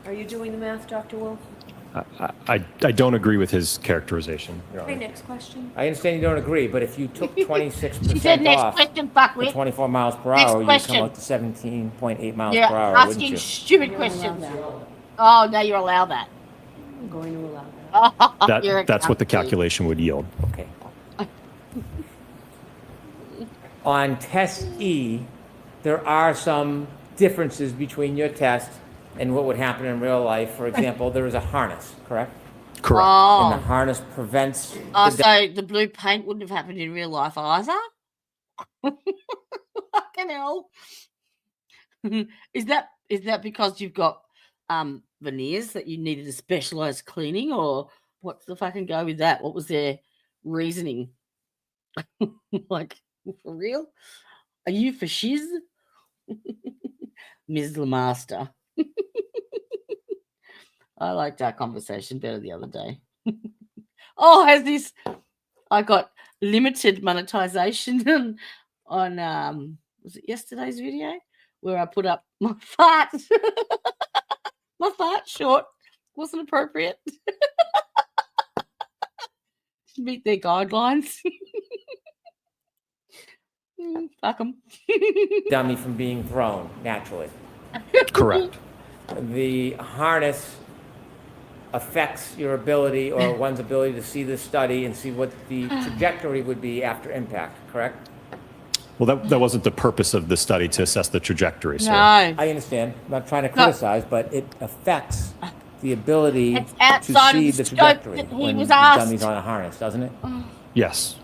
Are you doing the math, Dr. Wolf? I don't agree with his characterization, Your Okay, Honor. next question. I understand you don't agree, but if you took 26% She said next off question, to fuckwit. 24 miles per Next hour, you'd question. come out to 17.8 miles You're per hour, wouldn't asking you? stupid questions. Oh, no, you allow that. I'm going to allow that. You're a That's what the coward. calculation would yield. Okay. On test E, there are some differences between your test and what would happen in real life. For example, there is a harness, correct? Correct. And the Oh, harness prevents so the blue paint wouldn't have happened in real life either? Fucking hell. Is that because you've got veneers that you needed a specialized cleaning, or what's the fucking go with that? What was their reasoning? Like, for real? Are you for shiz? Ms. Lemaster. I liked our conversation better the other day. Oh, has this? I got limited monetization on was it yesterday's video where I put up my fart. My fart short wasn't appropriate. To meet their guidelines. Fuck them. dummy from being thrown naturally. Correct. The harness affects your ability or one's ability to see the study and see what the trajectory would be after impact, correct? Well, that wasn't the purpose of the study, to assess the trajectory, sir. No. I understand. I'm not trying to criticize, but it affects the ability It's to outside of see the the scope trajectory that he when was the asked. dummy's on a harness, doesn't it? Yes.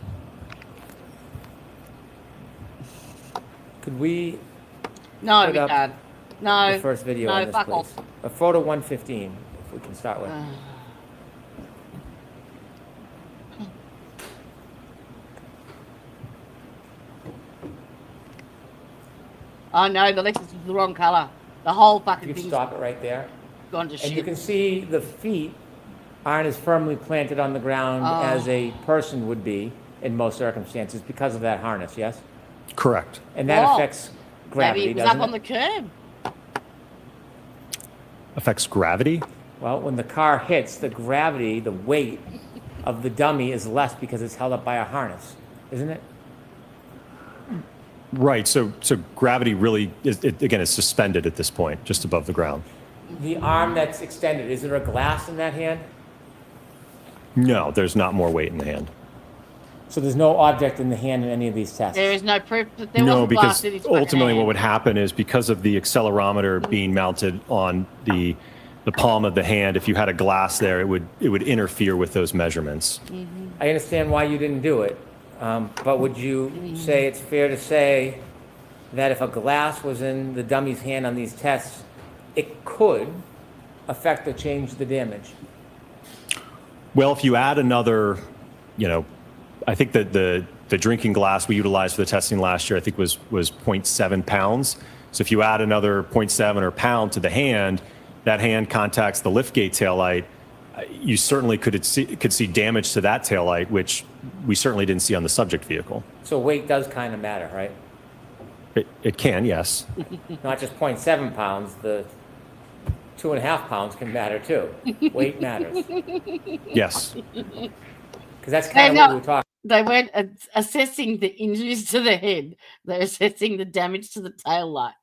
Could we No, put we up can't. No. the first video no, on this, fuck please? off. A photo 115, if we can start with. Oh no, the Lexus is the wrong color. The whole fucking You can thing's stop it right there. gone to And you shit. can see the feet aren't as firmly planted on the ground Oh. as a person would be in most circumstances because of that harness, yes? Correct. And that Whoa. affects gravity, Maybe it was doesn't up on it? the curb. Affects gravity? Well, when the car hits, the gravity, the weight of the dummy is less because it's held up by a harness, isn't it? Right. So gravity really is, again, is suspended at this point, just above the ground. The arm that's extended, is there a glass in that hand? No, there's not more weight in the hand. So there's no object in the hand in any of these tests? There is no proof that there No, was a glass because in his fucking ultimately what hand. would happen is, because of the accelerometer being mounted on the palm of the hand, if you had a glass there, it would interfere with those measurements. I understand why you didn't do it, but would you say it's fair to say that if a glass was in the dummy's hand on these tests, it could affect or change the damage? Well, if you add another, I think that the drinking glass we utilized for the testing last year, I think was 0.7 pounds. So if you add another 0.7 or pound to the hand, that hand contacts the liftgate taillight, you certainly could see damage to that taillight, which we certainly didn't see on the subject vehicle. So weight does kind of matter, right? It can, yes. Not just 0.7 pounds, the 2.5 pounds can matter too. Weight matters. Yes. Because that's kind of what we were talking. They weren't assessing the injuries to the head. They're assessing the damage to the tail light.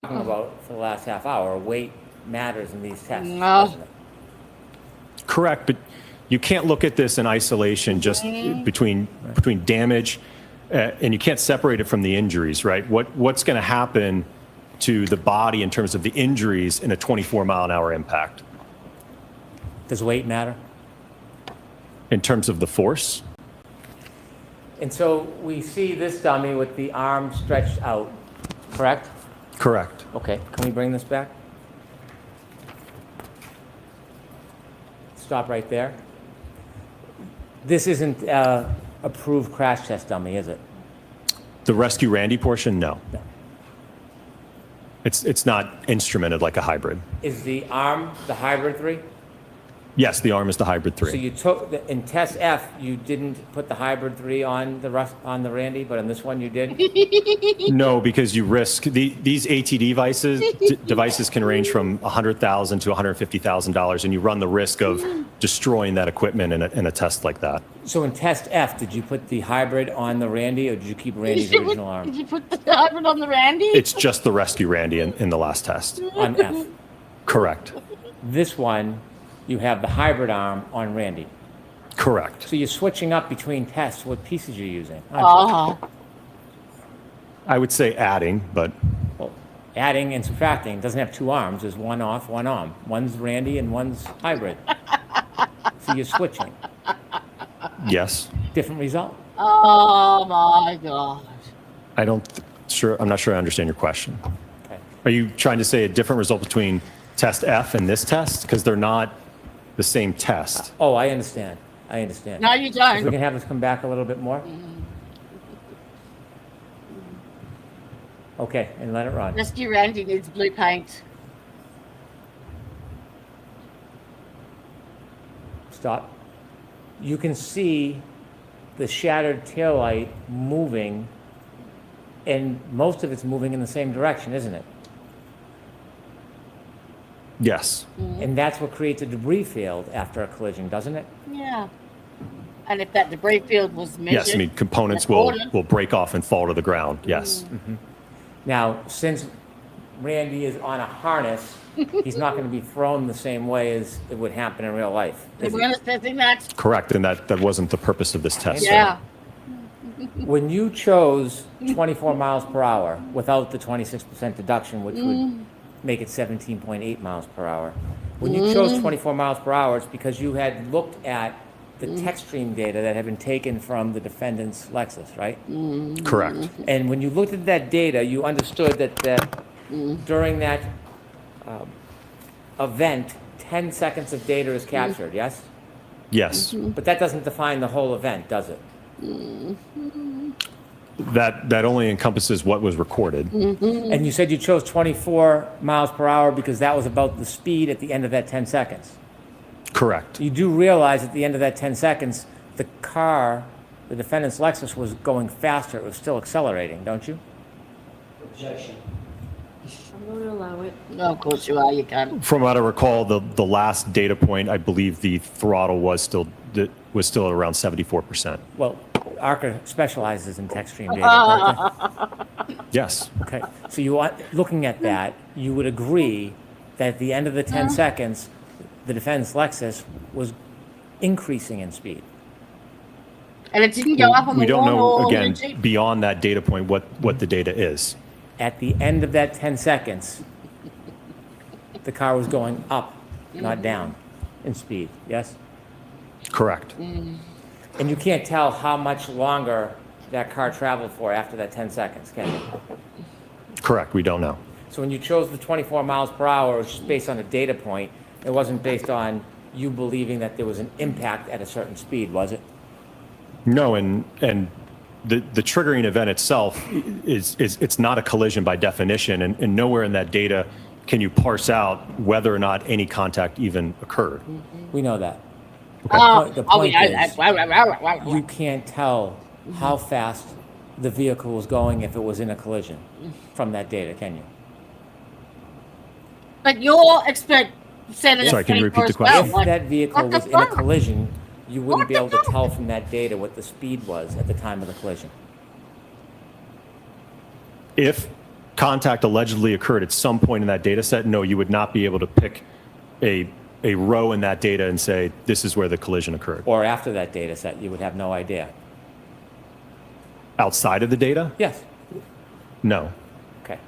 Talking about for the last half hour, weight matters in these tests, No. doesn't it? Correct, but you can't look at this in isolation, just between damage, and you can't separate it from the injuries, right? What's going to happen to the body in terms of the injuries in a 24-mile-an-hour impact? Does weight matter? In terms of the force? And so we see this dummy with the arm stretched out, correct? Correct. Okay, can we bring this back? Stop right there. This isn't approved crash test dummy, is it? The Rescue Randy portion, no. It's not instrumented like a hybrid. Is the arm the hybrid 3? Yes, the ARM is the hybrid 3. So you took, in test F, you didn't put the hybrid 3 on the Randy, but in this one you did? No, because you risk, these ATD devices can range from $100,000 to $150,000, and you run the risk of destroying that equipment in a test like that. So in test F, did you put the hybrid on the Randy, or did you keep Randy's original arm? Did you put the hybrid on the Randy? It's just the rescue Randy in the last test. On F. Correct. This one, you have the hybrid arm on Randy. Correct. So you're switching up between tests, what pieces you're using. aren't you? I would say adding, but Well, adding and subtracting doesn't have two arms. There's one off, one on. One's Randy and one's hybrid. So you're switching. yes. Different result. Oh my God. I'm not sure I understand your question. Okay. Are you trying to say a different result between test F and this test? Because they're not the same test. Oh, I understand. I understand. No, you If don't. we can have this come back a little bit more. Okay, and let it run. Rescue Randy needs blue paint. Stop. You can see the shattered taillight moving, and most of it's moving in the same direction, isn't it? Yes. And that's what creates a debris field after a collision, doesn't it? Yeah. And if that debris field was measured. Yes, I mean, components will break off and fall to the ground. Yes. Now, since Randy is on a harness, he's not going to be thrown the same way as it would happen in real life. is We're he? understanding that. Correct. And that wasn't the purpose of this test. Yeah. When you chose 24 miles per hour without the 26% deduction, which would make it 17.8 miles per hour, when you chose 24 miles per hour, it's because you had looked at the text stream data that had been taken from the defendant's Lexus, right? Correct. And when you looked at that data, you understood that during that event, 10 seconds of data is captured, yes? Yes. But that doesn't define the whole event, does it? That only encompasses what was recorded. And you said you chose 24 miles per hour because that was about the speed at the end of that 10 seconds. Correct. You do realize at the end of that 10 seconds, the car, the defendant's Lexus, was going faster. It was still accelerating, don't you? I'm going to allow it. No, of course you are. You can. From what I recall, the last data point, I believe the throttle was still at around 74%. Well, ARCA specializes in text stream data, don't they? Yes. Okay, so you are looking at that, you would agree that at the end of the 10 seconds, the defendant's Lexus was increasing in speed. And it didn't go up on the We don't know, wall again, beyond that data point, what the data is. At the end of that 10 seconds, the car was going up, not down, in speed, yes? Correct. And you can't tell how much longer that car traveled for after that 10 seconds, can you? Correct. We don't know. So when you chose the 24 miles per hour, it was just based on a data point. It wasn't based on you believing that there was an impact at a certain speed, was it? No, and the triggering event itself it's not a collision by definition, and nowhere in that data can you parse out whether or not any contact even occurred. We know that. Oh, The point is, yeah. you can't tell how fast the vehicle was going if it was in a collision from that data, can you? But your expert said it's Sorry, can you repeat the 24 as well. If Like, that vehicle what the was in a fuck? collision, you wouldn't be able to tell from that data what the speed was at the time of the collision. If contact allegedly occurred at some point in that data set, no, you would not be able to pick a row in that data and say, this is where the collision occurred. Or after that data set, you would have no idea. Outside of the data? Yes. No. Okay.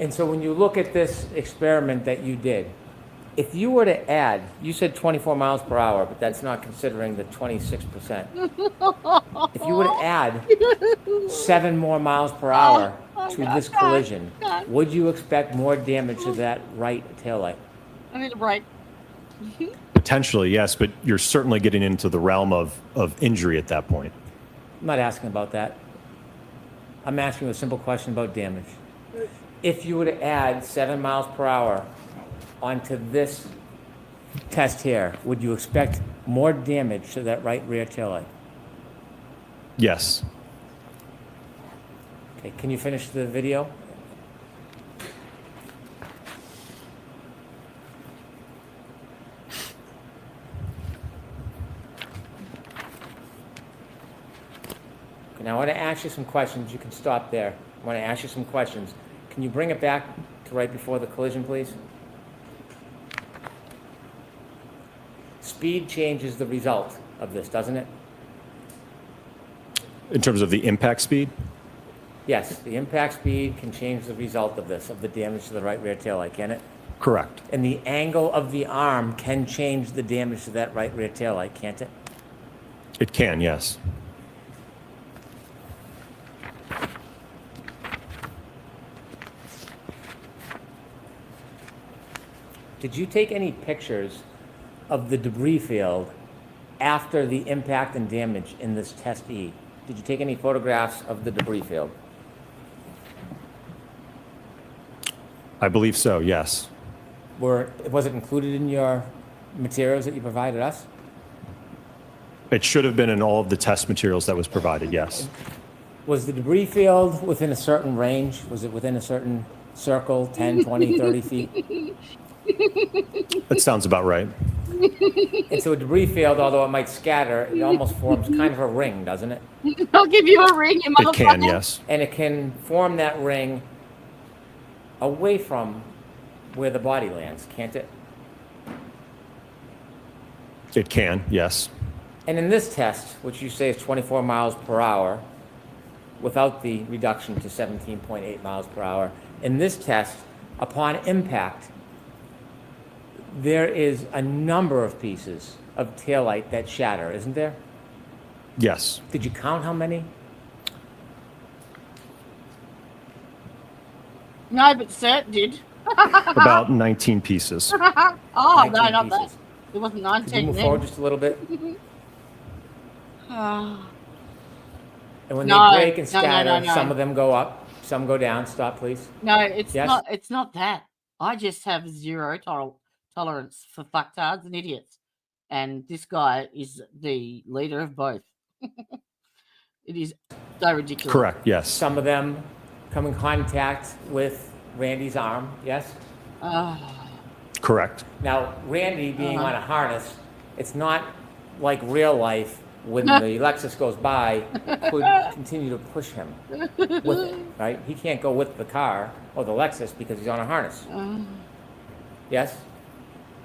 And so when you look at this experiment that you did, if you were to add, you said 24 miles per hour, but that's not considering the 26%. If you were to add 7 more miles per hour to this collision, would you expect more damage to that right taillight? I need a break. Potentially, yes, but you're certainly getting into the realm of injury at that point. I'm not asking about that. I'm asking you a simple question about damage. If you were to add 7 miles per hour onto this test here, would you expect more damage to that right rear taillight? Yes. Okay, can you finish the video? Okay, now I want to ask you some questions. You can stop there. I want to ask you some questions. Can you bring it back to right before the collision, please? Speed changes the result of this, doesn't it? In terms of the impact speed? Yes, the impact speed can change the result of this, of the damage to the right rear taillight, can it? Correct. And the angle of the arm can change the damage to that right rear taillight, can't it? It can, yes. Did you take any pictures of the debris field after the impact and damage in this test E? Did you take any photographs of the debris field? I believe so, yes. Was it included in your materials that you provided us? It should have been in all of the test materials that was provided, yes. Was the debris field within a certain range? Was it within a certain circle, 10, 20, 30 feet? That sounds about right. And so a debris field, although it might scatter, it almost forms kind of a ring, doesn't it? I'll give you a ring, you motherfucker. It can, yes. And it can form that ring away from where the body lands, can't it? It can, yes. And in this test, which you say is 24 miles per hour, without the reduction to 17.8 miles per hour, in this test, upon impact, there is a number of pieces of taillight that shatter, isn't there? Yes. Did you count how many? No, but Cert did. About 19 pieces. Oh, 19 no, not pieces. that. It wasn't Could you 19 move then. forward just a little bit? Oh. And when No, they break and no, no, scatter, no. some of them go up, some go down. Stop, please. No, it's Yes? not. It's not that. I just have zero tolerance for fucktards and idiots, and this guy is the leader of both. It is so ridiculous. Correct, yes. Some of them come in contact with Randy's arm, yes? Correct. Now, Randy being on a harness, it's not like real life when the Lexus goes by, could continue to push him with it, right? He can't go with the car or the Lexus because he's on a harness. Yes?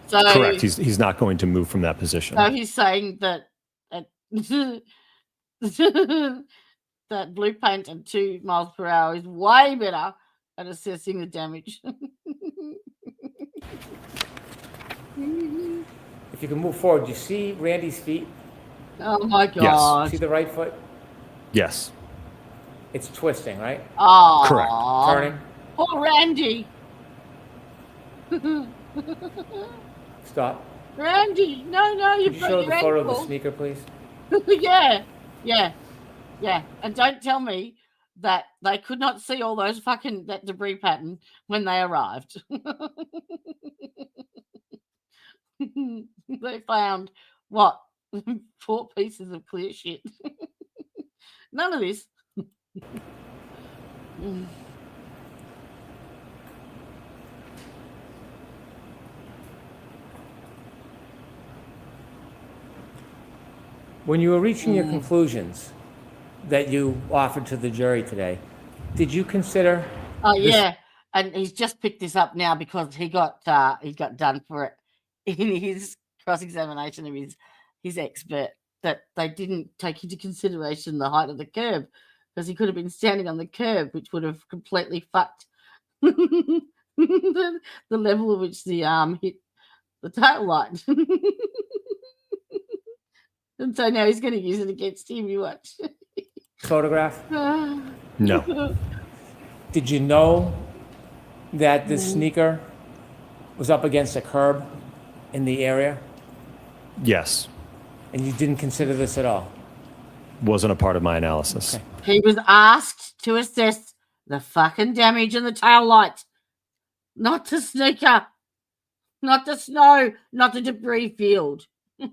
So, Correct. He's not going to move from that position. So he's saying that that blue paint at 2 miles per hour is way better at assessing the damage. If you can move forward, do you see Randy's feet? Oh my God. See the right foot? Yes. It's twisting, right? Oh. Correct. Turning. Poor Randy. Stop. Randy, no, Could you've you got show your the photo of the ankle. sneaker, please? Yeah. And don't tell me that they could not see all those that debris pattern when they arrived. They found what? 4 pieces of clear shit. None of this. When you were reaching your conclusions that you offered to the jury today, did you consider? Oh yeah, and he's just picked this up now because he got done for it in his cross-examination of his expert, that they didn't take into consideration the height of the curb, because he could have been standing on the curb, which would have completely fucked the level at which the arm hit the tail light. And so now he's going to use it against him. You watch. Photograph? No. Did you know that this sneaker was up against a curb in the area? Yes. And you didn't consider this at all? Wasn't a part of my analysis. Okay. He was asked to assess the fucking damage in the tail light, not the sneaker. Not the snow, not the debris field. You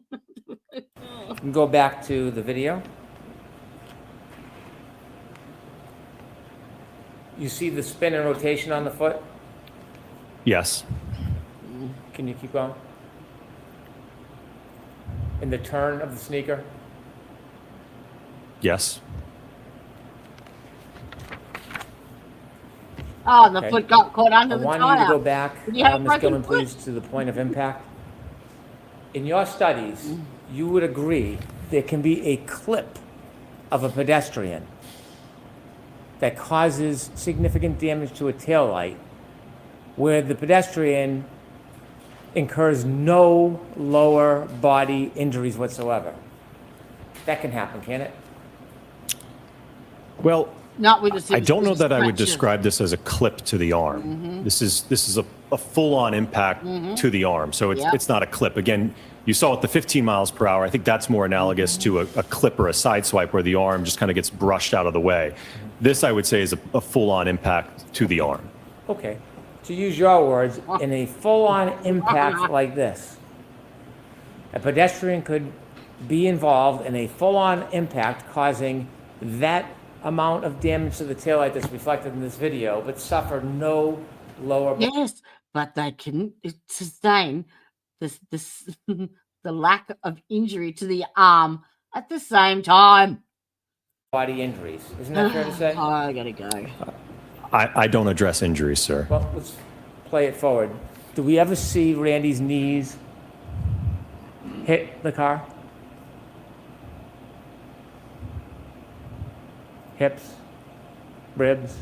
can go back to the video. You see the spin and rotation on the foot? Yes. Can you keep going? And the turn of the sneaker? Yes. Oh, the Okay. foot got caught under the I tire. want you to go back, Did you have a Ms. broken Gilman, foot? please, to the point of impact. In your studies, you would agree there can be a clip of a pedestrian that causes significant damage to a taillight where the pedestrian incurs no lower body injuries whatsoever. That can happen, can it? Well, Not with a I don't know that I would scratches. describe this as a clip to the arm. Mhm. This is a full-on impact Mhm. to the arm. So it's Yep. it's not a clip. Again, you saw it the 15 miles per hour. I think that's more analogous to a clip or a side swipe where the arm just kind of gets brushed out of the way. This, I would say, is a full-on impact to the arm. Okay. To use your words, in a full-on impact like this, a pedestrian could be involved in a full-on impact causing that amount of damage to the taillight that's reflected in this video, but suffer no lower Yes, but they can sustain this the lack of injury to the arm at the same time. body injuries. Isn't that fair to say? Oh, I gotta go. I don't address injuries, sir. Well, let's play it forward. Do we ever see Randy's knees hit the car? Hips? Ribs?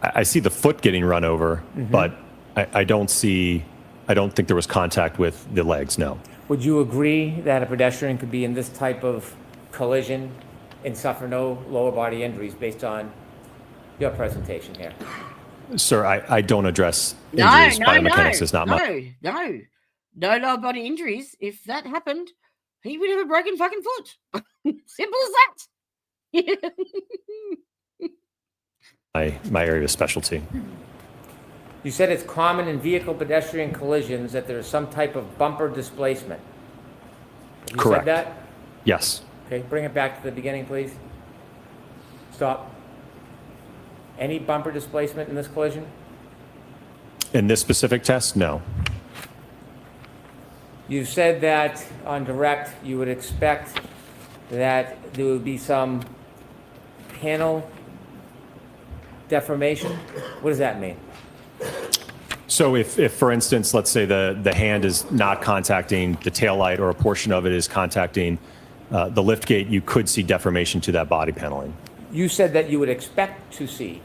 I see the foot getting run over, Mhm. but I don't think there was contact with the legs, no. Would you agree that a pedestrian could be in this type of collision and suffer no lower body injuries based on your presentation here? Sir, I don't address No, injuries. no, Biomechanics no, is not my... no lower body injuries. If that happened, he would have a broken fucking foot. Simple as that. my area of specialty. You said it's common in vehicle pedestrian collisions that there is some type of bumper displacement. Have you Correct. said that? Yes. Okay, bring it back to the beginning, please. Stop. Any bumper displacement in this collision? In this specific test, no. You said that on direct, you would expect that there would be some panel deformation. What does that mean? So if for instance, let's say the hand is not contacting the taillight or a portion of it is contacting the lift gate, you could see deformation to that body paneling. You said that you would expect to see,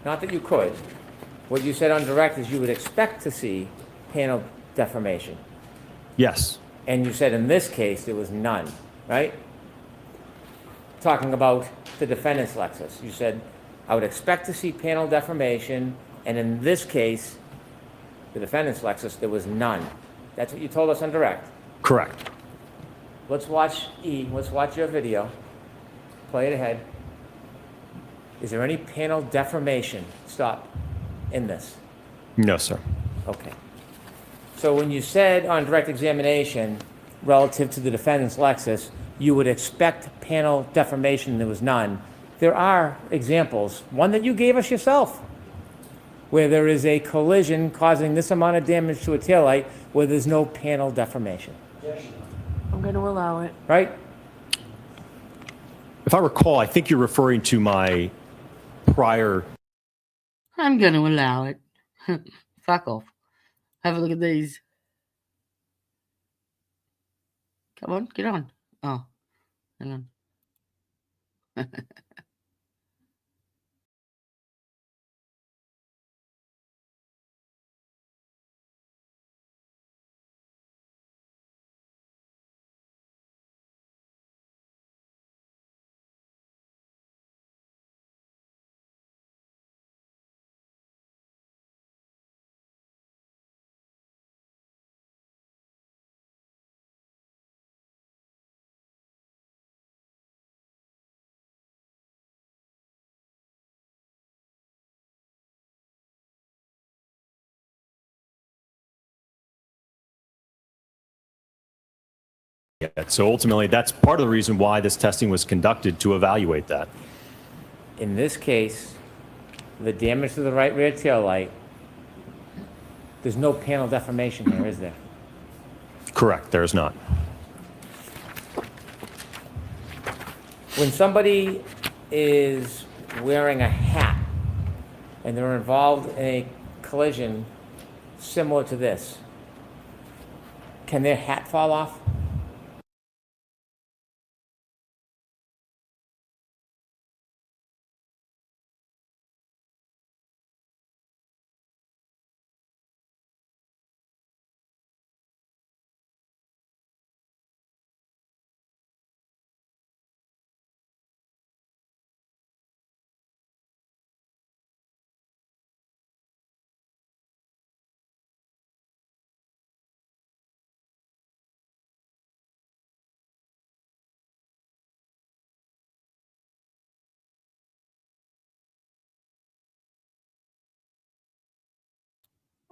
not that you could. What you said on direct is you would expect to see panel deformation. Yes. And you said in this case there was none, right? Talking about the defendant's Lexus. You said, I would expect to see panel deformation, and in this case, the defendant's Lexus, there was none. That's what you told us on direct. Correct. Let's watch let's watch your video. Play it ahead. Is there any panel deformation, stop, in this? No, sir. Okay. So when you said on direct examination, relative to the defendant's Lexus, you would expect panel deformation, there was none. There are examples, one that you gave us yourself, where there is a collision causing this amount of damage to a taillight where there's no panel deformation. I'm going to allow it. Right? If I recall, I think you're referring to my prior... I'm going to allow it. Fuck off. Have a look at these. Come on, get on. Oh, hang on. yet. So ultimately, that's part of the reason why this testing was conducted, to evaluate that. In this case, the damage to the right rear tail light, there's no panel deformation here, is there? Correct, there is not. When somebody is wearing a hat and they're involved in a collision similar to this, can their hat fall off?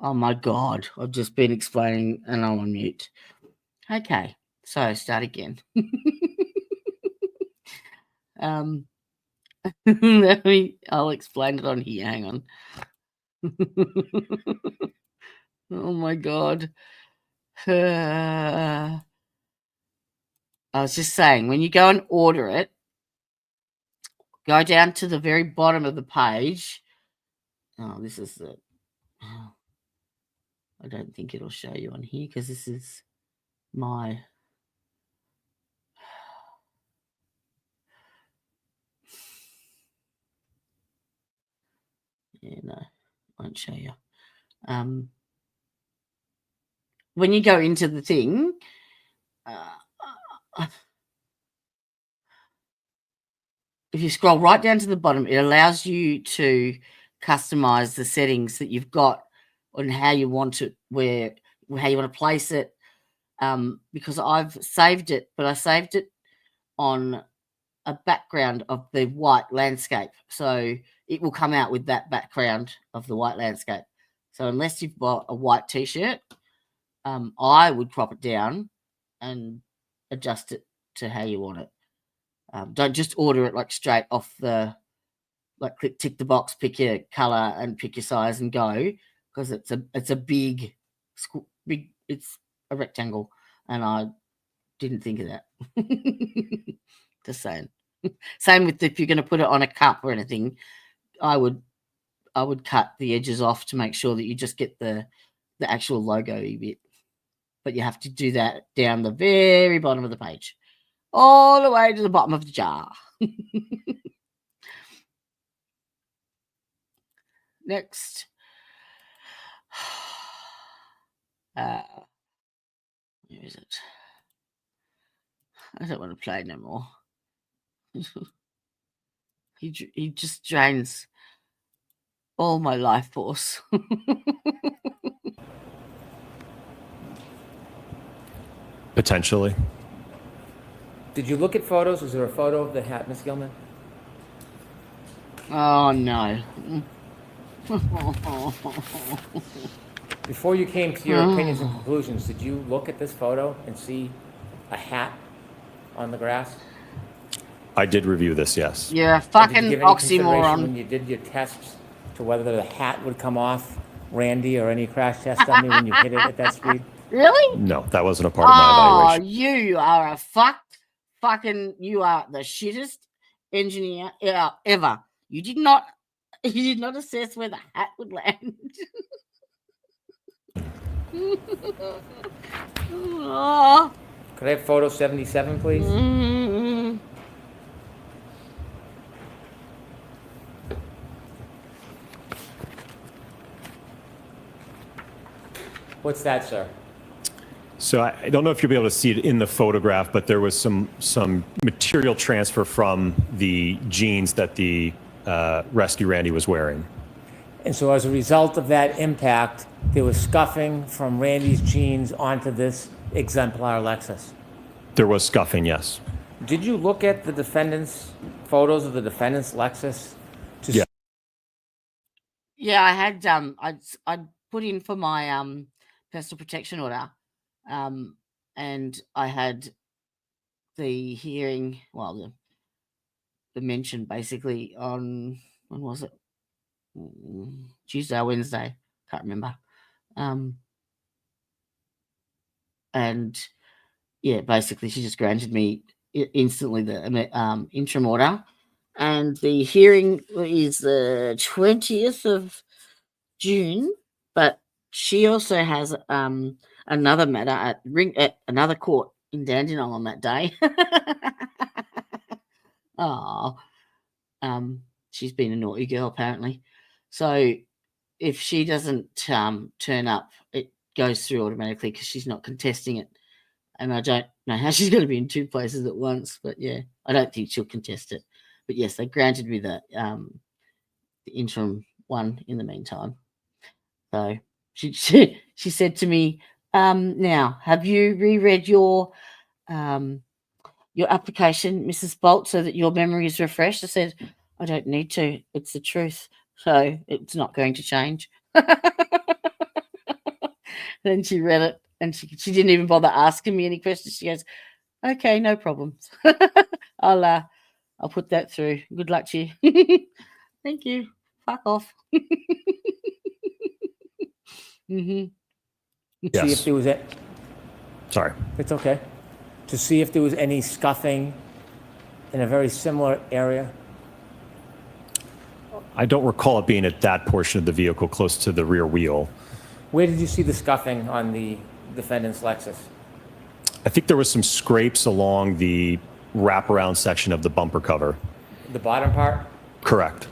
Oh my God, I've just been explaining and I'm on mute. Okay, so start again. I'll explain it on here. Hang on. Oh my God. I was just saying, when you go and order it, go down to the very bottom of the page. Oh, this is the. I don't think it'll show you on here because this is my. Yeah, no, won't show you. When you go into the thing, if you scroll right down to the bottom, it allows you to customize the settings that you've got on how you want it, how you want to place it. Because I've saved it, but I saved it on a background of the white landscape. So it will come out with that background of the white landscape. So unless you've got a white t-shirt, I would crop it down and adjust it to how you want it. Don't just order it like straight off the, like click, tick the box, pick your color and pick your size and go, because it's a big, it's a rectangle, and I didn't think of that. Just saying. Same with if you're going to put it on a cup or anything, I would cut the edges off to make sure that you just get the actual logo bit. But you have to do that down the very bottom of the page, all the way to the bottom of the jar. Next. Where is it? I don't want to play no more. He just drains all my life force. Potentially. Did you look at photos? Was there a photo of the hat, Miss Gilman? Oh, no. Before you came to your opinions and conclusions, did you look at this photo and see a hat on the grass? I did review this, yes. You're a fucking Did you give any consideration oxymoron. when you did your tests to whether the hat would come off Randy or any crash test dummy when you hit it at that speed? Really? No, that wasn't a part of my evaluation. You are you are the shittest engineer ever. You did not assess where the hat would land. Oh. Could I have photo 77, please? Mm. What's that, sir? So I don't know if you'll be able to see it in the photograph, but there was some material transfer from the jeans that the rescue Randy was wearing. And so as a result of that impact, there was scuffing from Randy's jeans onto this exemplar Lexus. There was scuffing, yes. Did you look at the defendant's photos of the defendant's Lexus? Yeah. Yeah, I had I'd put in for my personal protection order, and I had the hearing, well, the mention basically on, when was it? Tuesday or Wednesday, can't remember. And yeah, basically she just granted me instantly the interim order, and the hearing is the 20th of June, but she also has another matter at another court in Dandenong on that day. Oh, she's been a naughty girl apparently. So if she doesn't turn up, it goes through automatically because she's not contesting it. And I don't know how she's going to be in two places at once, but yeah, I don't think she'll contest it. But yes, they granted me the interim one in the meantime. So she said to me, now, have you reread your application, Mrs. Bolt, so that your memory is refreshed? I said, I don't need to. It's the truth. So it's not going to change. Then she read it and she didn't even bother asking me any questions. She goes, okay, no problems. I'll put that through. Good luck to you. Thank you. Fuck off. See Yes. if there was Sorry. It's okay. To see if there was any scuffing in a very similar area. I don't recall it being at that portion of the vehicle close to the rear wheel. Where did you see the scuffing on the defendant's Lexus? I think there was some scrapes along the wraparound section of the bumper cover. The bottom part? Correct.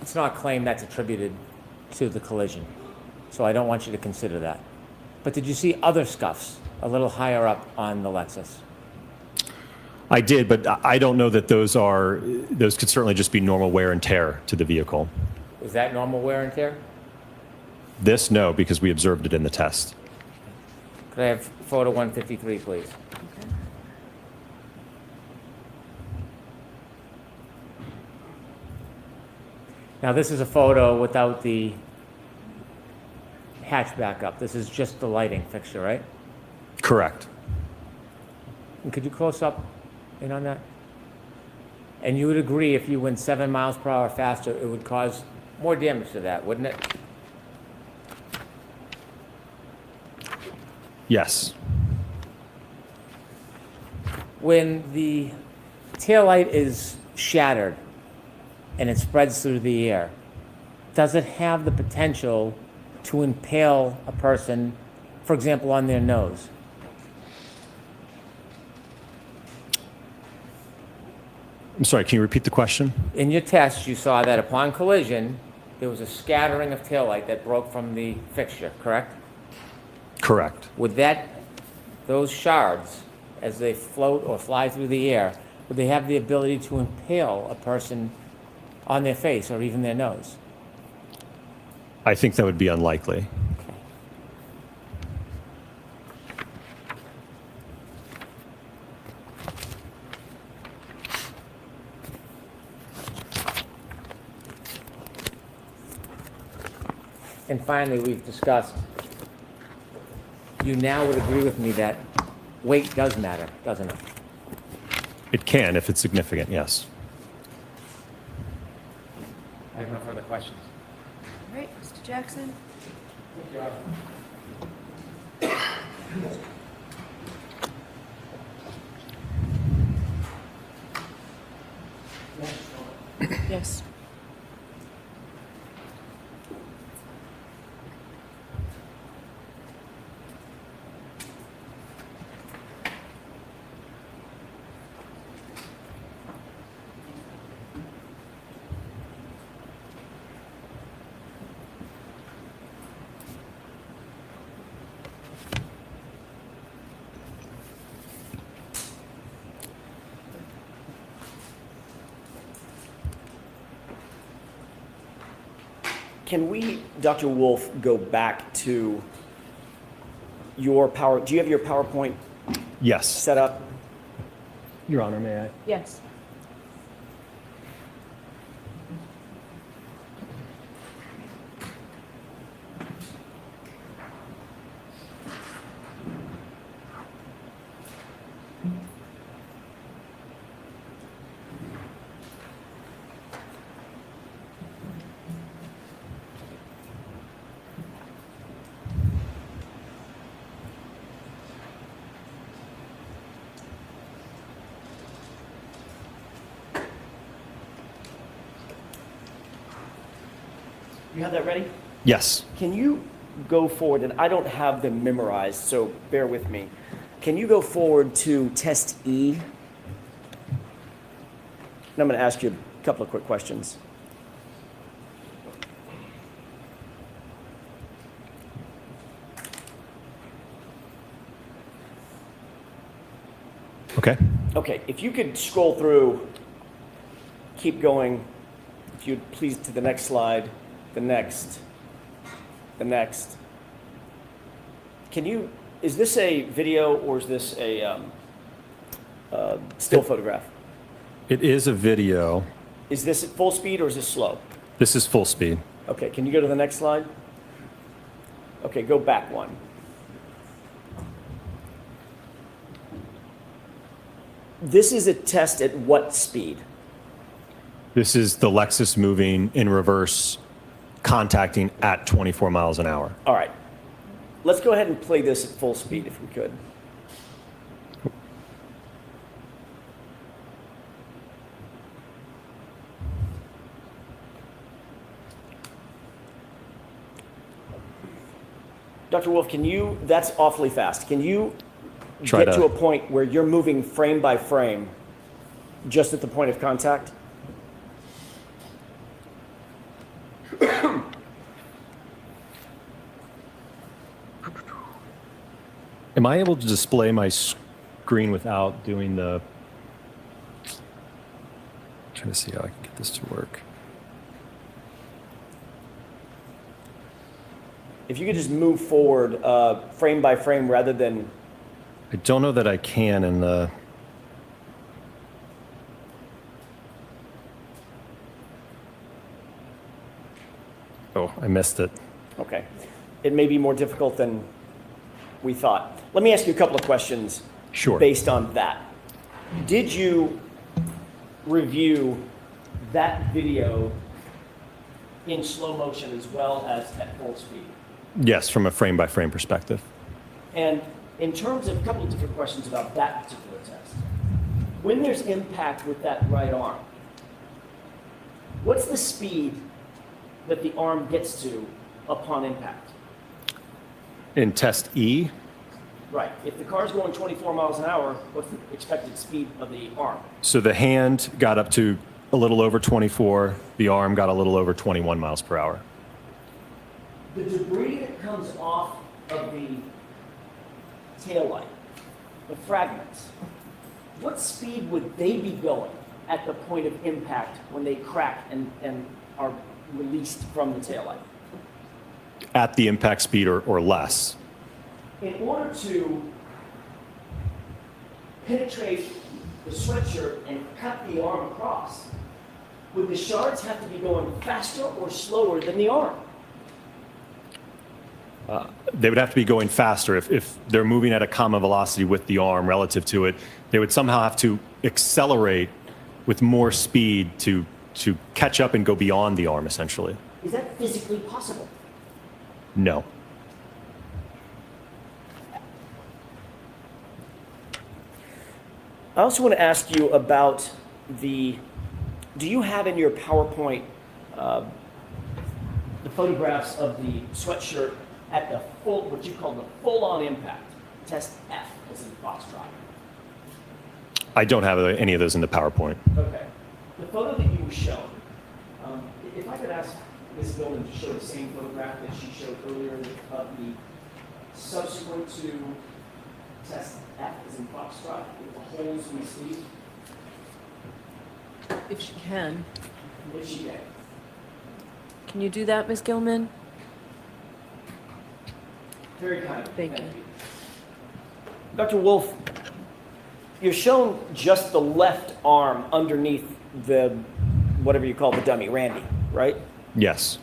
It's not a claim that's attributed to the collision, so I don't want you to consider that. But did you see other scuffs a little higher up on the Lexus? I did, but I don't know that those could certainly just be normal wear and tear to the vehicle. Was that normal wear and tear? This, no, because we observed it in the test. Could I have photo 153, please? Now, this is a photo without the hatch back up. This is just the lighting fixture, right? Correct. And could you close up in on that? And you would agree if you went 7 miles per hour faster, it would cause more damage to that, wouldn't it? Yes. When the taillight is shattered and it spreads through the air, does it have the potential to impale a person, for example, on their nose? I'm sorry, can you repeat the question? In your test, you saw that upon collision, there was a scattering of taillight that broke from the fixture, correct? Correct. Would those shards, as they float or fly through the air, would they have the ability to impale a person on their face or even their nose? I think that would be unlikely. And finally, we've discussed, you now would agree with me that weight does matter, doesn't it? It can if it's significant, yes. I have no further questions. All right, Mr. Jackson? Yes. Can we, Dr. Wolf, go back to your do you have your PowerPoint Yes. set up? Your Honor, may I? Yes. You have that ready? Yes. Can you go forward, and I don't have them memorized, so bear with me. Can you go forward to test E? And I'm going to ask you a couple of quick questions. Okay. Okay, if you could scroll through, keep going, if you'd please, to the next slide, the next. Can you, is this a video or is this a still photograph? It is a video. Is this at full speed or is this slow? This is full speed. Okay, can you go to the next slide? Okay, go back one. This is a test at what speed? This is the Lexus moving in reverse, contacting at 24 miles an hour. All right. Let's go ahead and play this at full speed if we could. Dr. Wolf, can you, that's awfully fast. Can you get to a point where you're moving frame by frame just at the point of contact? Am I able to display my screen without doing the... I'm trying to see how I can get this to work. If you could just move forward frame by frame rather than... I don't know that I can in the... Oh, I missed it. Okay. It may be more difficult than we thought. Let me ask you a couple of questions based on that. Did you review that video in slow motion as well as at full speed? Yes, from a frame-by-frame perspective. And in terms of a couple of different questions about that particular test, when there's impact with that right arm, what's the speed that the arm gets to upon impact? In test E? Right. If the car's going 24 miles an hour, what's the expected speed of the arm? So the hand got up to a little over 24, the arm got a little over 21 miles per hour. The debris that comes off of the taillight, the fragments, what speed would they be going at the point of impact when they crack and are released from the taillight? At the impact speed or less. In order to penetrate the sweatshirt and cut the arm across, would the shards have to be going faster or slower than the arm? They would have to be going faster. If they're moving at a common velocity with the arm relative to it, they would somehow have to accelerate with more speed to catch up and go beyond the arm, essentially. Is that physically possible? No. I also want to ask you about do you have in your PowerPoint the photographs of the sweatshirt at the full, what you call the full-on impact, test F, as in Foxtrot? I don't have any of those in the PowerPoint. Okay. The photo that you were shown, if I could ask Ms. Gilman to show the same photograph that she showed earlier of the subsequent to test F, as in Foxtrot, with the holes we see. If she can. If she can. Can you do that, Ms. Gilman? Very kind. Thank you. Dr. Wolf, you're shown just the left arm underneath the, whatever you call the dummy, Randy, right? Yes.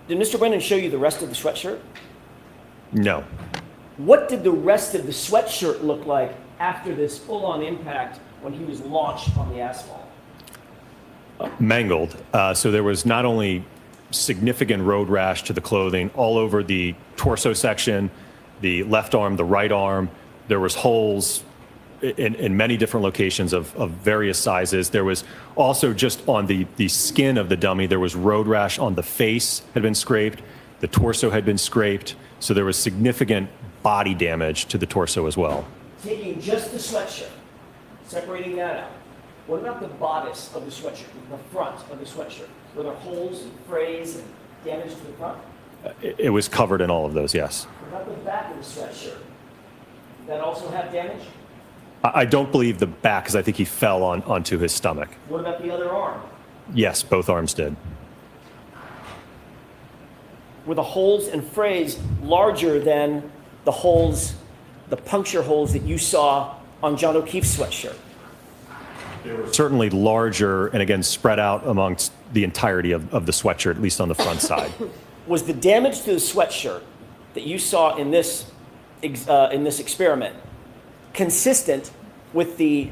Did Mr. Brennan show you the rest of the sweatshirt? No. What did the rest of the sweatshirt look like after this full-on impact when he was launched on the asphalt? Mangled. So there was not only significant road rash to the clothing all over the torso section, the left arm, the right arm. There was holes in many different locations of various sizes. There was also just on the skin of the dummy, there was road rash on the face had been scraped, the torso had been scraped, so there was significant body damage to the torso as well. Taking just the sweatshirt, separating that out, what about the bodice of the sweatshirt, the front of the sweatshirt? Were there holes and frays and damage to the front? It was covered in all of those, yes. What about the back of the sweatshirt? Did that also have damage? I don't believe the back, because I think he fell onto his stomach. What about the other arm? Yes, both arms did. Were the holes and frays larger than the holes, the puncture holes that you saw on John O'Keefe's sweatshirt? They were certainly larger and again spread out amongst the entirety of the sweatshirt, at least on the front side. Was the damage to the sweatshirt that you saw in this experiment consistent with the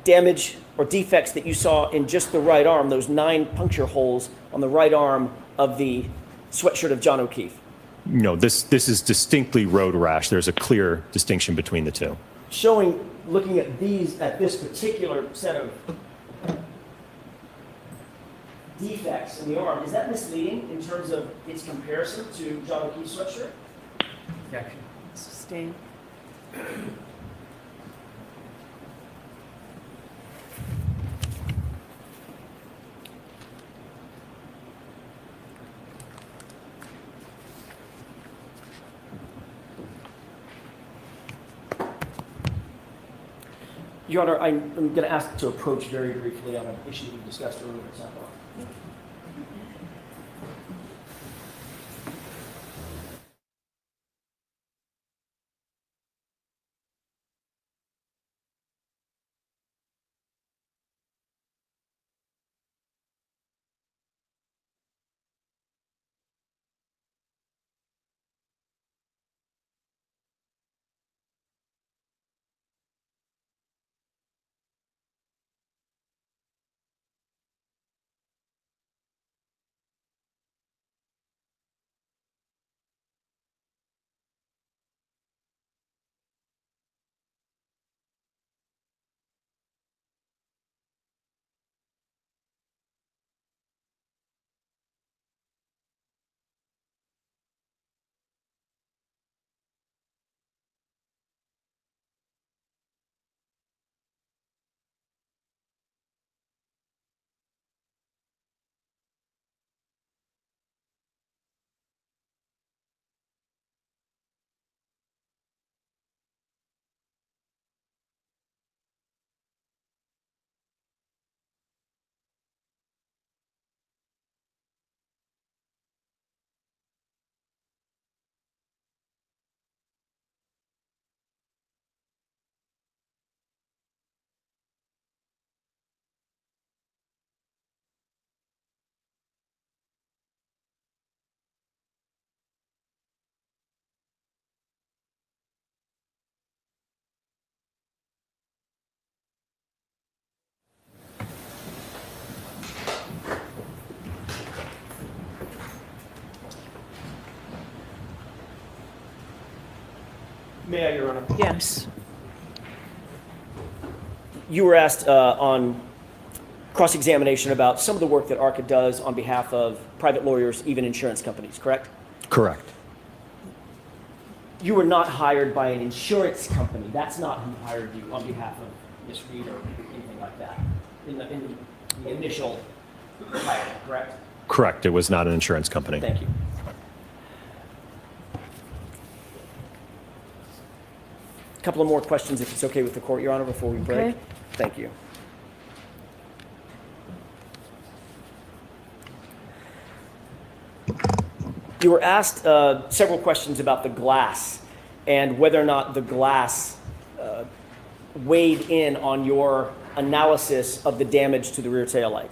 damage or defects that you saw in just the right arm, those 9 puncture holes on the right arm of the sweatshirt of John O'Keefe? No, this is distinctly road rash. There's a clear distinction between the two. Showing, looking at this particular set of defects in the arm, is that misleading in terms of its comparison to John O'Keefe's sweatshirt? Objection. Sustain. Your Honor, I'm going to ask to approach very briefly on an issue we discussed earlier. May I, Your Honor? Yes. You were asked on cross-examination about some of the work that ARCA does on behalf of private lawyers, even insurance companies, correct? Correct. You were not hired by an insurance company. That's not who hired you on behalf of Ms. Reed or anything like that in the initial hiring, correct? Correct. It was not an insurance company. Thank you. A couple of more questions, if it's okay with the court, Your Honor, before we break. Okay. Thank you. You were asked several questions about the glass and whether or not the glass weighed in on your analysis of the damage to the rear tail light,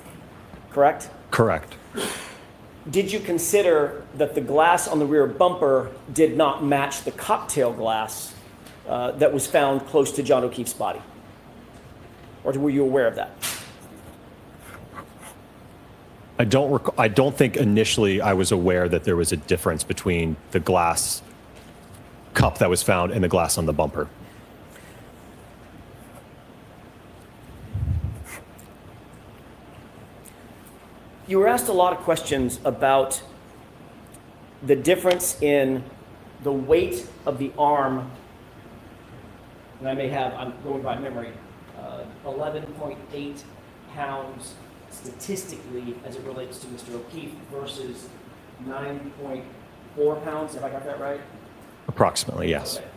correct? Correct. Did you consider that the glass on the rear bumper did not match the cocktail glass that was found close to John O'Keefe's body? Or were you aware of that? I don't think initially I was aware that there was a difference between the glass cup that was found and the glass on the bumper. You were asked a lot of questions about the difference in the weight of the arm, and I'm going by memory, 11.8 pounds statistically as it relates to Mr. O'Keefe versus 9.4 pounds. Have I got that right? Approximately, yes. Okay.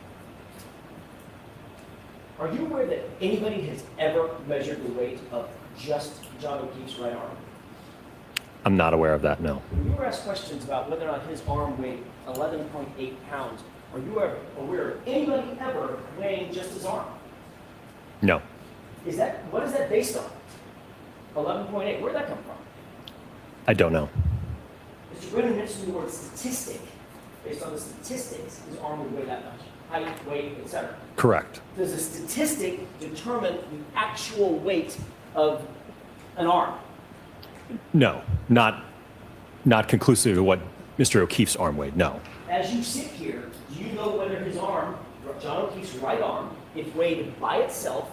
Are you aware that anybody has ever measured the weight of just John O'Keefe's right arm? I'm not aware of that, no. When you were asked questions about whether or not his arm weighed 11.8 pounds, are you ever aware of anybody ever weighing just his arm? No. What is that based on? 11.8, where'd that come from? I don't know. Mr. Brennan mentioned the word statistic. Based on the statistics, his arm would weigh that much. Height, weight, etc. Correct. Does a statistic determine the actual weight of an arm? No, not conclusive to what Mr. O'Keefe's arm weighed, no. As you sit here, do you know whether his arm, John O'Keefe's right arm, if weighed by itself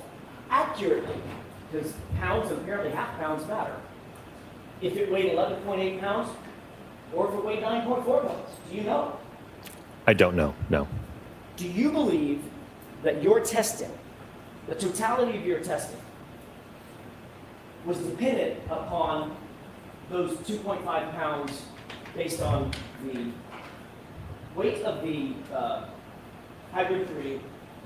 accurately, because pounds and apparently half pounds matter, if it weighed 11.8 pounds or if it weighed 9.4 pounds? Do you know? I don't know, no. Do you believe that your testing, the totality of your testing, was dependent upon those 2.5 pounds based on the weight of the hybrid 3,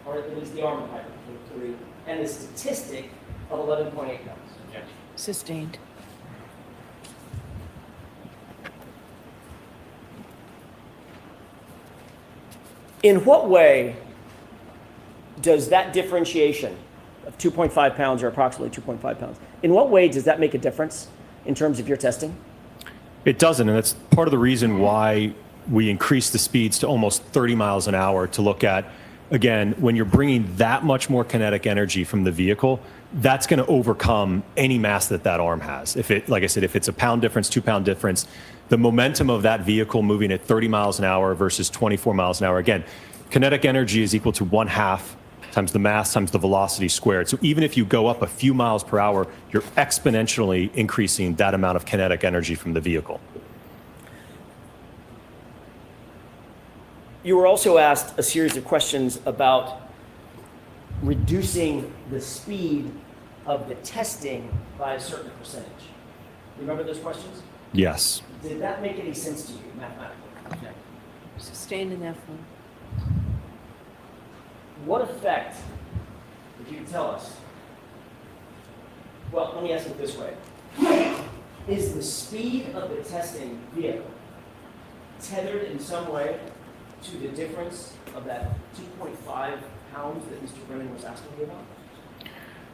or at least the arm of hybrid 3, and the statistic of 11.8 pounds? Yes. Sustained. In what way does that differentiation of 2.5 pounds or approximately 2.5 pounds, in what way does that make a difference in terms of your testing? It doesn't, and that's part of the reason why we increase the speeds to almost 30 miles an hour to look at, again, when you're bringing that much more kinetic energy from the vehicle, that's going to overcome any mass that arm has. If it, like I said, if it's a pound difference, 2 pound difference, the momentum of that vehicle moving at 30 miles an hour versus 24 miles an hour, again, kinetic energy is equal to 1/2 times the mass times the velocity squared. So even if you go up a few miles per hour, you're exponentially increasing that amount of kinetic energy from the vehicle. You were also asked a series of questions about reducing the speed of the testing by a certain percentage. Remember those questions? Yes. Did that make any sense to you mathematically? Okay. Sustained in that form. What effect, if you could tell us, well, let me ask it this way. Is the speed of the testing vehicle tethered in some way to the difference of that 2.5 pounds that Mr. Brennan was asking me about?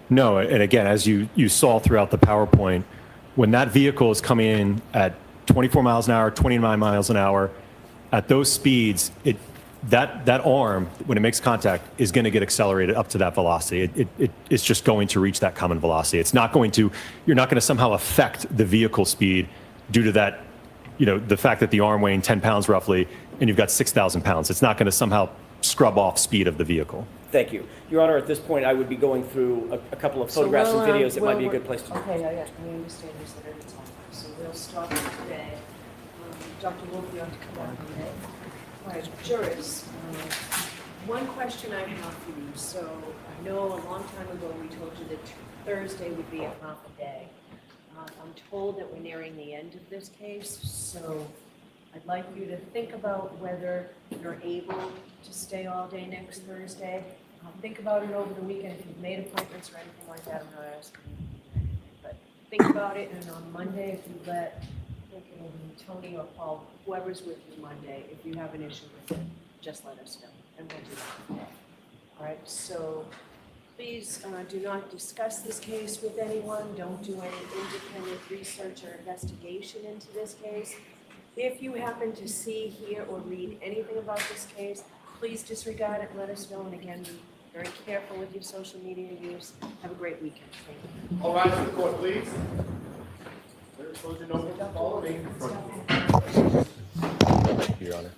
No, and again, as you saw throughout the PowerPoint, when that vehicle is coming in at 24 miles an hour, 29 miles an hour, at those speeds, that arm, when it makes contact, is going to get accelerated up to that velocity. It's just going to reach that common velocity. It's not going to, you're not going to somehow affect the vehicle speed due to that, the fact that the arm weighing 10 pounds roughly, and you've got 6,000 pounds. It's not going to somehow scrub off speed of the vehicle. Thank you. Your Honor, at this point, I would be going through a couple of photographs and videos that might be a good place to. Okay, yeah, we understand you said every time. So we'll start today. Dr. Wolf, you have to come out today. All right, jurors, one question I have for you. So I know a long time ago we told you that Thursday would be a half a day. I'm told that we're nearing the end of this case, so I'd like you to think about whether you're able to stay all day next Thursday. Think about it over the weekend. If you've made appointments or anything like that, I'm not asking you. But think about it, and on Monday, if you let Tony or Paul, whoever's with you Monday, if you have an issue with it, just let us know, and we'll do that. All right, so please do not discuss this case with anyone. Don't do any independent research or investigation into this case. If you happen to see, hear, or read anything about this case, please disregard it, let us know, and again, be very careful with your social media use. Have a great weekend. Thank you. All rise to the court, please. Close your nose. Follow me. Your Honor.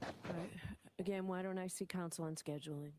All right. Again, why don't I see counsel on scheduling?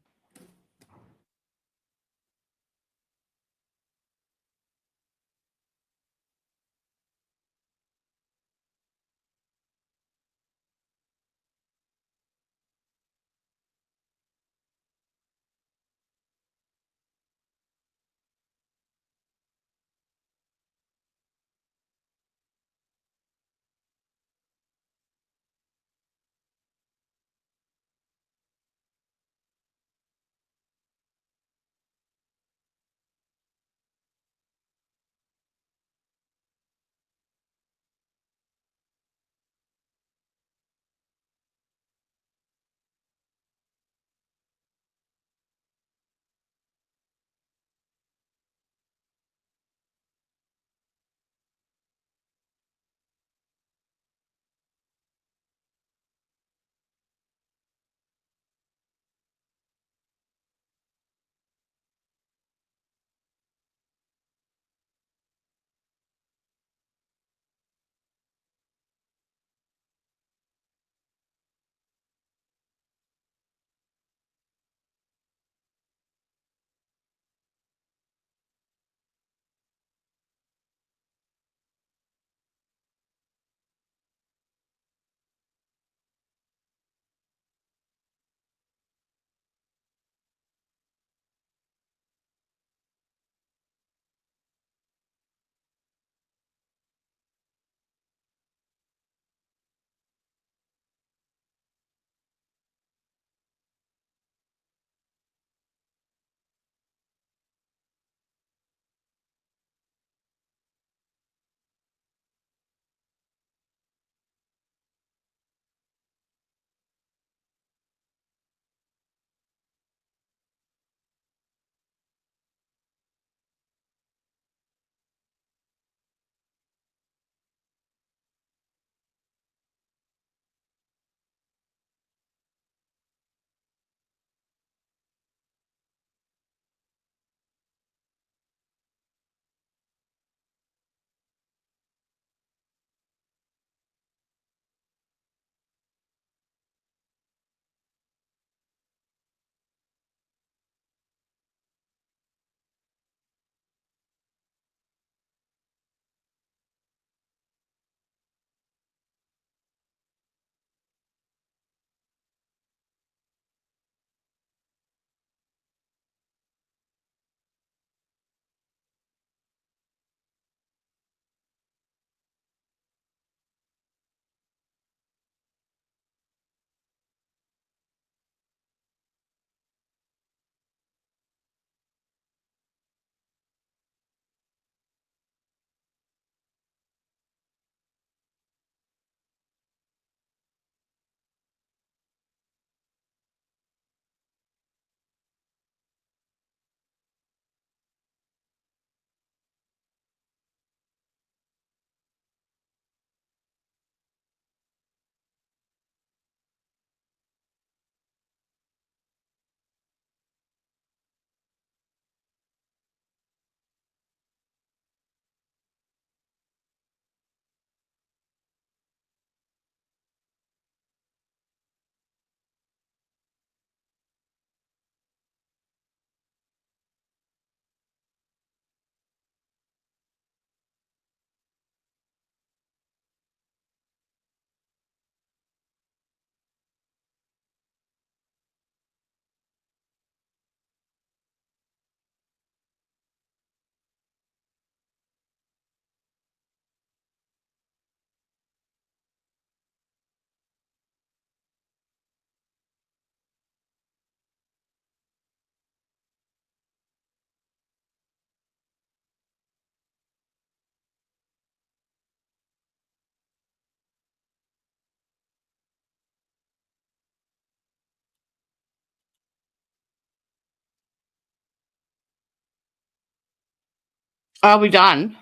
Are we done?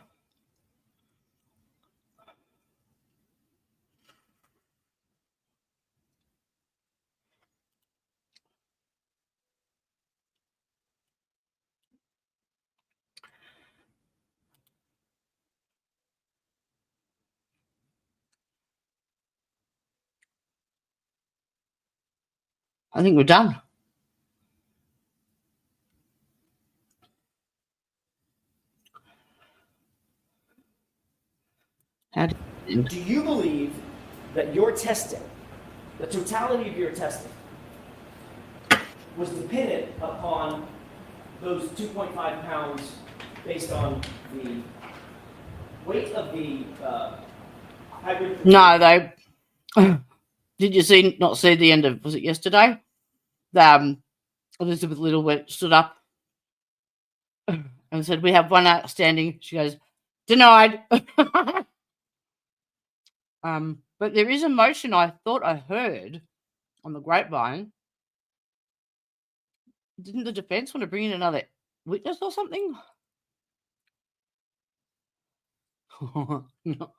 I think we're done. Do you believe that your testing, the totality of your testing, was dependent upon those 2.5 pounds based on the weight of the hybrid? No, they did you not see the end of, was it yesterday? Elizabeth Little stood up and said, "We have one outstanding." She goes, "Denied." But there is a motion I thought I heard on the grapevine. Didn't the defense want to bring in another witness or something? No.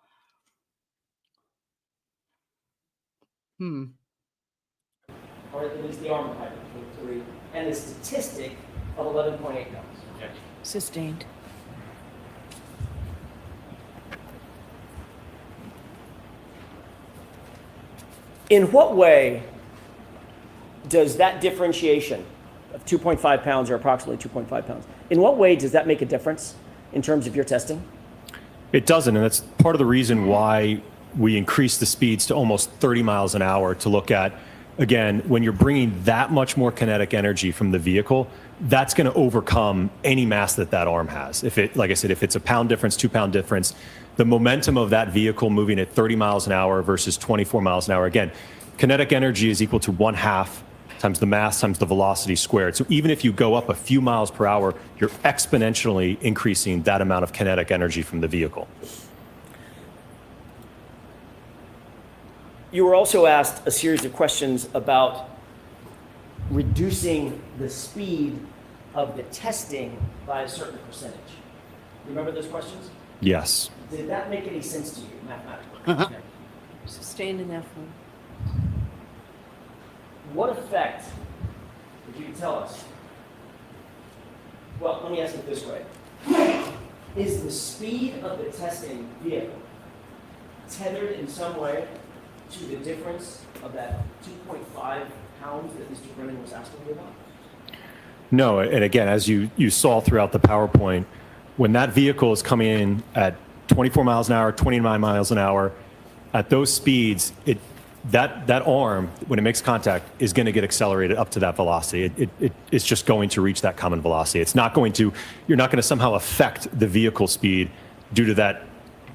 Or at least the arm of hybrid 3, and the statistic of 11.8 pounds. Okay. Sustained. In what way does that differentiation of 2.5 pounds or approximately 2.5 pounds, in what way does that make a difference in terms of your testing? It doesn't, and that's part of the reason why we increase the speeds to almost 30 miles an hour to look at, again, when you're bringing that much more kinetic energy from the vehicle, that's going to overcome any mass that arm has. If it, like I said, if it's a pound difference, 2 pound difference, the momentum of that vehicle moving at 30 miles an hour versus 24 miles an hour, again, kinetic energy is equal to 1/2 times the mass times the velocity squared. So even if you go up a few miles per hour, you're exponentially increasing that amount of kinetic energy from the vehicle. You were also asked a series of questions about reducing the speed of the testing by a certain percentage. Remember those questions? Yes. Did that make any sense to you mathematically? Sustained in that form. What effect, if you could tell us, well, let me ask it this way. Is the speed of the testing vehicle tethered in some way to the difference of that 2.5 pounds that Mr. Brennan was asking you about? No, and again, as you saw throughout the PowerPoint, when that vehicle is coming in at 24 miles an hour, 29 miles an hour, at those speeds, that arm, when it makes contact, is going to get accelerated up to that velocity. It's just going to reach that common velocity. It's not going to, you're not going to somehow affect the vehicle speed due to that,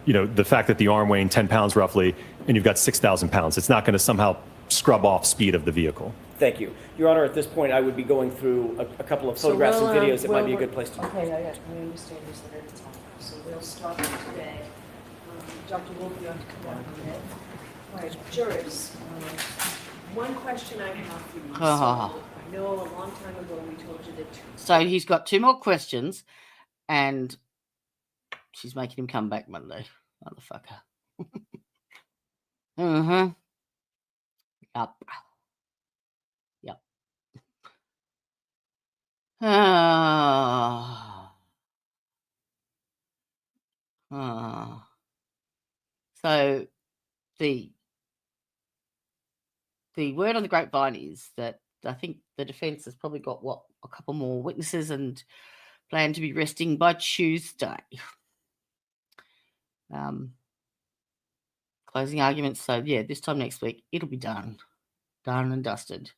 the fact that the arm weighing 10 pounds roughly, and you've got 6,000 pounds. It's not going to somehow scrub off speed of the vehicle. Thank you. Your Honor, at this point, I would be going through a couple of photographs and videos that might be a good place to do. Okay, I understand you said at the time. So we'll start today. Dr. Wolf, you have to come down a minute. All right, jurors. One question I have for you. So I know a long time ago we told you that. So he's got 2 more questions, and she's making him come back Monday, motherfucker. Yep. So the word on the grapevine is that I think the defense has probably got a couple more witnesses and plan to be resting by Tuesday. Closing arguments. So yeah, this time next week it'll be done and dusted.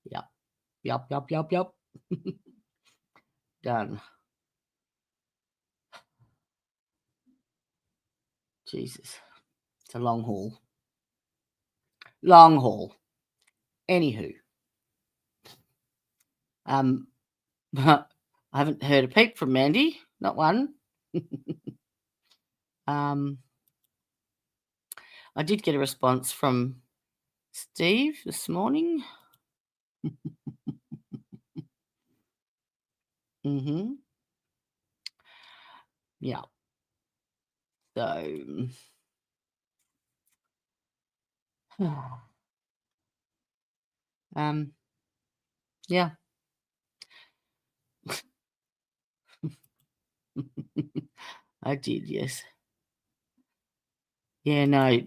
Yup. Done. Jesus. It's a long haul. Anywho. I haven't heard a peep from Mandy. Not one. I did get a response from Steve this morning. Mm-hmm. Yeah. So, yeah. I did, yes. Yeah, no.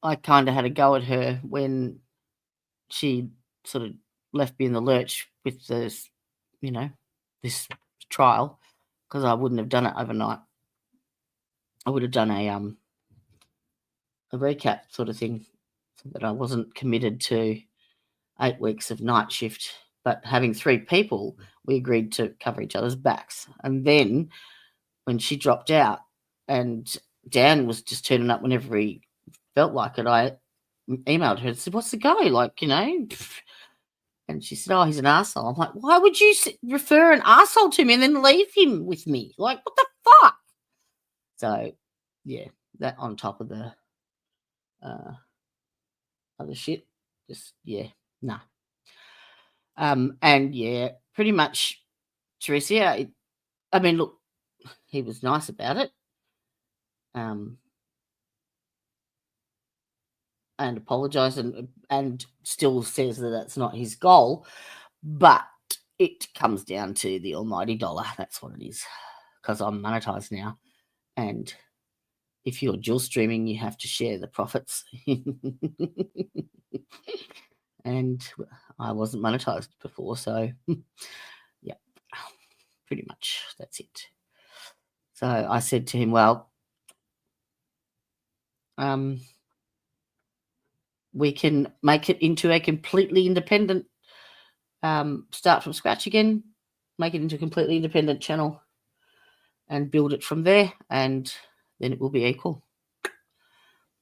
I kind of had a go at her when she sort of left me in the lurch with this, this trial, because I wouldn't have done it overnight. I would have done a recap sort of thing, so that I wasn't committed to 8 weeks of night shift. But having 3 people, we agreed to cover each other's backs. And then when she dropped out and Dan was just turning up whenever he felt like it, I emailed her and said, "What's the go?" Like, And she said, "Oh, he's an arsehole." I'm like, why would you refer an arsehole to me and then leave him with me? Like, what the fuck? So, yeah, that on top of the other shit. Just, yeah, nah. And, yeah, pretty much, Teresa, I mean, look, he was nice about it. And apologised and still says that that's not his goal. But it comes down to the almighty dollar. That's what it is. Because I'm monetized now. And if you're dual streaming, you have to share the profits. And I wasn't monetized before. So, yeah, pretty much that's it. So I said to him, well, we can make it into a completely independent, start from scratch again, make it into a completely independent channel and build it from there, and then it will be equal.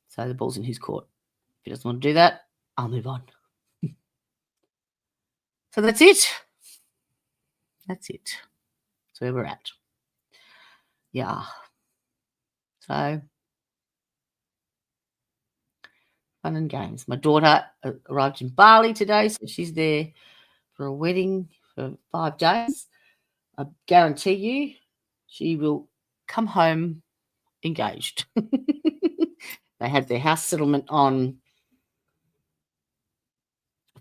So the ball's in his court. If he doesn't want to do that, I'll move on. So that's it. That's it. That's where we're at. Yeah. So fun and games. My daughter arrived in Bali today, so she's there for a wedding for 5 days. I guarantee you she will come home engaged. They had their house settlement on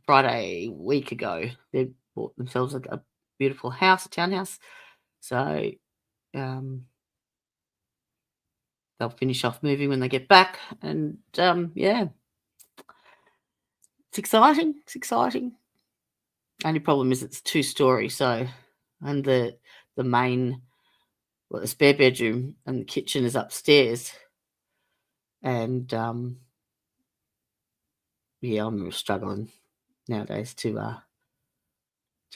Friday a week ago. They bought themselves a beautiful house, a townhouse. So they'll finish off moving when they get back. And yeah, it's exciting. It's exciting. Only problem is it's 2-story. So, and the main, well, the spare bedroom and the kitchen is upstairs. And yeah, I'm struggling nowadays to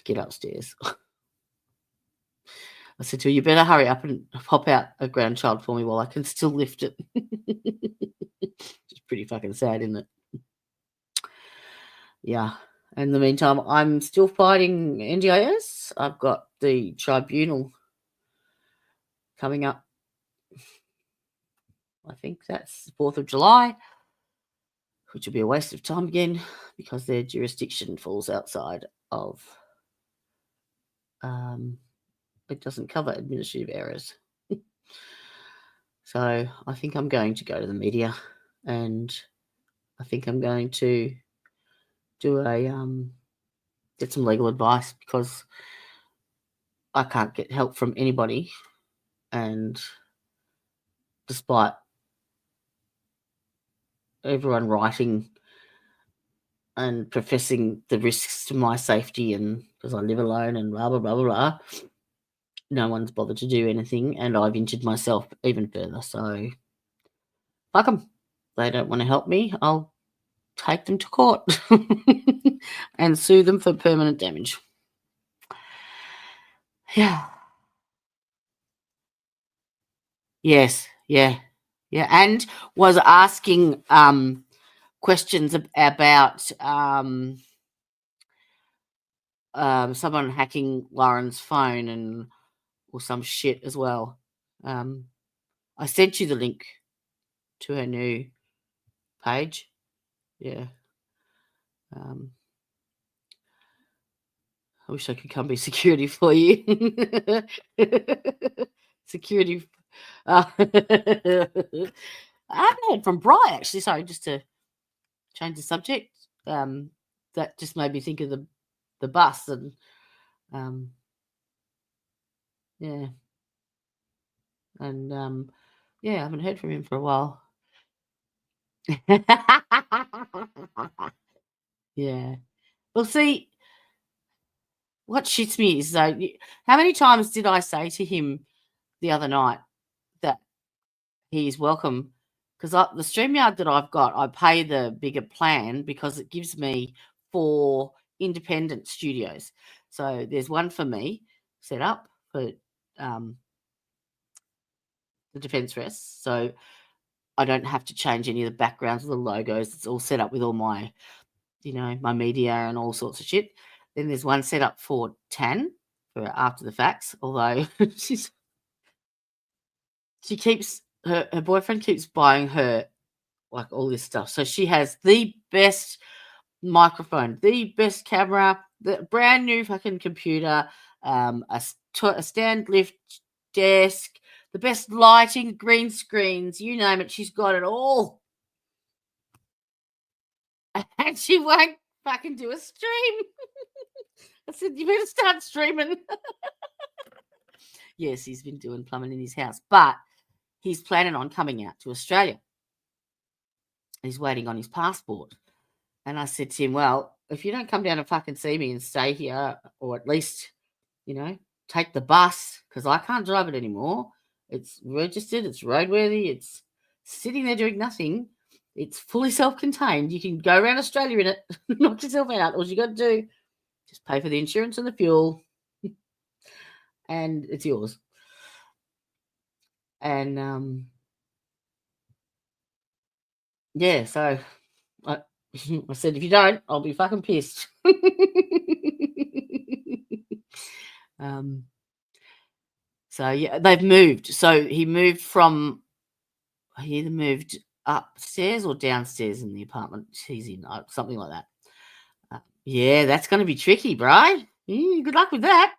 get upstairs. I said to her, you better hurry up and pop out a grandchild for me while I can still lift it. It's pretty fucking sad, isn't it? Yeah. In the meantime, I'm still fighting NDIS. I've got the tribunal coming up. I think that's the 4th of July, which will be a waste of time again because their jurisdiction falls outside of it doesn't cover administrative errors. So I think I'm going to go to the media, and I think I'm going to do a get some legal advice because I can't get help from anybody, and despite everyone writing and professing the risks to my safety and because I live alone and blah blah blah blah blah, no one's bothered to do anything, and I've injured myself even further. So fuck them. They don't want to help me. I'll take them to court and sue them for permanent damage. Yeah. Yes. Yeah. Yeah. And was asking questions about someone hacking Lauren's phone or some shit as well. I sent you the link to her new page. Yeah. I wish I could come be security for you. Security. I haven't heard from Bri, actually. Sorry, just to change the subject. That just made me think of the bus and yeah. And yeah, I haven't heard from him for a while. Yeah. Well, see, what shits me is though, how many times did I say to him the other night that he's welcome? Because the StreamYard that I've got, I pay the bigger plan because it gives me 4 independent studios. So there's one for me set up for the defense rest. So I don't have to change any of the backgrounds or the logos. It's all set up with all my, my media and all sorts of shit. Then there's one set up for Tan for after the facts, although she keeps her boyfriend keeps buying her like all this stuff. So she has the best microphone, the best camera, the brand new fucking computer, a stand lift desk, the best lighting, green screens, you name it, she's got it all. And she won't fucking do a stream. I said, you better start streaming. Yes, he's been doing plumbing in his house, but he's planning on coming out to Australia. He's waiting on his passport. And I said to him, well, if you don't come down and fucking see me and stay here, or at least, take the bus, because I can't drive it anymore. It's registered, it's roadworthy, it's sitting there doing nothing. It's fully self-contained. You can go around Australia in it, knock yourself out. All you got to do, just pay for the insurance and the fuel, and it's yours. And yeah, so I said, if you don't, I'll be fucking pissed. So yeah, they've moved. So he moved he either moved upstairs or downstairs in the apartment he's in, something like that. Yeah, that's going to be tricky, bro. Good luck with that.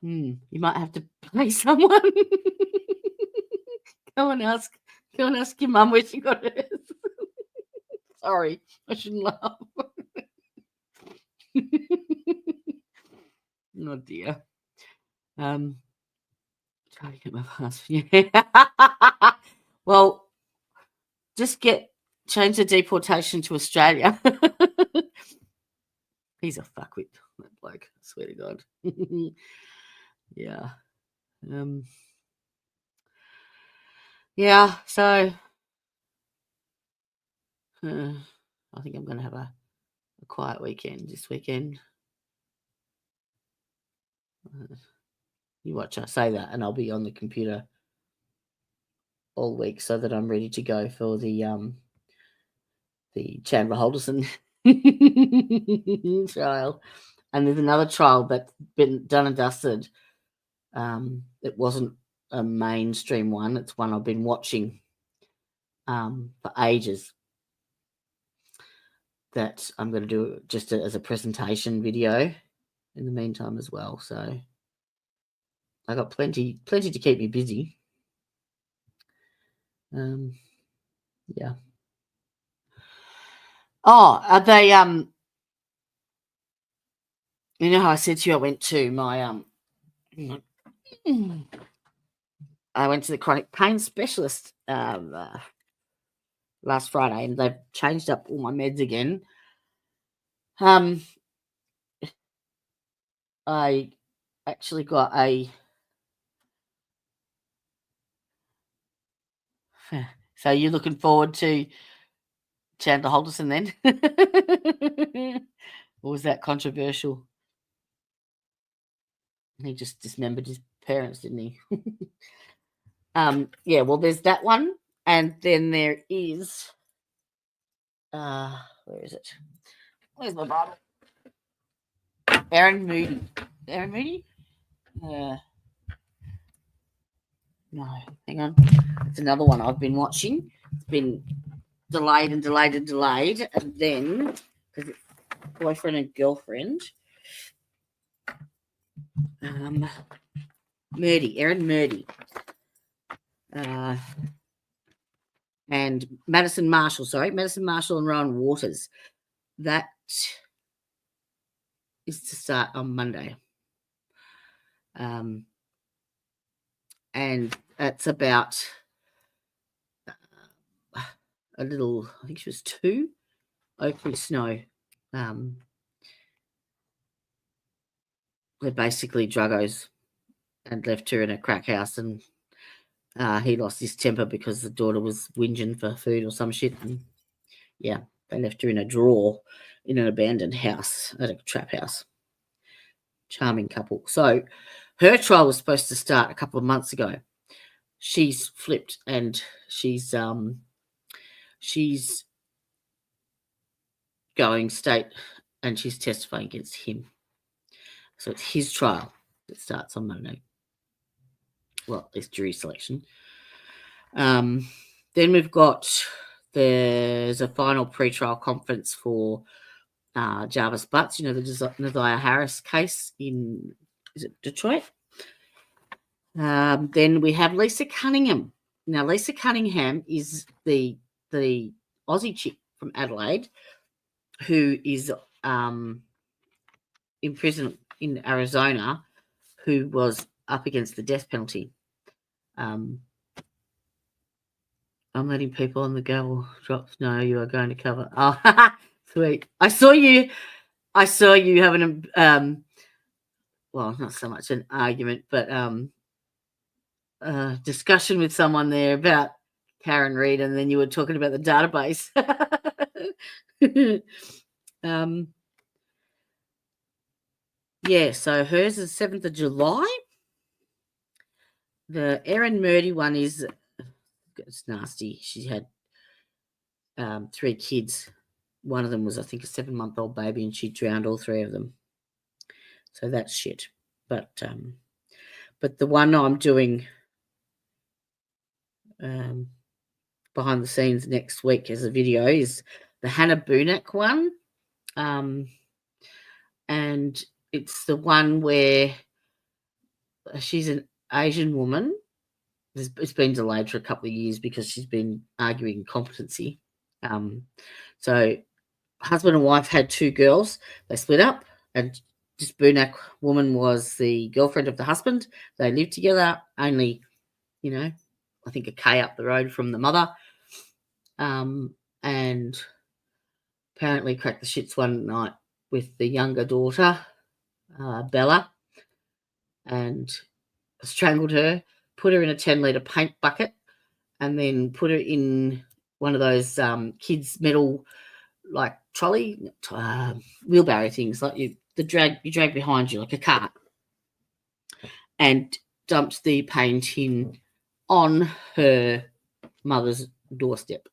You might have to pay someone. Go and ask your mum where she got it. Sorry, I shouldn't laugh. Oh dear. Trying to get my password. Yeah. Well, just change the deportation to Australia. He's a fuckwit, that bloke. I swear to God. Yeah. Yeah. So I think I'm going to have a quiet weekend this weekend. You watch I say that, and I'll be on the computer all week so that I'm ready to go for the Chandler Halderson trial. And there's another trial that's been done and dusted. It wasn't a mainstream one. It's one I've been watching for ages, that I'm going to do just as a presentation video in the meantime as well. So I got plenty to keep me busy. Yeah. Oh, are they you know how I said to you I went to my I went to the chronic pain specialist last Friday, and they've changed up all my meds again. I actually got so you're looking forward to Chandler Halderson then? Or was that controversial? He just dismembered his parents, didn't he? Yeah, well, there's that one, and then there is where is it? Where's my bottle? Aaron Moody. No, hang on. It's another one I've been watching. It's been delayed and delayed and delayed, and then because it's boyfriend and girlfriend, Erin Murdy, and Madison Marshall and Rowan Waters. That is to start on Monday. And it's about a little, I think she was 2, Oakley Snow. They're basically druggos and left her in a crack house, and he lost his temper because the daughter was whinging for food or some shit. And yeah, they left her in a drawer in an abandoned house at a trap house. Charming couple. So her trial was supposed to start a couple of months ago. She's flipped and she's going state and she's testifying against him. So it's his trial that starts on Monday. Well, at least jury selection. Then we've got, there's a final pre-trial conference for Jarvis Butts, the Nathia Harris case in, is it Detroit? Then we have Lisa Cunningham. Now, Lisa Cunningham is the Aussie chick from Adelaide who is in prison in Arizona, who was up against the death penalty. I'm letting people on the gavel drops know you are going to cover. Oh, sweet. I saw you having a, well, not so much an argument, but discussion with someone there about Karen Reid, and then you were talking about the database. Yeah, so hers is 7th of July. The Erin Murdy one is, it's nasty. She had 3 kids. One of them was, I think, a 7-month-old baby, and she drowned all 3 of them. So that's shit. But the one I'm doing behind the scenes next week as a video is the Hannah Bunak one. And it's the one where she's an Asian woman. It's been delayed for a couple of years because she's been arguing competency. So husband and wife had 2 girls. They split up, and this Bunak woman was the girlfriend of the husband. They lived together, only, I think a K up the road from the mother. And apparently cracked the shits one night with the younger daughter, Bella, and strangled her, put her in a 10-litre paint bucket, and then put her in one of those kids' metal, like trolley, wheelbarrow things, like you drag behind you like a cart, and dumped the paint in on her mother's doorstep.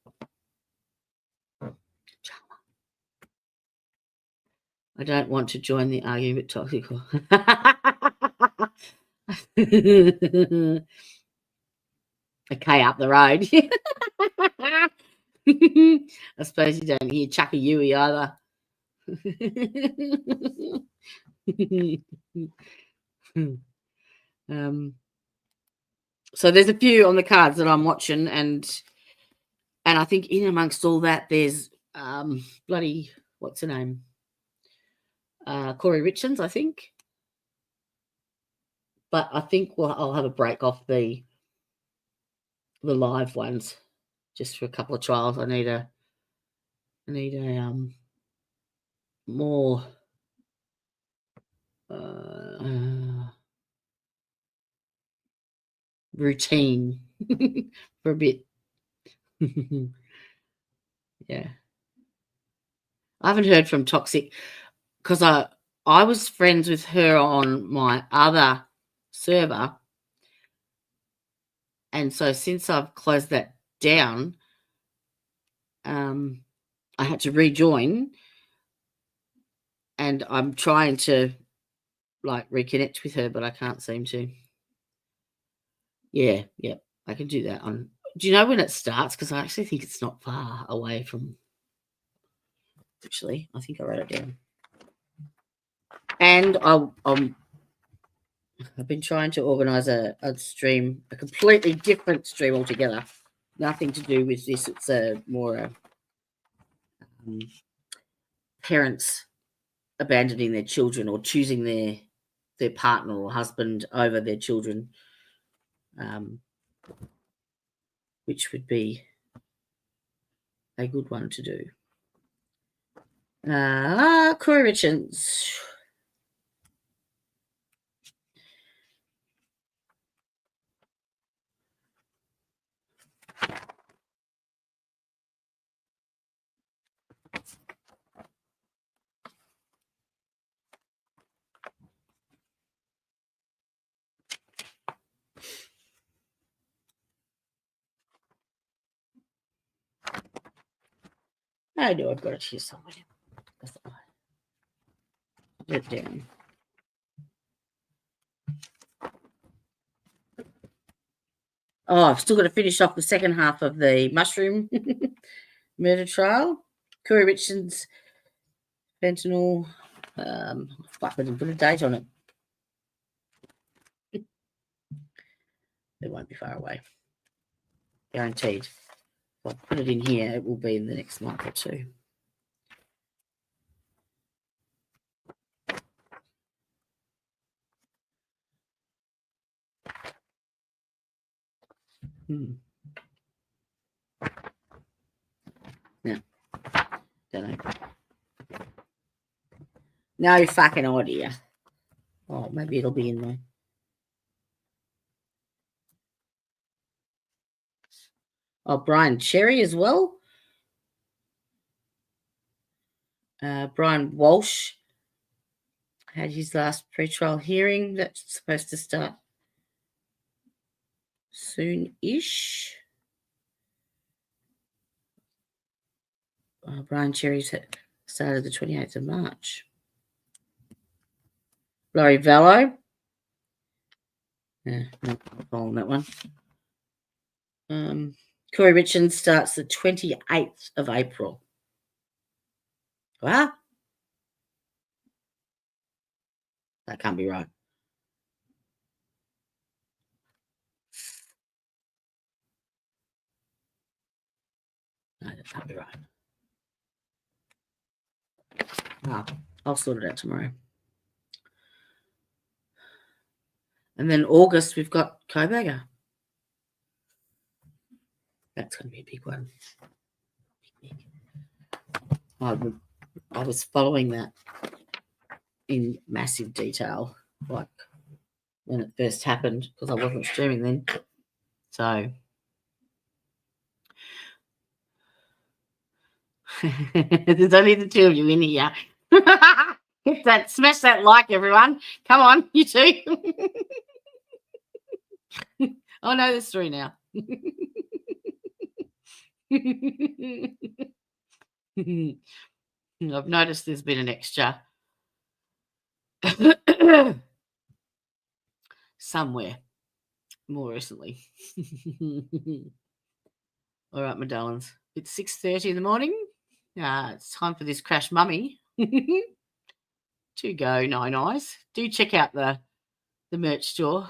I don't want to join the argument toxical. Okay, up the road. I suppose you don't hear Chucky Yui either. So there's a few on the cards that I'm watching, and I think in amongst all that there's bloody, what's her name? Corey Richards, I think. But I think I'll have a break off the live ones just for a couple of trials. I need a more routine for a bit. Yeah. I haven't heard from Toxic because I was friends with her on my other server. And so since I've closed that down, I had to rejoin, and I'm trying to reconnect with her, but I can't seem to. Yeah, I can do that on Do you know when it starts? Because I actually think it's not far away from. Actually, I think I wrote it down. And I've been trying to organise a stream, a completely different stream altogether. Nothing to do with this. It's a more parents abandoning their children or choosing their partner or husband over their children, which would be a good one to do. Corey Richards. I know I've got it here somewhere. Put it down. Oh, I've still got to finish off the second half of the mushroom murder trial. Corey Richards, fentanyl. Fuck, I didn't put a date on it. It won't be far away. Guaranteed. If I put it in here, it will be in the next month or two. Yeah. Don't know. No fucking idea. Oh, maybe it'll be in there. Oh, Brian Cherry as well. Brian Walsh had his last pretrial hearing. That's supposed to start soon-ish. Brian Cherry's started the 28th of March. Laurie Vallow. Yeah, not following that one. Corey Richards starts the 28th of April. Wow. That can't be right. No, that can't be right. I'll sort it out tomorrow. And then August, we've got Koberger. That's going to be a big one. I was following that in massive detail, like when it first happened, because I wasn't streaming then. So there's only the two of you in here. Hit that, smash that like, everyone. Come on, you two. I know the story now. I've noticed there's been an extra somewhere more recently. All right, my darlings. It's 6:30 in the morning. It's time for this Crash Mummy to go. Nine Eyes. Do check out the merch store.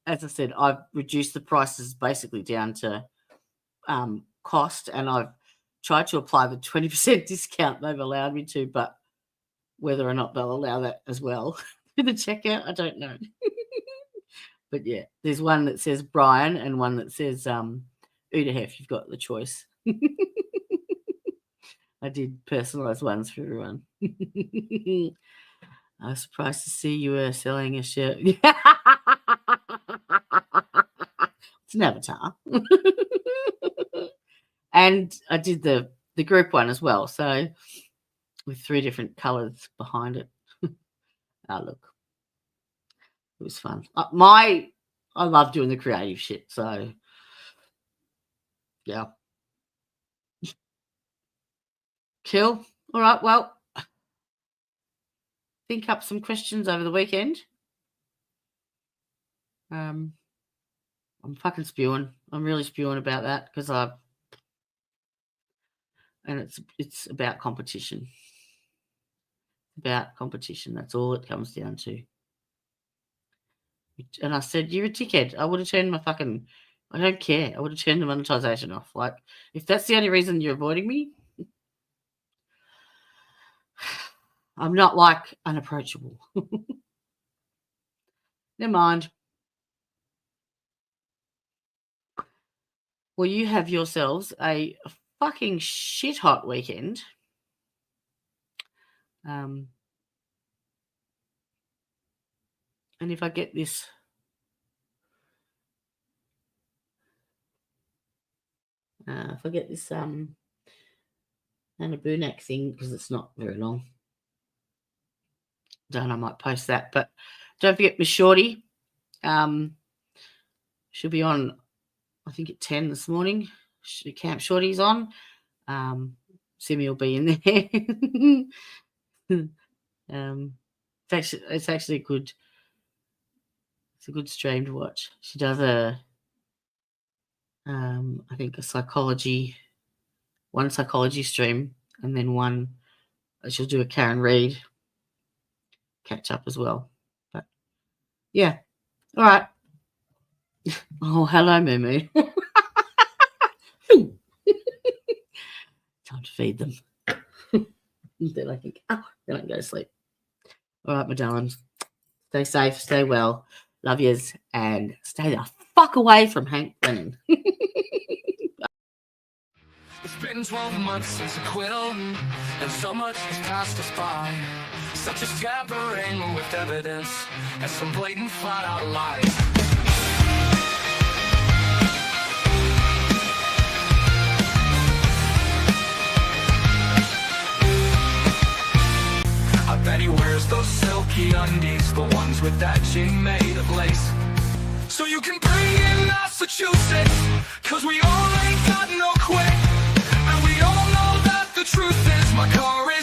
As I said, I've reduced the prices basically down to cost, and I've tried to apply the 20% discount they've allowed me to, but whether or not they'll allow that as well for the checkout, I don't know. But yeah, there's one that says Brian and one that says Udahef. You've got the choice. I did personalised ones for everyone. I was surprised to see you were selling a shirt. It's an avatar. And I did the group one as well, so with 3 different colours behind it. Look. It was fun. I love doing the creative shit, so yeah. Cool. All right, well, think up some questions over the weekend. I'm fucking spewing. I'm really spewing about that because it's about competition. About competition. That's all it comes down to. And I said, you're a dickhead. I would have turned my fucking, I don't care. I would have turned the monetization off. Like, if that's the only reason you're avoiding me, I'm not like unapproachable. Never mind. Well, you have yourselves a fucking shit hot weekend. And if I get this Anna Bunak thing, because it's not very long, I might post that. But don't forget Miss Shorty. She'll be on, I think, at 10 this morning. Camp Shorty's on. Simi will be in there. It's actually a good stream to watch. She does I think one psychology stream, and then one she'll do a Karen Reid catch up as well. But yeah, all right. Oh, hello, Moo. Time to feed them. Then I think, then I can go to sleep. All right, my darlings. Stay safe, stay well. Love yous, and stay the fuck away from Hank Brennan. It's been 12 months since acquittal, and so much has passed us by. Such a scattering with evidence, and some blatant flat-out lies. I bet he wears those silky undies, the ones with that chain made of lace. So you can bring in Massachusetts, cause we all ain't got no quit. And we all know that the truth is my car is